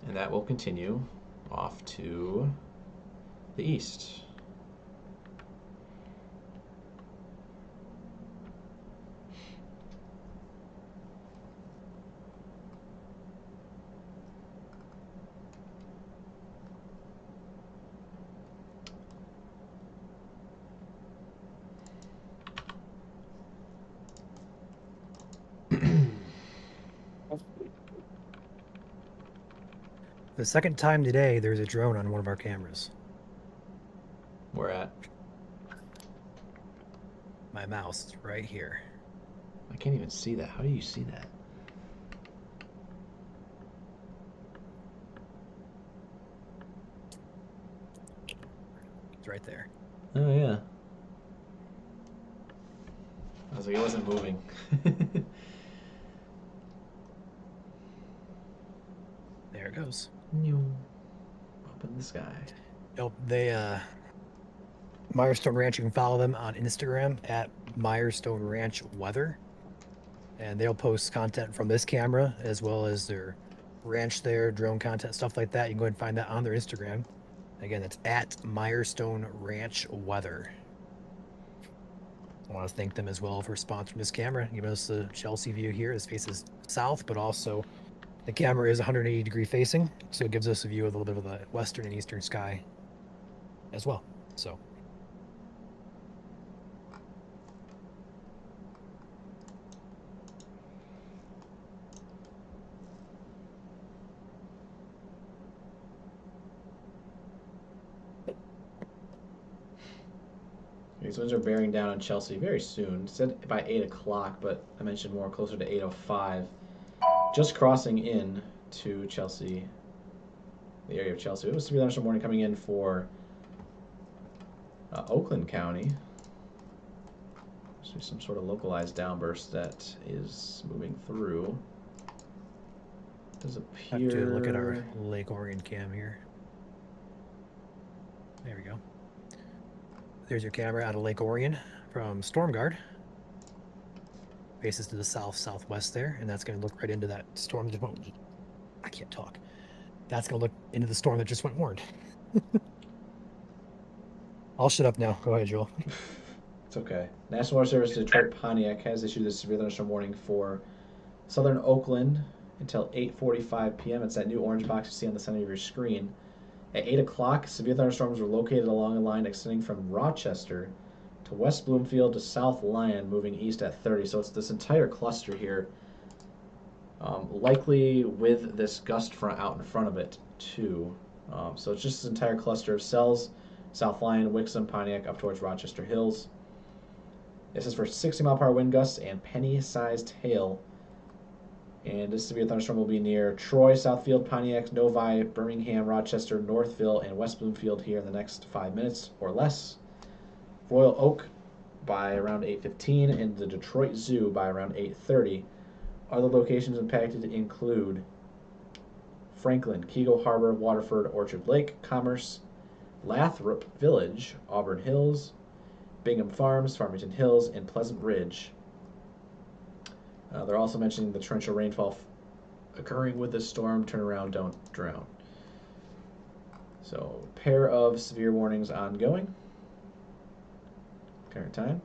And that will continue off to the east. The second time today, there's a drone on one of our cameras. We're at. My mouse right here. I can't even see that. How do you see that? It's right there. Oh, yeah. I was like, it wasn't moving. There it goes. Up in the sky. Nope, Mirestone Ranch, you can follow them on Instagram at Mirestone Ranch Weather. And they'll post content from this camera as well as their ranch there, drone content, stuff like that. You can go ahead and find that on their Instagram. Again, that's at Mirestone Ranch Weather. I want to thank them as well for sponsoring this camera, giving us the Chelsea view here. This faces south, but also the camera is 180 degree facing, so it gives us a view of a little bit of the western and eastern sky as well. So these winds are bearing down on Chelsea very soon. It said by 8 o'clock, but I mentioned more closer to 8:05. Just crossing in to Chelsea, the area of Chelsea. It was severe thunderstorm warning coming in for Oakland County. There's some sort of localized downburst that is moving through. Does appear. have to look at our Lake Orion cam here. There we go. There's your camera out of Lake Orion from Storm Guard. Faces to the south-southwest there, and that's going to look right into that storm that just went. I can't talk. That's going to look into the storm that just went warned. I'll shut up now. Go ahead, Joel. It's okay. National Weather Service Detroit Pontiac has issued a severe thunderstorm warning for southern Oakland until 8:45 p.m. It's that new orange box you see on the center of your screen. At 8 o'clock, severe thunderstorms were located along a line extending from Rochester to West Bloomfield to South Lyon, moving east at 30. So it's this entire cluster here, likely with this gust front out in front of it too. So it's just this entire cluster of cells, South Lyon, Wixom, Pontiac, up towards Rochester Hills. This is for 60-mile-per-hour wind gusts and penny-sized hail. And this severe thunderstorm will be near Troy, Southfield, Pontiac, Novi, Birmingham, Rochester, Northville, and West Bloomfield here in the next 5 minutes or less. Royal Oak by around 8:15 and the Detroit Zoo by around 8:30. Other locations impacted include Franklin, Keego Harbor, Waterford, Orchard Lake, Commerce, Lathrop Village, Auburn Hills, Bingham Farms, Farmington Hills, and Pleasant Ridge. They're also mentioning the torrential rainfall occurring with this storm. Turn around, don't drown. So, pair of severe warnings ongoing. Current time.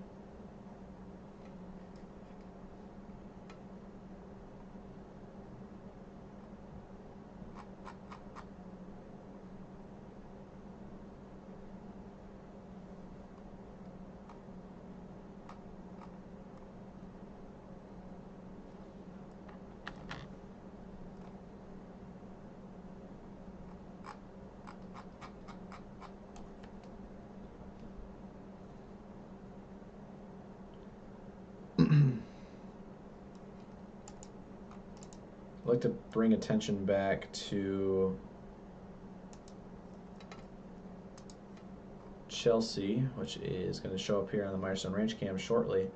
like to bring attention back to Chelsea, which is going to show up here on the Milestone Ranch cam shortly.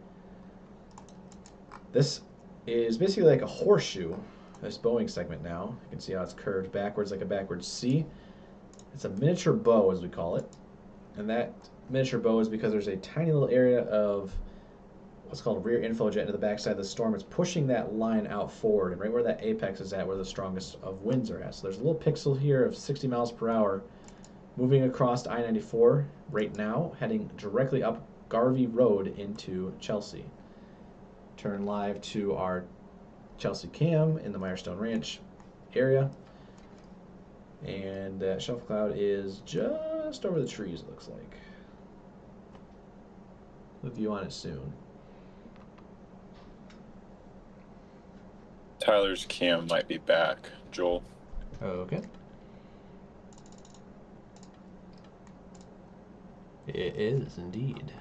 This is basically like a horseshoe, this Boeing segment now. You can see how it's curved backwards like a backwards C. It's a miniature bow, as we call it. And that miniature bow is because there's a tiny little area of what's called rear inflow jet into the backside of the storm. It's pushing that line out forward, and right where that apex is at, where the strongest of winds are at. So there's a little pixel here of 60 miles per hour moving across I-94 right now, heading directly up Garvey Road into Chelsea. Turn live to our Chelsea cam in the Milestone Ranch area. And that shelf cloud is just over the trees, it looks like. We'll view on it soon. Tyler's cam might be back, Joel. Okay. It is indeed.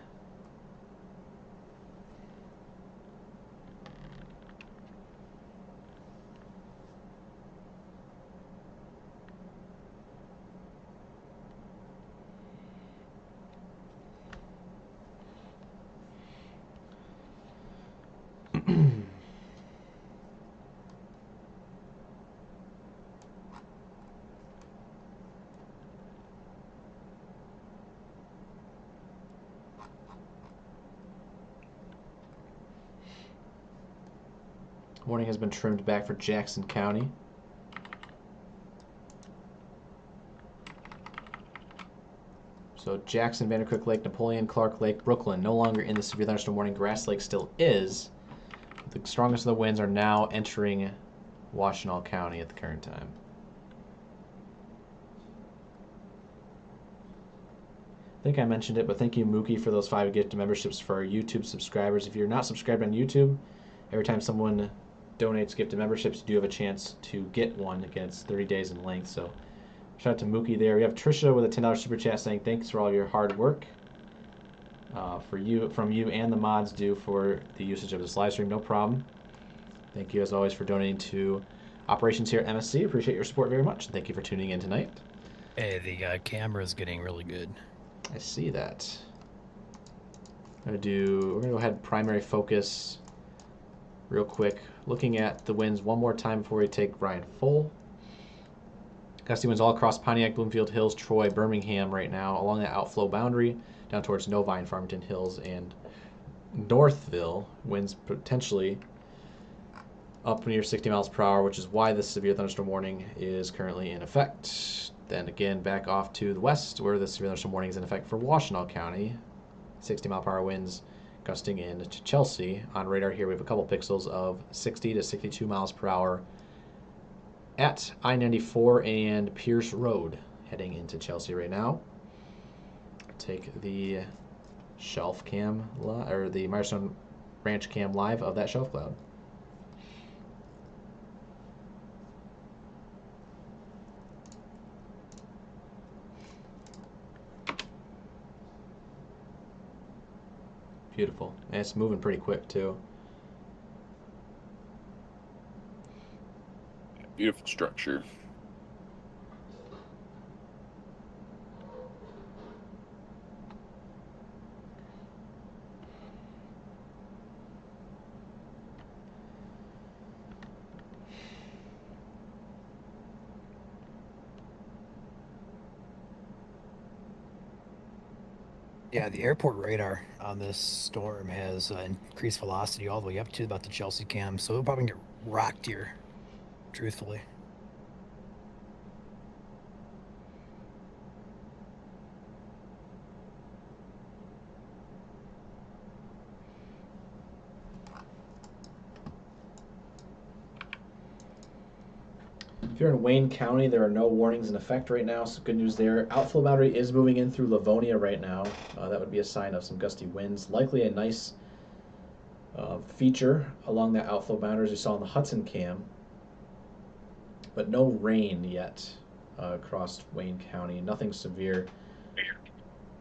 Warning has been trimmed back for Jackson County. So Jackson, Vandercook Lake, Napoleon, Clark Lake, Brooklyn, no longer in the severe thunderstorm warning. Grass Lake still is. The strongest of the winds are now entering Washtenaw County at the current time. I think I mentioned it, but thank you, Mookie, for those 5 gift memberships for our YouTube subscribers. If you're not subscribed on YouTube, every time someone donates gifted memberships, you do have a chance to get one. Again, it's 30 days in length. So shout out to Mookie there. We have Trisha with a $10 super chat saying thanks for all your hard work. From you and the mods do for the usage of this live stream. No problem. Thank you as always for donating to operations here at MSC. Appreciate your support very much. Thank you for tuning in tonight. Hey, the camera is getting really good. I see that. We're gonna go ahead and primary focus real quick, looking at the winds one more time before we take Ryan full. Gusty winds all across Pontiac, Bloomfield Hills, Troy, Birmingham right now, along that outflow boundary, down towards Novi and Farmington Hills and Northville. Winds potentially up near 60 miles per hour, which is why this severe thunderstorm warning is currently in effect. Then again, back off to the west, where the severe thunderstorm warning is in effect for Washtenaw County. 60 mile per hour winds gusting into Chelsea. On radar here, we have a couple pixels of 60 to 62 miles per hour at I-94 and Pierce Road, heading into Chelsea right now. Take the shelf cam, or the Milestone Ranch cam live of that shelf cloud. Beautiful. And it's moving pretty quick too. Beautiful structure. Yeah, the airport radar on this storm has increased velocity all the way up to about the Chelsea cam, so it'll probably get rocked here, truthfully. If you're in Wayne County, there are no warnings in effect right now, so good news there. Outflow boundary is moving in through Livonia right now. That would be a sign of some gusty winds. Likely a nice feature along that outflow boundary, as you saw in the Hudson cam. But no rain yet across Wayne County. Nothing severe.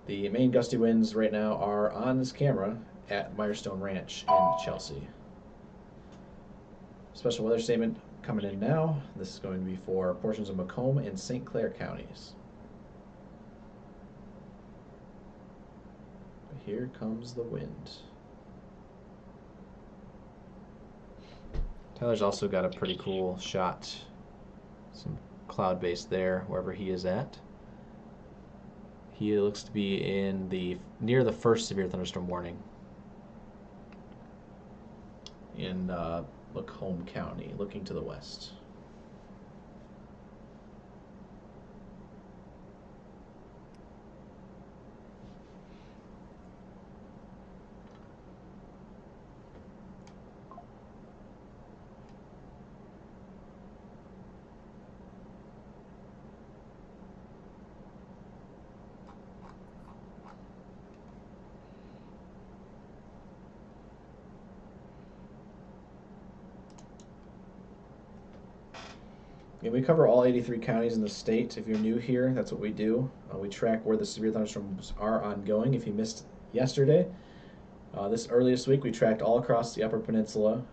The main gusty winds right now are on this camera at Milestone Ranch in Chelsea. Special weather statement coming in now. This is going to be for portions of Macomb and St. Clair counties. Here comes the wind. Tyler's also got a pretty cool shot. Some cloud base there, wherever he is at. He looks to be in near the first severe thunderstorm warning in Macomb County, looking to the west. Yeah, we cover all 83 counties in the state. If you're new here, that's what we do. We track where the severe thunderstorms are ongoing. If you missed yesterday, this earliest week we tracked all across the Upper Peninsula.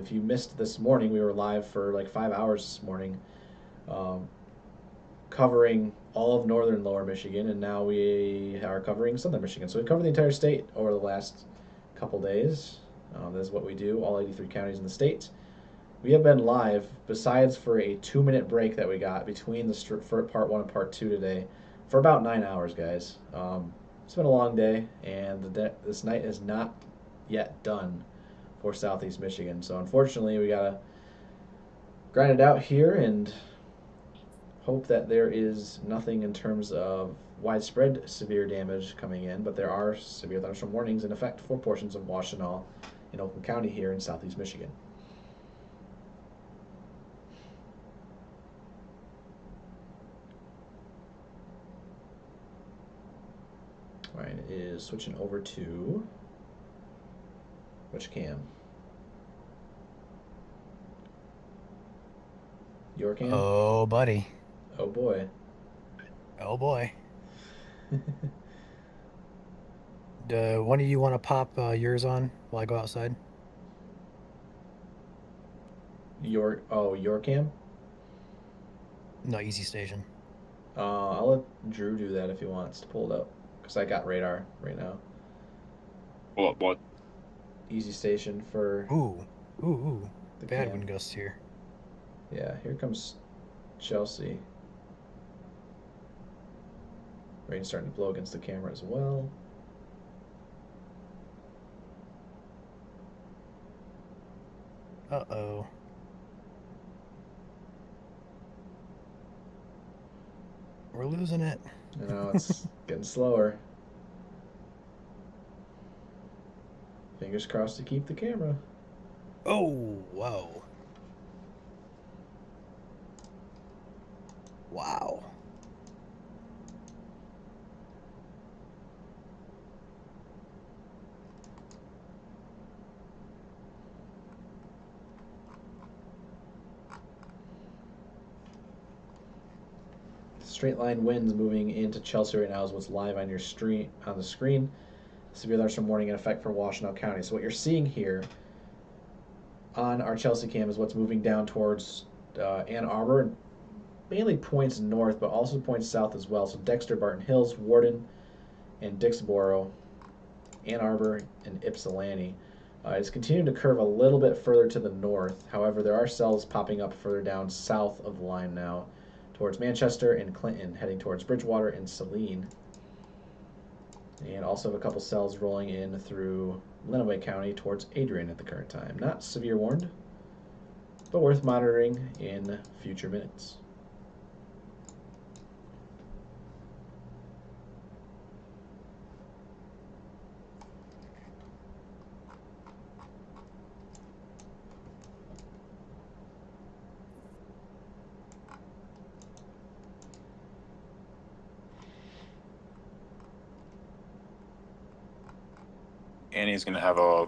If you missed this morning, we were live for like 5 hours this morning, covering all of northern Lower Michigan, and now we are covering southern Michigan. So we covered the entire state over the last couple days. That is what we do, all 83 counties in the state. We have been live, besides for a 2-minute break that we got between the part 1 and part 2 today, for about 9 hours, guys. It's been a long day, and this night is not yet done for Southeast Michigan. So unfortunately, we gotta grind it out here and hope that there is nothing in terms of widespread severe damage coming in, but there are severe thunderstorm warnings in effect for portions of Washtenaw and Oakland County here in Southeast Michigan. Ryan is switching over to which cam? Your cam? Oh, buddy. Oh boy. Oh, boy. One of you want to pop yours on while I go outside? Your cam? No, easy station. I'll let Drew do that if he wants to pull it up, because I got radar right now. What? Easy station for Ooh. the Bad cam. wind gusts here. Yeah, here comes Chelsea. Rain's starting to blow against the camera as well. Uh-oh. We're losing it. I know, it's getting slower. Fingers crossed to keep the camera. Oh, whoa. Wow. Straight line winds moving into Chelsea right now is what's live on your on the screen. Severe thunderstorm warning in effect for Washtenaw County. So what you're seeing here on our Chelsea cam is what's moving down towards Ann Arbor, and mainly points north, but also points south as well. So Dexter, Barton Hills, Warden, and Dixboro, Ann Arbor, and Ypsilanti. It's continuing to curve a little bit further to the north. However, there are cells popping up further down south of the line now, towards Manchester and Clinton, heading towards Bridgewater and Saline. And also have a couple cells rolling in through Lenawee County towards Adrian at the current time. Not severe warned, but worth monitoring in future minutes. Annie's going to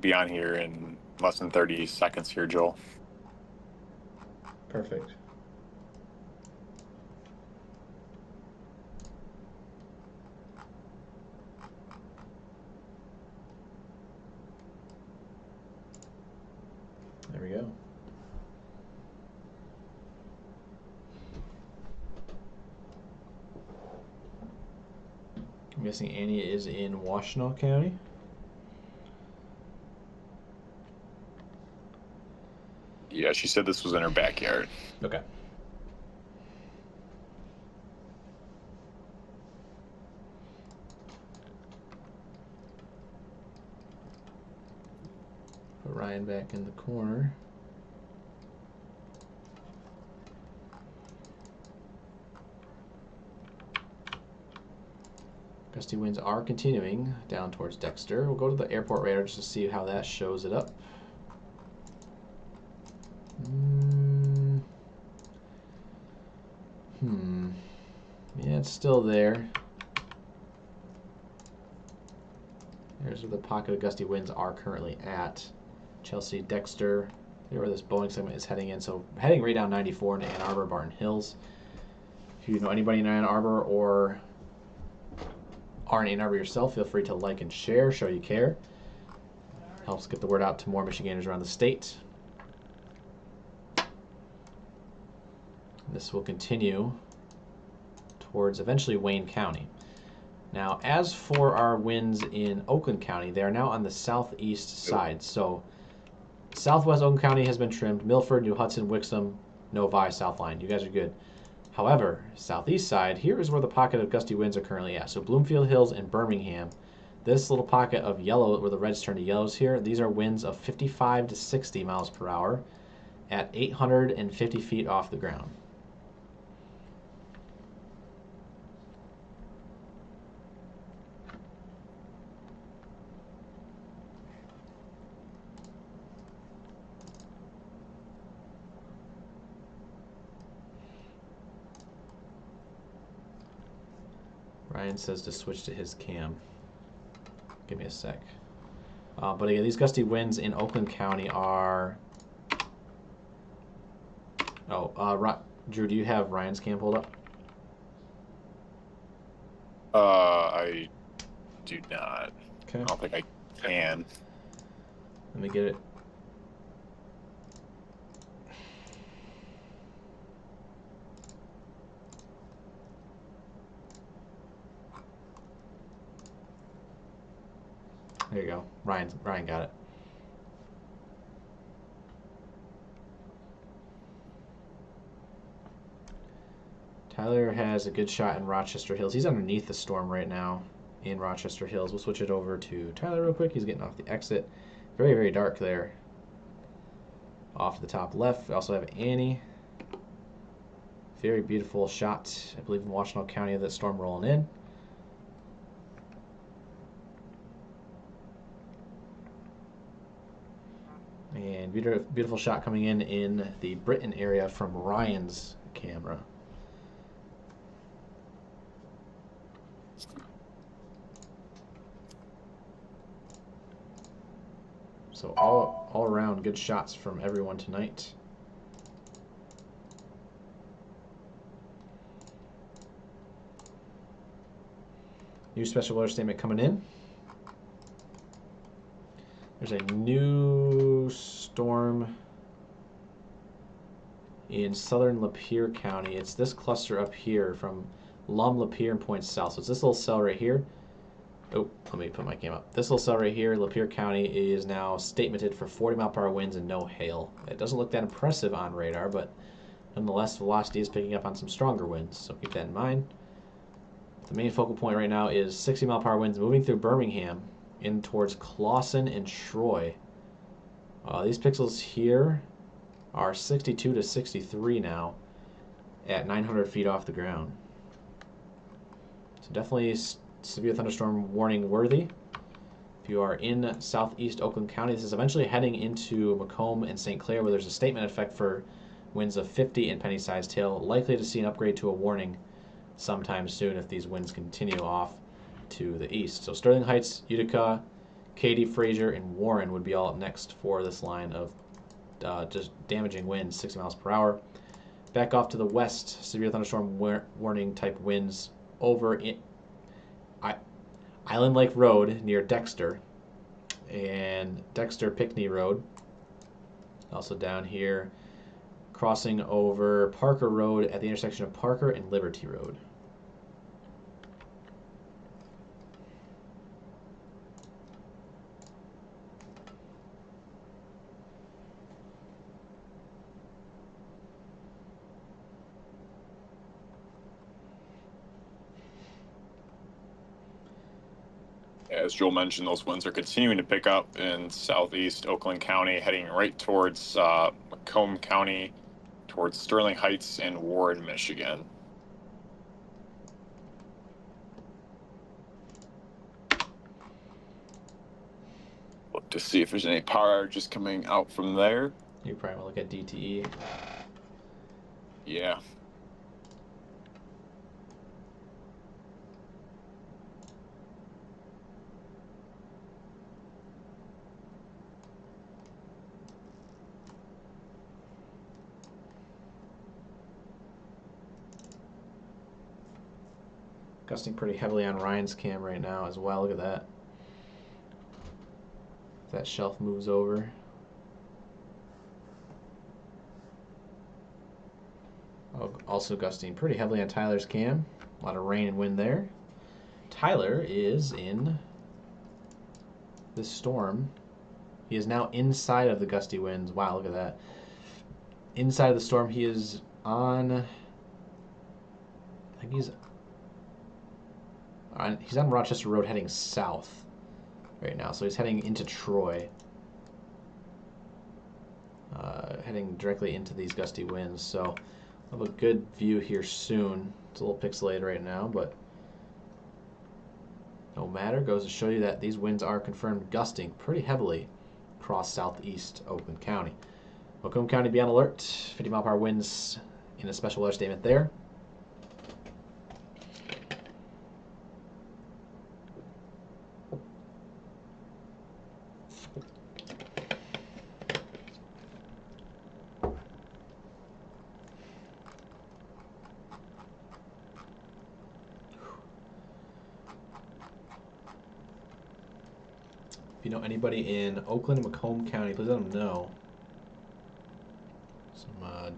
be on here in less than 30 seconds here, Joel. Perfect. There we go. I'm guessing Annie is in Washtenaw County. Yeah, she said this was in her backyard. Okay. Put Ryan back in the corner. Gusty winds are continuing down towards Dexter. We'll go to the airport radar just to see how that shows it up. Yeah, it's still there. There's where the pocket of gusty winds are currently at. Chelsea, Dexter, there where this Boeing segment is heading in. So heading right down 94 into Ann Arbor, Barton Hills. If you know anybody in Ann Arbor or are in Ann Arbor yourself, feel free to like and share, show you care. Helps get the word out to more Michiganders around the state. This will continue towards eventually Wayne County. Now, as for our winds in Oakland County, they are now on the southeast side. So, southwest Oakland County has been trimmed. Milford, New Hudson, Wixom, Novi, Southline. You guys are good. However, southeast side, here is where the pocket of gusty winds are currently at. So, Bloomfield Hills and Birmingham. This little pocket of yellow, where the reds turn to yellows here, these are winds of 55 to 60 miles per hour at 850 feet off the ground. Ryan says to switch to his cam. Give me a sec. But again, these gusty winds in Oakland County are... Drew, do you have Ryan's cam pulled up? I do not. Okay. I don't think I can. Let me get it. There you go. Ryan got it. Tyler has a good shot in Rochester Hills. He's underneath the storm right now in Rochester Hills. We'll switch it over to Tyler real quick. He's getting off the exit. Very, very dark there. Off to the top left, we also have Annie. Very beautiful shot, I believe, in Washtenaw County of that storm rolling in. And beautiful shot coming in the Britain area from Ryan's camera. So all around good shots from everyone tonight. New special weather statement coming in. There's a new storm in southern Lapeer County. It's this cluster up here from Lum, Lapeer, and points south. So it's this little cell right here. Oh, let me put my cam up. This little cell right here, Lapeer County, is now statemented for 40-mile-per-hour winds and no hail. It doesn't look that impressive on radar, but nonetheless, velocity is picking up on some stronger winds, so keep that in mind. The main focal point right now is 60-mile-per-hour winds moving through Birmingham in towards Clawson and Troy. These pixels here are 62 to 63 now at 900 feet off the ground. So definitely severe thunderstorm warning worthy. If you are in southeast Oakland County, this is eventually heading into Macomb and St. Clair, where there's a statement effect for winds of 50 and penny-sized hail. Likely to see an upgrade to a warning sometime soon if these winds continue off to the east. So Sterling Heights, Utica, Katy, Fraser, and Warren would be all up next for this line of just damaging winds, 60 miles per hour. Back off to the west, severe thunderstorm warning type winds over in Island Lake Road near Dexter and Dexter Pickney Road. Also down here, crossing over Parker Road at the intersection of Parker and Liberty Road. As Joel mentioned, those winds are continuing to pick up in southeast Oakland County, heading right towards Macomb County, towards Sterling Heights and Warren, Michigan. Look to see if there's any power just coming out from there. You probably want to look at DTE. Yeah. Gusting pretty heavily on Ryan's cam right now as well. Look at that. If that shelf moves over. Oh, also gusting pretty heavily on Tyler's cam. A lot of rain and wind there. Tyler is in this storm. He is now inside of the gusty winds. Wow, look at that. Inside of the storm, he is on... I think he's on Rochester Road heading south right now. So he's heading into Troy. Heading directly into these gusty winds. So I'll have a good view here soon. It's a little pixelated right now, but no matter. Goes to show you that these winds are confirmed gusting pretty heavily across southeast Oakland County. Macomb County, be on alert. 50 mile per hour winds in a special weather statement there. If you know anybody in Oakland and Macomb County, please let them know. Some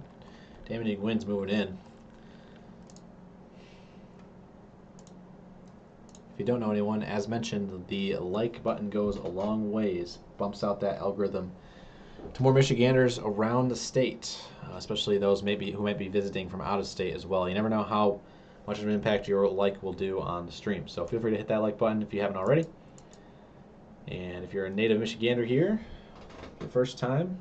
damaging winds moving in. If you don't know anyone, as mentioned, the like button goes a long ways. Bumps out that algorithm to more Michiganders around the state, especially those who might be visiting from out of state as well. You never know how much of an impact your like will do on the stream. So feel free to hit that like button if you haven't already. And if you're a native Michigander here for the first time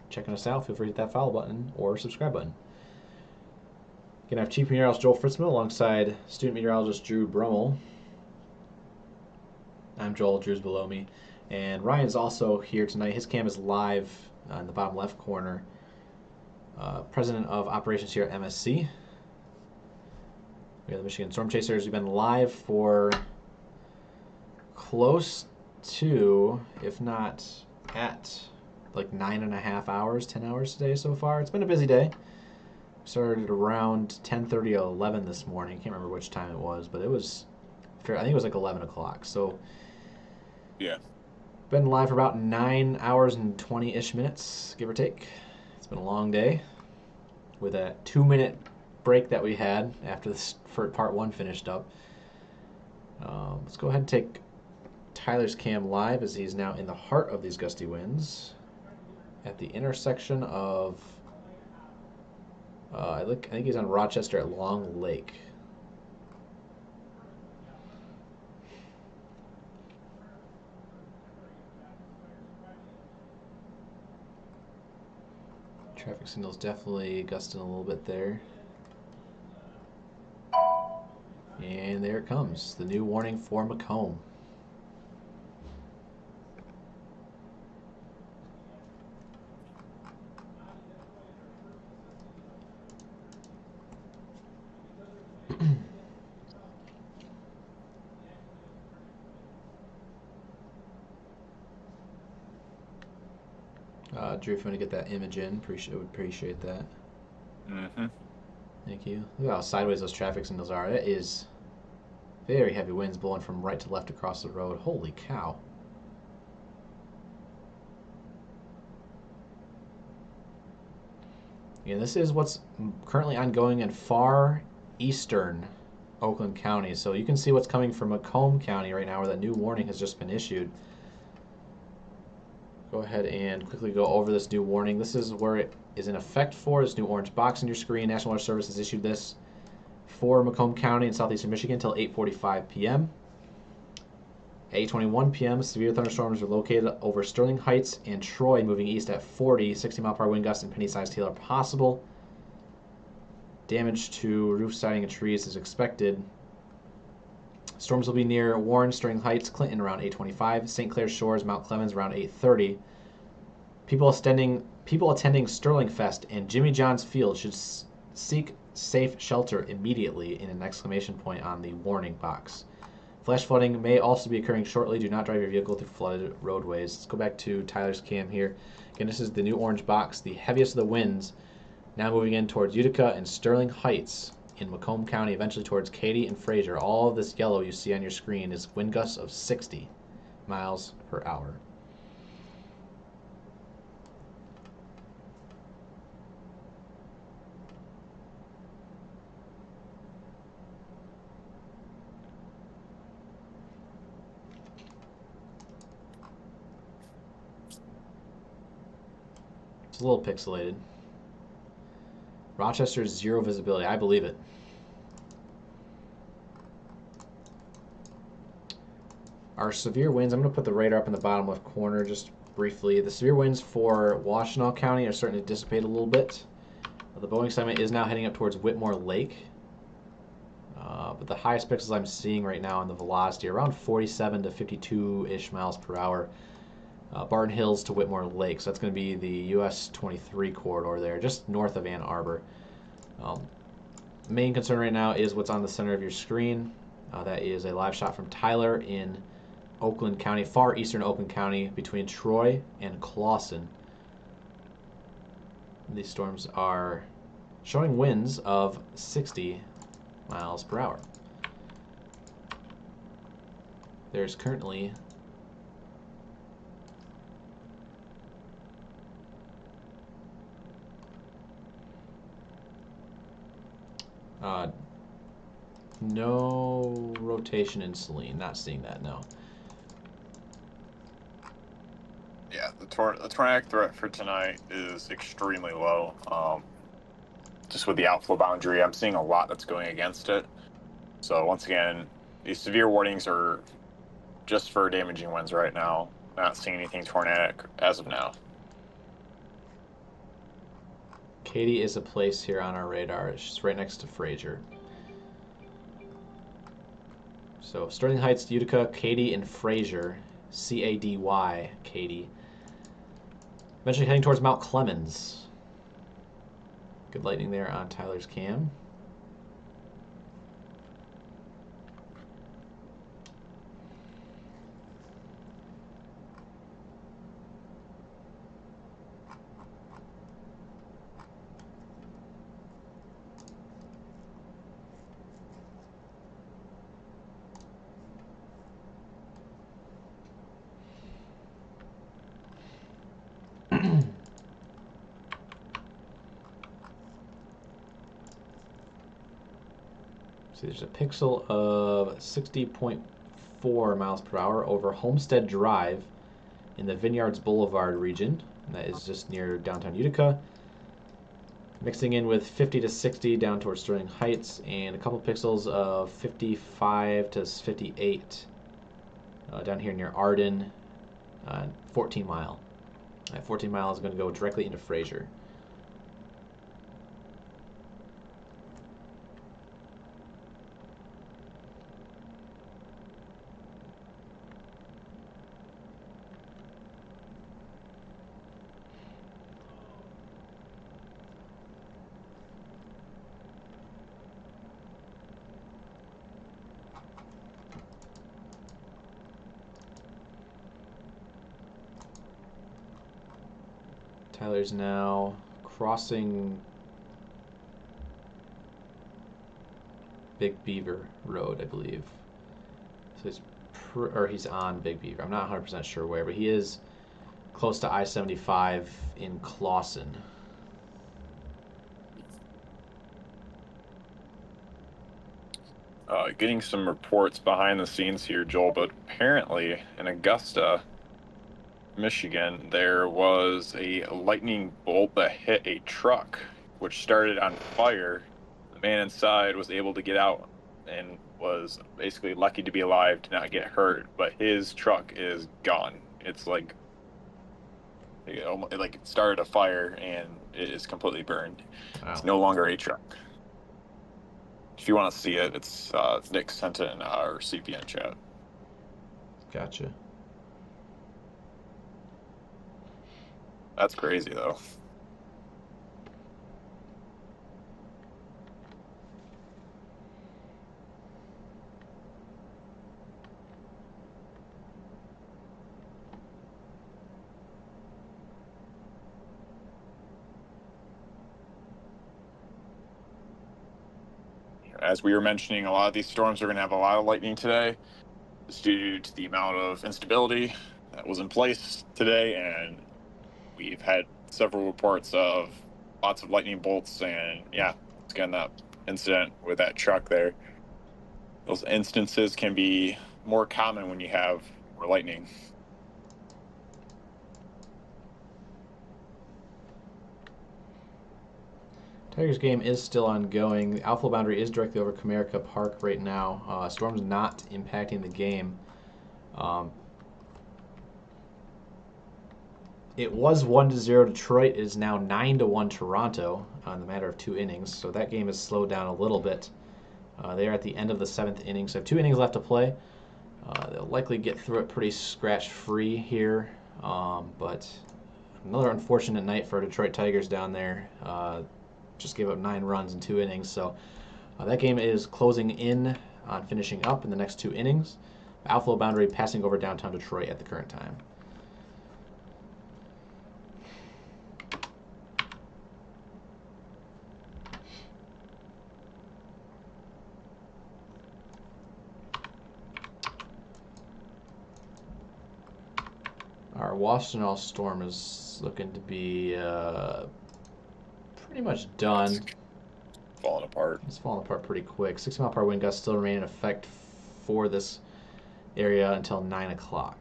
checking us out, feel free to hit that follow button or subscribe button. Again, I have Chief Meteorologist Joel Fritsma alongside Student Meteorologist Drew Brummel. I'm Joel, Drew's below me. And Ryan's also here tonight. His cam is live in the bottom left corner. President of Operations here at MSC. We have the Michigan Storm Chasers. We've been live for close to, if not at, like 9.5 hours, 10 hours today so far. It's been a busy day. Started around 10:30 or 11 this morning. Can't remember which time it was, but it was fair. I think it was like 11 o'clock. So Yeah. been live for about 9 hours and 20-ish minutes, give or take. It's been a long day with a 2-minute break that we had after this for part 1 finished up. Let's go ahead and take Tyler's cam live as he's now in the heart of these gusty winds at the intersection of I think he's on Rochester at Long Lake. Traffic signal's definitely gusting a little bit there. And there it comes, the new warning for Macomb. Drew, if you want to get that image in, would appreciate that. Mm-hmm. Thank you. Look how sideways those traffic signals are. It is very heavy winds blowing from right to left across the road. Holy cow. Yeah, this is what's currently ongoing in far eastern Oakland County. So you can see what's coming from Macomb County right now where that new warning has just been issued. Go ahead and quickly go over this new warning. This is where it is in effect for. This new orange box on your screen. National Weather Service has issued this for Macomb County in southeastern Michigan until 8:45 p.m. At 8:21 p.m., severe thunderstorms are located over Sterling Heights and Troy, moving east at 40, 60-mile-per-hour wind gusts and penny-sized hail are possible. Damage to roof siding and trees is expected. Storms will be near Warren, Sterling Heights, Clinton around 8:25, St. Clair Shores, Mount Clemens around 8:30. People attending Sterling Fest and Jimmy John's Field should seek safe shelter immediately in an exclamation point on the warning box. Flash flooding may also be occurring shortly. Do not drive your vehicle through flooded roadways. Let's go back to Tyler's cam here. Again, this is the new orange box, the heaviest of the winds, now moving in towards Utica and Sterling Heights in Macomb County, eventually towards Katy and Fraser. All of this yellow you see on your screen is wind gusts of 60 miles per hour. It's a little pixelated. Rochester's 0 visibility. I believe it. Our severe winds, I'm going to put the radar up in the bottom left corner just briefly. The severe winds for Washtenaw County are starting to dissipate a little bit. The Boeing segment is now heading up towards Whitmore Lake. But the highest pixels I'm seeing right now in the velocity are around 47 to 52-ish miles per hour. Barton Hills to Whitmore Lake, so that's going to be the US 23 corridor there, just north of Ann Arbor. Main concern right now is what's on the center of your screen. That is a live shot from Tyler in Oakland County, far eastern Oakland County, between Troy and Clawson. These storms are showing winds of 60 miles per hour. There's currently no rotation in Selene. Not seeing that, no. Yeah, the tornadic threat for tonight is extremely low. Just with the outflow boundary, I'm seeing a lot that's going against it. So once again, these severe warnings are just for damaging winds right now. Not seeing anything tornadic as of now. Katy is a place here on our radar. It's just right next to Fraser. So Sterling Heights, Utica, Katy, and Fraser. C-A-D-Y, Katy. Eventually heading towards Mount Clemens. Good lightning there on Tyler's cam. See, there's a pixel of 60.4 miles per hour over Homestead Drive in the Vineyards Boulevard region. And that is just near downtown Utica. Mixing in with 50 to 60 down towards Sterling Heights, and a couple pixels of 55 to 58 down here near Arden, 14 Mile. That 14 Mile is going to go directly into Fraser. Tyler's now crossing Big Beaver Road, I believe. So he's on Big Beaver. I'm not 100% sure where, but he is close to I-75 in Clawson. Getting some reports behind the scenes here, Joel, but apparently in Augusta, Michigan, there was a lightning bolt that hit a truck, which started on fire. The man inside was able to get out and was basically lucky to be alive to not get hurt, but his truck is gone. It's like it started a fire and it is completely burned. Wow. It's no longer a truck. If you want to see it, it's Nick sent it in our CPN chat. Gotcha. That's crazy though. As we were mentioning, a lot of these storms are going to have a lot of lightning today. It's due to the amount of instability that was in place today, and we've had several reports of lots of lightning bolts, and yeah, it's again that incident with that truck there. Those instances can be more common when you have more lightning. Tigers game is still ongoing. The outflow boundary is directly over Comerica Park right now. Storm's not impacting the game. It was 1-0 Detroit. It is now 9-1 Toronto in the matter of 2 innings. So that game has slowed down a little bit. They are at the end of the 7th inning, so 2 innings left to play. They'll likely get through it pretty scratch-free here. But another unfortunate night for Detroit Tigers down there. Just gave up 9 runs in 2 innings. So that game is closing in on finishing up in the next 2 innings. Outflow boundary passing over downtown Detroit at the current time. Our Washtenaw storm is looking to be pretty much done. It's falling apart. It's falling apart pretty quick. 60-mile-per-hour wind gusts still remain in effect for this area until 9 o'clock.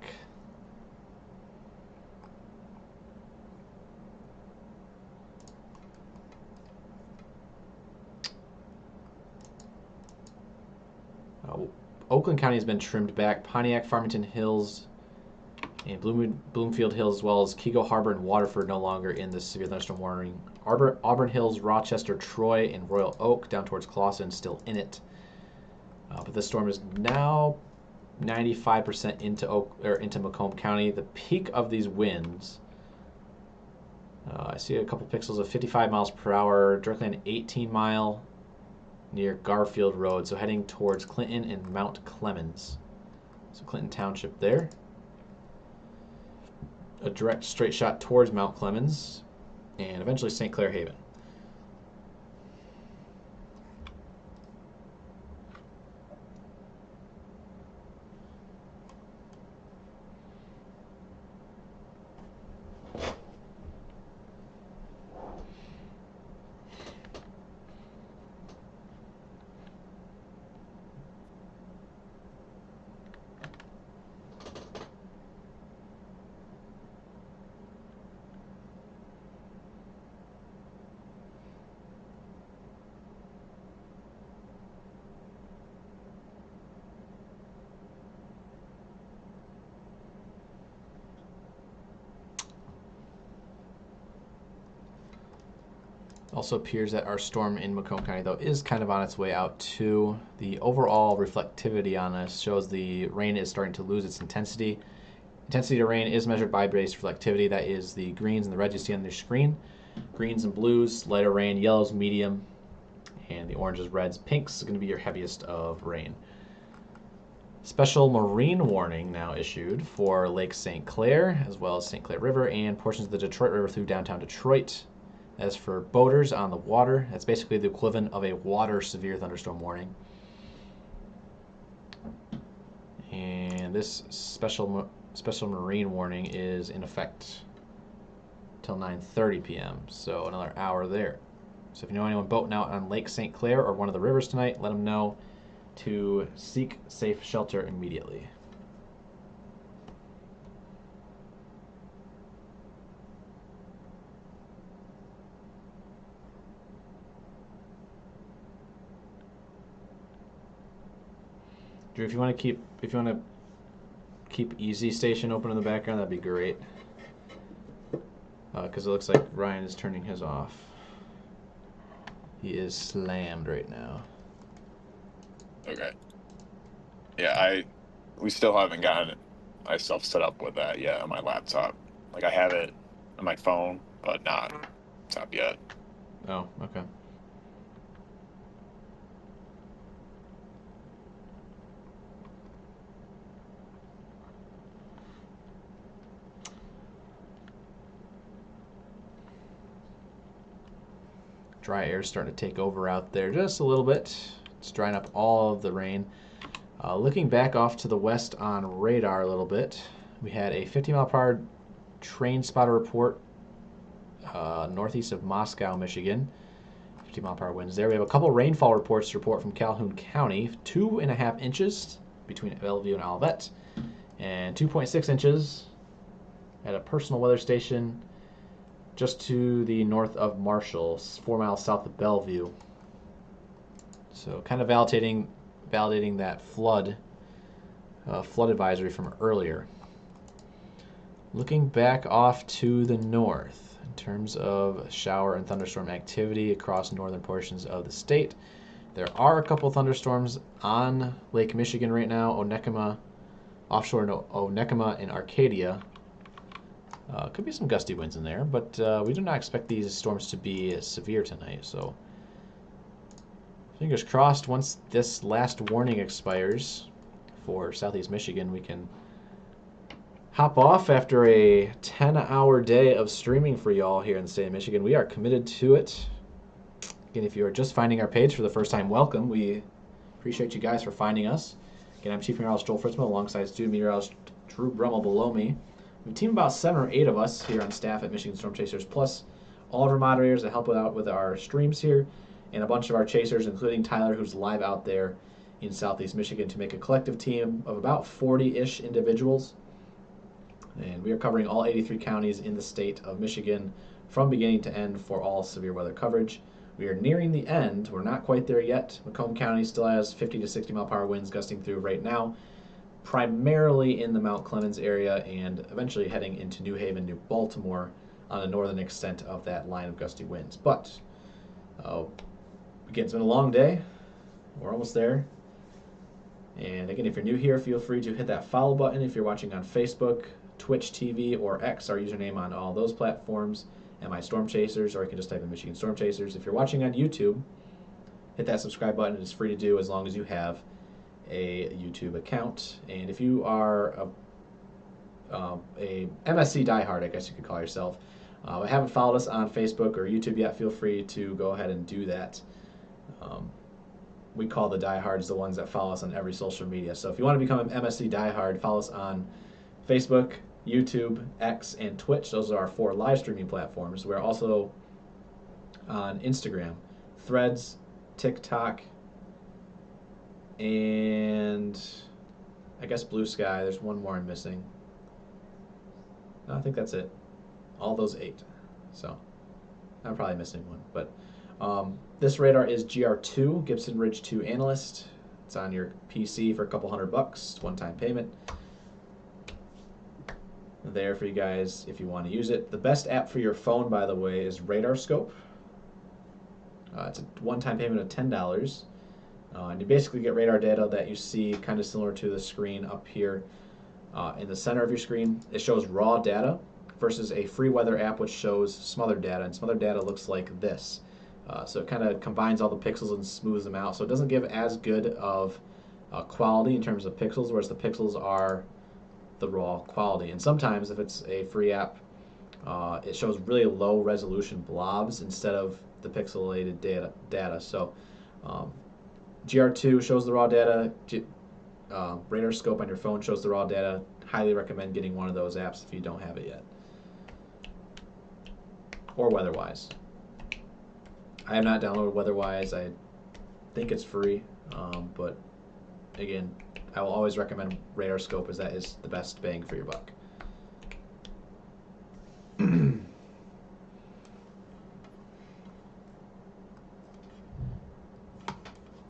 Oakland County has been trimmed back. Pontiac, Farmington Hills, and Bloomfield Hills, as well as Kego Harbor and Waterford, no longer in this severe thunderstorm warning. Auburn Hills, Rochester, Troy, and Royal Oak down towards Clawson still in it. But this storm is now 95% into Macomb County. The peak of these winds, I see a couple pixels of 55 miles per hour directly on 18-mile near Garfield Road, so heading towards Clinton and Mount Clemens. So Clinton Township there. A direct straight shot towards Mount Clemens, and eventually St. Clair Haven. Also appears that our storm in Macomb County, though, is kind of on its way out too. The overall reflectivity on this shows the rain is starting to lose its intensity. Intensity of rain is measured by base reflectivity. That is the greens and the reds you see on your screen. Greens and blues, lighter rain, yellows, medium, and the oranges, reds, pinks is going to be your heaviest of rain. Special marine warning now issued for Lake St. Clair, as well as St. Clair River and portions of the Detroit River through downtown Detroit. As for boaters on the water, that's basically the equivalent of a water severe thunderstorm warning. And this special marine warning is in effect till 9:30 p.m., so another hour there. So if you know anyone boating out on Lake St. Clair or one of the rivers tonight, let them know to seek safe shelter immediately. Drew, if you want to keep Easy Station open in the background, that'd be great. Because it looks like Ryan is turning his off. He is slammed right now. Okay. Yeah, we still haven't gotten myself set up with that yet on my laptop. Like I have it on my phone, but not laptop yet. Oh, okay. Dry air is starting to take over out there just a little bit. It's drying up all of the rain. Looking back off to the west on radar a little bit, we had a 50-mile-per-hour train spotter report northeast of Moscow, Michigan. 50-mile-per-hour winds there. We have a couple rainfall reports to report from Calhoun County. 2.5 inches between Bellevue and Olivet, and 2.6 inches at a personal weather station just to the north of Marshall, 4 miles south of Bellevue. So kind of validating that flood advisory from earlier. Looking back off to the north in terms of shower and thunderstorm activity across northern portions of the state, there are a couple thunderstorms on Lake Michigan right now, offshore Onekama and Arcadia. Could be some gusty winds in there, but we do not expect these storms to be severe tonight. So fingers crossed, once this last warning expires for southeast Michigan, we can hop off after a 10-hour day of streaming for y'all here in the state of Michigan. We are committed to it. Again, if you are just finding our page for the first time, welcome. We appreciate you guys for finding us. Again, I'm Chief Meteorologist Joel Fritsma alongside Student Meteorologist Drew Brummel below me. We have a team of about 7 or 8 of us here on staff at Michigan Storm Chasers, plus all of our moderators that help out with our streams here, and a bunch of our chasers, including Tyler, who's live out there in southeast Michigan, to make a collective team of about 40-ish individuals. And we are covering all 83 counties in the state of Michigan from beginning to end for all severe weather coverage. We are nearing the end. We're not quite there yet. Macomb County still has 50 to 60 mile per hour winds gusting through right now, primarily in the Mount Clemens area and eventually heading into New Haven, New Baltimore on the northern extent of that line of gusty winds. But again, it's been a long day. We're almost there. And again, if you're new here, feel free to hit that follow button if you're watching on Facebook, Twitch TV, or X, our username on all those platforms, and my Storm Chasers, or you can just type in Michigan Storm Chasers. If you're watching on YouTube, hit that subscribe button. It's free to do as long as you have a YouTube account. And if you are a MSC diehard, I guess you could call yourself, haven't followed us on Facebook or YouTube yet, feel free to go ahead and do that. We call the diehards the ones that follow us on every social media. So if you want to become an MSC diehard, follow us on Facebook, YouTube, X, and Twitch. Those are our 4 live streaming platforms. We're also on Instagram, Threads, TikTok, and I guess Blue Sky. There's one more I'm missing. No, I think that's it. All those 8. So I'm probably missing one. But this radar is GR2, Gibson Ridge 2 Analyst. It's on your PC for a couple $100, one-time payment. There for you guys if you want to use it. The best app for your phone, by the way, is RadarScope. It's a one-time payment of $10. And you basically get radar data that you see kind of similar to the screen up here in the center of your screen. It shows raw data versus a free weather app which shows smothered data, and smothered data looks like this. So it kind of combines all the pixels and smooths them out, so it doesn't give as good of quality in terms of pixels, whereas the pixels are the raw quality. And sometimes if it's a free app, it shows really low resolution blobs instead of the pixelated data. So GR2 shows the raw data. RadarScope on your phone shows the raw data. Highly recommend getting one of those apps if you don't have it yet. Or WeatherWise. I have not downloaded WeatherWise. I think it's free, but again, I will always recommend RadarScope as that is the best bang for your buck.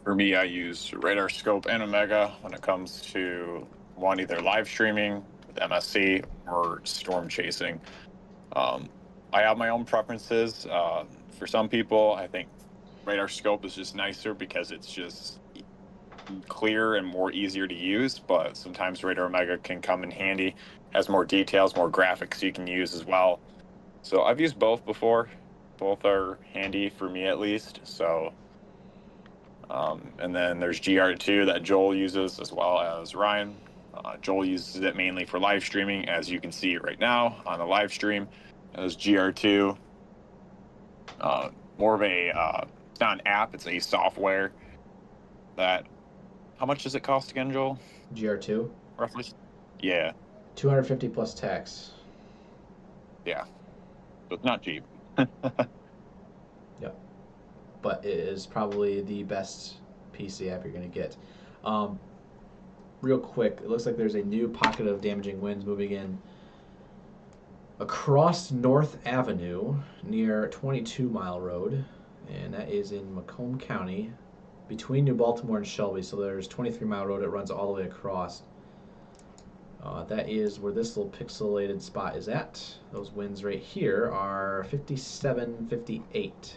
For me, I use radar scope and Omega when it comes to either live streaming with MSC or storm chasing. I have my own preferences. For some people, I think radar scope is just nicer because it's just clear and more easier to use, but sometimes radar Omega can come in handy, has more details, more graphics you can use as well. So I've used both before. Both are handy for me at least. So and then there's GR2 that Joel uses as well as Ryan. Joel uses it mainly for live streaming, as you can see right now on the live stream. As GR2, more of a, it's not an app, it's a software that, how much does it cost again, Joel? GR2? Roughly? Yeah. 250 plus tax. Yeah. So it's not cheap. Yep. But it is probably the best PC app you're going to get. Real quick, it looks like there's a new pocket of damaging winds moving in across North Avenue near 22 Mile Road, and that is in Macomb County between New Baltimore and Shelby. So there's 23 Mile Road, it runs all the way across. That is where this little pixelated spot is at. Those winds right here are 57, 58.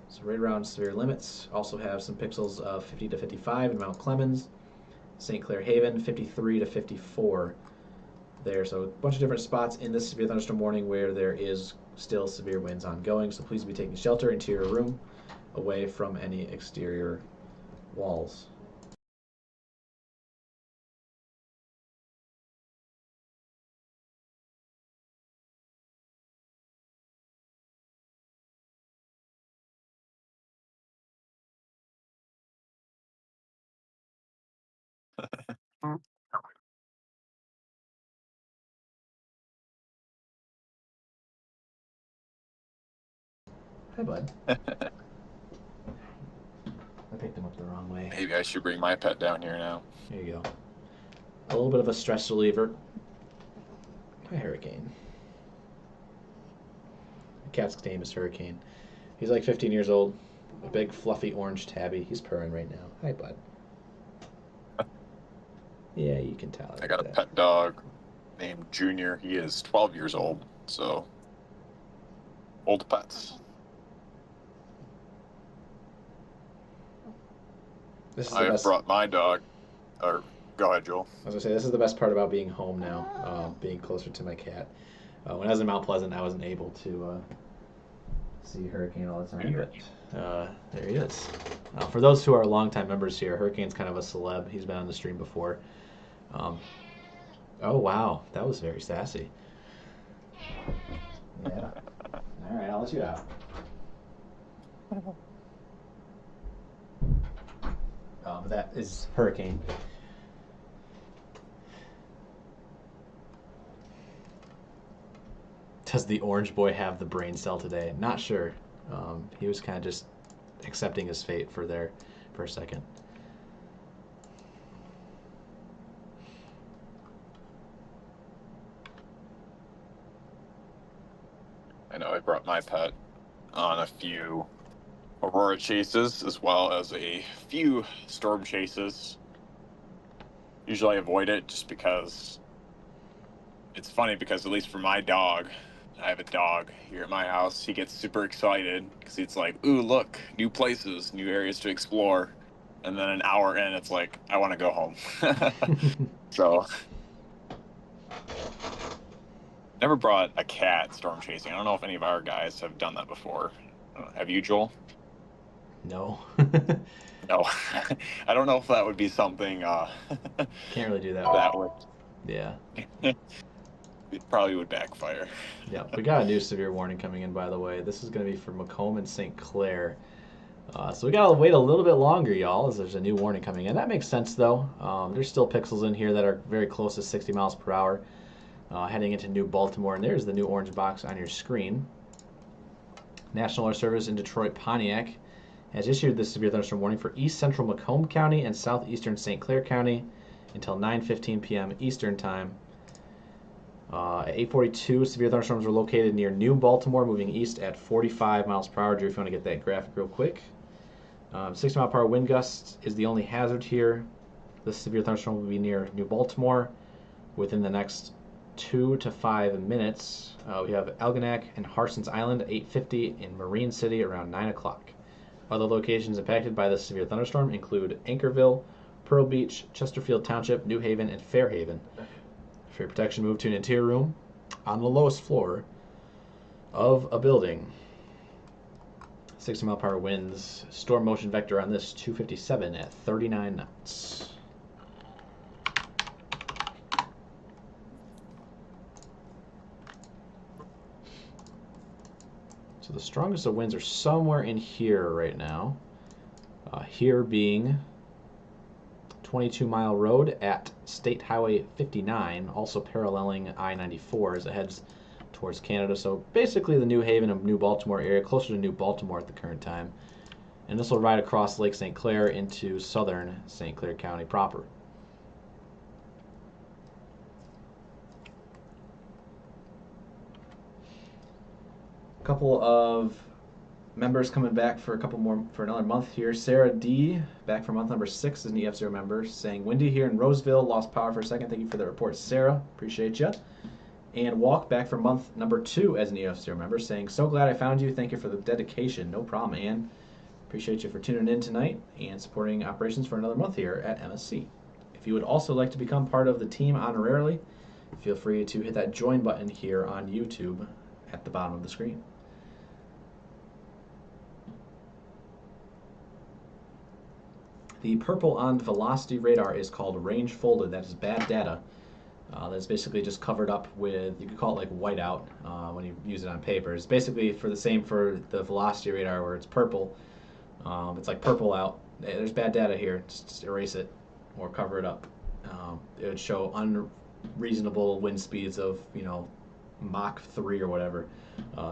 So right around severe limits. Also have some pixels of 50 to 55 in Mount Clemens. St. Clair Haven, 53 to 54 there. So a bunch of different spots in this severe thunderstorm warning where there is still severe winds ongoing. So please be taking shelter into your room, away from any exterior walls. Hi, bud. I picked him up the wrong way. Maybe I should bring my pet down here now. There you go. A little bit of a stress reliever. Hi, Hurricane. The cat's name is Hurricane. He's like 15 years old. A big fluffy orange tabby. He's purring right now. Hi, bud. Yeah, you can tell. I got a pet dog named Junior. He is 12 years old, so old pets. I brought my dog, or go ahead, Joel. I was gonna say, this is the best part about being home now, being closer to my cat. When I was in Mount Pleasant, I wasn't able to see Hurricane all the time, but there he is. For those who are longtime members here, Hurricane's kind of a celeb. He's been on the stream before. Oh wow, that was very sassy. Yeah. All right, I'll let you out. That is Hurricane. Does the orange boy have the brain cell today? Not sure. He was kind of just accepting his fate for a second. I know I brought my pet on a few Aurora chases as well as a few storm chases. Usually I avoid it just because it's funny, because at least for my dog, I have a dog here at my house. He gets super excited because it's like, ooh, look, new places, new areas to explore. And then an hour in, it's like, I want to go home. So, never brought a cat storm chasing. I don't know if any of our guys have done that before. Have you, Joel? No. No. I don't know if that would be something. Can't really do that. That would. Yeah. It probably would backfire. Yeah, we got a new severe warning coming in, by the way. This is going to be for Macomb and St. Clair. So we got to wait a little bit longer, y'all, as there's a new warning coming in. That makes sense, though. There's still pixels in here that are very close to 60 miles per hour heading into New Baltimore. And there's the new orange box on your screen. National Weather Service in Detroit, Pontiac has issued this severe thunderstorm warning for east central Macomb County and southeastern St. Clair County until 9:15 p.m. Eastern Time. At 8:42, severe thunderstorms were located near New Baltimore, moving east at 45 miles per hour. Drew, if you want to get that graphic real quick. 60-mile-per-hour wind gusts is the only hazard here. This severe thunderstorm will be near New Baltimore within the next 2 to 5 minutes. We have Algonac and Harson's Island, 8:50, in Marine City around 9 o'clock. Other locations impacted by this severe thunderstorm include Anchorville, Pearl Beach, Chesterfield Township, New Haven, and Fairhaven. For your protection, move to an interior room on the lowest floor of a building. 60-mile-per-hour winds. Storm motion vector on this 257 at 39 knots. So the strongest of winds are somewhere in here right now. Here being 22-mile road at State Highway 59, also paralleling I-94 as it heads towards Canada. So basically the New Haven and New Baltimore area, closer to New Baltimore at the current time. And this will ride across Lake St. Clair into southern St. Clair County proper. A couple of members coming back for another month here. Sarah D, back for month number 6 as an EF0 member, saying windy here in Roseville, lost power for a second. Thank you for the report, Sarah. Appreciate you. And Walk back for month number 2 as an EF0 member, saying so glad I found you. Thank you for the dedication. No problem, Ann. Appreciate you for tuning in tonight and supporting operations for another month here at MSC. If you would also like to become part of the team honorarily, feel free to hit that join button here on YouTube at the bottom of the screen. The purple on the velocity radar is called range folded. That is bad data. That's basically just covered up with, you could call it like whiteout when you use it on paper. It's basically for the velocity radar where it's purple. It's like purple out. Hey, there's bad data here. Just erase it or cover it up. It would show unreasonable wind speeds of, Mach 3 or whatever.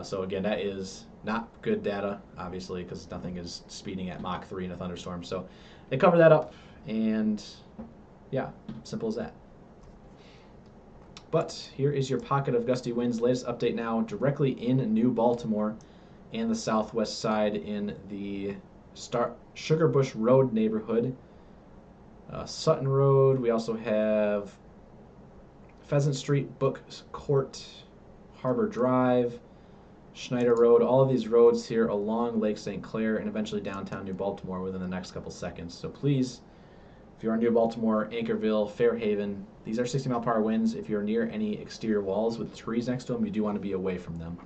So again, that is not good data, obviously, because nothing is speeding at Mach 3 in a thunderstorm. So they cover that up, and yeah, simple as that. But here is your pocket of gusty winds. Latest update now directly in New Baltimore and the southwest side in the Sugar Bush Road neighborhood. Sutton Road. We also have Pheasant Street, Book Court, Harbor Drive, Schneider Road. All of these roads here along Lake St. Clair and eventually downtown New Baltimore within the next couple seconds. So please, if you're in New Baltimore, Anchorville, Fairhaven, these are 60-mile-per-hour winds. If you're near any exterior walls with trees next to them, you do want to be away from them.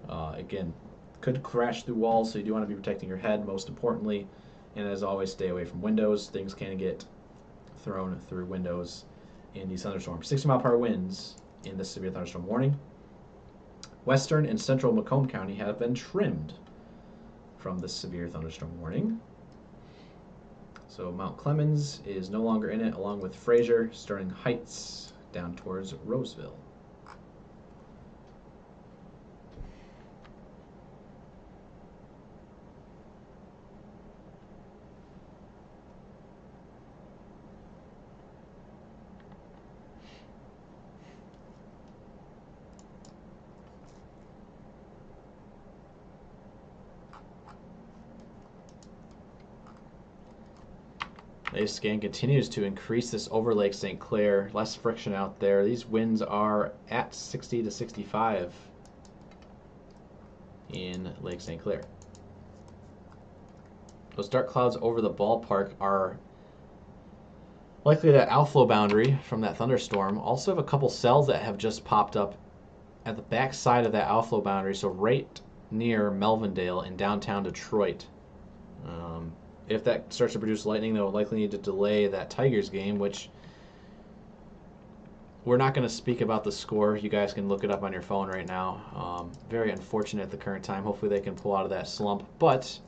Again, could crash through walls, so you do want to be protecting your head most importantly. And as always, stay away from windows. Things can get thrown through windows in these thunderstorms. 60-mile-per-hour winds in this severe thunderstorm warning. Western and central Macomb County have been trimmed from this severe thunderstorm warning. So Mount Clemens is no longer in it, along with Fraser, Sterling Heights, down towards Roseville. Latest scan continues to increase this over Lake St. Clair. Less friction out there. These winds are at 60 to 65 in Lake St. Clair. Those dark clouds over the ballpark are likely that outflow boundary from that thunderstorm. Also have a couple cells that have just popped up at the back side of that outflow boundary, so right near Melvindale in downtown Detroit. If that starts to produce lightning, they'll likely need to delay that Tigers game, which we're not going to speak about the score. You guys can look it up on your phone right now. Very unfortunate at the current time. Hopefully they can pull out of that slump. But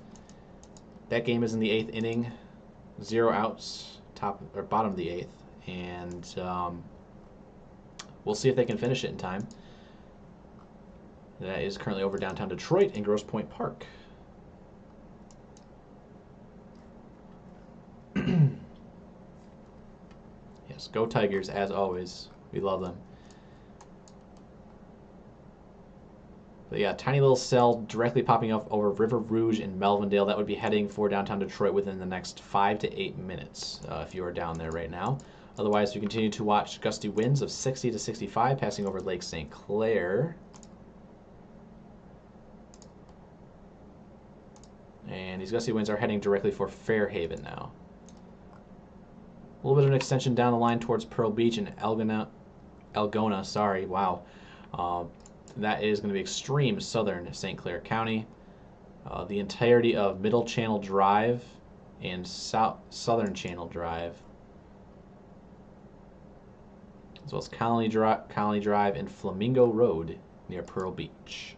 that game is in the 8th inning, 0 outs, bottom of the 8th, and we'll see if they can finish it in time. That is currently over downtown Detroit in Grosse Pointe Park. Yes, go Tigers, as always. We love them. But But yeah, tiny little cell directly popping up over River Rouge in Melvindale. That would be heading for downtown Detroit within the next 5 to 8 minutes if you are down there right now. Otherwise, we continue to watch gusty winds of 60 to 65 passing over Lake St. Clair. And these gusty winds are heading directly for Fairhaven now. A little bit of an extension down the line towards Pearl Beach and Algona, sorry, wow. That is going to be extreme southern St. Clair County. The entirety of Middle Channel Drive and Southern Channel Drive, as well as Colony Drive and Flamingo Road near Pearl Beach.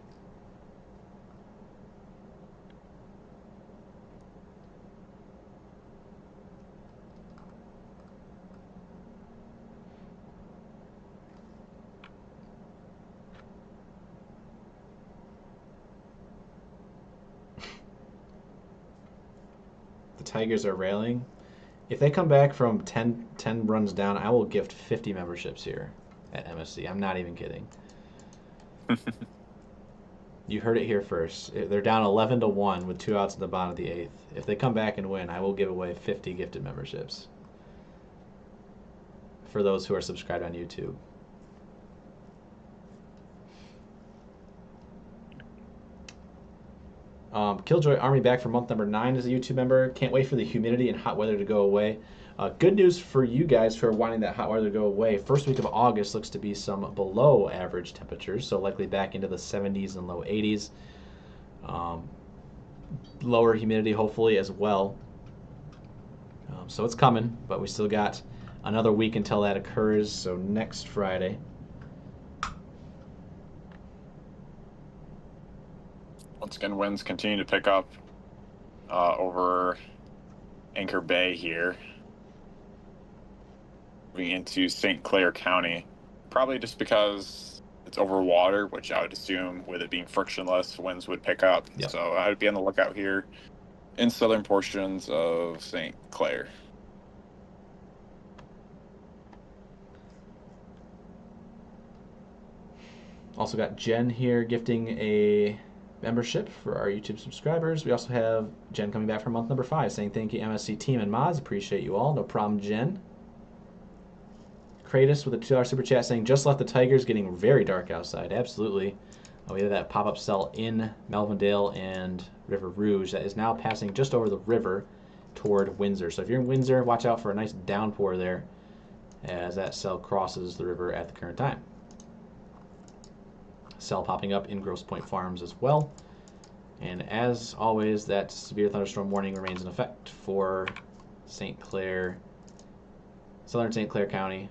The Tigers are railing. If they come back from 10 runs down, I will gift 50 memberships here at MSC. I'm not even kidding. You heard it here first. They're down 11-1 with 2 outs in the bottom of the 8th. If they come back and win, I will give away 50 gifted memberships for those who are subscribed on YouTube. Killjoy Army back for month number 9 as a YouTube member. Can't wait for the humidity and hot weather to go away. Good news for you guys who are wanting that hot weather to go away. First week of August looks to be some below average temperatures, so likely back into the 70s and low 80s. Lower humidity hopefully as well. So it's coming, but we still got another week until that occurs, so next Friday. Once again, winds continue to pick up over Anchor Bay here. Moving into St. Clair County, probably just because it's over water, which I would assume with it being frictionless, winds would pick up. Yep. So I would be on the lookout here in southern portions of St. Clair. Also got Jen here gifting a membership for our YouTube subscribers. We also have Jen coming back for month number 5 saying thank you MSC team and mods. Appreciate you all. No problem, Jen. Kratos with a $2 super chat saying just left the Tigers, getting very dark outside. Absolutely. We have that pop-up cell in Melvindale and River Rouge that is now passing just over the river toward Windsor. So if you're in Windsor, watch out for a nice downpour there as that cell crosses the river at the current time. Cell popping up in Grosse Pointe Farms as well. And as always, that severe thunderstorm warning remains in effect for St. Clair, southern St. Clair County,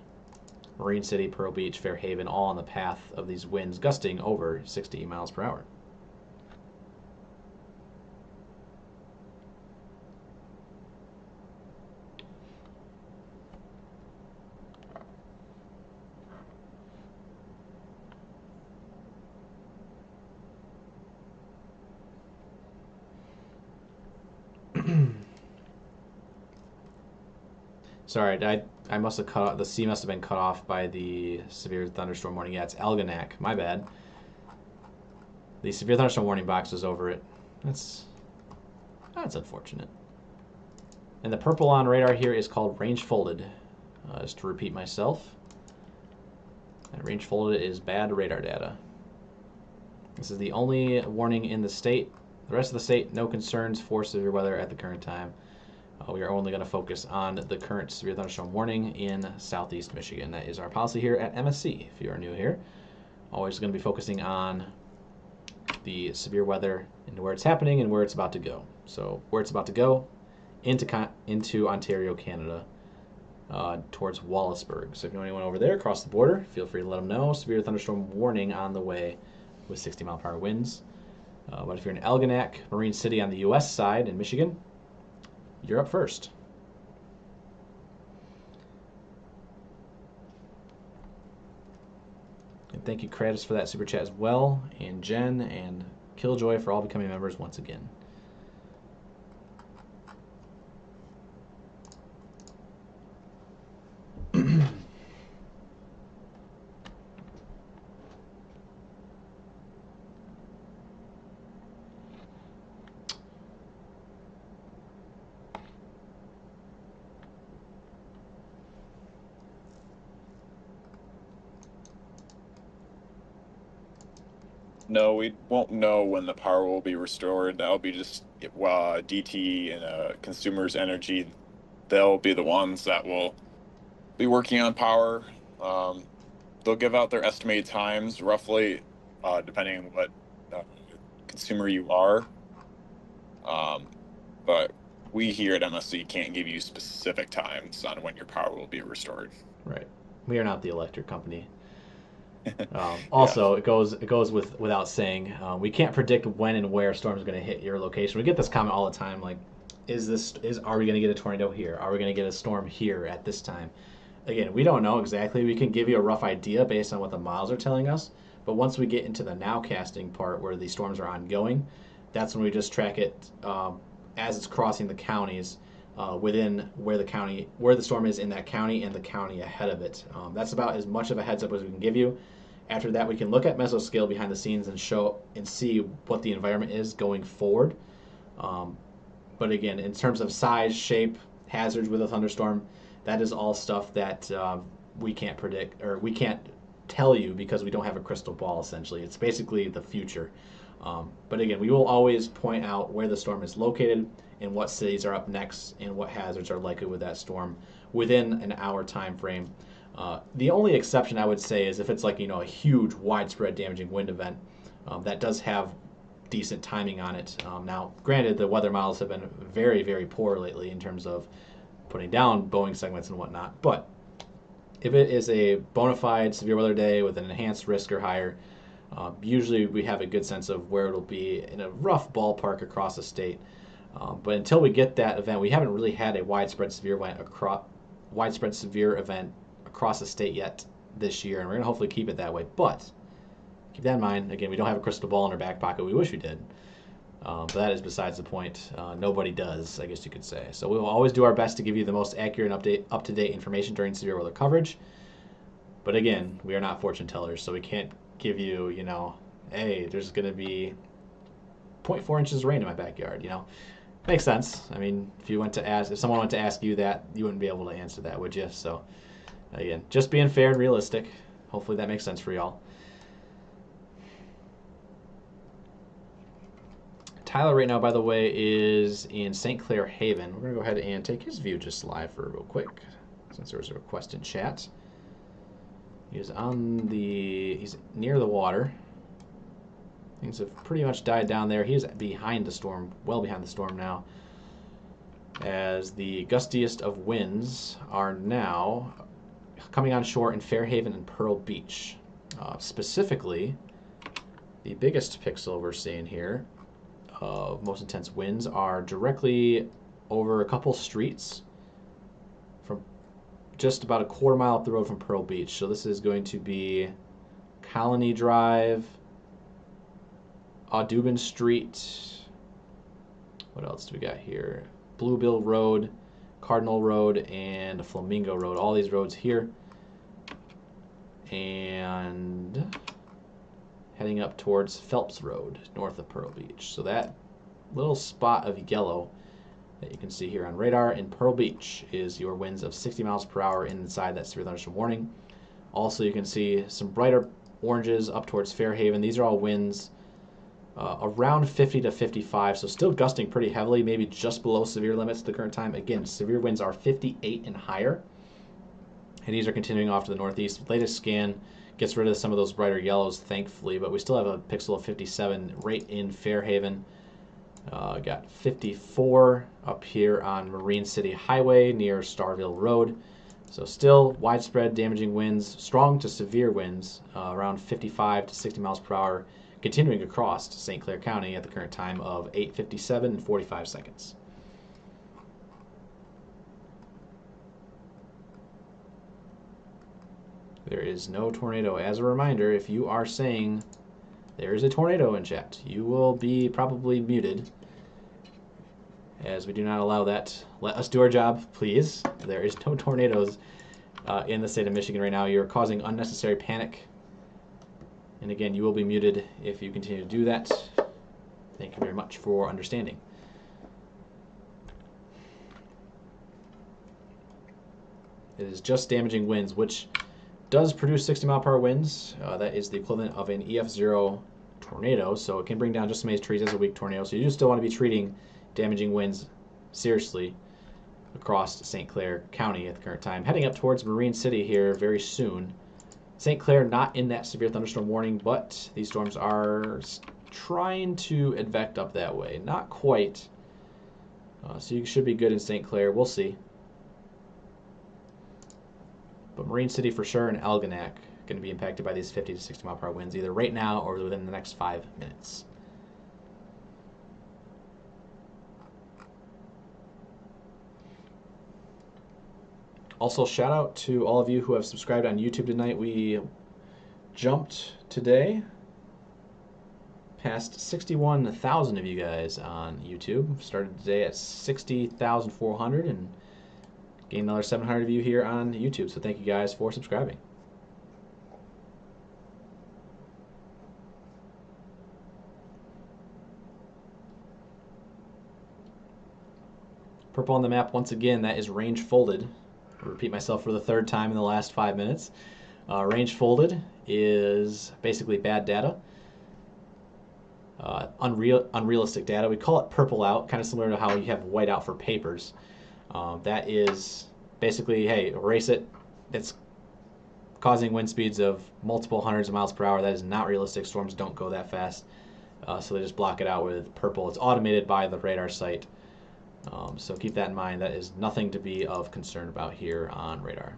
Marine City, Pearl Beach, Fairhaven, all on the path of these winds gusting over 60 miles per hour. Sorry, I must have cut off, the C must have been cut off by the severe thunderstorm warning. Yeah, it's Algonac. My bad. The severe thunderstorm warning box is over it. That's unfortunate. And the purple on radar here is called range folded. Just to repeat myself. And range folded is bad radar data. This is the only warning in the state. The rest of the state, no concerns for severe weather at the current time. We are only going to focus on the current severe thunderstorm warning in southeast Michigan. That is our policy here at MSC, if you are new here. Always going to be focusing on the severe weather and where it's happening and where it's about to go. So where it's about to go, into Ontario, Canada, towards Wallaceburg. So if you know anyone over there across the border, feel free to let them know. Severe thunderstorm warning on the way with 60-mile-per-hour winds. But if you're in Algonac, Marine City on the U.S. side in Michigan, you're up first. And thank you, Kratos, for that super chat as well, and Jen and Killjoy for all becoming members once again. No, we won't know when the power will be restored. That'll be just DT and Consumers Energy. They'll be the ones that will be working on power. They'll give out their estimated times roughly, depending on what consumer you are. But we here at MSC can't give you specific times on when your power will be restored. Right. We are not the electric company. Also, it goes without saying, we can't predict when and where storms are going to hit your location. We get this comment all the time, like, are we going to get a tornado here? Are we going to get a storm here at this time? Again, we don't know exactly. We can give you a rough idea based on what the models are telling us. But once we get into the nowcasting part where the storms are ongoing, that's when we just track it as it's crossing the counties within where the storm is in that county and the county ahead of it. That's about as much of a heads up as we can give you. After that, we can look at mesoscale behind the scenes and see what the environment is going forward. But again, in terms of size, shape, hazards with a thunderstorm, that is all stuff that we can't predict, or we can't tell you because we don't have a crystal ball, essentially. It's basically the future. But again, we will always point out where the storm is located and what cities are up next and what hazards are likely with that storm within an hour time frame. The only exception I would say is if it's like, a huge widespread damaging wind event that does have decent timing on it. Now, granted, the weather models have been very, very poor lately in terms of putting down Boeing segments and whatnot. But if it is a bona fide severe weather day with an enhanced risk or higher, usually we have a good sense of where it'll be in a rough ballpark across the state. But until we get that event, we haven't really had a widespread severe event across the state yet this year, and we're going to hopefully keep it that way. But keep that in mind. Again, we don't have a crystal ball in our back pocket. We wish we did. But that is besides the point. Nobody does, I guess you could say. So we will always do our best to give you the most accurate and up-to-date information during severe weather coverage. But again, we are not fortune tellers, so we can't give you, hey, there's going to be 0.4 inches of rain in my backyard, Makes sense. I mean, if someone went to ask you that, you wouldn't be able to answer that, would you? So again, just being fair and realistic. Hopefully that makes sense for y'all. Tyler right now, by the way, is in St. Clair Haven. We're going to go ahead and take his view just live for real quick, since there was a request in chat. He's near the water. Things have pretty much died down there. He is behind the storm, well behind the storm now, as the gustiest of winds are now coming on shore in Fairhaven and Pearl Beach. Specifically, the biggest pixel we're seeing here of most intense winds are directly over a couple streets from just about a quarter mile up the road from Pearl Beach. So this is going to be Colony Drive, Audubon Street. What else do we got here? Bluebill Road, Cardinal Road, and Flamingo Road. All these roads here. And heading up towards Phelps Road, north of Pearl Beach. So that little spot of yellow that you can see here on radar in Pearl Beach is your winds of 60 miles per hour inside that severe thunderstorm warning. Also, you can see some brighter oranges up towards Fairhaven. These are all winds around 50 to 55, so still gusting pretty heavily, maybe just below severe limits at the current time. Again, severe winds are 58 and higher, and these are continuing off to the northeast. Latest scan gets rid of some of those brighter yellows, thankfully, but we still have a pixel of 57 right in Fairhaven. Got 54 up here on Marine City Highway near Starville Road. So still widespread damaging winds, strong to severe winds, around 55 to 60 miles per hour, continuing across to St. Clair County at the current time of 8:57 and 45 seconds. There is no tornado. As a reminder, if you are saying there is a tornado in chat, you will be probably muted, as we do not allow that. Let us do our job, please. There is no tornadoes in the state of Michigan right now. You're causing unnecessary panic. And again, you will be muted if you continue to do that. Thank you very much for understanding. It is just damaging winds, which does produce 60 mile per hour winds. That is the equivalent of an EF0 tornado, so it can bring down just as many trees as a weak tornado. So you do still want to be treating damaging winds seriously across St. Clair County at the current time. Heading up towards Marine City here very soon. St. Clair not in that severe thunderstorm warning, but these storms are trying to advect up that way. Not quite. So you should be good in St. Clair. We'll see. But Marine City for sure and Algonac going to be impacted by these 50 to 60 mile per hour winds either right now or within the next 5 minutes. Also, shout out to all of you who have subscribed on YouTube tonight. We jumped today past 61,000 of you guys on YouTube. Started today at 60,400 and gained another 700 of you here on YouTube. So thank you guys for subscribing. Purple on the map once again, that is range folded. I'll repeat myself for the third time in the last 5 minutes. Range folded is basically bad data. Unrealistic data. We call it purple out, kind of similar to how you have white out for papers. That is basically, hey, erase it. It's causing wind speeds of multiple hundreds of miles per hour. That is not realistic. Storms don't go that fast. So they just block it out with purple. It's automated by the radar site. So keep that in mind. That is nothing to be of concern about here on radar.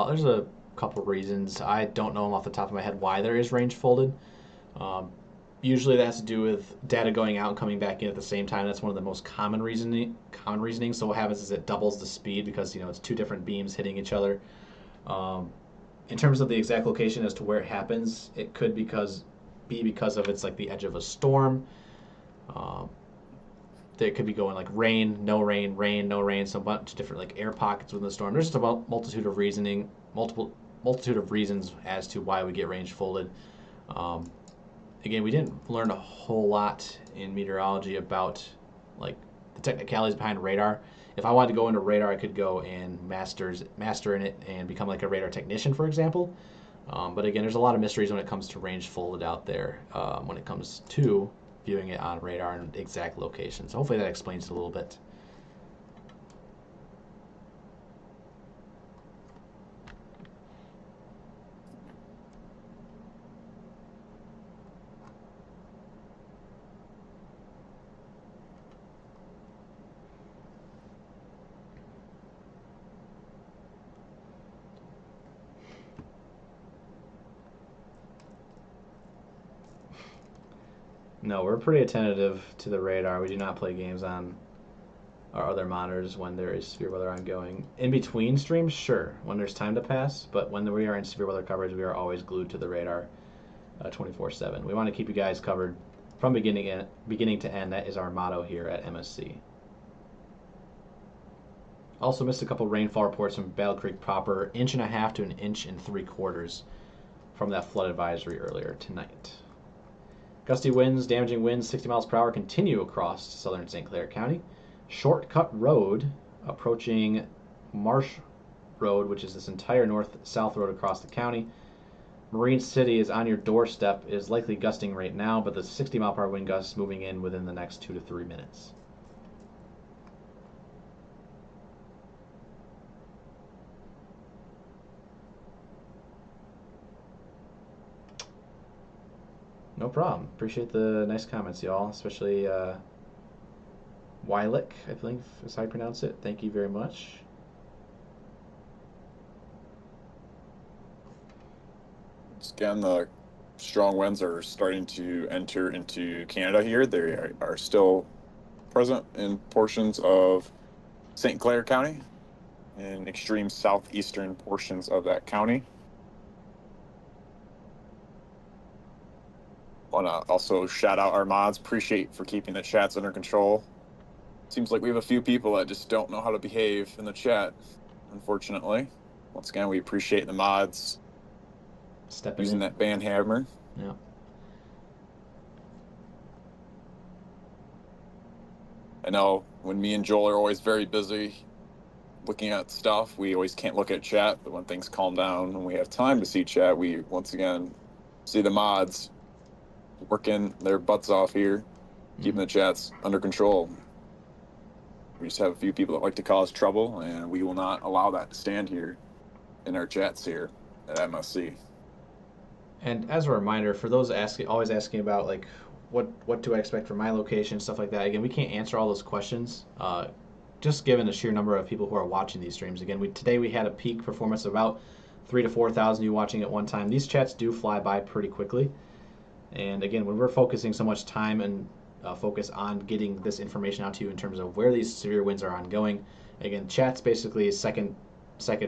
There's a couple reasons. I don't know them off the top of my head why there is range folded. Usually that has to do with data going out and coming back in at the same time. That's one of the most common reasoning. So what happens is it doubles the speed because it's two different beams hitting each other. In terms of the exact location as to where it happens, it could be because of it's like the edge of a storm. It could be going like rain, no rain, rain, no rain, so a bunch of different like air pockets within the storm. There's just a multitude of reasons as to why we get range folded. Again, we didn't learn a whole lot in meteorology about like the technicalities behind radar. If I wanted to go into radar, I could go and master in it and become like a radar technician, for example. But again, there's a lot of mysteries when it comes to range folded out there when it comes to viewing it on radar and exact locations. Hopefully that explains it a little bit. No, we're pretty attentive to the radar. We do not play games on our other monitors when there is severe weather ongoing. In between streams, sure, when there's time to pass, but when we are in severe weather coverage, we are always glued to the radar 24/7. We want to keep you guys covered from beginning to end. That is our motto here at MSC. Also missed a couple rainfall reports from Battle Creek proper, 1.5 to 1.75 inches from that flood advisory earlier tonight. Gusty winds, damaging winds, 60 miles per hour continue across southern St. Clair County. Shortcut Road approaching Marsh Road, which is this entire north-south road across the county. Marine City is on your doorstep, is likely gusting right now, but the 60 mile per hour wind gusts moving in within the next 2 to 3 minutes. No problem. Appreciate the nice comments, y'all, especially Wylick, I think is how I pronounce it. Thank you very much. Again, the strong winds are starting to enter into Canada here. They are still present in portions of St. Clair County and extreme southeastern portions of that county. Want to also shout out our mods. Appreciate for keeping the chats under control. Seems like we have a few people that just don't know how to behave in the chat, unfortunately. Once again, we appreciate the mods Stepping using in. that band hammer. Yeah. I know when me and Joel are always very busy looking at stuff, we always can't look at chat, but when things calm down and we have time to see chat, we once again see the mods working their butts off here, keeping the chats under control. We just have a few people that like to cause trouble, and we will not allow that to stand here in our chats here at MSC. And as a reminder, for those always asking about like what do I expect from my location, stuff like that. Again, we can't answer all those questions. Just given the sheer number of people who are watching these streams. Again, today we had a peak performance of about 3,000 to 4,000 you watching at one time. These chats do fly by pretty quickly. And again, when we're focusing so much time and focus on getting this information out to you in terms of where these severe winds are ongoing, again, chat's basically second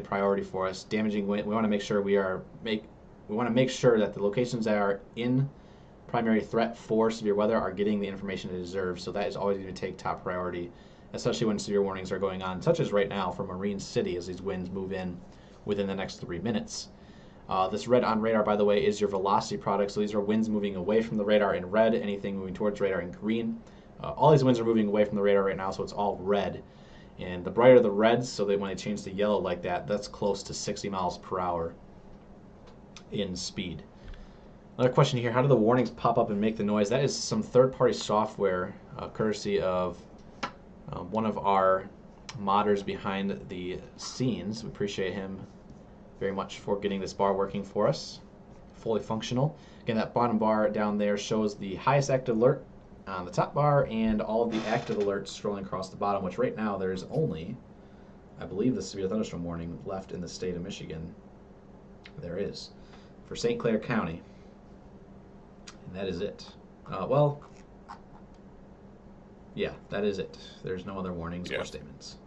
priority for us. Damaging wind, we want to make sure we want to make sure that the locations that are in primary threat for severe weather are getting the information they deserve. So that is always going to take top priority, especially when severe warnings are going on, such as right now for Marine City as these winds move in within the next 3 minutes. This red on radar, by the way, is your velocity product. So these are winds moving away from the radar in red, anything moving towards radar in green. All these winds are moving away from the radar right now, so it's all red. And the brighter the reds, so that when they change to yellow like that, that's close to 60 miles per hour in speed. Another question here, how do the warnings pop up and make the noise? That is some third-party software, courtesy of one of our modders behind the scenes. We appreciate him very much for getting this bar working for us, fully functional. Again, that bottom bar down there shows the highest active alert on the top bar and all of the active alerts scrolling across the bottom, which right now there's only, I believe, the severe thunderstorm warning left in the state of Michigan. There is, for St. Clair County. And that is it. Well, yeah, that is it. There's no other warnings or statements.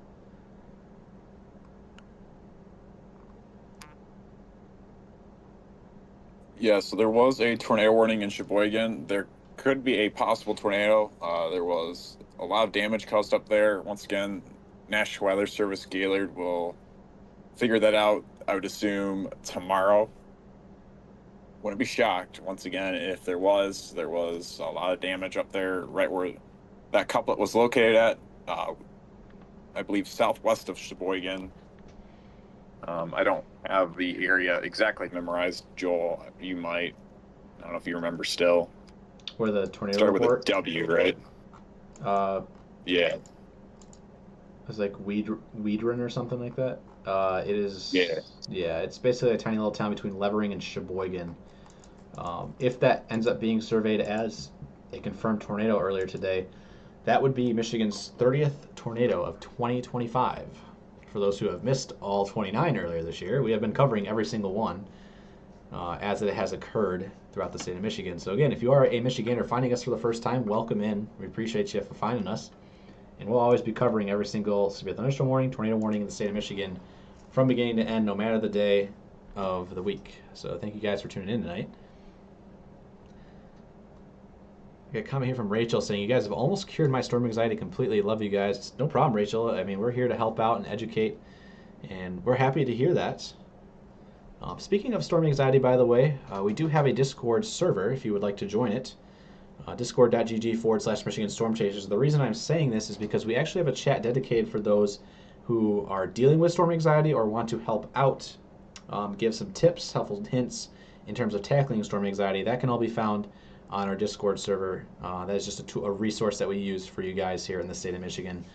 Yeah, so there was a tornado warning in Sheboygan. There could be a possible tornado. There was a lot of damage caused up there. Once again, National Weather Service Gaylord will figure that out, I would assume, tomorrow. Wouldn't be shocked, once again, if there was a lot of damage up there right where that couplet was located at, I believe southwest of Sheboygan. I don't have the area exactly memorized. Joel, you might. I don't know if you remember still. Where the tornado started report? with a W, right? Yeah. It was like Weedron or something like that. It is. Yeah. Yeah, it's basically a tiny little town between Levering and Sheboygan. If that ends up being surveyed as a confirmed tornado earlier today, that would be Michigan's 30th tornado of 2025. For those who have missed all 29 earlier this year, we have been covering every single one as it has occurred throughout the state of Michigan. So again, if you are a Michigander finding us for the first time, welcome in. We appreciate you for finding us. And we'll always be covering every single severe thunderstorm warning, tornado warning in the state of Michigan from beginning to end, no matter the day of the week. So thank you guys for tuning in tonight. I got a comment here from Rachel saying, you guys have almost cured my storm anxiety completely. Love you guys. No problem, Rachel. I mean, we're here to help out and educate, and we're happy to hear that. Speaking of storm anxiety, by the way, we do have a Discord server if you would like to join it. Discord.gg/Michigan Storm Chasers. The reason I'm saying this is because we actually have a chat dedicated for those who are dealing with storm anxiety or want to help out, give some tips, helpful hints in terms of tackling storm anxiety. That can all be found on our Discord server. That is just a resource that we use for you guys here in the state of Michigan.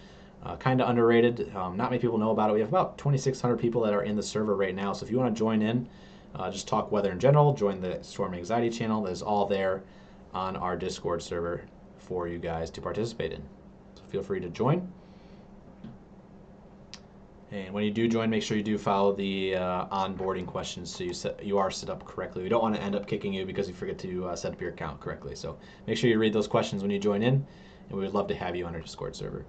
Kind of underrated. Not many people know about it. We have about 2,600 people that are in the server right now. So if you want to join in, just talk weather in general, join the storm anxiety channel. That is all there on our Discord server for you guys to participate in. So feel free to join. And when you do join, make sure you do follow the onboarding questions so you are set up correctly. We don't want to end up kicking you because you forget to set up your account correctly. So make sure you read those questions when you join in, and we would love to have you on our Discord server.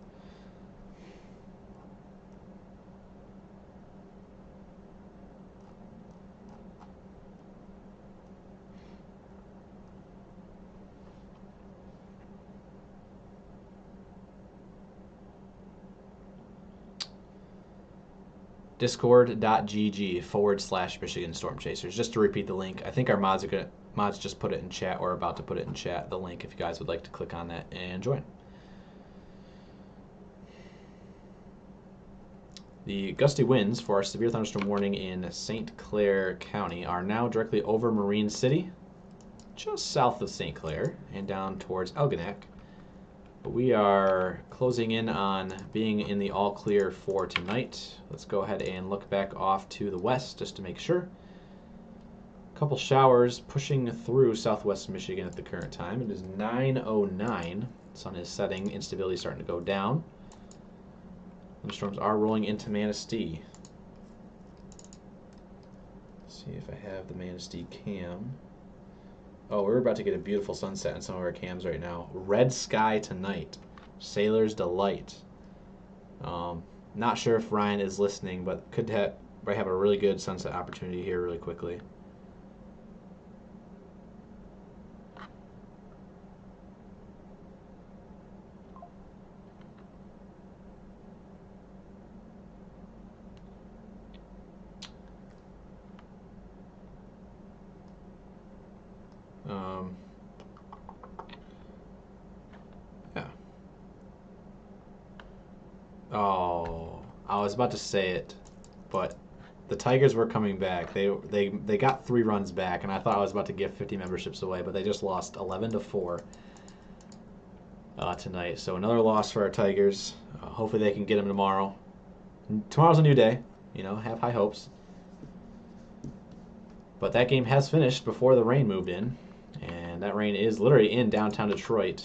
discord.gg/Michigan Storm Chasers. Just to repeat the link, I think our mods just put it in chat or are about to put it in chat, the link, if you guys would like to click on that and join. The gusty winds for our severe thunderstorm warning in St. Clair County are now directly over Marine City, just south of St. Clair, and down towards Algonac. But we are closing in on being in the all clear for tonight. Let's go ahead and look back off to the west just to make sure. A couple showers pushing through southwest Michigan at the current time. It is 9:09. Sun is setting. Instability is starting to go down. Thunderstorms are rolling into Manistee. Let's see if I have the Manistee cam. Oh, we're about to get a beautiful sunset in some of our cams right now. Red sky tonight. Sailor's delight. Not sure if Ryan is listening, but might have a really good sunset opportunity here really quickly. Yeah. Oh, I was about to say it, but the Tigers were coming back. They got 3 runs back, and I thought I was about to give 50 memberships away, but they just lost 11-4 tonight. So another loss for our Tigers. Hopefully they can get them tomorrow. Tomorrow's a new day. You know, have high hopes. But that game has finished before the rain moved in, and that rain is literally in downtown Detroit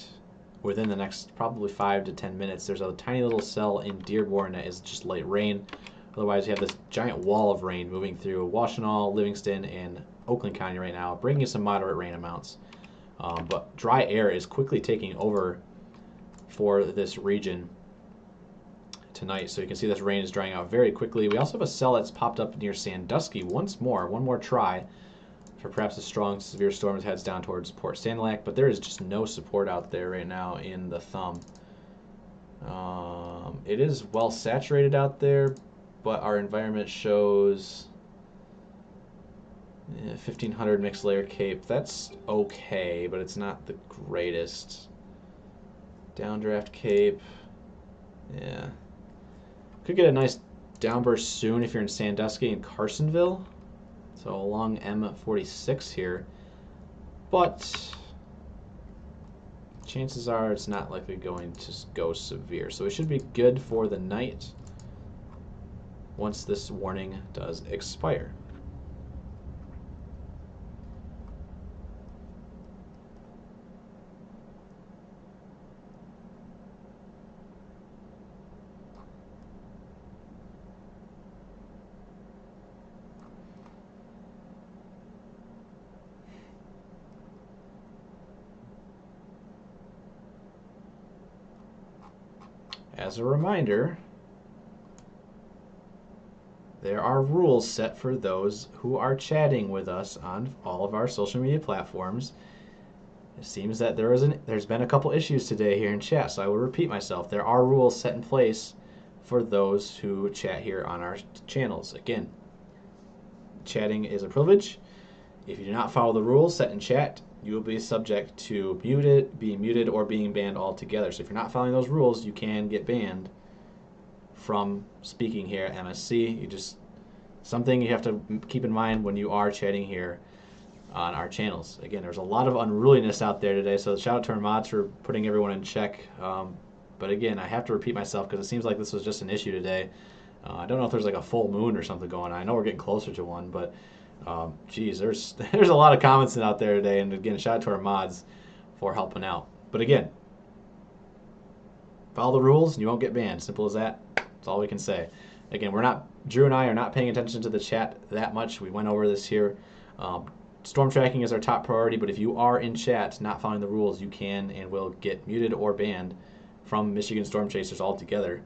within the next probably 5 to 10 minutes. There's a tiny little cell in Dearborn that is just light rain. Otherwise, you have this giant wall of rain moving through Washtenaw, Livingston, and Oakland County right now, bringing some moderate rain amounts. But dry air is quickly taking over for this region tonight. So you can see this rain is drying out very quickly. We also have a cell that's popped up near Sandusky once more. One more try for perhaps a strong severe storm that heads down towards Port Sanilac, but there is just no support out there right now in the thumb. It is well saturated out there, but our environment shows 1500 mixed layer Cape. That's okay, but it's not the greatest. Downdraft Cape, yeah. Could get a nice downburst soon if you're in Sandusky and Carsonville. So along M46 here. But chances are it's not likely going to go severe. So it should be good for the night once this warning does expire. As a reminder, there are rules set for those who are chatting with us on all of our social media platforms. It seems that there's been a couple issues today here in chat, so I will repeat myself. There are rules set in place for those who chat here on our channels. Again, chatting is a privilege. If you do not follow the rules set in chat, you will be subject to being muted or being banned altogether. So if you're not following those rules, you can get banned from speaking here at MSC. Something you have to keep in mind when you are chatting here on our channels. Again, there's a lot of unruliness out there today, so shout out to our mods for putting everyone in check. But again, I have to repeat myself because it seems like this was just an issue today. I don't know if there's like a full moon or something going on. I know we're getting closer to one, but geez, there's a lot of comments out there today, and again, shout out to our mods for helping out. But again, follow the rules and you won't get banned. Simple as that. That's all we can say. Again, Drew and I are not paying attention to the chat that much. We went over this here. Storm tracking is our top priority, but if you are in chat not following the rules, you can and will get muted or banned from Michigan Storm Chasers altogether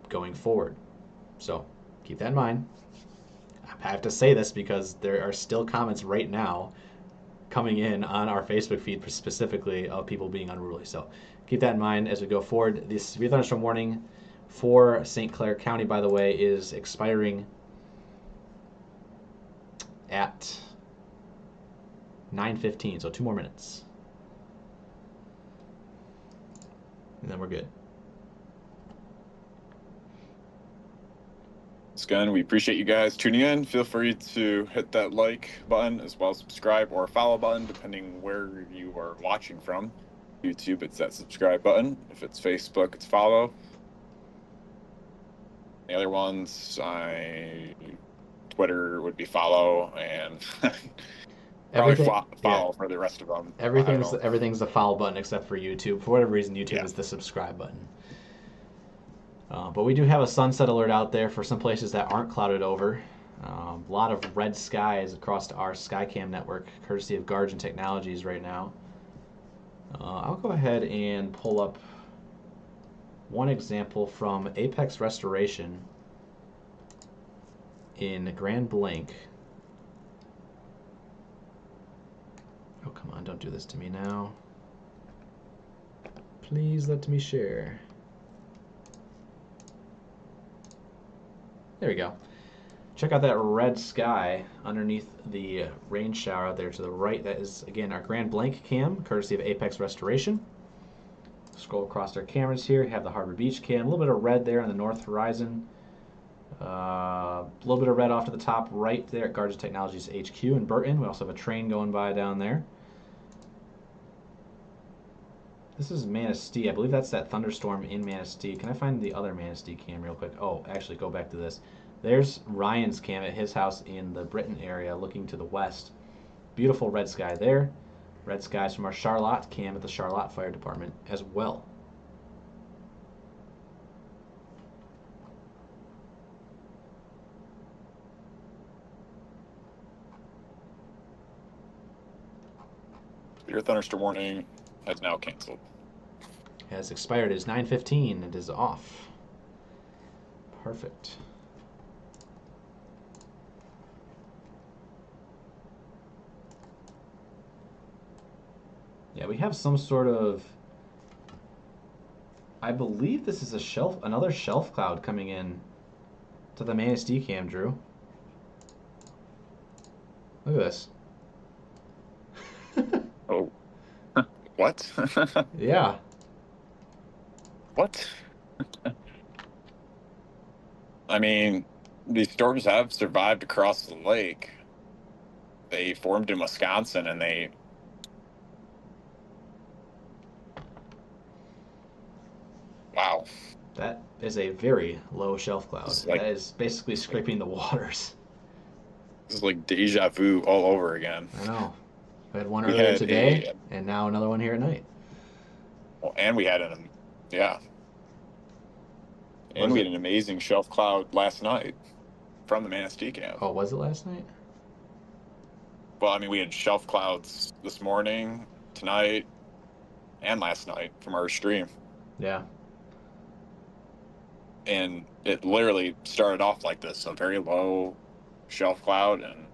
going forward. So keep that in mind. I have to say this because there are still comments right now coming in on our Facebook feed specifically of people being unruly. So keep that in mind as we go forward. This severe thunderstorm warning for St. Clair County, by the way, is expiring at 9:15, so 2 more minutes. And then we're good. Again, we appreciate you guys tuning in. Feel free to hit that like button as well as subscribe or follow button, depending where you are watching from. YouTube, it's that subscribe button. If it's Facebook, it's follow. The other ones, Twitter would be follow, and probably follow for the rest of them. Everything's the follow button except for YouTube. For whatever reason, YouTube is the subscribe button. But we do have a sunset alert out there for some places that aren't clouded over. A lot of red skies across our Skycam network, courtesy of Guardian Technologies right now. I'll go ahead and pull up one example from Apex Restoration in Grand Blanc. Oh, come on, don't do this to me now. Please let me share. There we go. Check out that red sky underneath the rain shower out there to the right. That is, again, our Grand Blanc cam, courtesy of Apex Restoration. Scroll across our cameras here. You have the Harbor Beach cam. A little bit of red there on the north horizon. A little bit of red off to the top right there at Guardian Technologies HQ in Burton. We also have a train going by down there. This is Manistee. I believe that's that thunderstorm in Manistee. Can I find the other Manistee cam real quick? Oh, actually, go back to this. There's Ryan's cam at his house in the Britain area looking to the west. Beautiful red sky there. Red skies from our Charlotte cam at the Charlotte Fire Department as well. Your thunderstorm warning has now canceled. Has expired. It is 9:15. It is off. Perfect. Yeah, we have some sort of, I believe this is another shelf cloud coming in to the Manistee cam, Drew. Look at this. Oh. What? Yeah. What? I mean, these storms have survived across the lake. They formed in Wisconsin, and they... Wow. That is a very low shelf cloud. Like, that is basically scraping the waters. This is like deja vu all over again. I know. We had one earlier today, and now another one here at night. Well, and we had an amazing shelf cloud last night from the Manistee cam. Oh, was it last night? Well, I mean, we had shelf clouds this morning, tonight, and last night from our stream. Yeah. And it literally started off like this, a very low shelf cloud, and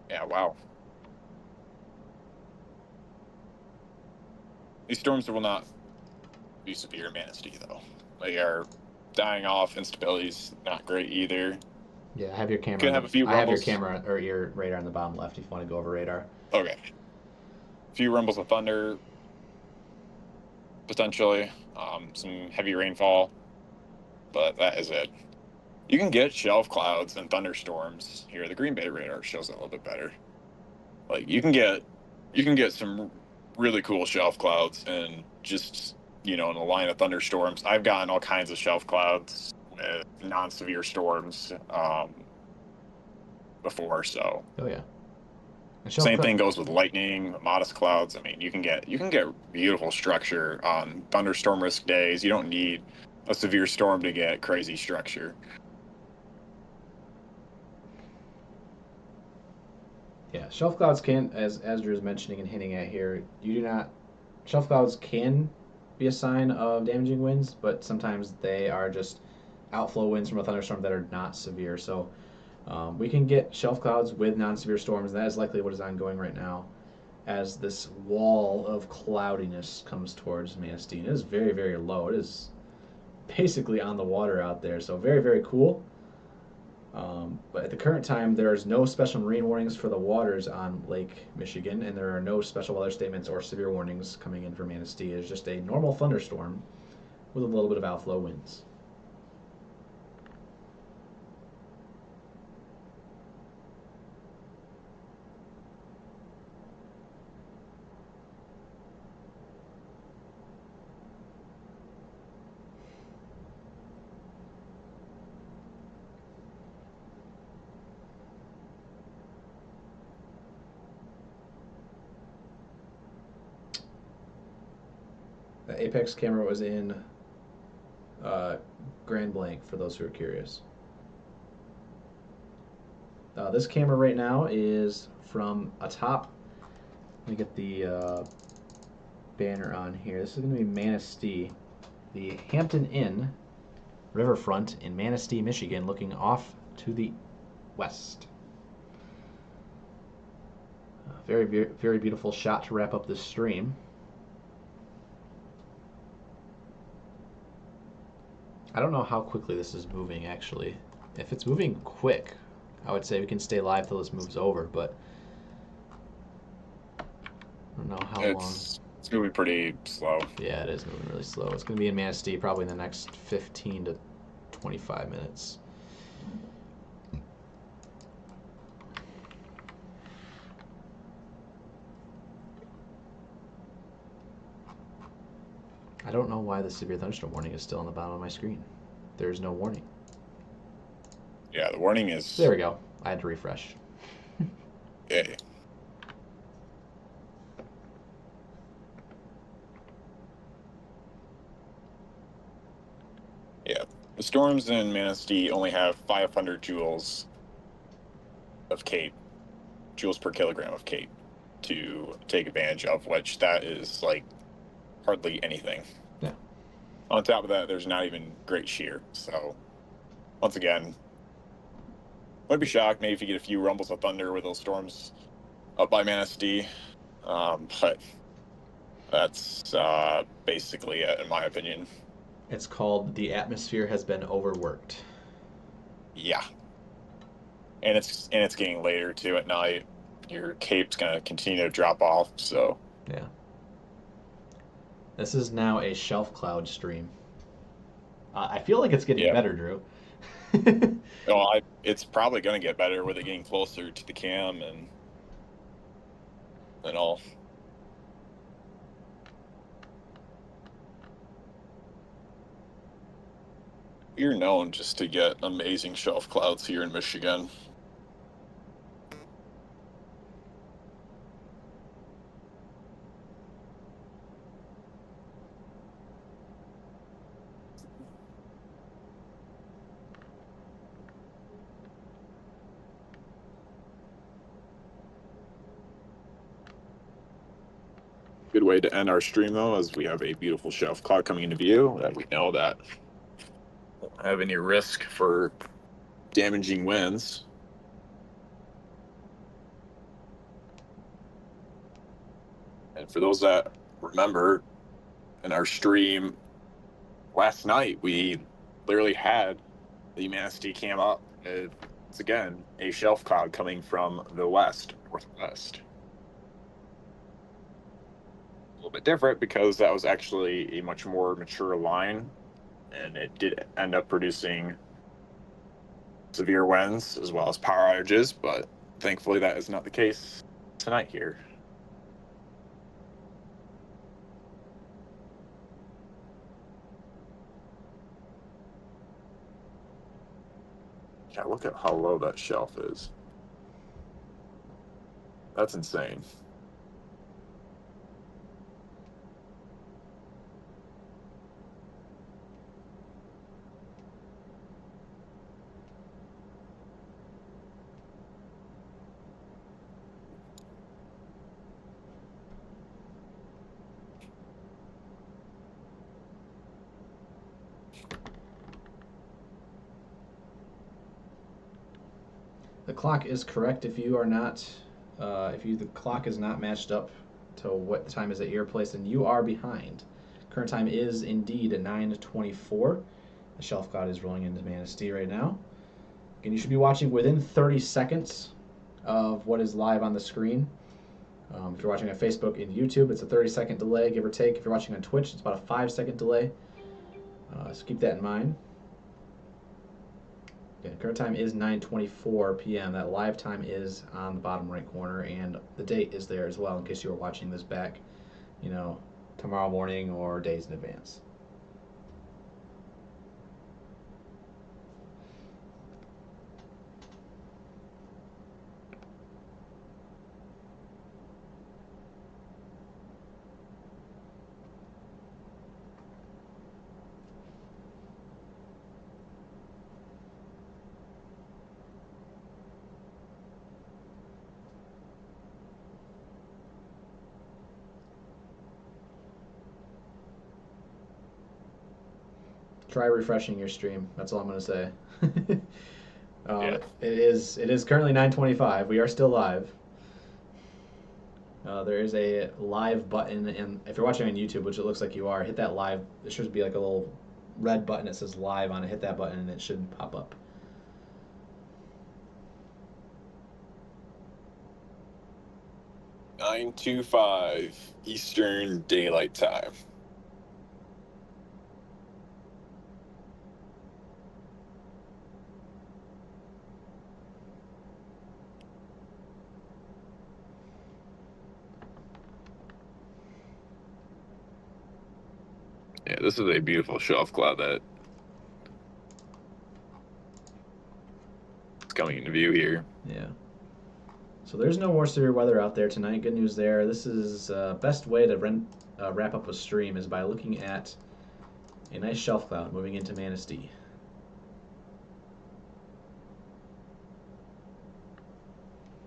yeah, wow. These storms will not be severe in Manistee, though. They are dying off. Instability's not great either. Yeah, I have your camera. Could have a few I have your rumbles. camera or your radar on the bottom left if you want to go over radar. Okay. A few rumbles of thunder, potentially. Some heavy rainfall, but that is it. You can get shelf clouds and thunderstorms here. The Green Bay radar shows it a little bit better. Like you can get some really cool shelf clouds and just, in a line of thunderstorms. I've gotten all kinds of shelf clouds with non-severe storms before, so. Oh, yeah. And Same thing goes with lightning, modest clouds. I mean, you can get beautiful structure on thunderstorm risk days. You don't need a severe storm to get crazy structure. Yeah, shelf clouds can, as Drew is mentioning and hinting at here, you do not. Shelf clouds can be a sign of damaging winds, but sometimes they are just outflow winds from a thunderstorm that are not severe. So we can get shelf clouds with non-severe storms, and that is likely what is ongoing right now as this wall of cloudiness comes towards Manistee. It is very, very low. It is basically on the water out there, so very, very cool. But at the current time, there is no special marine warnings for the waters on Lake Michigan, and there are no special weather statements or severe warnings coming in for Manistee. It's just a normal thunderstorm with a little bit of outflow winds. The Apex camera was in Grand Blanc, for those who are curious. This camera right now is from atop. Let me get the banner on here. This is going to be Manistee, the Hampton Inn riverfront in Manistee, Michigan, looking off to the west. Very, very beautiful shot to wrap up this stream. I don't know how quickly this is moving, actually. If it's moving quick, I would say we can stay live till this moves over, but I don't know how long. It's moving pretty slow. Yeah, it is moving really slow. It's going to be in Manistee probably in the next 15 to 25 minutes. I don't know why the severe thunderstorm warning is still on the bottom of my screen. There's no warning. Yeah, the warning is... There we go. I had to refresh. Yeah. Yeah. The storms in Manistee only have 500 joules of CAPE, joules per kilogram of CAPE, to take advantage of, which that is like hardly anything. Yeah. On top of that, there's not even great shear. So, once again, I'd be shocked maybe if you get a few rumbles of thunder with those storms up by Manistee. But that's basically it, in my opinion. It's called the atmosphere has been overworked. Yeah. And it's getting later too at night. Your CAPE's gonna continue to drop off, so Yeah. This is now a shelf cloud stream. I feel like it's getting better, Drew. It's probably gonna get better with it getting closer to the cam and all. You're known just to get amazing shelf clouds here in Michigan. Good way to end our stream, though, as we have a beautiful shelf cloud coming into view that we know that won't have any risk for damaging winds. And for those that remember, in our stream last night, we literally had the Manistee cam up. It's again a shelf cloud coming from the northwest. A little bit different because that was actually a much more mature line, and it did end up producing severe winds as well as power outages, but thankfully that is not the case tonight here. Yeah, look at how low that shelf is. That's insane. The clock is correct if you are not, the clock is not matched up to what the time is at your place, then you are behind. Current time is indeed at 9:24. The shelf cloud is rolling into Manistee right now. Again, you should be watching within 30 seconds of what is live on the screen. If you're watching on Facebook and YouTube, it's a 30-second delay, give or take. If you're watching on Twitch, it's about a 5-second delay. So keep that in mind. Okay, current time is 9:24 p.m. That live time is on the bottom right corner, and the date is there as well in case you were watching this back, tomorrow morning or days in advance. Try refreshing your stream. That's all I'm going to say. Yeah. It is currently 9:25. We are still live. There is a live button, and if you're watching on YouTube, which it looks like you are, hit that live. There should be like a little red button that says live on it. Hit that button, and it should pop up. Nine 9:25 Eastern Daylight Time. Yeah, this is a beautiful shelf cloud that is coming into view here. Yeah. So there's no more severe weather out there tonight. Good news there. This is best way to wrap up a stream is by looking at a nice shelf cloud moving into Manistee.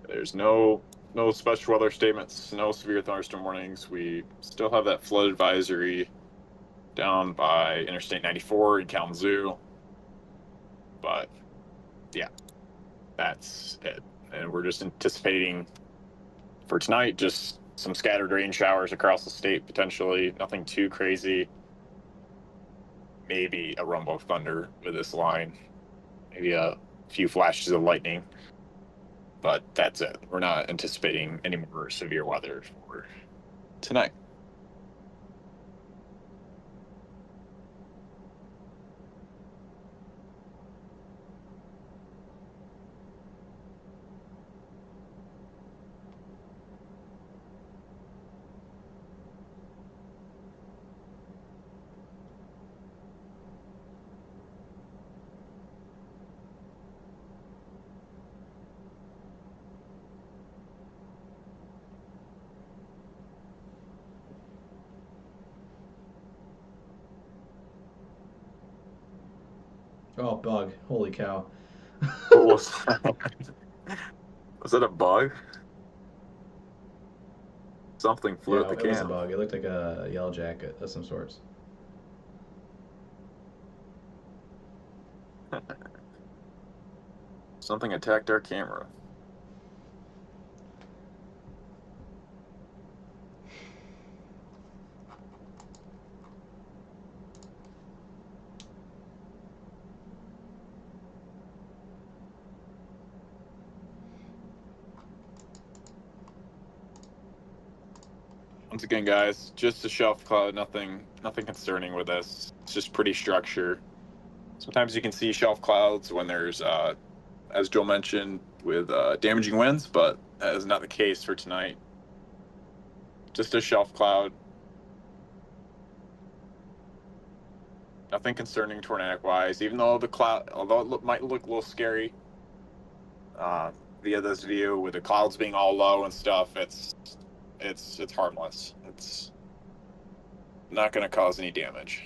There's no special weather statements, no severe thunderstorm warnings. We still have that flood advisory down by Interstate 94 in Kalamazoo. But yeah, that's it. And we're just anticipating for tonight just some scattered rain showers across the state, potentially. Nothing too crazy. Maybe a rumble of thunder with this line. Maybe a few flashes of lightning. But that's it. We're not anticipating any more severe weather for tonight. Oh, bug. Holy cow. What was that? Was that a bug? Something flew at the it was a cam. bug. It looked like a yellow jacket of some sorts. Something attacked our camera. Once again, guys, just a shelf cloud, nothing concerning with this. It's just pretty structure. Sometimes you can see shelf clouds when there's, as Joel mentioned, with damaging winds, but that is not the case for tonight. Just a shelf cloud. Nothing concerning tornadic-wise, even though the cloud, although it might look a little scary, via this view with the clouds being all low and stuff. It's harmless. It's not going to cause any damage.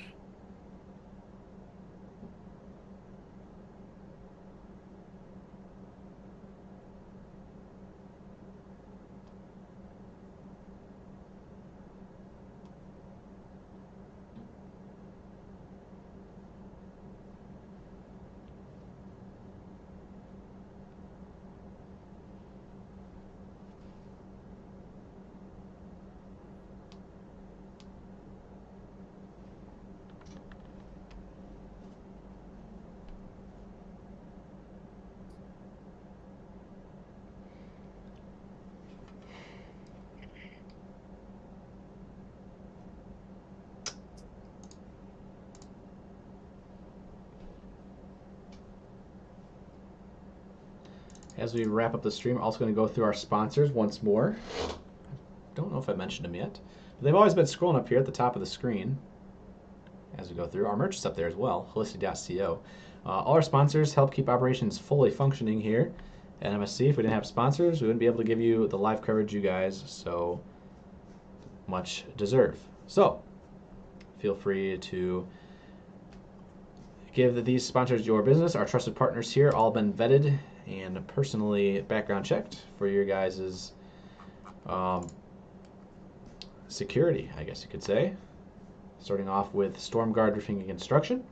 As we wrap up the stream, we're also going to go through our sponsors once more. Don't know if I mentioned them yet, but they've always been scrolling up here at the top of the screen as we go through. Our merch is up there as well, holistic.co. All our sponsors help keep operations fully functioning here at MSC. If we didn't have sponsors, we wouldn't be able to give you the live coverage you guys so much deserve. So, feel free to give these sponsors your business. Our trusted partners here all been vetted and personally background checked for your guys' security, I guess you could say. Starting off with Storm Guard Roofing and Construction,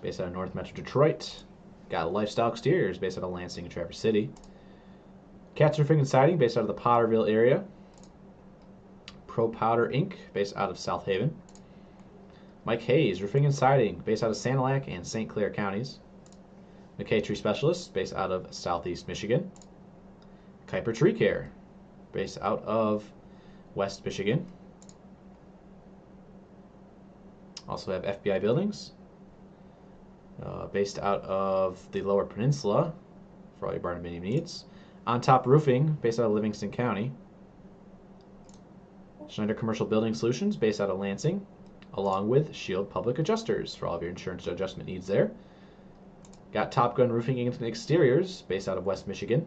based out of North Metro Detroit. Got Lifestyle Exteriors, based out of Lansing and Traverse City. Cats Roofing and Siding, based out of the Potterville area. Pro Powder Inc., based out of South Haven. Mike Hayes Roofing and Siding, based out of Sanilac and St. Clair counties. McKay Tree Specialists, based out of Southeast Michigan. Kuiper Tree Care, based out of West Michigan. Also have FBI Buildings, based out of the Lower Peninsula for all your barn dominium needs. On Top Roofing, based out of Livingston County. Schneider Commercial Building Solutions, based out of Lansing, along with Shield Public Adjusters for all of your insurance adjustment needs there. Got Top Gun Roofing and Exteriors, based out of West Michigan.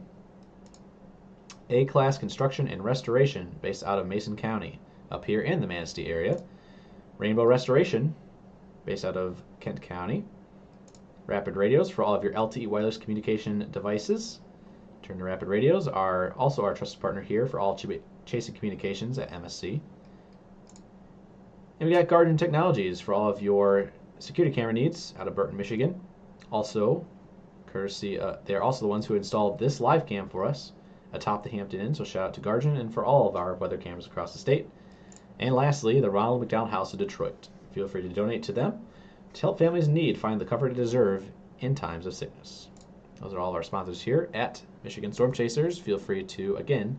A-Class Construction and Restoration, based out of Mason County, up here in the Manistee area. Rainbow Restoration, based out of Kent County. Rapid Radios for all of your LTE wireless communication devices. Turn to Rapid Radios are also our trusted partner here for all chasing communications at MSC. And we got Guardian Technologies for all of your security camera needs out of Burton, Michigan. Also, courtesy, they're also the ones who installed this live cam for us atop the Hampton Inn, so shout out to Guardian and for all of our weather cameras across the state. And lastly, the Ronald McDonald House of Detroit. Feel free to donate to them to help families in need find the comfort they deserve in times of sickness. Those are all of our sponsors here at Michigan Storm Chasers. Feel free to, again,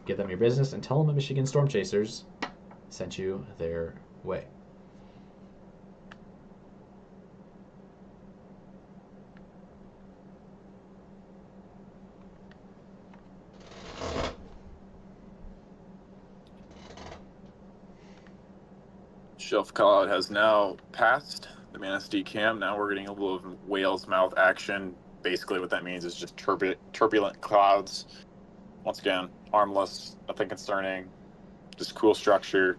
give them your business and tell them the Michigan Storm Chasers sent you their way. Shelf cloud has now passed the Manistee Cam. Now we're getting a little of whale's mouth action. Basically what that means is just turbulent clouds. Once again, harmless, nothing concerning, just cool structure.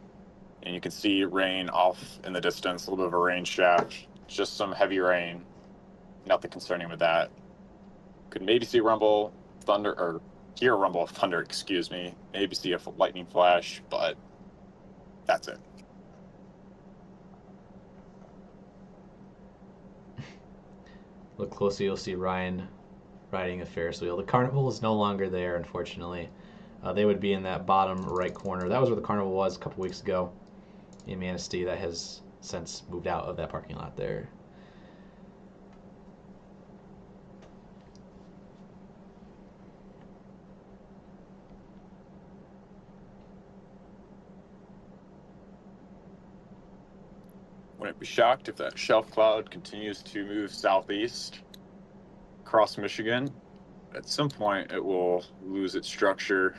And you can see rain off in the distance, a little bit of a rain shaft, just some heavy rain. Nothing concerning with that. Could maybe see rumble, thunder, or hear a rumble of thunder, excuse me. Maybe see a lightning flash, but that's it. Look closely, you'll see Ryan riding a Ferris wheel. The carnival is no longer there, unfortunately. They would be in that bottom right corner. That was where the carnival was a couple weeks ago in Manistee. That has since moved out of that parking lot there. Wouldn't be shocked if that shelf cloud continues to move southeast across Michigan. At some point, it will lose its structure.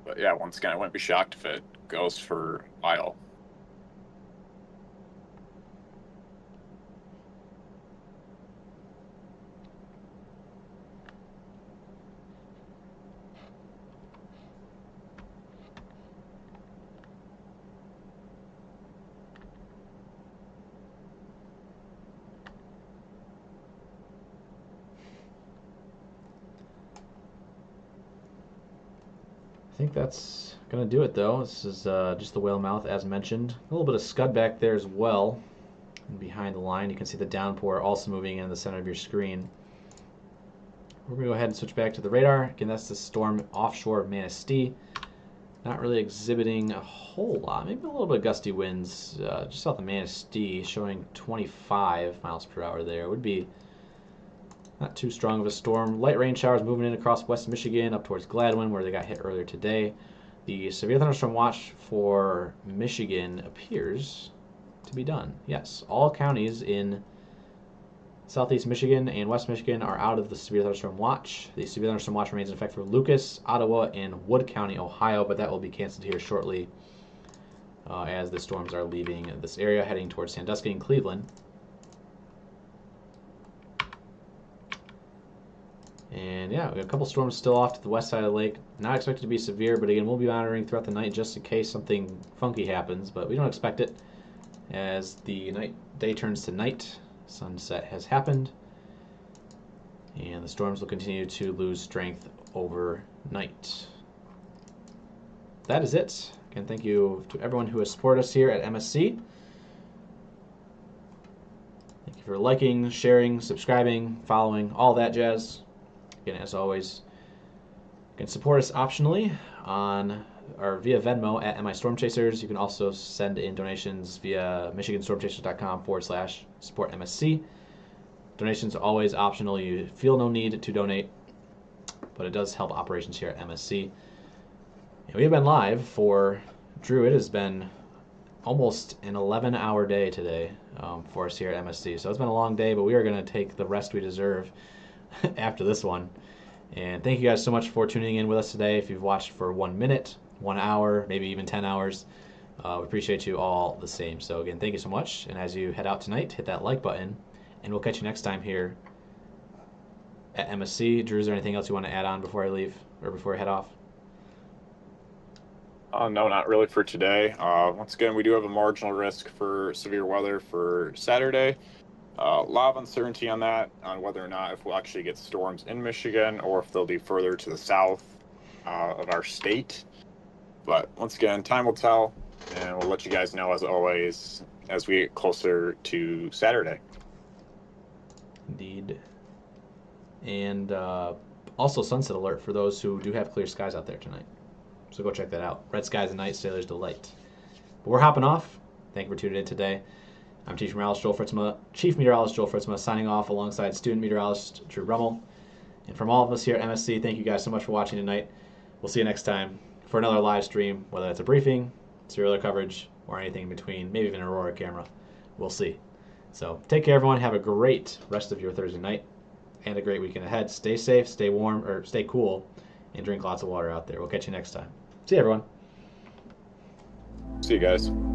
But yeah, once again, I wouldn't be shocked if it goes for a while. think that's going to do it, though. This is just the whale mouth, as mentioned. A little bit of scud back there as well. And behind the line, you can see the downpour also moving in the center of your screen. We're going to go ahead and switch back to the radar. Again, that's the storm offshore Manistee. Not really exhibiting a whole lot. Maybe a little bit of gusty winds just south of Manistee, showing 25 miles per hour there. Would be not too strong of a storm. Light rain showers moving in across West Michigan up towards Gladwin, where they got hit earlier today. The severe thunderstorm watch for Michigan appears to be done. Yes, all counties in Southeast Michigan and West Michigan are out of the severe thunderstorm watch. The severe thunderstorm watch remains in effect for Lucas, Ottawa, and Wood County, Ohio, but that will be canceled here shortly as the storms are leaving this area, heading towards Sandusky and Cleveland. And yeah, we have a couple storms still off to the west side of the lake. Not expected to be severe, but again, we'll be monitoring throughout the night just in case something funky happens, but we don't expect it as the day turns to night. Sunset has happened, and the storms will continue to lose strength overnight. That is it. Again, thank you to everyone who has supported us here at MSC. Thank you for liking, sharing, subscribing, following, all that jazz. Again, as always, you can support us optionally on or via Venmo at MI Storm Chasers. You can also send in donations via michiganstormchasers.com/support MSC. Donations are always optional. You feel no need to donate, but it does help operations here at MSC. And we have been live for, Drew, it has been almost an 11-hour day today for us here at MSC. So it's been a long day, but we are going to take the rest we deserve after this one. And thank you guys so much for tuning in with us today. If you've watched for 1 minute, 1 hour, maybe even 10 hours, we appreciate you all the same. So again, thank you so much. And as you head out tonight, hit that like button, and we'll catch you next time here at MSC. Drew, is there anything else you want to add on before I leave or before I head off? No, not really for today. Once again, we do have a marginal risk for severe weather for Saturday. A lot of uncertainty on that, on whether or not if we'll actually get storms in Michigan or if they'll be further to the south of our state. But once again, time will tell, and we'll let you guys know as always as we get closer to Saturday. Indeed. And also sunset alert for those who do have clear skies out there tonight. So go check that out. Red skies at night, sailor's delight. But we're hopping off. Thank you for tuning in today. I'm Chief Meteorologist Joel Fritsma, signing off alongside student meteorologist Drew Rummel. And from all of us here at MSC, thank you guys so much for watching tonight. We'll see you next time for another live stream, whether it's a briefing, serial coverage, or anything in between, maybe even an Aurora camera. We'll see. So take care, everyone. Have a great rest of your Thursday night and a great weekend ahead. Stay safe, stay warm, or stay cool, and drink lots of water out there. We'll catch you next time. See you, everyone. See you guys.